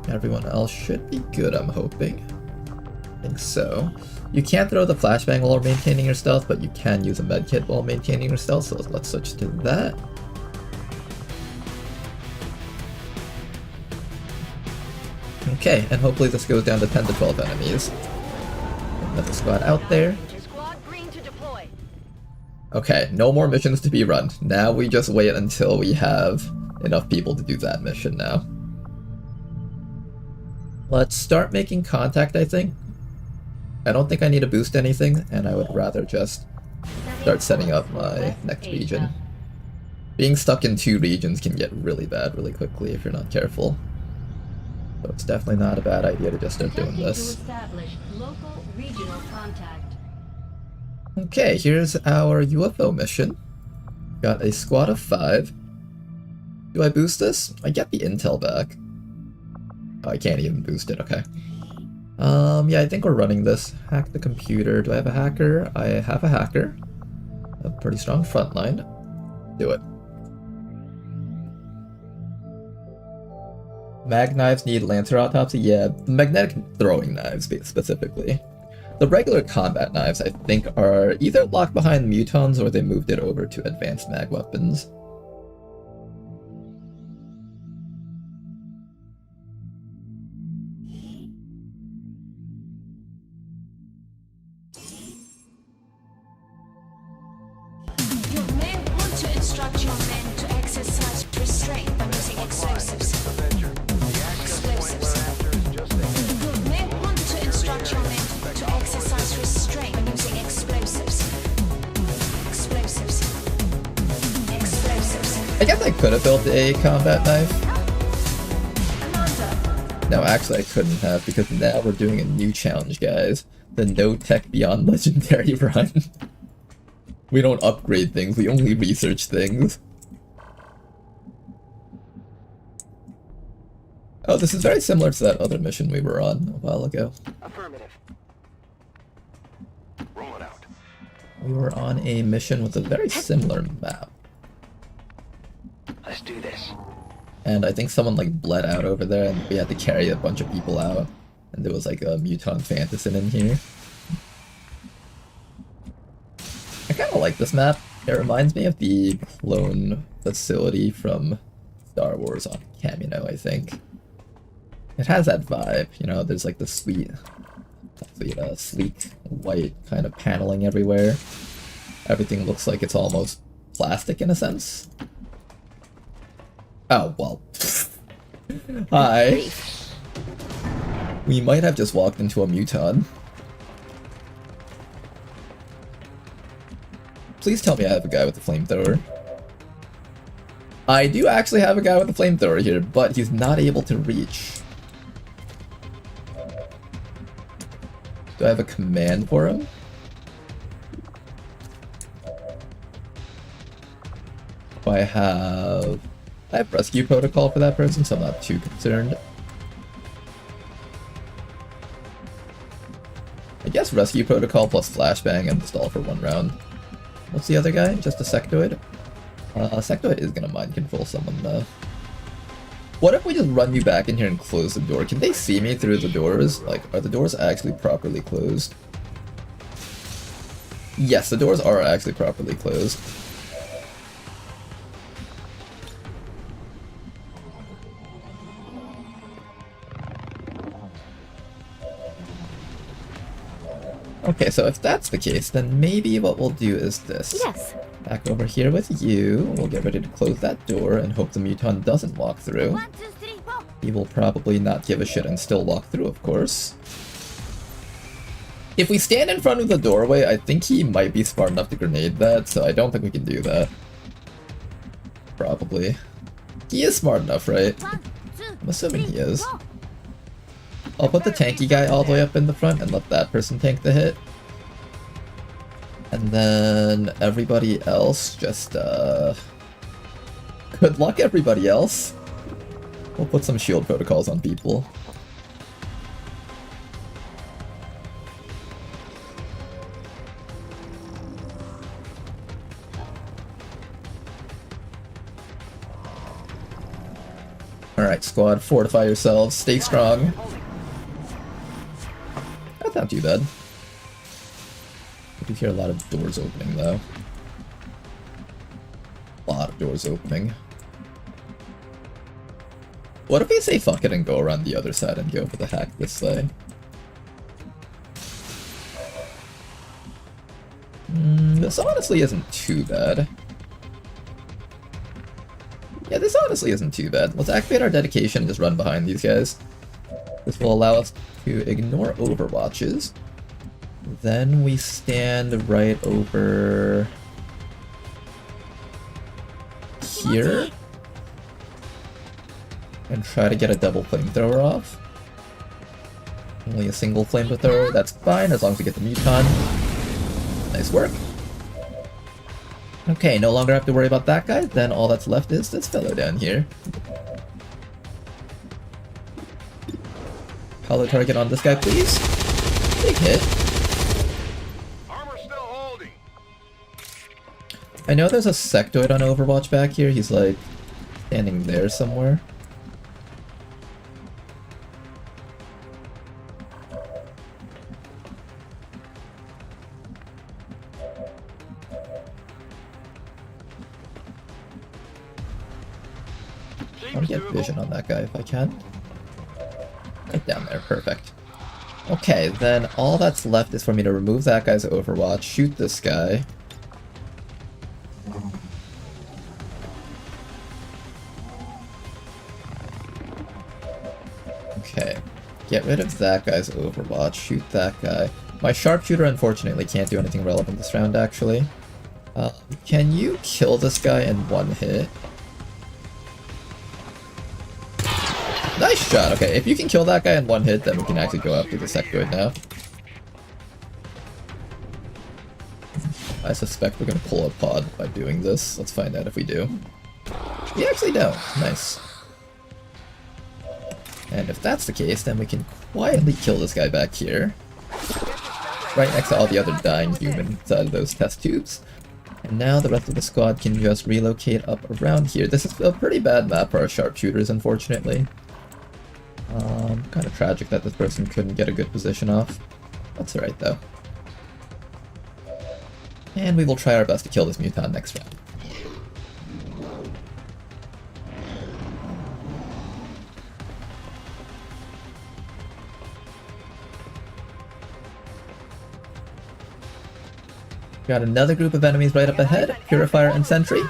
Everyone else should be good, I'm hoping. I think so. You can't throw the flashbang while maintaining your stealth, but you can use a medkit while maintaining your stealth, so let's switch to that. Okay, and hopefully this goes down to 10 to 12 enemies. Another squad out there. Okay, no more missions to be run. Now we just wait until we have enough people to do that mission now. Let's start making contact, I think. I don't think I need to boost anything, and I would rather just start setting up my next region. Being stuck in 2 regions can get really bad really quickly if you're not careful. So it's definitely not a bad idea to just start doing this. Okay, here's our UFO mission. Got a squad of 5. Do I boost this? I get the intel back. Oh, I can't even boost it, okay. Yeah, I think we're running this. Hack the computer. Do I have a hacker? I have a hacker. A pretty strong front line. Do it. Mag knives need Lancer autopsy? Yeah, the magnetic throwing knives specifically. The regular combat knives, I think, are either locked behind mutons or they moved it over to advanced mag weapons. You may want to instruct your men to exercise restraint when using explosives. You may want to instruct your men to exercise restraint when using explosives. I guess I could have built a combat knife. No, actually I couldn't have, because now we're doing a new challenge, guys. The No Tech Beyond Legendary run. We don't upgrade things, we only research things. Oh, this is very similar to that other mission we were on a while ago. Affirmative. Roll it out. We were on a mission with a very similar map. Let's do this. And I think someone like bled out over there and we had to carry a bunch of people out. And there was like a mutant fantasy in here. I kind of like this map. It reminds me of the clone facility from Star Wars on Camino, I think. It has that vibe, you know, there's like the sleek white kind of paneling everywhere. Everything looks like it's almost plastic in a sense. Oh, well. Hi. We might have just walked into a muton. Please tell me I have a guy with a flamethrower. I do actually have a guy with a flamethrower here, but he's not able to reach. Do I have a command for him? I have rescue protocol for that person, so I'm not too concerned. I guess rescue protocol plus flashbang and stall for 1 round. What's the other guy? Just a sectoid? Sectoid is gonna mind control someone though. What if we just run you back in here and close the door? Can they see me through the doors? Like, are the doors actually properly closed? Yes, the doors are actually properly closed. Okay, so if that's the case, then maybe what we'll do is this. Yes. Back over here with you. We'll get ready to close that door and hope the mutant doesn't walk through. He will probably not give a shit and still walk through, of course. If we stand in front of the doorway, I think he might be smart enough to grenade that, so I don't think we can do that. Probably. He is smart enough, right? I'm assuming he is. I'll put the tanky guy all the way up in the front and let that person tank the hit. And then everybody else just, good luck everybody else. We'll put some shield protocols on people. Alright, squad, fortify yourselves, stay strong. That's not too bad. I do hear a lot of doors opening, though. A lot of doors opening. What if we say fuck it and go around the other side and go for the hack this way? This honestly isn't too bad. Yeah, this honestly isn't too bad. Let's activate our dedication and just run behind these guys. This will allow us to ignore overwatches. Then we stand right over here and try to get a double flamethrower off. Only a single flamethrower, that's fine as long as we get the muton. Nice work. Okay, no longer have to worry about that guy, then all that's left is this fellow down here. Hollow target on this guy, please. Big hit. Armor still holding. I know there's a sectoid on Overwatch back here. He's like standing there somewhere. I'll get vision on that guy if I can. Right down there, perfect. Okay, then all that's left is for me to remove that guy's Overwatch, shoot this guy. Okay, get rid of that guy's Overwatch, shoot that guy. My sharpshooter unfortunately can't do anything relevant this round, actually. Can you kill this guy in 1 hit? Nice shot, okay, if you can kill that guy in 1 hit, then we can actually go after the sectoid now. I suspect we're gonna pull a pod by doing this. Let's find out if we do. We actually don't. Nice. And if that's the case, then we can quietly kill this guy back here. Right next to all the other dying humans inside of those test tubes. And now the rest of the squad can just relocate up around here. This is a pretty bad map for our sharpshooters, unfortunately. Kind of tragic that this person couldn't get a good position off. That's alright though. And we will try our best to kill this mutant next round. Got another group of enemies right up ahead, Purifier and Sentry.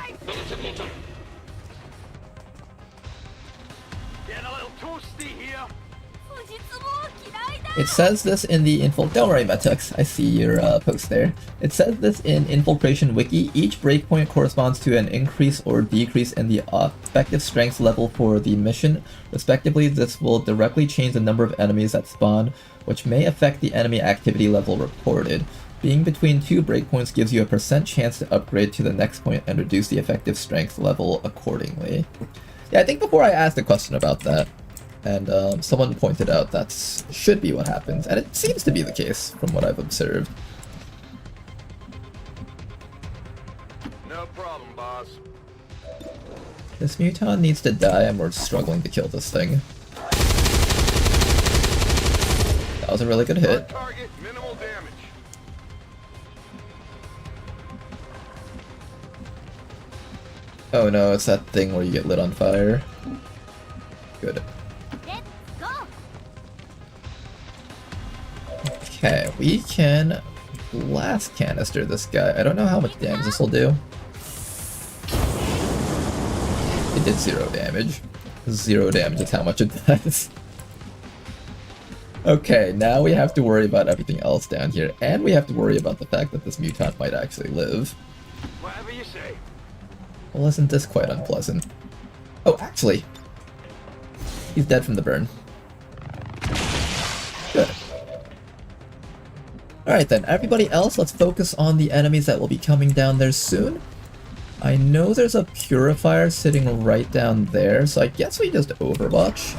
It says this in the don't worry, Metux, I see your post there. It says this in Infiltration Wiki. Each breakpoint corresponds to an increase or decrease in the effective strength level for the mission. Respectively, this will directly change the number of enemies that spawn, which may affect the enemy activity level reported. Being between two breakpoints gives you a % chance to upgrade to the next point and reduce the effective strength level accordingly. Yeah, I think before I asked a question about that, and someone pointed out that should be what happens, and it seems to be the case from what I've observed. No problem, boss. This mutant needs to die, and we're struggling to kill this thing. That was a really good hit. Target, minimal damage. Oh no, it's that thing where you get lit on fire. Good. Okay, we can blast canister this guy. I don't know how much damage this will do. It did 0 damage. 0 damage is how much it does. Okay, now we have to worry about everything else down here, and we have to worry about the fact that this mutant might actually live. Whatever you say. Well, isn't this quite unpleasant? Oh, actually, he's dead from the burn. Good. Alright then, everybody else, let's focus on the enemies that will be coming down there soon. I know there's a Purifier sitting right down there, so I guess we just Overwatch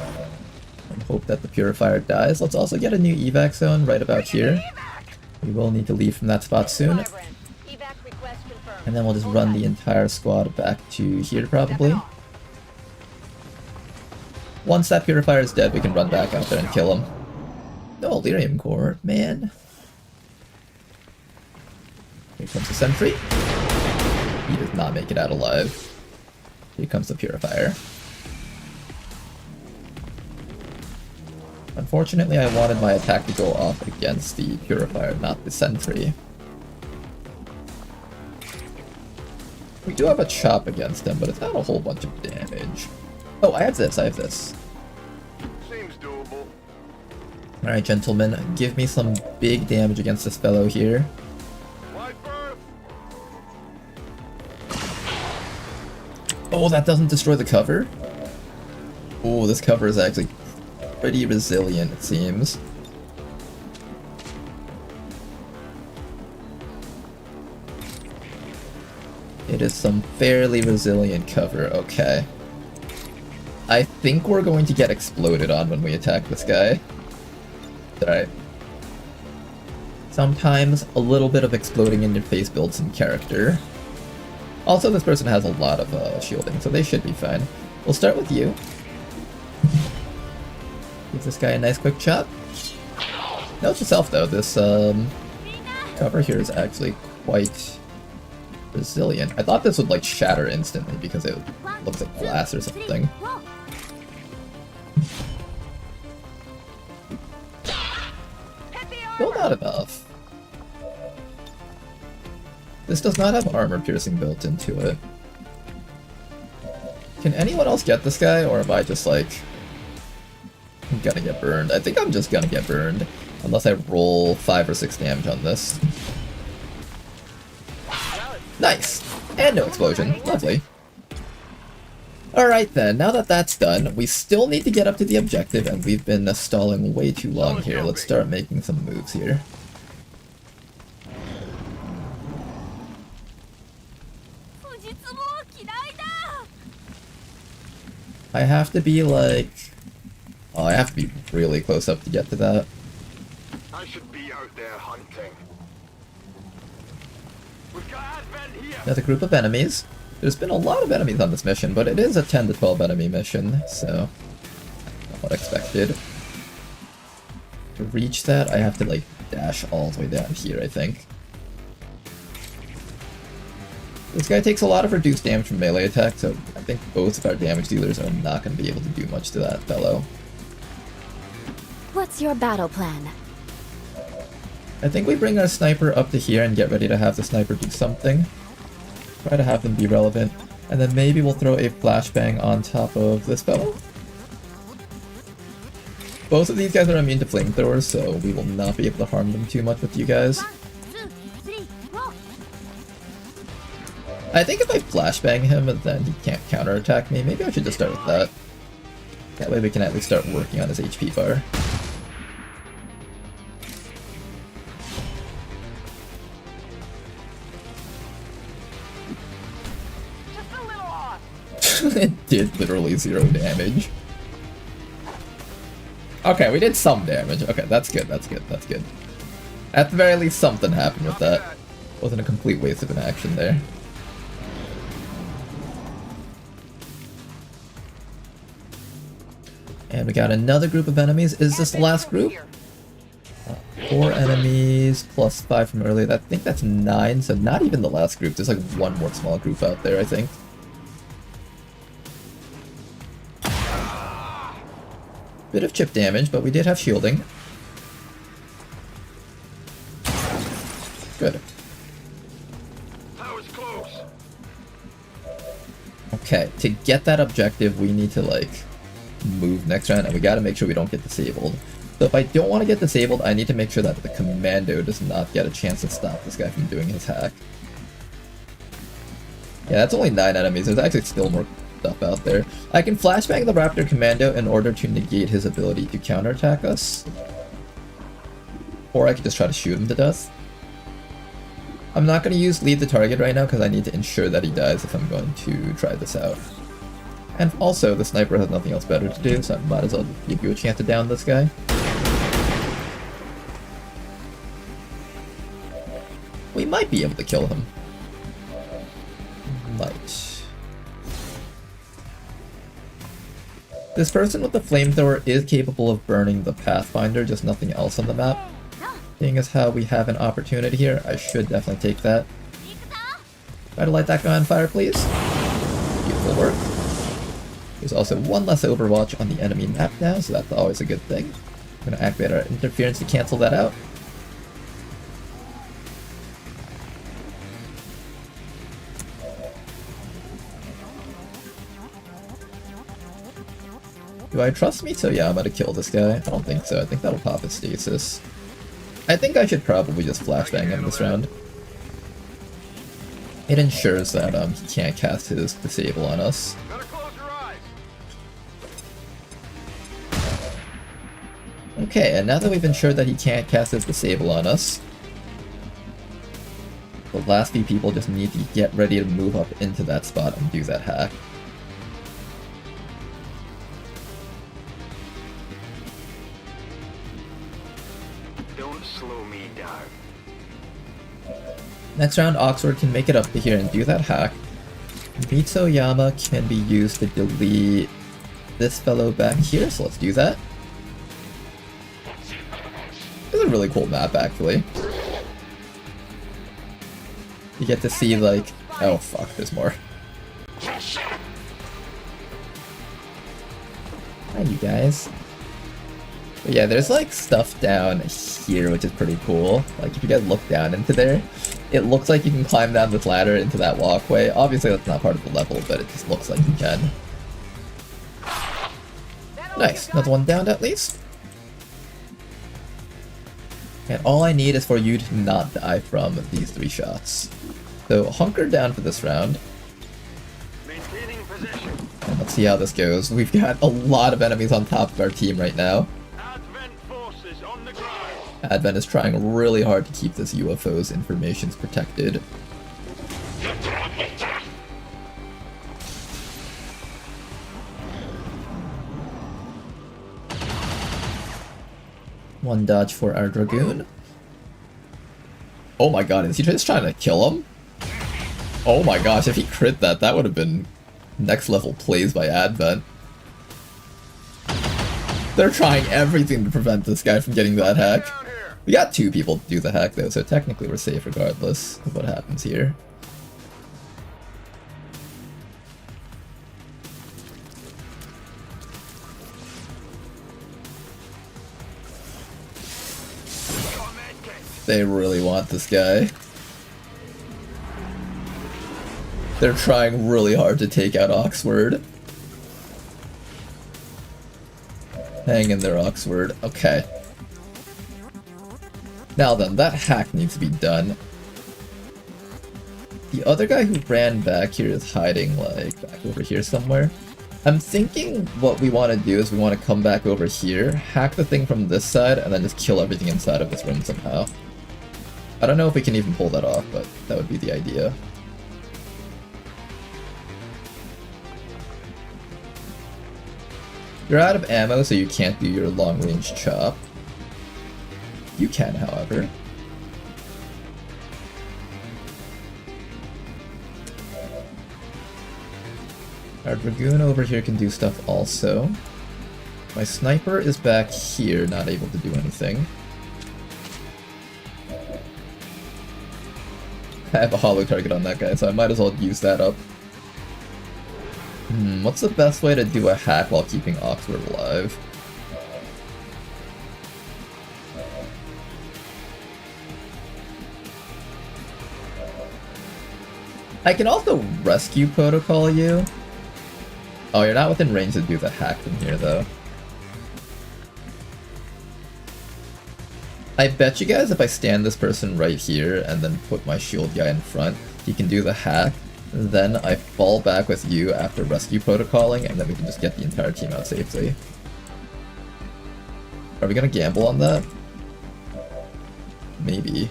and hope that the Purifier dies. Let's also get a new evac zone right about here. We will need to leave from that spot soon. And then we'll just run the entire squad back to here probably. Once that Purifier is dead, we can run back out there and kill him. No Lyrium Core, man. Here comes the Sentry. He does not make it out alive. Here comes the Purifier. Unfortunately, I wanted my attack to go off against the Purifier, not the Sentry. We do have a chop against him, but it's not a whole bunch of damage. Oh, I have this. Seems doable. Alright, gentlemen, give me some big damage against this fellow here. Oh, that doesn't destroy the cover? Oh, this cover is actually pretty resilient, it seems. It is some fairly resilient cover, okay. I think we're going to get exploded on when we attack this guy. Alright. Sometimes a little bit of exploding in your face builds some character. Also, this person has a lot of shielding, so they should be fine. We'll start with you. Give this guy a nice quick chop. Note yourself though, this cover here is actually quite resilient. I thought this would like shatter instantly because it looks like glass or something. Still not enough. This does not have armor piercing built into it. Can anyone else get this guy, or am I just like gonna get burned? I think I'm just gonna get burned, unless I roll 5 or 6 damage on this. Nice! And no explosion. Lovely. Alright then, now that that's done, we still need to get up to the objective, and we've been stalling way too long here. Let's start making some moves here. I have to be like... Oh, I have to be really close up to get to that. I should be out there hunting. We've got Advent here. Another group of enemies. There's been a lot of enemies on this mission, but it is a 10 to 12 enemy mission, so... Not what expected. To reach that, I have to like dash all the way down here, I think. This guy takes a lot of reduced damage from melee attack, so I think both of our damage dealers are not going to be able to do much to that fellow. What's your battle plan? I think we bring our sniper up to here and get ready to have the sniper do something. Try to have them be relevant. And then maybe we'll throw a flashbang on top of this fellow. Both of these guys are immune to flamethrowers, so we will not be able to harm them too much with you guys. I think if I flashbang him, then he can't counterattack me. Maybe I should just start with that. That way we can at least start working on his HP bar. It did literally 0 damage. Okay, we did some damage. Okay, that's good, that's good, that's good. At the very least, something happened with that. Wasn't a complete waste of an action there. And we got another group of enemies. Is this the last group? 4 enemies plus 5 from earlier. I think that's 9, so not even the last group. There's like one more small group out there, I think. Bit of chip damage, but we did have shielding. Good. Okay, to get that objective, we need to like move next round, and we gotta make sure we don't get disabled. So if I don't want to get disabled, I need to make sure that the commando does not get a chance to stop this guy from doing his hack. Yeah, that's only 9 enemies. There's actually still more stuff out there. I can flashbang the Raptor Commando in order to negate his ability to counterattack us. Or I could just try to shoot him to death. I'm not going to use lead the target right now because I need to ensure that he dies if I'm going to try this out. And also, the sniper has nothing else better to do, so I might as well give you a chance to down this guy. We might be able to kill him. Might. This person with the flamethrower is capable of burning the Pathfinder, just nothing else on the map. Seeing as how we have an opportunity here, I should definitely take that. Try to light that guy on fire, please. Beautiful work. There's also one less Overwatch on the enemy map now, so that's always a good thing. I'm going to activate our interference to cancel that out. Do I trust Mitsoyama to kill this guy? I don't think so. I think that'll pop his stasis. I think I should probably just flashbang him this round. It ensures that he can't cast his disable on us. Okay, and now that we've ensured that he can't cast his disable on us, the last few people just need to get ready to move up into that spot and do that hack. Don't slow me down. Next round, Oxford can make it up to here and do that hack. Mitsoyama can be used to delete this fellow back here, so let's do that. This is a really cool map, actually. You get to see, like... Oh, fuck, there's more. Hi, you guys. But yeah, there's, like, stuff down here, which is pretty cool. Like, if you guys look down into there, it looks like you can climb down this ladder into that walkway. Obviously, that's not part of the level, but it just looks like you can. Nice. Another one down, at least. And all I need is for you to not die from these 3 shots. So hunker down for this round. And let's see how this goes. We've got a lot of enemies on top of our team right now. Advent is trying really hard to keep this UFO's informations protected. One dodge for our Dragoon. Oh my god, is he just trying to kill him? Oh my gosh, if he crit that, that would have been next level plays by Advent. They're trying everything to prevent this guy from getting that hack. We got 2 people to do the hack though, so technically we're safe regardless of what happens here. They really want this guy. They're trying really hard to take out Oxford. Hang in there, Oxford. Okay. Now then, that hack needs to be done. The other guy who ran back here is hiding, like, back over here somewhere. I'm thinking what we want to do is we want to come back over here, hack the thing from this side, and then just kill everything inside of this room somehow. I don't know if we can even pull that off, but that would be the idea. You're out of ammo, so you can't do your long-range chop. You can, however. Our Dragoon over here can do stuff also. My Sniper is back here, not able to do anything. I have a hollow target on that guy, so I might as well use that up. What's the best way to do a hack while keeping Oxford alive? I can also rescue protocol you. Oh, you're not within range to do the hack from here, though. I bet you guys if I stand this person right here and then put my shield guy in front, he can do the hack. Then I fall back with you after rescue protocoling, and then we can just get the entire team out safely. Are we gonna gamble on that? Maybe.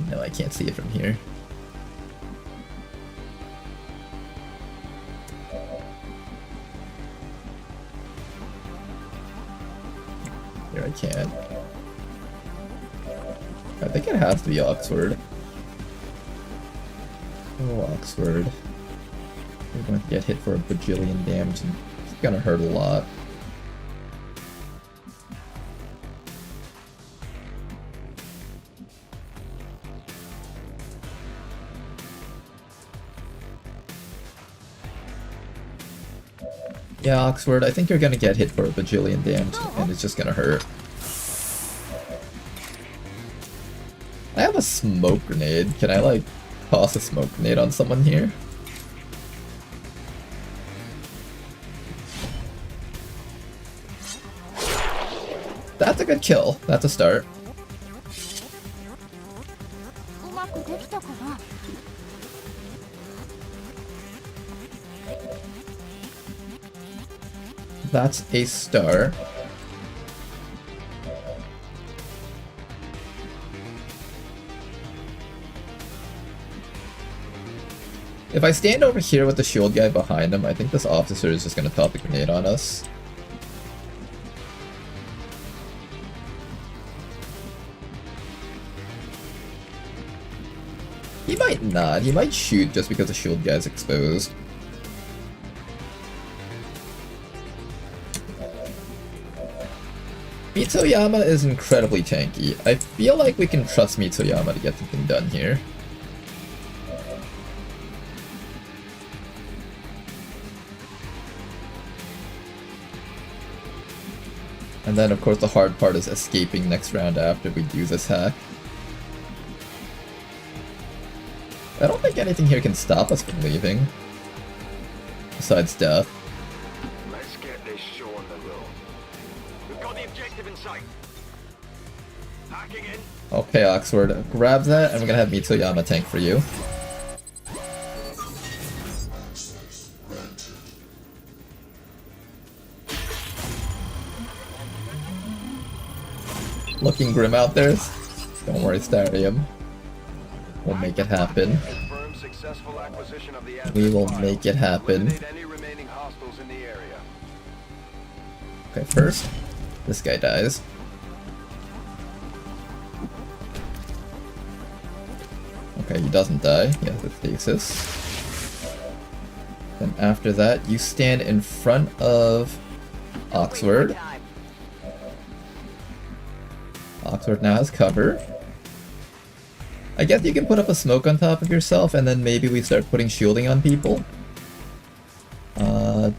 No, I can't see it from here. Here I can. I think it has to be Oxford. Oh, Oxford. You're going to get hit for a bajillion damage, and it's gonna hurt a lot. Yeah, Oxford, I think you're gonna get hit for a bajillion damage, and it's just gonna hurt. I have a smoke grenade. Can I, like, toss a smoke grenade on someone here? That's a good kill. That's a start. That's a star. If I stand over here with the shield guy behind him, I think this officer is just gonna toss a grenade on us. He might not. He might shoot just because the shield guy's exposed. Mitsuyama is incredibly tanky. I feel like we can trust Mitsuyama to get something done here. And then of course the hard part is escaping next round after we do this hack. I don't think anything here can stop us from leaving. Besides death. Let's get this show on the road. We've got the objective in sight. Hacking in. Okay, Oxford, grab that and we're gonna have Mitsuyama tank for you. Looking grim out there. Don't worry, Starium. We'll make it happen. We will make it happen. Okay, first, this guy dies. Okay, he doesn't die. He has the stasis. Then after that, you stand in front of Oxford. Oxford now has cover. I guess you can put up a smoke on top of yourself, and then maybe we start putting shielding on people.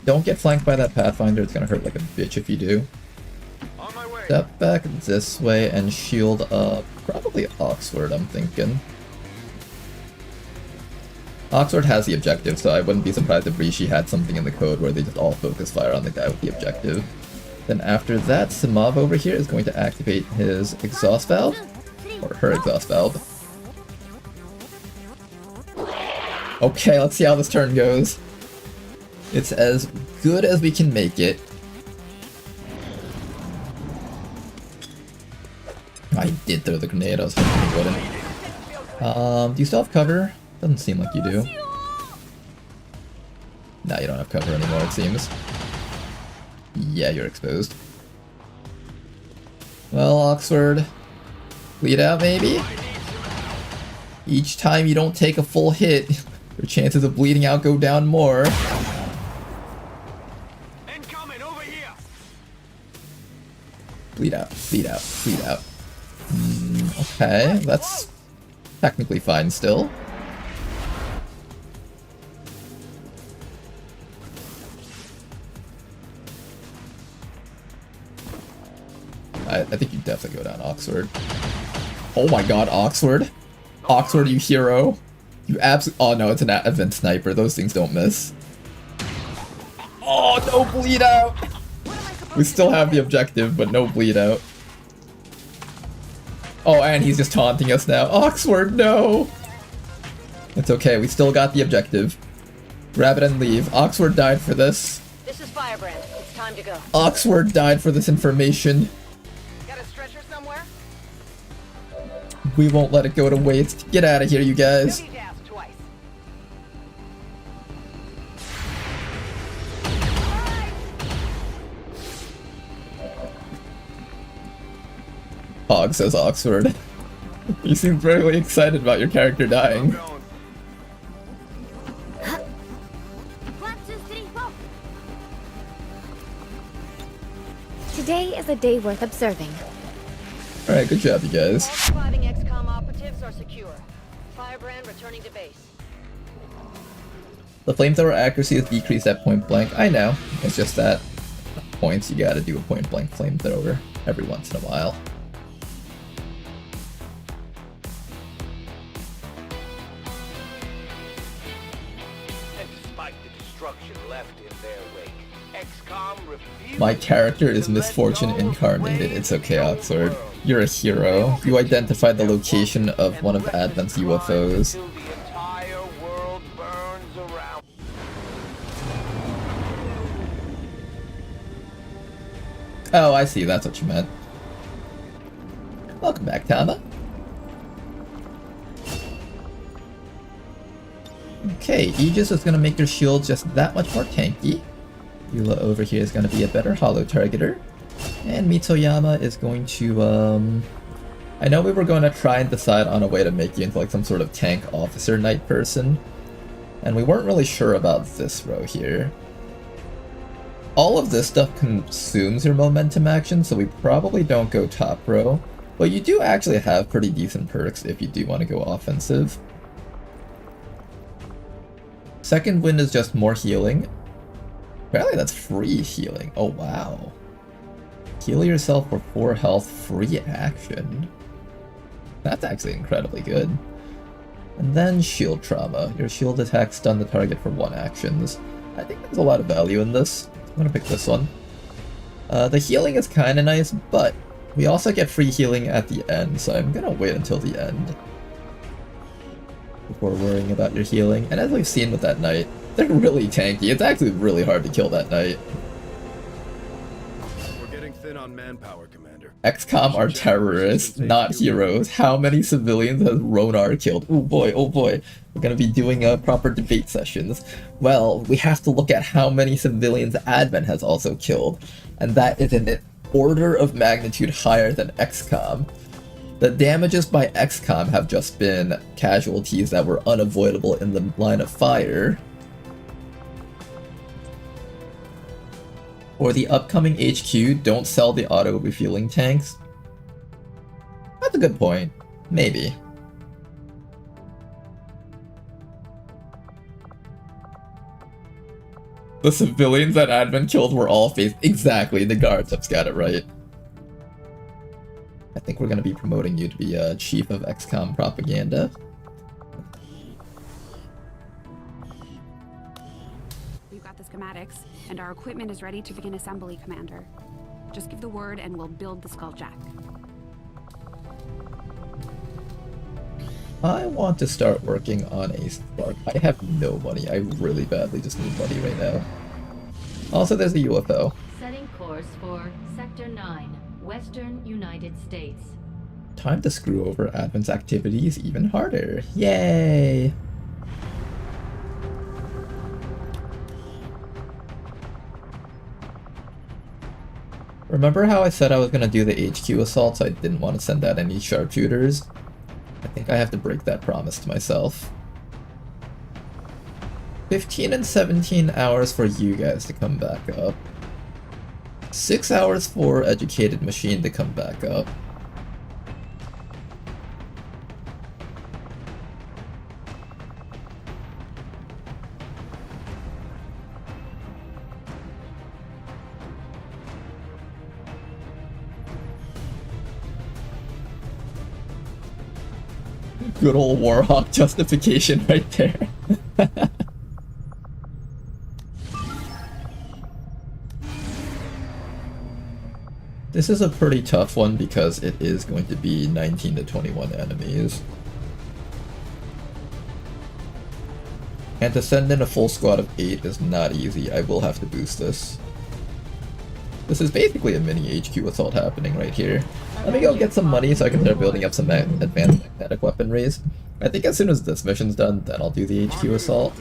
Don't get flanked by that Pathfinder, it's gonna hurt like a bitch if you do. Step back this way and shield up probably Oxford, I'm thinking. Oxford has the objective, so I wouldn't be surprised if Rishi had something in the code where they just all focus fire on the guy with the objective. Then after that, Samav over here is going to activate his exhaust valve, or her exhaust valve. Okay, let's see how this turn goes. It's as good as we can make it. I did throw the grenade, I was hoping he wouldn't. Do you still have cover? Doesn't seem like you do. Nah, you don't have cover anymore, it seems. Yeah, you're exposed. Well, Oxford, bleed out maybe? Each time you don't take a full hit, your chances of bleeding out go down more. Bleed out, bleed out, bleed out. Okay, that's technically fine still. I think you definitely go down Oxford. Oh my god, Oxford. Oxford, you hero. You absolutely— oh no, it's an event sniper. Those things don't miss. Oh, no bleed out. We still have the objective, but no bleed out. Oh, and he's just taunting us now. Oxford, no! It's okay, we still got the objective. Grab it and leave. Oxford died for this. This is Firebrand. It's time to go. Oxford died for this information. Got a stretcher somewhere? We won't let it go to waste. Get out of here, you guys. Hog, says Oxford. You seem very excited about your character dying. Today is a day worth observing. Alright, good job, you guys. All surviving XCOM operatives are secure. Firebrand returning to base. The flamethrower accuracy is decreased at point blank. I know. It's just that points you gotta do a point blank flamethrower every once in a while. My character is misfortune incarnated. It's okay, Oxford. You're a hero. You identified the location of one of Advent's UFOs. Oh, I see. That's what you meant. Welcome back, Tama. Okay, Aegis is going to make your shield just that much more tanky. Yula over here is going to be a better holo targeter. And Mitoyama is going to, I know we were going to try and decide on a way to make you into like some sort of tank officer knight person. And we weren't really sure about this row here. All of this stuff consumes your momentum action, so we probably don't go top row. But you do actually have pretty decent perks if you do want to go offensive. Second wind is just more healing. Apparently that's free healing. Oh wow. Heal yourself for 4 health, free action. That's actually incredibly good. And then shield trauma. Your shield attacks stun the target for 1 actions. I think there's a lot of value in this. I'm gonna pick this one. The healing is kinda nice, but we also get free healing at the end, so I'm gonna wait until the end before worrying about your healing. And as we've seen with that knight, they're really tanky. It's actually really hard to kill that knight. We're getting thin on manpower, Commander. XCOM are terrorists, not heroes. How many civilians has Ronar killed? Oh boy, oh boy. We're gonna be doing proper debate sessions. Well, we have to look at how many civilians Advent has also killed. And that is an order of magnitude higher than XCOM. The damages by XCOM have just been casualties that were unavoidable in the line of fire. For the upcoming HQ, don't sell the auto refueling tanks. That's a good point. Maybe. The civilians that admin killed were all faced. Exactly, the guards have got it right. I think we're going to be promoting you to be Chief of XCOM Propaganda. We've got the schematics, and our equipment is ready to begin assembly, Commander. Just give the word and we'll build the Skulljack. I want to start working on a spark. I have no money. I really badly just need money right now. Also, there's the UFO. Setting course for Sector 9, Western United States. Time to screw over admin's activities even harder. Yay! Remember how I said I was going to do the HQ assaults? I didn't want to send out any sharpshooters. I think I have to break that promise to myself. 15 and 17 hours for you guys to come back up. 6 hours for Educated Machine to come back up. Good old Warhawk justification right there. This is a pretty tough one because it is going to be 19 to 21 enemies. And to send in a full squad of 8 is not easy. I will have to boost this. This is basically a mini HQ assault happening right here. Let me go get some money so I can start building up some advanced magnetic weaponries. I think as soon as this mission's done, then I'll do the HQ assault.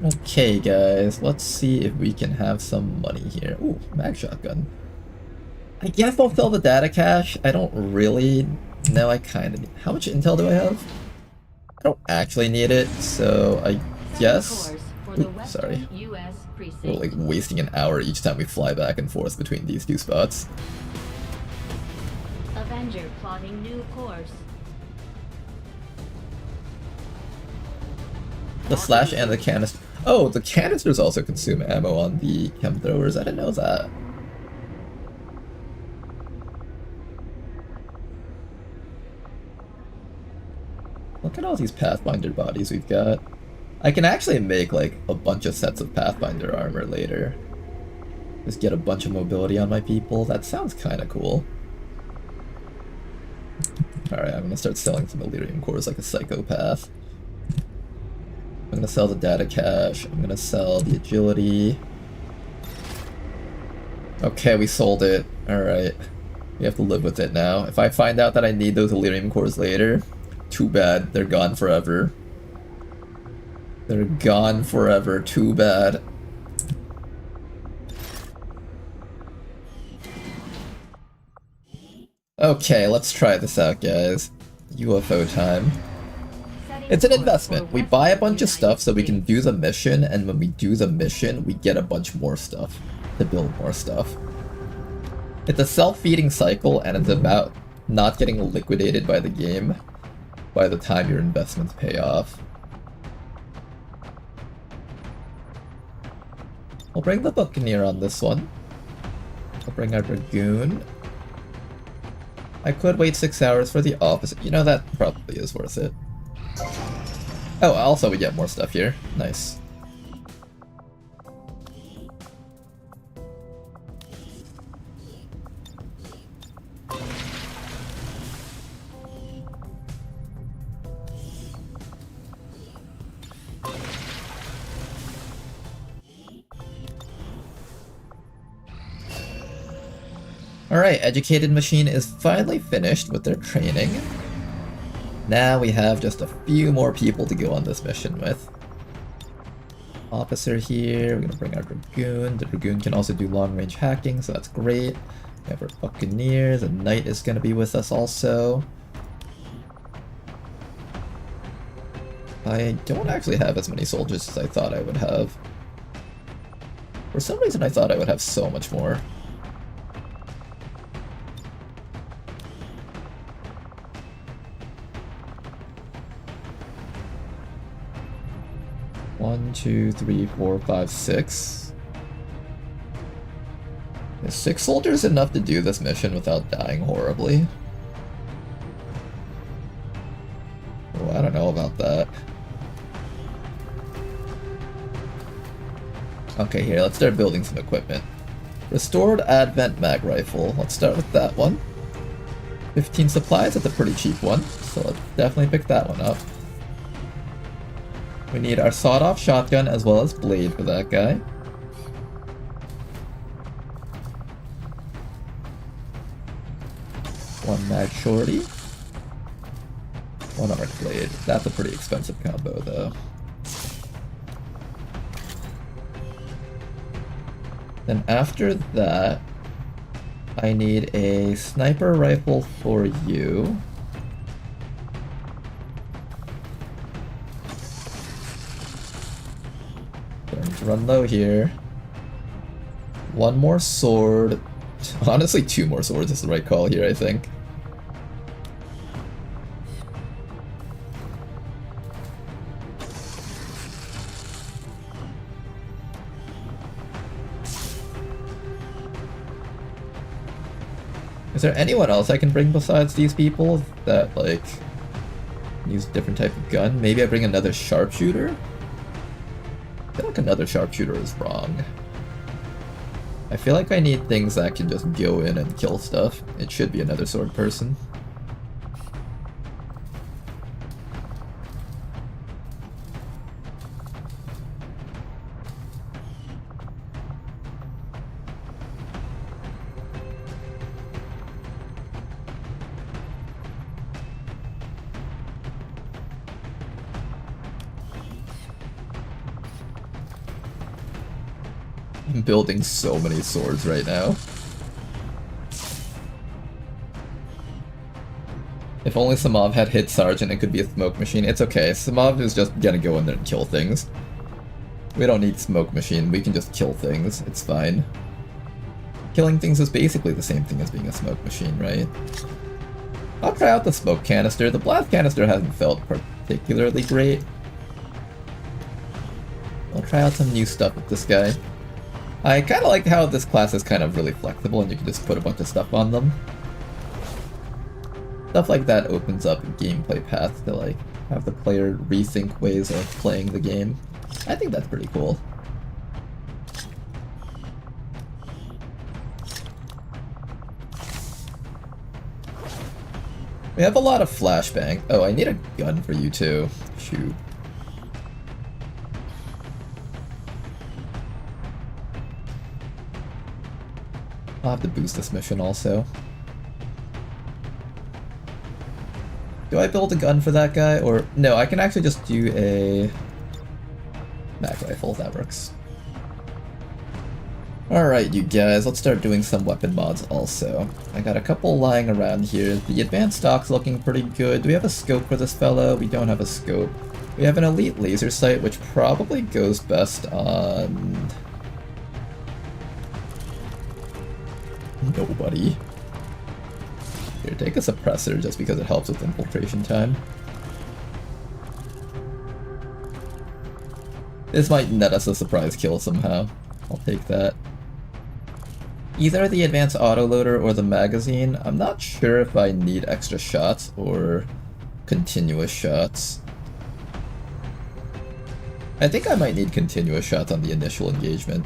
Okay guys, let's see if we can have some money here. Ooh, mag shotgun. I guess I'll sell the data cache. I don't really... No, I kinda need... How much intel do I have? I don't actually need it, so I guess... Ooh, sorry. We're like wasting an hour each time we fly back and forth between these two spots. Avenger plotting new course. The slash and the canister. Oh, the canisters also consume ammo on the chem throwers. I didn't know that. Look at all these Pathfinder bodies we've got. I can actually make like a bunch of sets of Pathfinder armor later. Just get a bunch of mobility on my people. That sounds kind of cool. Alright, I'm gonna start selling some Illyrium cores like a psychopath. I'm gonna sell the data cache. I'm gonna sell the agility. Okay, we sold it. Alright. We have to live with it now. If I find out that I need those Illyrium cores later, too bad. They're gone forever. They're gone forever. Too bad. Okay, let's try this out, guys. UFO time. It's an investment. We buy a bunch of stuff so we can do the mission, and when we do the mission, we get a bunch more stuff to build more stuff. It's a self-feeding cycle, and it's about not getting liquidated by the game by the time your investments pay off. We'll bring the Buccaneer on this one. We'll bring our Dragoon. I could wait 6 hours for the officer. You know, that probably is worth it. Oh, also we get more stuff here. Nice. Alright, Educated Machine is finally finished with their training. Now we have just a few more people to go on this mission with. Officer here, we're gonna bring our Dragoon. The Dragoon can also do long-range hacking, so that's great. We have our Buccaneer, the Knight is gonna be with us also. I don't actually have as many soldiers as I thought I would have. For some reason I thought I would have so much more. One, two, three, four, five, six. Is 6 soldiers enough to do this mission without dying horribly? Oh, I don't know about that. Okay, here, let's start building some equipment. Restored Advent Mag Rifle. Let's start with that one. 15 supplies, that's a pretty cheap one, so let's definitely pick that one up. We need our sawed-off shotgun as well as blade for that guy. One mag shorty. One arc blade. That's a pretty expensive combo though. Then after that, I need a sniper rifle for you. Starting to run low here. One more sword. Honestly, 2 more swords is the right call here, I think. Is there anyone else I can bring besides these people that, like, use a different type of gun? Maybe I bring another sharpshooter? I feel like another sharpshooter is wrong. I feel like I need things that can just go in and kill stuff. It should be another sword person. I'm building so many swords right now. If only Samov had hit Sergeant, it could be a smoke machine. It's okay, Samov is just gonna go in there and kill things. We don't need smoke machine, we can just kill things, it's fine. Killing things is basically the same thing as being a smoke machine, right? I'll try out the smoke canister. The blast canister hasn't felt particularly great. I'll try out some new stuff with this guy. I kind of like how this class is kind of really flexible and you can just put a bunch of stuff on them. Stuff like that opens up gameplay paths to like have the player rethink ways of playing the game. I think that's pretty cool. We have a lot of flashbang. Oh, I need a gun for you too. Shoot. I'll have to boost this mission also. Do I build a gun for that guy? Or no, I can actually just do a mag rifle. That works. Alright, you guys, let's start doing some weapon mods also. I got a couple lying around here. The advanced stock's looking pretty good. Do we have a scope for this fellow? We don't have a scope. We have an elite laser sight, which probably goes best on nobody. Here, take a suppressor just because it helps with infiltration time. This might net us a surprise kill somehow. I'll take that. Either the advanced autoloader or the magazine. I'm not sure if I need extra shots or continuous shots. I think I might need continuous shots on the initial engagement.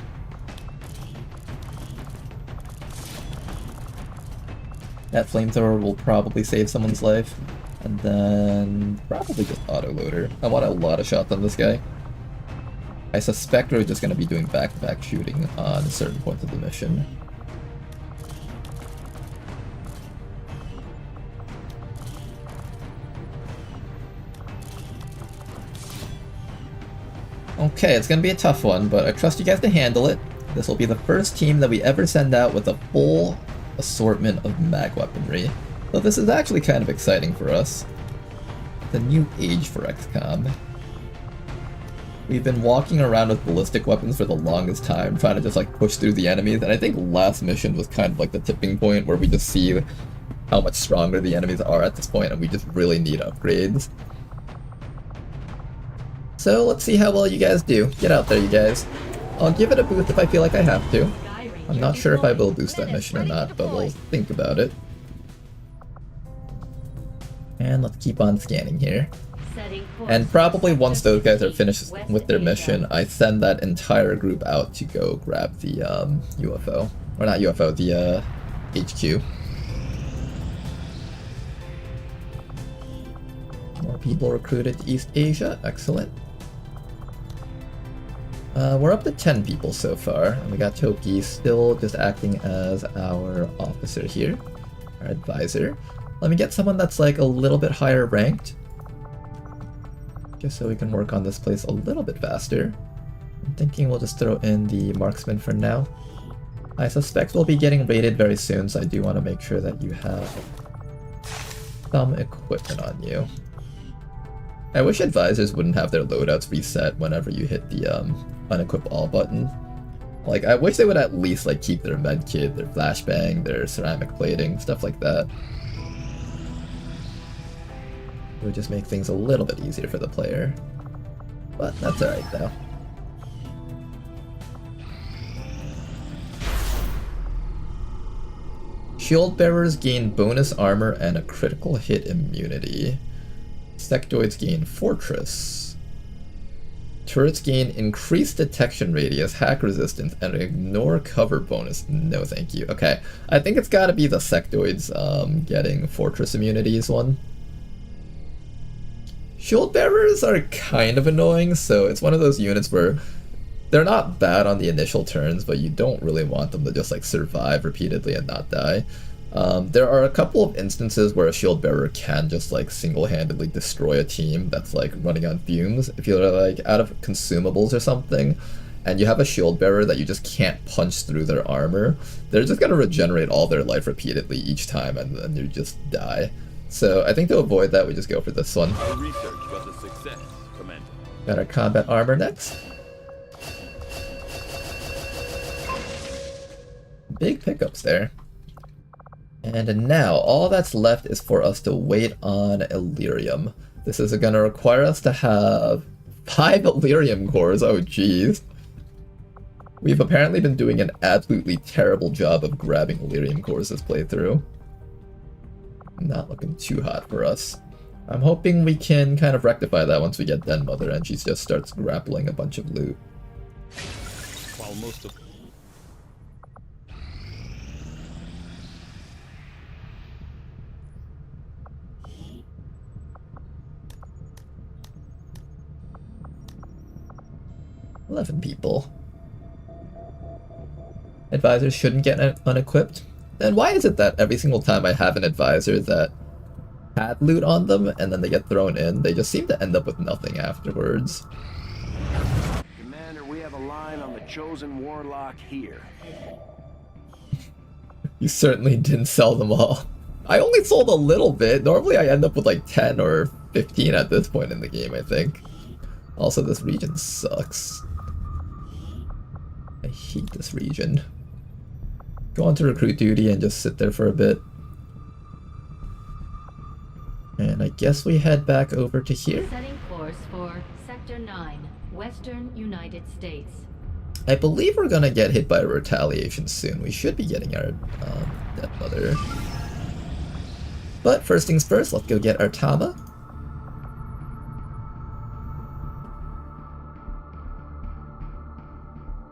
That flamethrower will probably save someone's life. And then probably just autoloader. I want a lot of shots on this guy. I suspect we're just going to be doing back-to-back shooting on certain points of the mission. Okay, it's going to be a tough one, but I trust you guys to handle it. This will be the first team that we ever send out with a full assortment of mag weaponry. So this is actually kind of exciting for us. The new age for XCOM. We've been walking around with ballistic weapons for the longest time, trying to just like push through the enemies, and I think last mission was kind of like the tipping point where we just see how much stronger the enemies are at this point, and we just really need upgrades. So let's see how well you guys do. Get out there, you guys. I'll give it a boost if I feel like I have to. I'm not sure if I will boost that mission or not, but we'll think about it. And let's keep on scanning here. And probably once those guys are finished with their mission, I send that entire group out to go grab the UFO. Or not UFO, the HQ. More people recruited to East Asia, excellent. We're up to 10 people so far, and we got Toki still just acting as our officer here, our advisor. Let me get someone that's like a little bit higher ranked, just so we can work on this place a little bit faster. I'm thinking we'll just throw in the marksman for now. I suspect we'll be getting raided very soon, so I do want to make sure that you have some equipment on you. I wish advisors wouldn't have their loadouts reset whenever you hit the unequip all button. Like, I wish they would at least like keep their medkit, their flashbang, their ceramic plating, stuff like that. It would just make things a little bit easier for the player. But that's alright though. Shield bearers gain bonus armor and a critical hit immunity. Sectoids gain fortress. Turrets gain increased detection radius, hack resistance, and ignore cover bonus. No thank you. Okay, I think it's gotta be the sectoids getting fortress immunities one. Shield bearers are kind of annoying, so it's one of those units where they're not bad on the initial turns, but you don't really want them to just like survive repeatedly and not die. There are a couple of instances where a shield bearer can just like single-handedly destroy a team that's like running on fumes. If you're like out of consumables or something, and you have a shield bearer that you just can't punch through their armor, they're just gonna regenerate all their life repeatedly each time, and then you just die. So I think to avoid that, we just go for this one. Our research was a success, Commander. Got our combat armor next. Big pickups there. And now, all that's left is for us to wait on Illyrium. This is going to require us to have 5 Illyrium cores, oh jeez. We've apparently been doing an absolutely terrible job of grabbing Illyrium cores this playthrough. Not looking too hot for us. I'm hoping we can kind of rectify that once we get Den Mother and she just starts grappling a bunch of loot. While most of 11 people. Advisors shouldn't get unequipped. Then why is it that every single time I have an advisor that had loot on them and then they get thrown in, they just seem to end up with nothing afterwards? Commander, we have a line on the chosen warlock here. You certainly didn't sell them all. I only sold a little bit. Normally I end up with like 10 or 15 at this point in the game, I think. Also, this region sucks. I hate this region. Go on to recruit duty and just sit there for a bit. And I guess we head back over to here. Setting course for Sector 9, Western United States. I believe we're gonna get hit by a retaliation soon. We should be getting our Death Mother. But first things first, let's go get our Tama.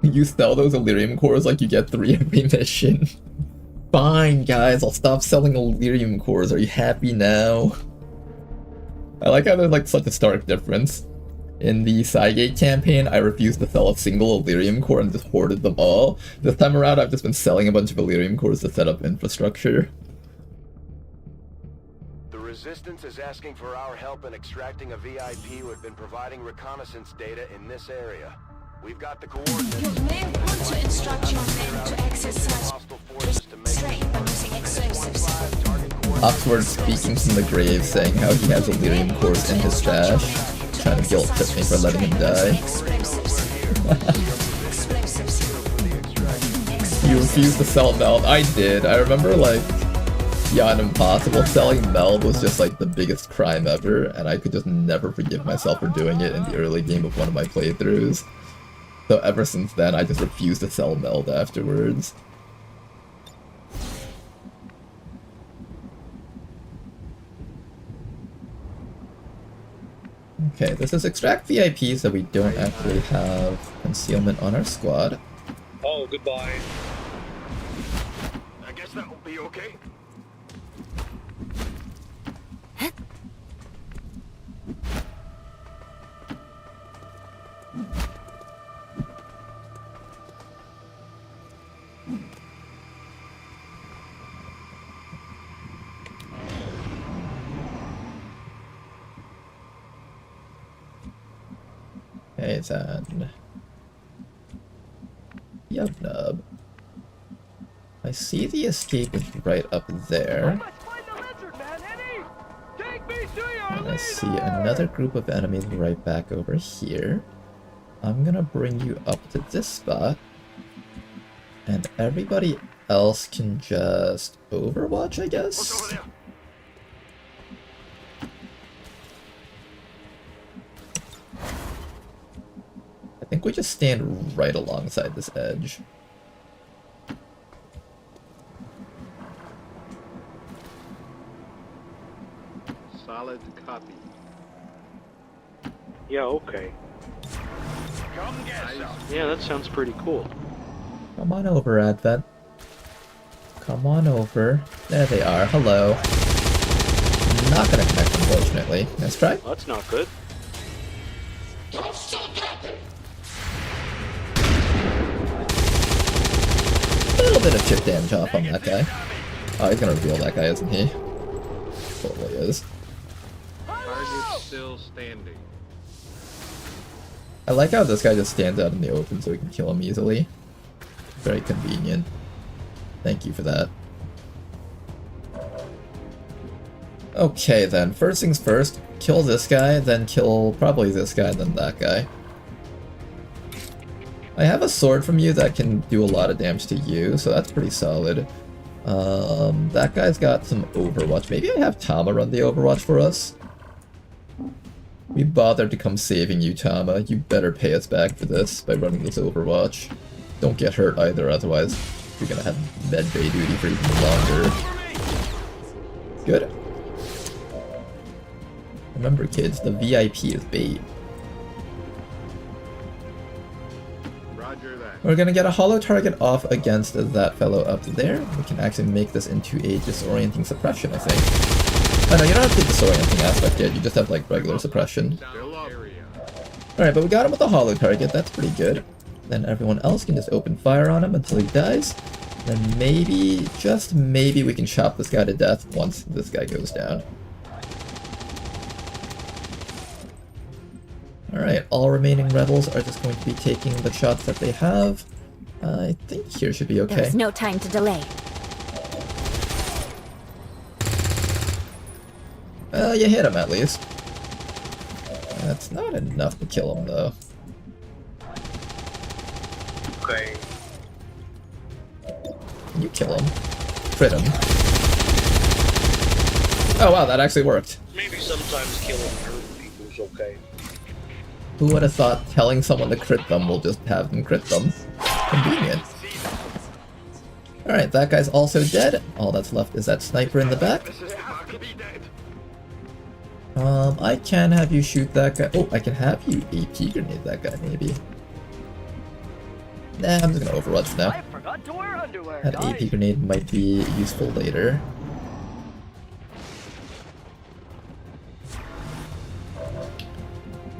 You sell those Illyrium cores like you get 3 every mission. Fine, guys, I'll stop selling Illyrium cores. Are you happy now? I like how there's like such a stark difference. In the Cygate campaign, I refused to sell a single Illyrium core and just hoarded them all. This time around, I've just been selling a bunch of Illyrium cores to set up infrastructure. The Resistance is asking for our help in extracting a VIP who had been providing reconnaissance data in this area. We've got the coordinates. You may want to instruct your men to exercise restraint. using explosives. Oxford speaking from the grave, saying how he has Elerium cores in his stash, trying to guilt trip me for letting him die. You refused to sell Meld. I did. I remember, like, Beyond Impossible, selling Meld was just like the biggest crime ever, and I could just never forgive myself for doing it in the early game of one of my playthroughs. So ever since then, I just refused to sell Meld afterwards. Okay, this is extract VIP, so we don't actually have concealment on our squad. Oh, goodbye. I guess that'll be okay. Okay, then. Yub nub. I see the escape is right up there. And I see another group of enemies right back over here. I'm gonna bring you up to this spot. And everybody else can just overwatch, I guess? I think we just stand right alongside this edge. Solid copy. Yeah, okay. Come get some. Yeah, that sounds pretty cool. Come on over, Advent. Come on over. There they are. Hello. Not gonna connect, unfortunately. Let's try. Well, that's not good. A little bit of chip damage off on that guy. Oh, he's gonna reveal that guy, isn't he? Totally is. Target still standing. I like how this guy just stands out in the open so we can kill him easily. Very convenient. Thank you for that. Okay then, first things first, kill this guy, then kill probably this guy, then that guy. I have a sword from you that can do a lot of damage to you, so that's pretty solid. That guy's got some Overwatch. Maybe I have Tama run the Overwatch for us? We bothered to come saving you, Tama. You better pay us back for this by running this Overwatch. Don't get hurt either, otherwise you're gonna have medbay duty for even longer. Good. Remember, kids, the VIP is bait. Roger that. We're gonna get a hollow target off against that fellow up there. We can actually make this into a disorienting suppression, I think. Oh no, you don't have the disorienting aspect yet, you just have like regular suppression. Alright, but we got him with a hollow target, that's pretty good. Then everyone else can just open fire on him until he dies. Then maybe, just maybe, we can chop this guy to death once this guy goes down. Alright, all remaining rebels are just going to be taking the shots that they have. I think here should be okay. There's no time to delay. You hit him at least. That's not enough to kill him though. Okay. You kill him. Crit him. Oh wow, that actually worked. Maybe sometimes killing hurt people is okay. Who would have thought telling someone to crit them will just have them crit them? Convenient. Alright, that guy's also dead. All that's left is that sniper in the back. I can have you shoot that guy. Oh, I can have you AP grenade that guy, maybe. Nah, I'm just gonna Overwatch for now. That AP grenade might be useful later.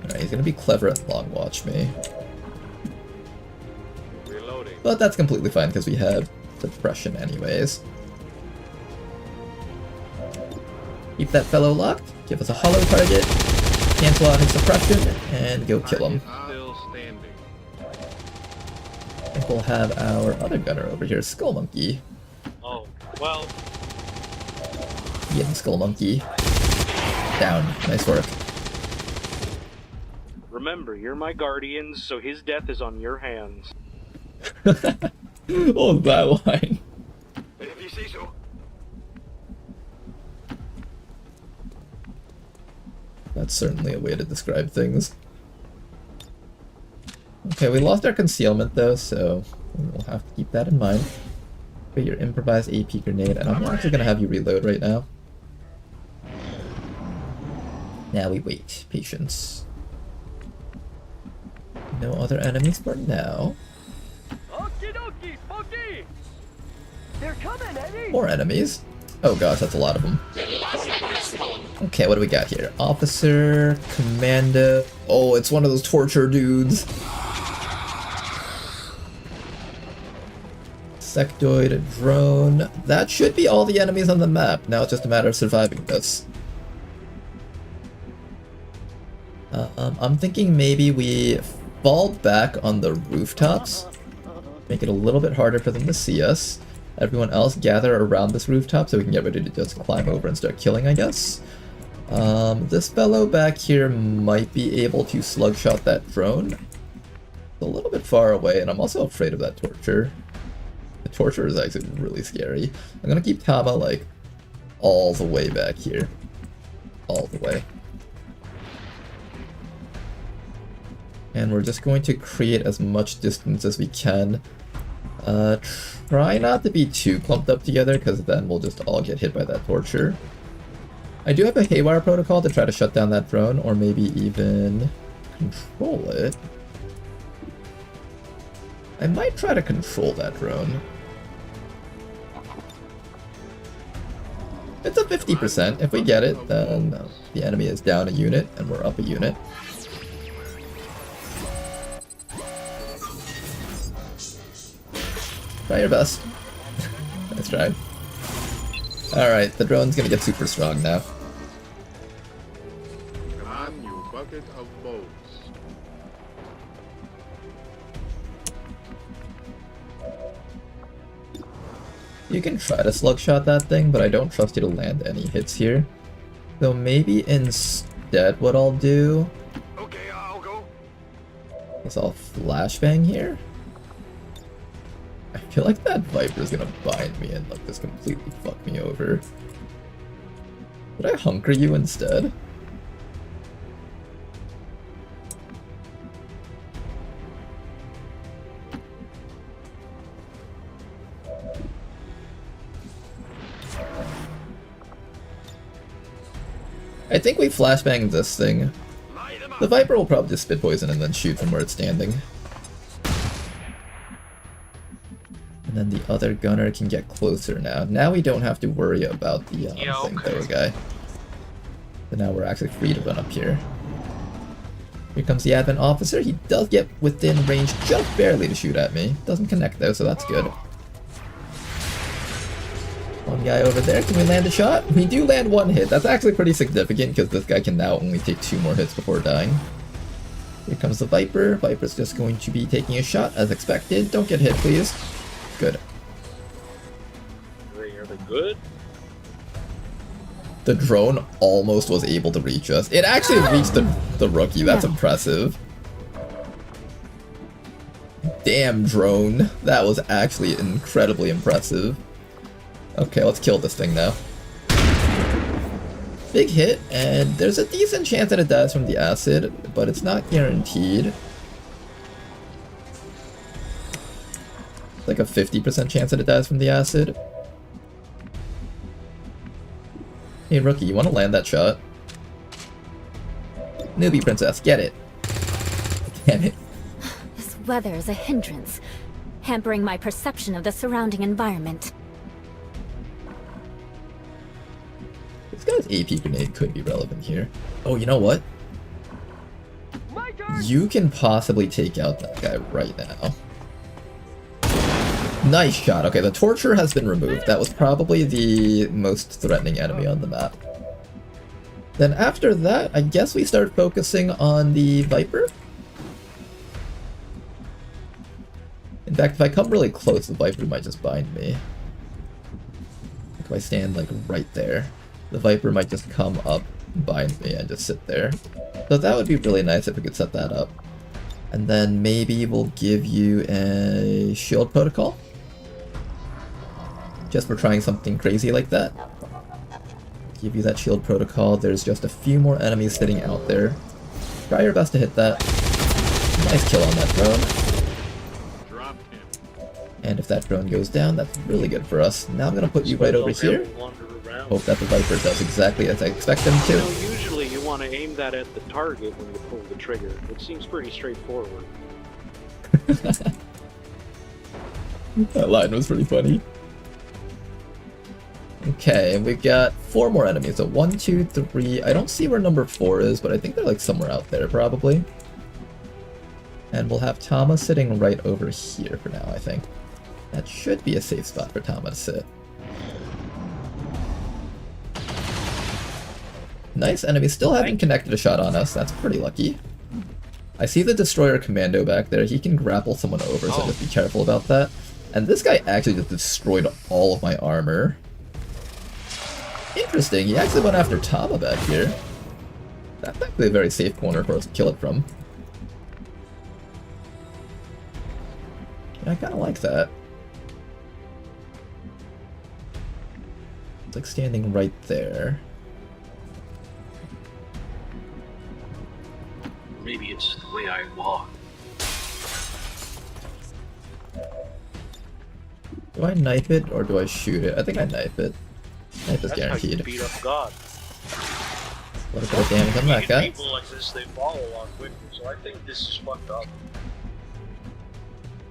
Alright, he's gonna be clever at long watch me. Reloading. But that's completely fine because we have suppression anyways. Keep that fellow locked, give us a hollow target, cancel out his suppression, and go kill him. Still standing. I think we'll have our other gunner over here, Skull Monkey. Oh, Well, Getting Skull Monkey. Down. Nice work. remember, you're my guardians, so his death is on your hands. Oh, that line. If you say so. That's certainly a way to describe things. Okay, we lost our concealment though, so we'll have to keep that in mind. Get your improvised AP grenade, and I'm actually gonna have you reload right now. Now we wait. Patience. No other enemies for now. Okie dokie, Smokey! They're coming, Eddie! More enemies. Oh gosh, that's a lot of them. Okay, what do we got here? Officer, Commando. Oh, it's one of those torture dudes. Sectoid, drone. That should be all the enemies on the map. Now it's just a matter of surviving this. I'm thinking maybe we fall back on the rooftops. Make it a little bit harder for them to see us. Everyone else gather around this rooftop so we can get ready to just climb over and start killing, I guess. This fellow back here might be able to slug shot that drone. It's a little bit far away, and I'm also afraid of that torture. The torture is actually really scary. I'm gonna keep Tama, like, all the way back here. All the way. And we're just going to create as much distance as we can. Try not to be too clumped up together, because then we'll just all get hit by that torture. I do have a haywire protocol to try to shut down that drone, or maybe even control it. I might try to control that drone. It's a 50%. If we get it, then the enemy is down a unit, and we're up a unit. Try your best. Nice try. Alright, the drone's gonna get super strong now. Come on, you bucket of bones. You can try to slug shot that thing, but I don't trust you to land any hits here. So maybe instead what I'll do... Okay, I'll go. is I'll flashbang here. I feel like that Viper is gonna bind me and like just completely fuck me over. Would I hunker you instead? I think we flashbang this thing. The Viper will probably just spit poison and then shoot from where it's standing. And then the other gunner can get closer now. Now we don't have to worry about the flamethrower guy. So now we're actually free to run up here. Here comes the advent officer. He does get within range just barely to shoot at me. Doesn't connect though, so that's good. One guy over there. Can we land a shot? We do land one hit. That's actually pretty significant because this guy can now only take 2 more hits before dying. Here comes the Viper. Viper's just going to be taking a shot as expected. Don't get hit, please. Good. Are they good? The drone almost was able to reach us. It actually reached the rookie. That's impressive. Damn, drone. That was actually incredibly impressive. Okay, let's kill this thing now. Big hit, and there's a decent chance that it dies from the acid, but it's not guaranteed. Like a 50% chance that it dies from the acid. Hey rookie, you want to land that shot? Newbie princess, get it. Damn it. This weather is a hindrance, hampering my perception of the surrounding environment. This guy's AP grenade could be relevant here. Oh, you know what? You can possibly take out that guy right now. Nice shot. Okay, the torture has been removed. That was probably the most threatening enemy on the map. Then after that, I guess we start focusing on the Viper. In fact, if I come really close, the Viper might just bind me. I stand like right there. The Viper might just come up behind me and just sit there. So that would be really nice if we could set that up. And then maybe we'll give you a shield protocol. Just for trying something crazy like that. Give you that shield protocol. There's just a few more enemies sitting out there. Try your best to hit that. Nice kill on that drone. And if that drone goes down, that's really good for us. Now I'm going to put you right over here. Hope that the Viper does exactly as I expect him to. You know, usually you want to aim that at the target when you pull the trigger. It seems pretty straightforward. That line was pretty funny. Okay, we've got 4 more enemies. So 1, 2, 3. I don't see where number 4 is, but I think they're like somewhere out there probably. And we'll have Tama sitting right over here for now, I think. That should be a safe spot for Tama to sit. Nice, enemy still haven't connected a shot on us. That's pretty lucky. I see the Destroyer Commando back there. He can grapple someone over, so just be careful about that. And this guy actually just destroyed all of my armor. Interesting, he actually went after Tama back here. That's actually a very safe corner for us to kill it from. Yeah, I kinda like that. It's like standing right there. Maybe it's the way I walk. Do I knife it or do I shoot it? I think I knife it. Knife is guaranteed. That's how you beat up God. A little bit of damage on that guy. People like this, they fall a lot quicker, so I think this is fucked up.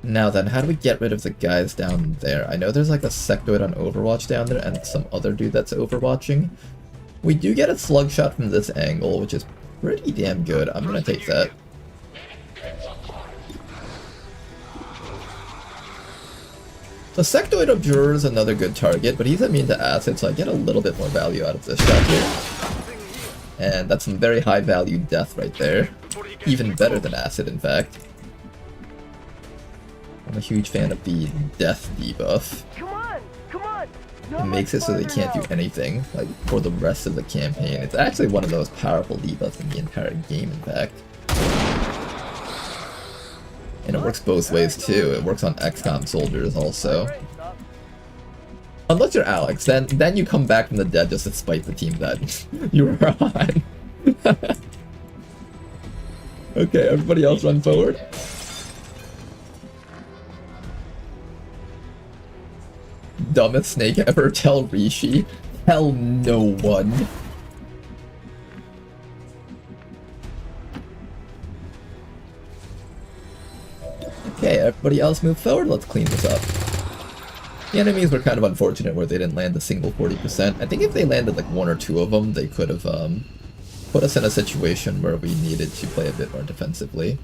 Now then, how do we get rid of the guys down there? I know there's like a sectoid on Overwatch down there and some other dude that's overwatching. We do get a slug shot from this angle, which is pretty damn good. I'm gonna take that. The Sectoid Observer is another good target, but he's immune to acid, so I get a little bit more value out of this shot here. And that's some very high value death right there. Even better than acid, in fact. I'm a huge fan of the death debuff. It makes it so they can't do anything, like, for the rest of the campaign. It's actually one of the most powerful debuffs in the entire game, in fact. And it works both ways, too. It works on XCOM soldiers, also. Unless you're Alex, then you come back from the dead just to spite the team that you were on. Okay, everybody else run forward. Dumbest snake ever, tell Rishi. Tell no one. Okay, everybody else move forward, let's clean this up. The enemies were kind of unfortunate where they didn't land a single 40%. I think if they landed like 1 or 2 of them, they could have put us in a situation where we needed to play a bit more defensively.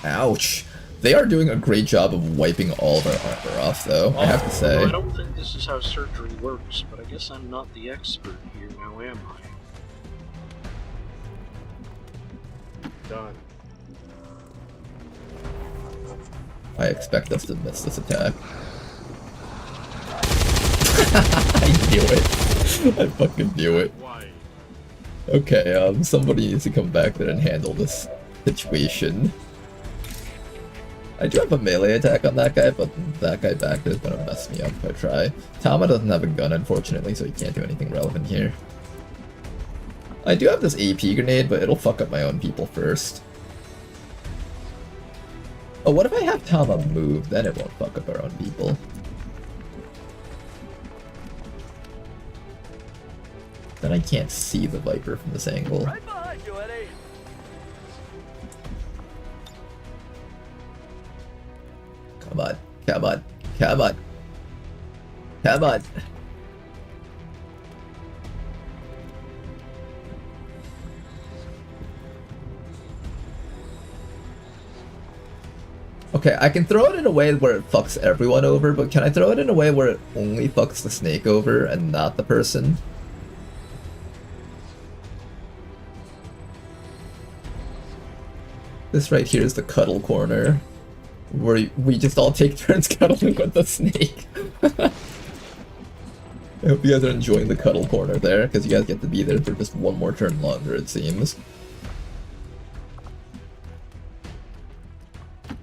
Ouch! They are doing a great job of wiping all of our armor off, though, I have to say. I don't think this is how surgery works, but I guess I'm not the expert here now, am I? Done. I expect us to miss this attack. I knew it. I fucking knew it. Okay, somebody needs to come back there and handle this situation. I do have a melee attack on that guy, but that guy back there is gonna mess me up if I try. Tama doesn't have a gun, unfortunately, so he can't do anything relevant here. I do have this AP grenade, but it'll fuck up my own people first. Oh, what if I have Tama move? Then it won't fuck up our own people. Then I can't see the Viper from this angle. Right behind you, Eddie. Come on, come on, come on. Come on. Okay, I can throw it in a way where it fucks everyone over, but can I throw it in a way where it only fucks the snake over and not the person? This right here is the cuddle corner. where we just all take turns cuddling with the snake. I hope you guys are enjoying the cuddle corner there, because you guys get to be there for just one more turn longer, it seems.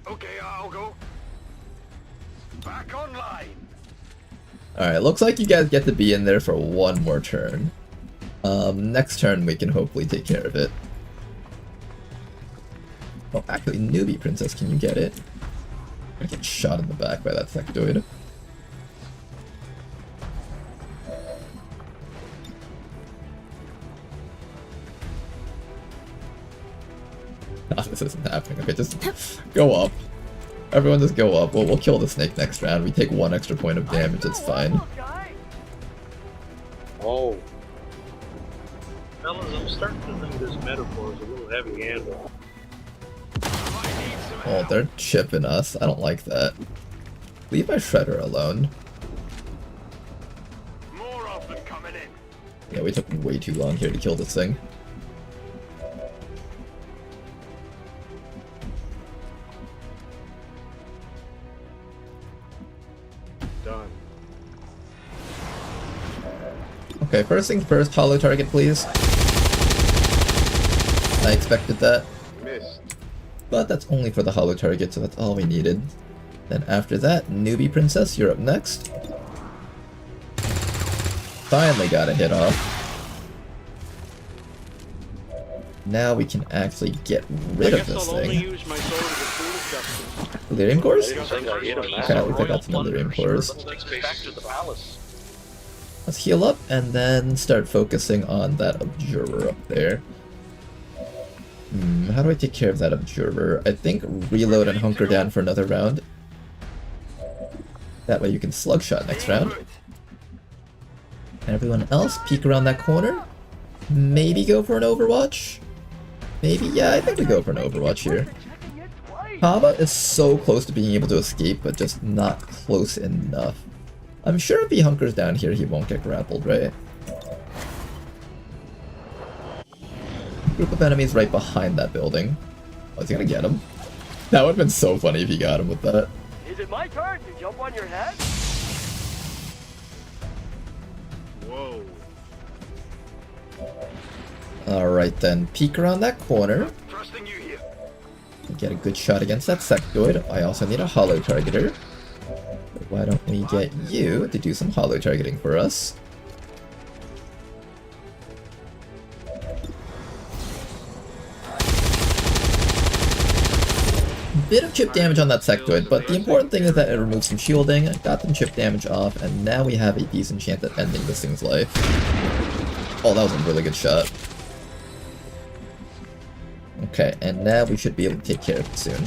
Okay, I'll go. Back online. Alright, looks like you guys get to be in there for one more turn. Next turn we can hopefully take care of it. Oh, actually, newbie princess, can you get it? I get shot in the back by that sectoid. Oh, this isn't happening. Okay, just go up. Everyone just go up. We'll kill the snake next round. We take 1 extra point of damage, it's fine. Oh. Fellas, I'm starting to think this metaphor is a little heavy-handed. Oh, they're chipping us. I don't like that. Leave my shredder alone. More of them coming in. Yeah, we took way too long here to kill this thing. Done. Okay, first things first, hollow target, please. I expected that. Missed. But that's only for the hollow target, so that's all we needed. Then after that, newbie princess, you're up next. Finally got a hit off. Now we can actually get rid of this thing. Delirium cores? Okay, at least I got some delirium cores. Let's heal up and then start focusing on that observer up there. How do I take care of that observer? I think reload and hunker down for another round. That way you can slugshot next round. Everyone else, peek around that corner. Maybe go for an overwatch? Maybe, yeah, I think we go for an overwatch here. Haba is so close to being able to escape, but just not close enough. I'm sure if he hunkers down here, he won't get grappled, right? Group of enemies right behind that building. Oh, is he gonna get him? That would've been so funny if he got him with that. Is it my turn to jump on your head? Whoa. Alright then, peek around that corner. Get a good shot against that sectoid. I also need a hollow targeter. But why don't we get you to do some hollow targeting for us? Bit of chip damage on that sectoid, but the important thing is that it removes some shielding, got some chip damage off, and now we have a decent chance at ending this thing's life. Oh, that was a really good shot. Okay, and now we should be able to take care of it soon.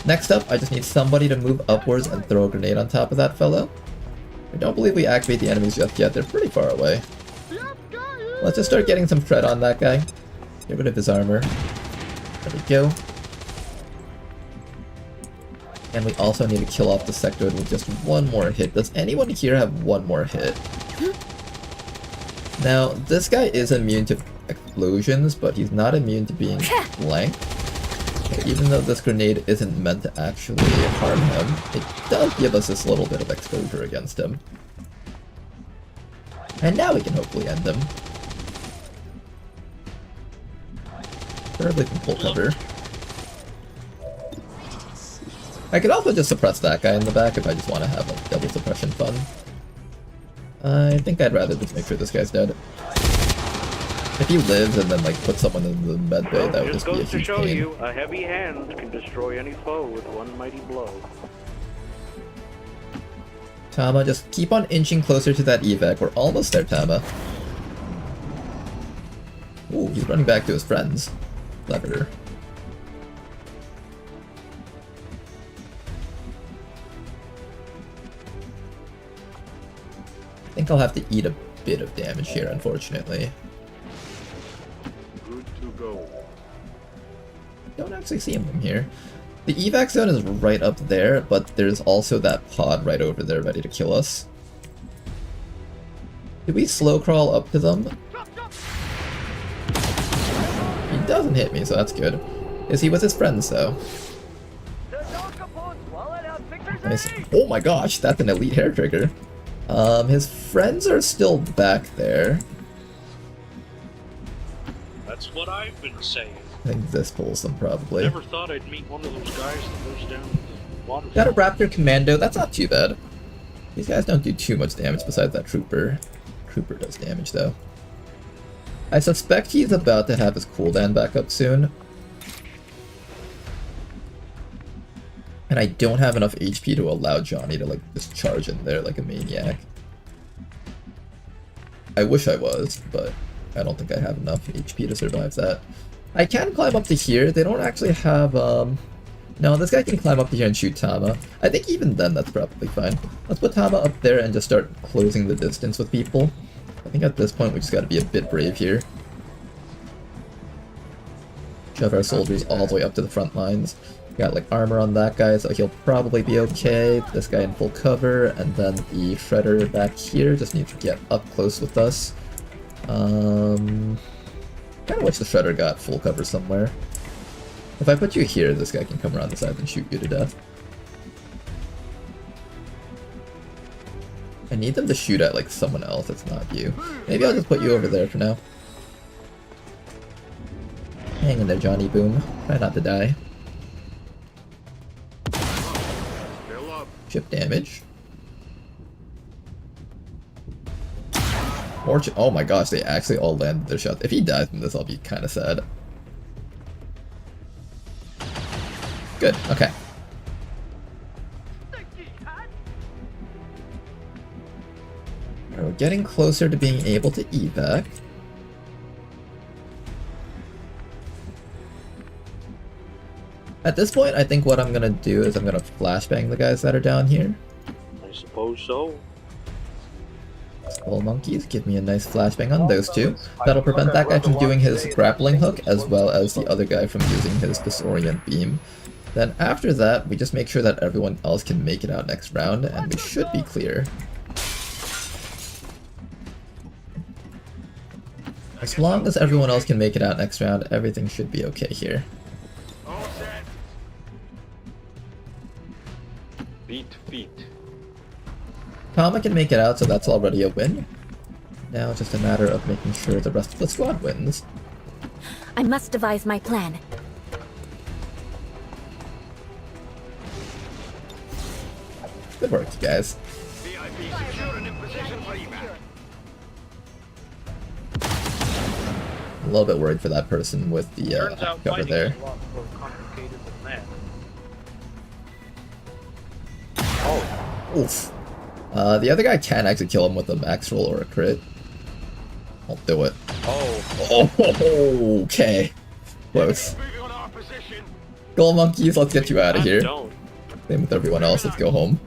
Next up, I just need somebody to move upwards and throw a grenade on top of that fellow. I don't believe we activate the enemies just yet, they're pretty far away. Let's just start getting some shred on that guy. Get rid of his armor. There we go. And we also need to kill off the sectoid with just one more hit. Does anyone here have one more hit? Now, this guy is immune to explosions, but he's not immune to being blanked. Even though this grenade isn't meant to actually harm him, it does give us this little bit of exposure against him. And now we can hopefully end him. Preferably from full cover. I could also just suppress that guy in the back if I just want to have like double suppression fun. I think I'd rather just make sure this guy's dead. If he lives and then like put someone in the med bay, that would just be a huge pain. You, a heavy hand can destroy any foe with one mighty blow. Tama, just keep on inching closer to that evac. We're almost there, Tama. Ooh, he's running back to his friends. Clever. I think I'll have to eat a bit of damage here, unfortunately. Good to go. Don't actually see him from here. The evac zone is right up there, but there's also that pod right over there ready to kill us. Did we slow crawl up to them? He doesn't hit me, so that's good. Is he with his friends, though? Nice. Oh my gosh, that's an elite hair trigger. His friends are still back there. That's what I've been saying. I think this pulls them probably. Never thought I'd meet one of those guys that goes down the water. Got a Raptor Commando, that's not too bad. These guys don't do too much damage besides that Trooper. Trooper does damage though. I suspect he's about to have his cooldown back up soon. And I don't have enough HP to allow Johnny to like just charge in there like a maniac. I wish I was, but I don't think I have enough HP to survive that. I can climb up to here. They don't actually have, no, this guy can climb up to here and shoot Tama. I think even then that's probably fine. Let's put Tama up there and just start closing the distance with people. I think at this point we just gotta be a bit brave here. Shove our soldiers all the way up to the front lines. Got like armor on that guy, so he'll probably be okay. This guy in full cover, and then the Shredder back here just needs to get up close with us. Kinda wish the Shredder got full cover somewhere. If I put you here, this guy can come around the side and shoot you to death. I need them to shoot at like someone else that's not you. Maybe I'll just put you over there for now. Hang in there, Johnny Boom. Try not to die. Chip damage. Oh my gosh, they actually all landed their shots. If he dies from this, I'll be kind of sad. Good, okay. Alright, we're getting closer to being able to evac. At this point, I think what I'm gonna do is I'm gonna flashbang the guys that are down here. I suppose so. Skull monkeys, give me a nice flashbang on those two. That'll prevent that guy from doing his grappling hook, as well as the other guy from using his disorient beam. Then after that, we just make sure that everyone else can make it out next round, and we should be clear. As long as everyone else can make it out next round, everything should be okay here. Feet. Tama can make it out, so that's already a win. Now it's just a matter of making sure the rest of the squad wins. I must devise my plan. Good work, you guys. A little bit worried for that person with the cover there. Oof. The other guy can actually kill him with a max roll or a crit. I'll do it. Oh, okay. Close. Skull monkeys, let's get you out of here. Same with everyone else, let's go home.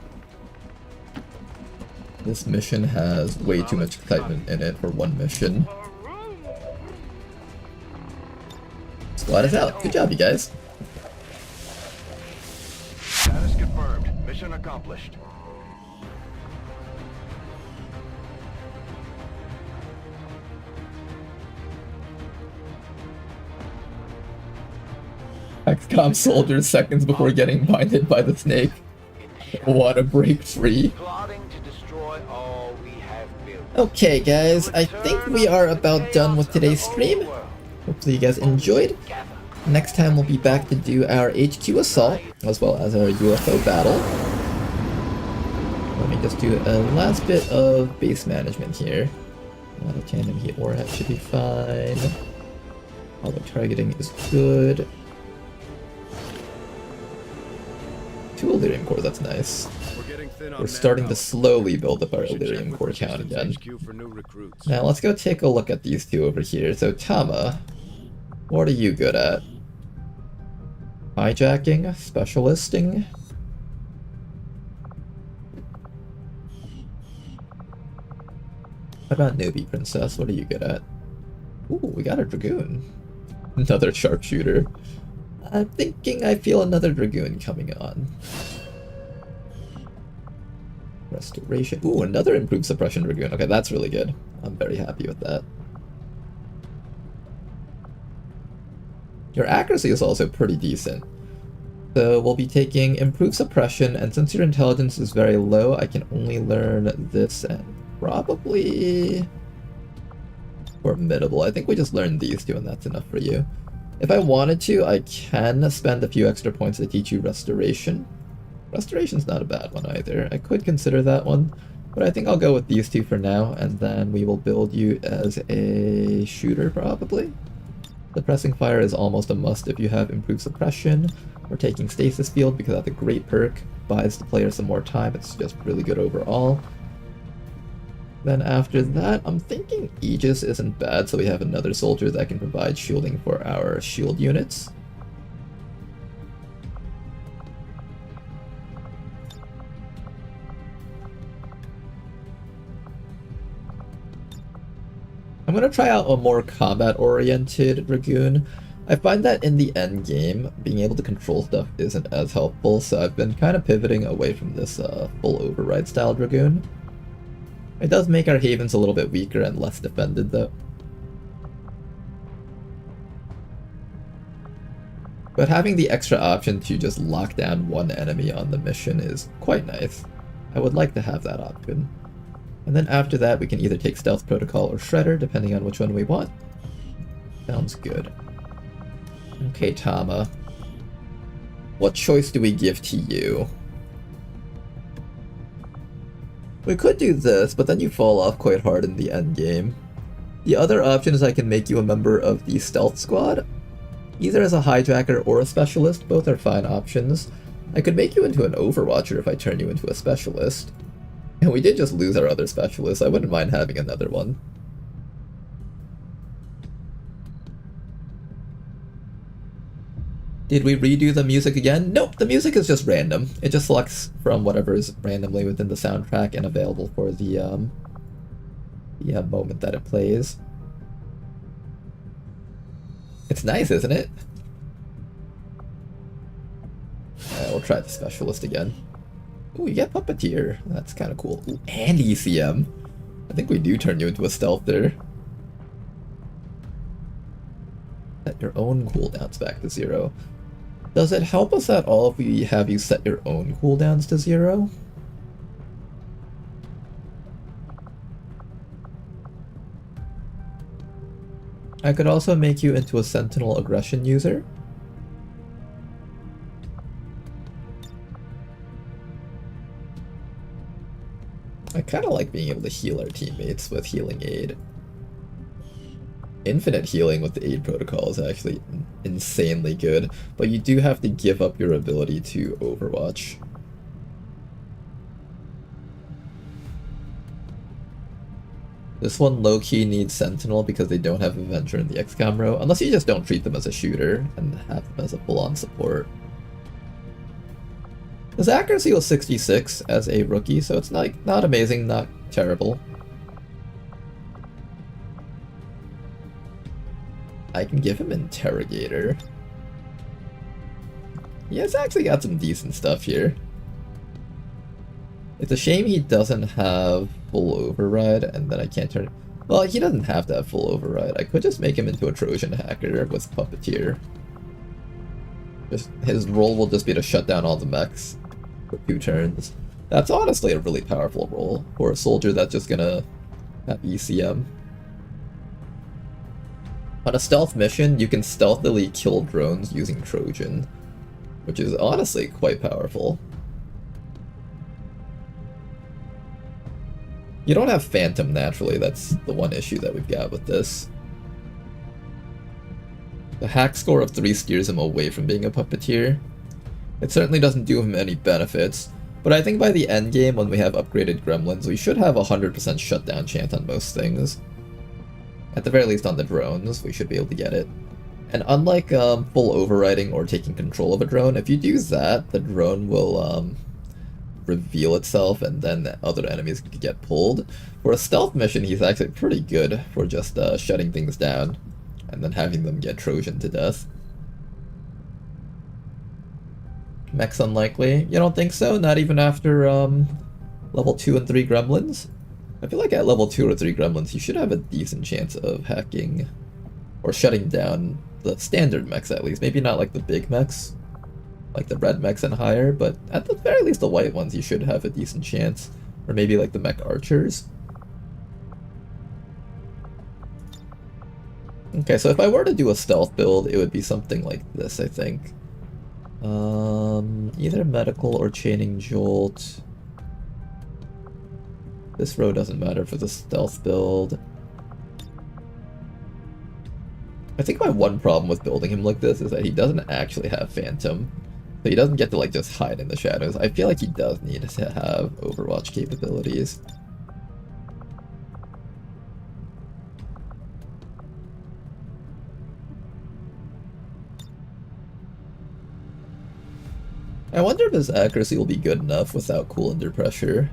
This mission has way too much excitement in it for one mission. Squad is out. Good job, you guys. Status confirmed. Mission accomplished. XCOM soldiers seconds before getting binded by the snake. Want to break free. Okay guys, I think we are about done with today's stream. Hopefully you guys enjoyed. Next time we'll be back to do our HQ assault, as well as our UFO battle. Let me just do a last bit of base management here. Auto tandem heat warhead should be fine. Auto targeting is good. 2 Illyrium core, that's nice. We're starting to slowly build up our Illyrium core count again. Now let's go take a look at these two over here. So Tama, what are you good at? Hijacking? Specialisting? How about Newbie Princess? What are you good at? Ooh, we got a Dragoon. Another sharpshooter. I'm thinking I feel another Dragoon coming on. Restoration. Ooh, another improved suppression Dragoon. Okay, that's really good. I'm very happy with that. Your accuracy is also pretty decent. So we'll be taking Improved Suppression, and since your intelligence is very low, I can only learn this and probably Formidable. I think we just learned these two and that's enough for you. If I wanted to, I can spend a few extra points to teach you Restoration. Restoration's not a bad one either. I could consider that one, but I think I'll go with these two for now, and then we will build you as a shooter probably. Suppressing fire is almost a must if you have Improved Suppression. We're taking Stasis Field because that's a great perk. Buys the player some more time, it's just really good overall. Then after that, I'm thinking Aegis isn't bad, so we have another soldier that can provide shielding for our shield units. I'm going to try out a more combat-oriented Dragoon. I find that in the end game, being able to control stuff isn't as helpful, so I've been kind of pivoting away from this full override style Dragoon. It does make our havens a little bit weaker and less defended though. But having the extra option to just lock down one enemy on the mission is quite nice. I would like to have that option. And then after that we can either take Stealth Protocol or Shredder, depending on which one we want. Sounds good. Okay, Tama. What choice do we give to you? We could do this, but then you fall off quite hard in the end game. The other option is I can make you a member of the Stealth Squad. Either as a hijacker or a specialist, both are fine options. I could make you into an Overwatcher if I turn you into a specialist. And we did just lose our other specialist, I wouldn't mind having another one. Did we redo the music again? Nope, the music is just random. It just selects from whatever is randomly within the soundtrack and available for the moment that it plays. It's nice, isn't it? We'll try the specialist again. Ooh, you get Puppeteer. That's kind of cool. Ooh, and ECM. I think we do turn you into a stealther. Set your own cooldowns back to 0. Does it help us at all if we have you set your own cooldowns to 0? I could also make you into a Sentinel Aggression user. I kind of like being able to heal our teammates with Healing Aid. Infinite healing with the aid protocol is actually insanely good, but you do have to give up your ability to Overwatch. This one low-key needs Sentinel because they don't have Avenger in the XCOM row, unless you just don't treat them as a shooter and have them as a full-on support. His accuracy was 66 as a rookie, so it's not amazing, not terrible. I can give him Interrogator. He has actually got some decent stuff here. It's a shame he doesn't have full override, and then I can't turn... Well, he doesn't have to have full override. I could just make him into a Trojan hacker with Puppeteer. His role will just be to shut down all the mechs for 2 turns. That's honestly a really powerful role for a soldier that's just gonna have ECM. On a stealth mission, you can stealthily kill drones using Trojan, which is honestly quite powerful. You don't have Phantom naturally, that's the one issue that we've got with this. The hack score of 3 steers him away from being a Puppeteer. It certainly doesn't do him any benefits, but I think by the end game, when we have upgraded gremlins, we should have a 100% shutdown chance on most things. At the very least on the drones, we should be able to get it. And unlike full overriding or taking control of a drone, if you do that, the drone will reveal itself and then other enemies can get pulled. For a stealth mission, he's actually pretty good for just shutting things down and then having them get Trojan to death. Mech's unlikely? You don't think so? Not even after level 2 and 3 gremlins? I feel like at level 2 or 3 gremlins, you should have a decent chance of hacking or shutting down the standard mechs at least. Maybe not like the big mechs. like the red mechs and higher, but at the very least the white ones you should have a decent chance. Or maybe like the mech archers. Okay, so if I were to do a stealth build, it would be something like this, I think. Either medical or chaining jolt. This row doesn't matter for the stealth build. I think my one problem with building him like this is that he doesn't actually have Phantom. So he doesn't get to like just hide in the shadows. I feel like he does need to have Overwatch capabilities. I wonder if his accuracy will be good enough without cool under pressure.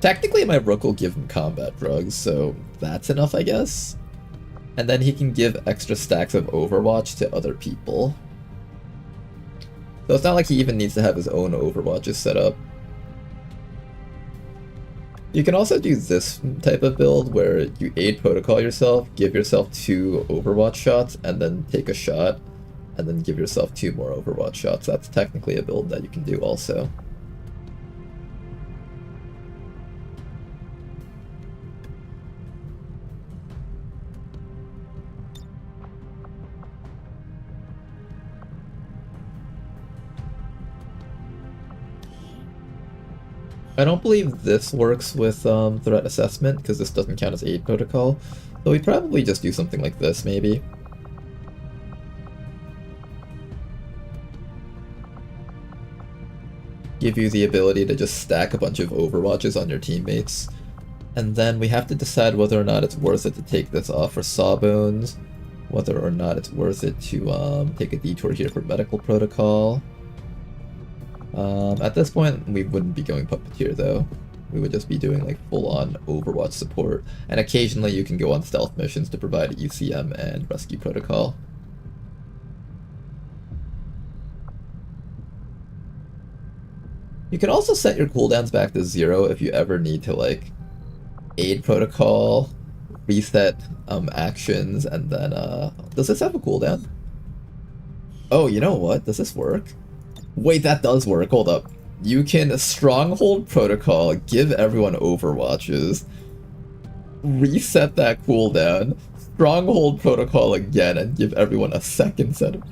Technically my Rook will give him combat drugs, so that's enough, I guess. And then he can give extra stacks of Overwatch to other people. So it's not like he even needs to have his own Overwatches set up. You can also do this type of build where you aid protocol yourself, give yourself 2 Overwatch shots, and then take a shot, and then give yourself 2 more Overwatch shots. That's technically a build that you can do also. I don't believe this works with threat assessment, because this doesn't count as aid protocol, so we probably just do something like this, maybe. Give you the ability to just stack a bunch of Overwatches on your teammates. And then we have to decide whether or not it's worth it to take this off for Sawbones, whether or not it's worth it to take a detour here for medical protocol. At this point, we wouldn't be going Puppeteer though. We would just be doing like full-on Overwatch support, and occasionally you can go on stealth missions to provide ECM and rescue protocol. You can also set your cooldowns back to 0 if you ever need to like aid protocol, reset actions, and then does this have a cooldown? Oh, you know what? Does this work? Wait, that does work. Hold up. You can stronghold protocol, give everyone Overwatches, reset that cooldown, stronghold protocol again, and give everyone a second set of...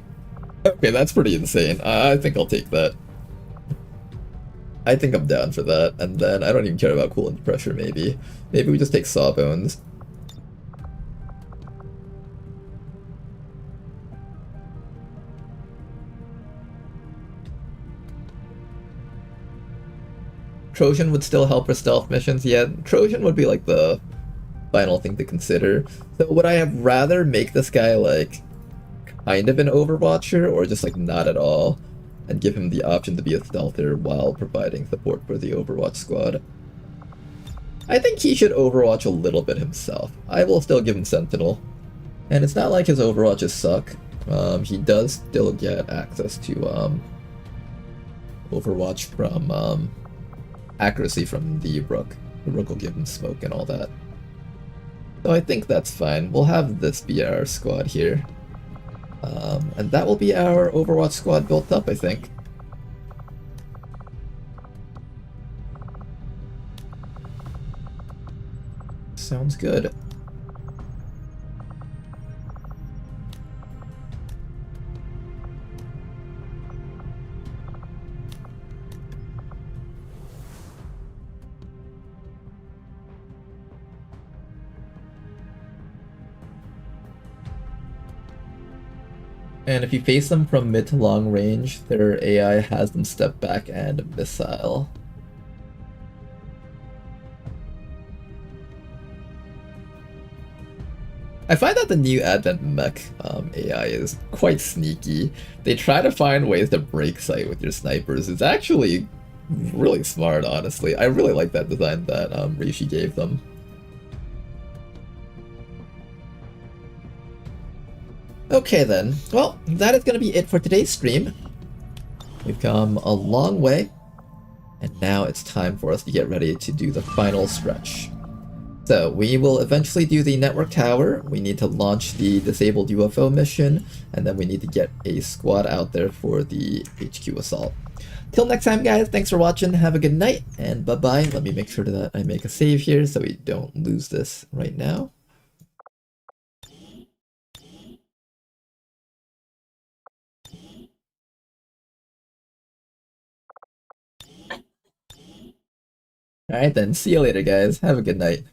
Okay, that's pretty insane. I think I'll take that. I think I'm down for that, and then I don't even care about cool under pressure, maybe. Maybe we just take Sawbones. Trojan would still help for stealth missions, yeah. Trojan would be like the final thing to consider. So would I have rather make this guy like kind of an Overwatcher, or just like not at all, and give him the option to be a stealther while providing support for the Overwatch squad? I think he should Overwatch a little bit himself. I will still give him Sentinel. And it's not like his Overwatches suck. He does still get access to Overwatch from accuracy from the Rook. The Rook will give him smoke and all that. So I think that's fine. We'll have this be our squad here. And that will be our Overwatch squad built up, I think. Sounds good. And if you face them from mid to long range, their AI has them step back and missile. I find that the new Advent Mech AI is quite sneaky. They try to find ways to break sight with your snipers. It's actually really smart, honestly. I really like that design that Rishi gave them. Okay then, well, that is going to be it for today's stream. We've come a long way, and now it's time for us to get ready to do the final stretch. So we will eventually do the network tower. We need to launch the disabled UFO mission, and then we need to get a squad out there for the HQ assault. Till next time, guys, thanks for watching. Have a good night, and bye-bye. Let me make sure that I make a save here so we don't lose this right now. Alright then, see you later, guys. Have a good night.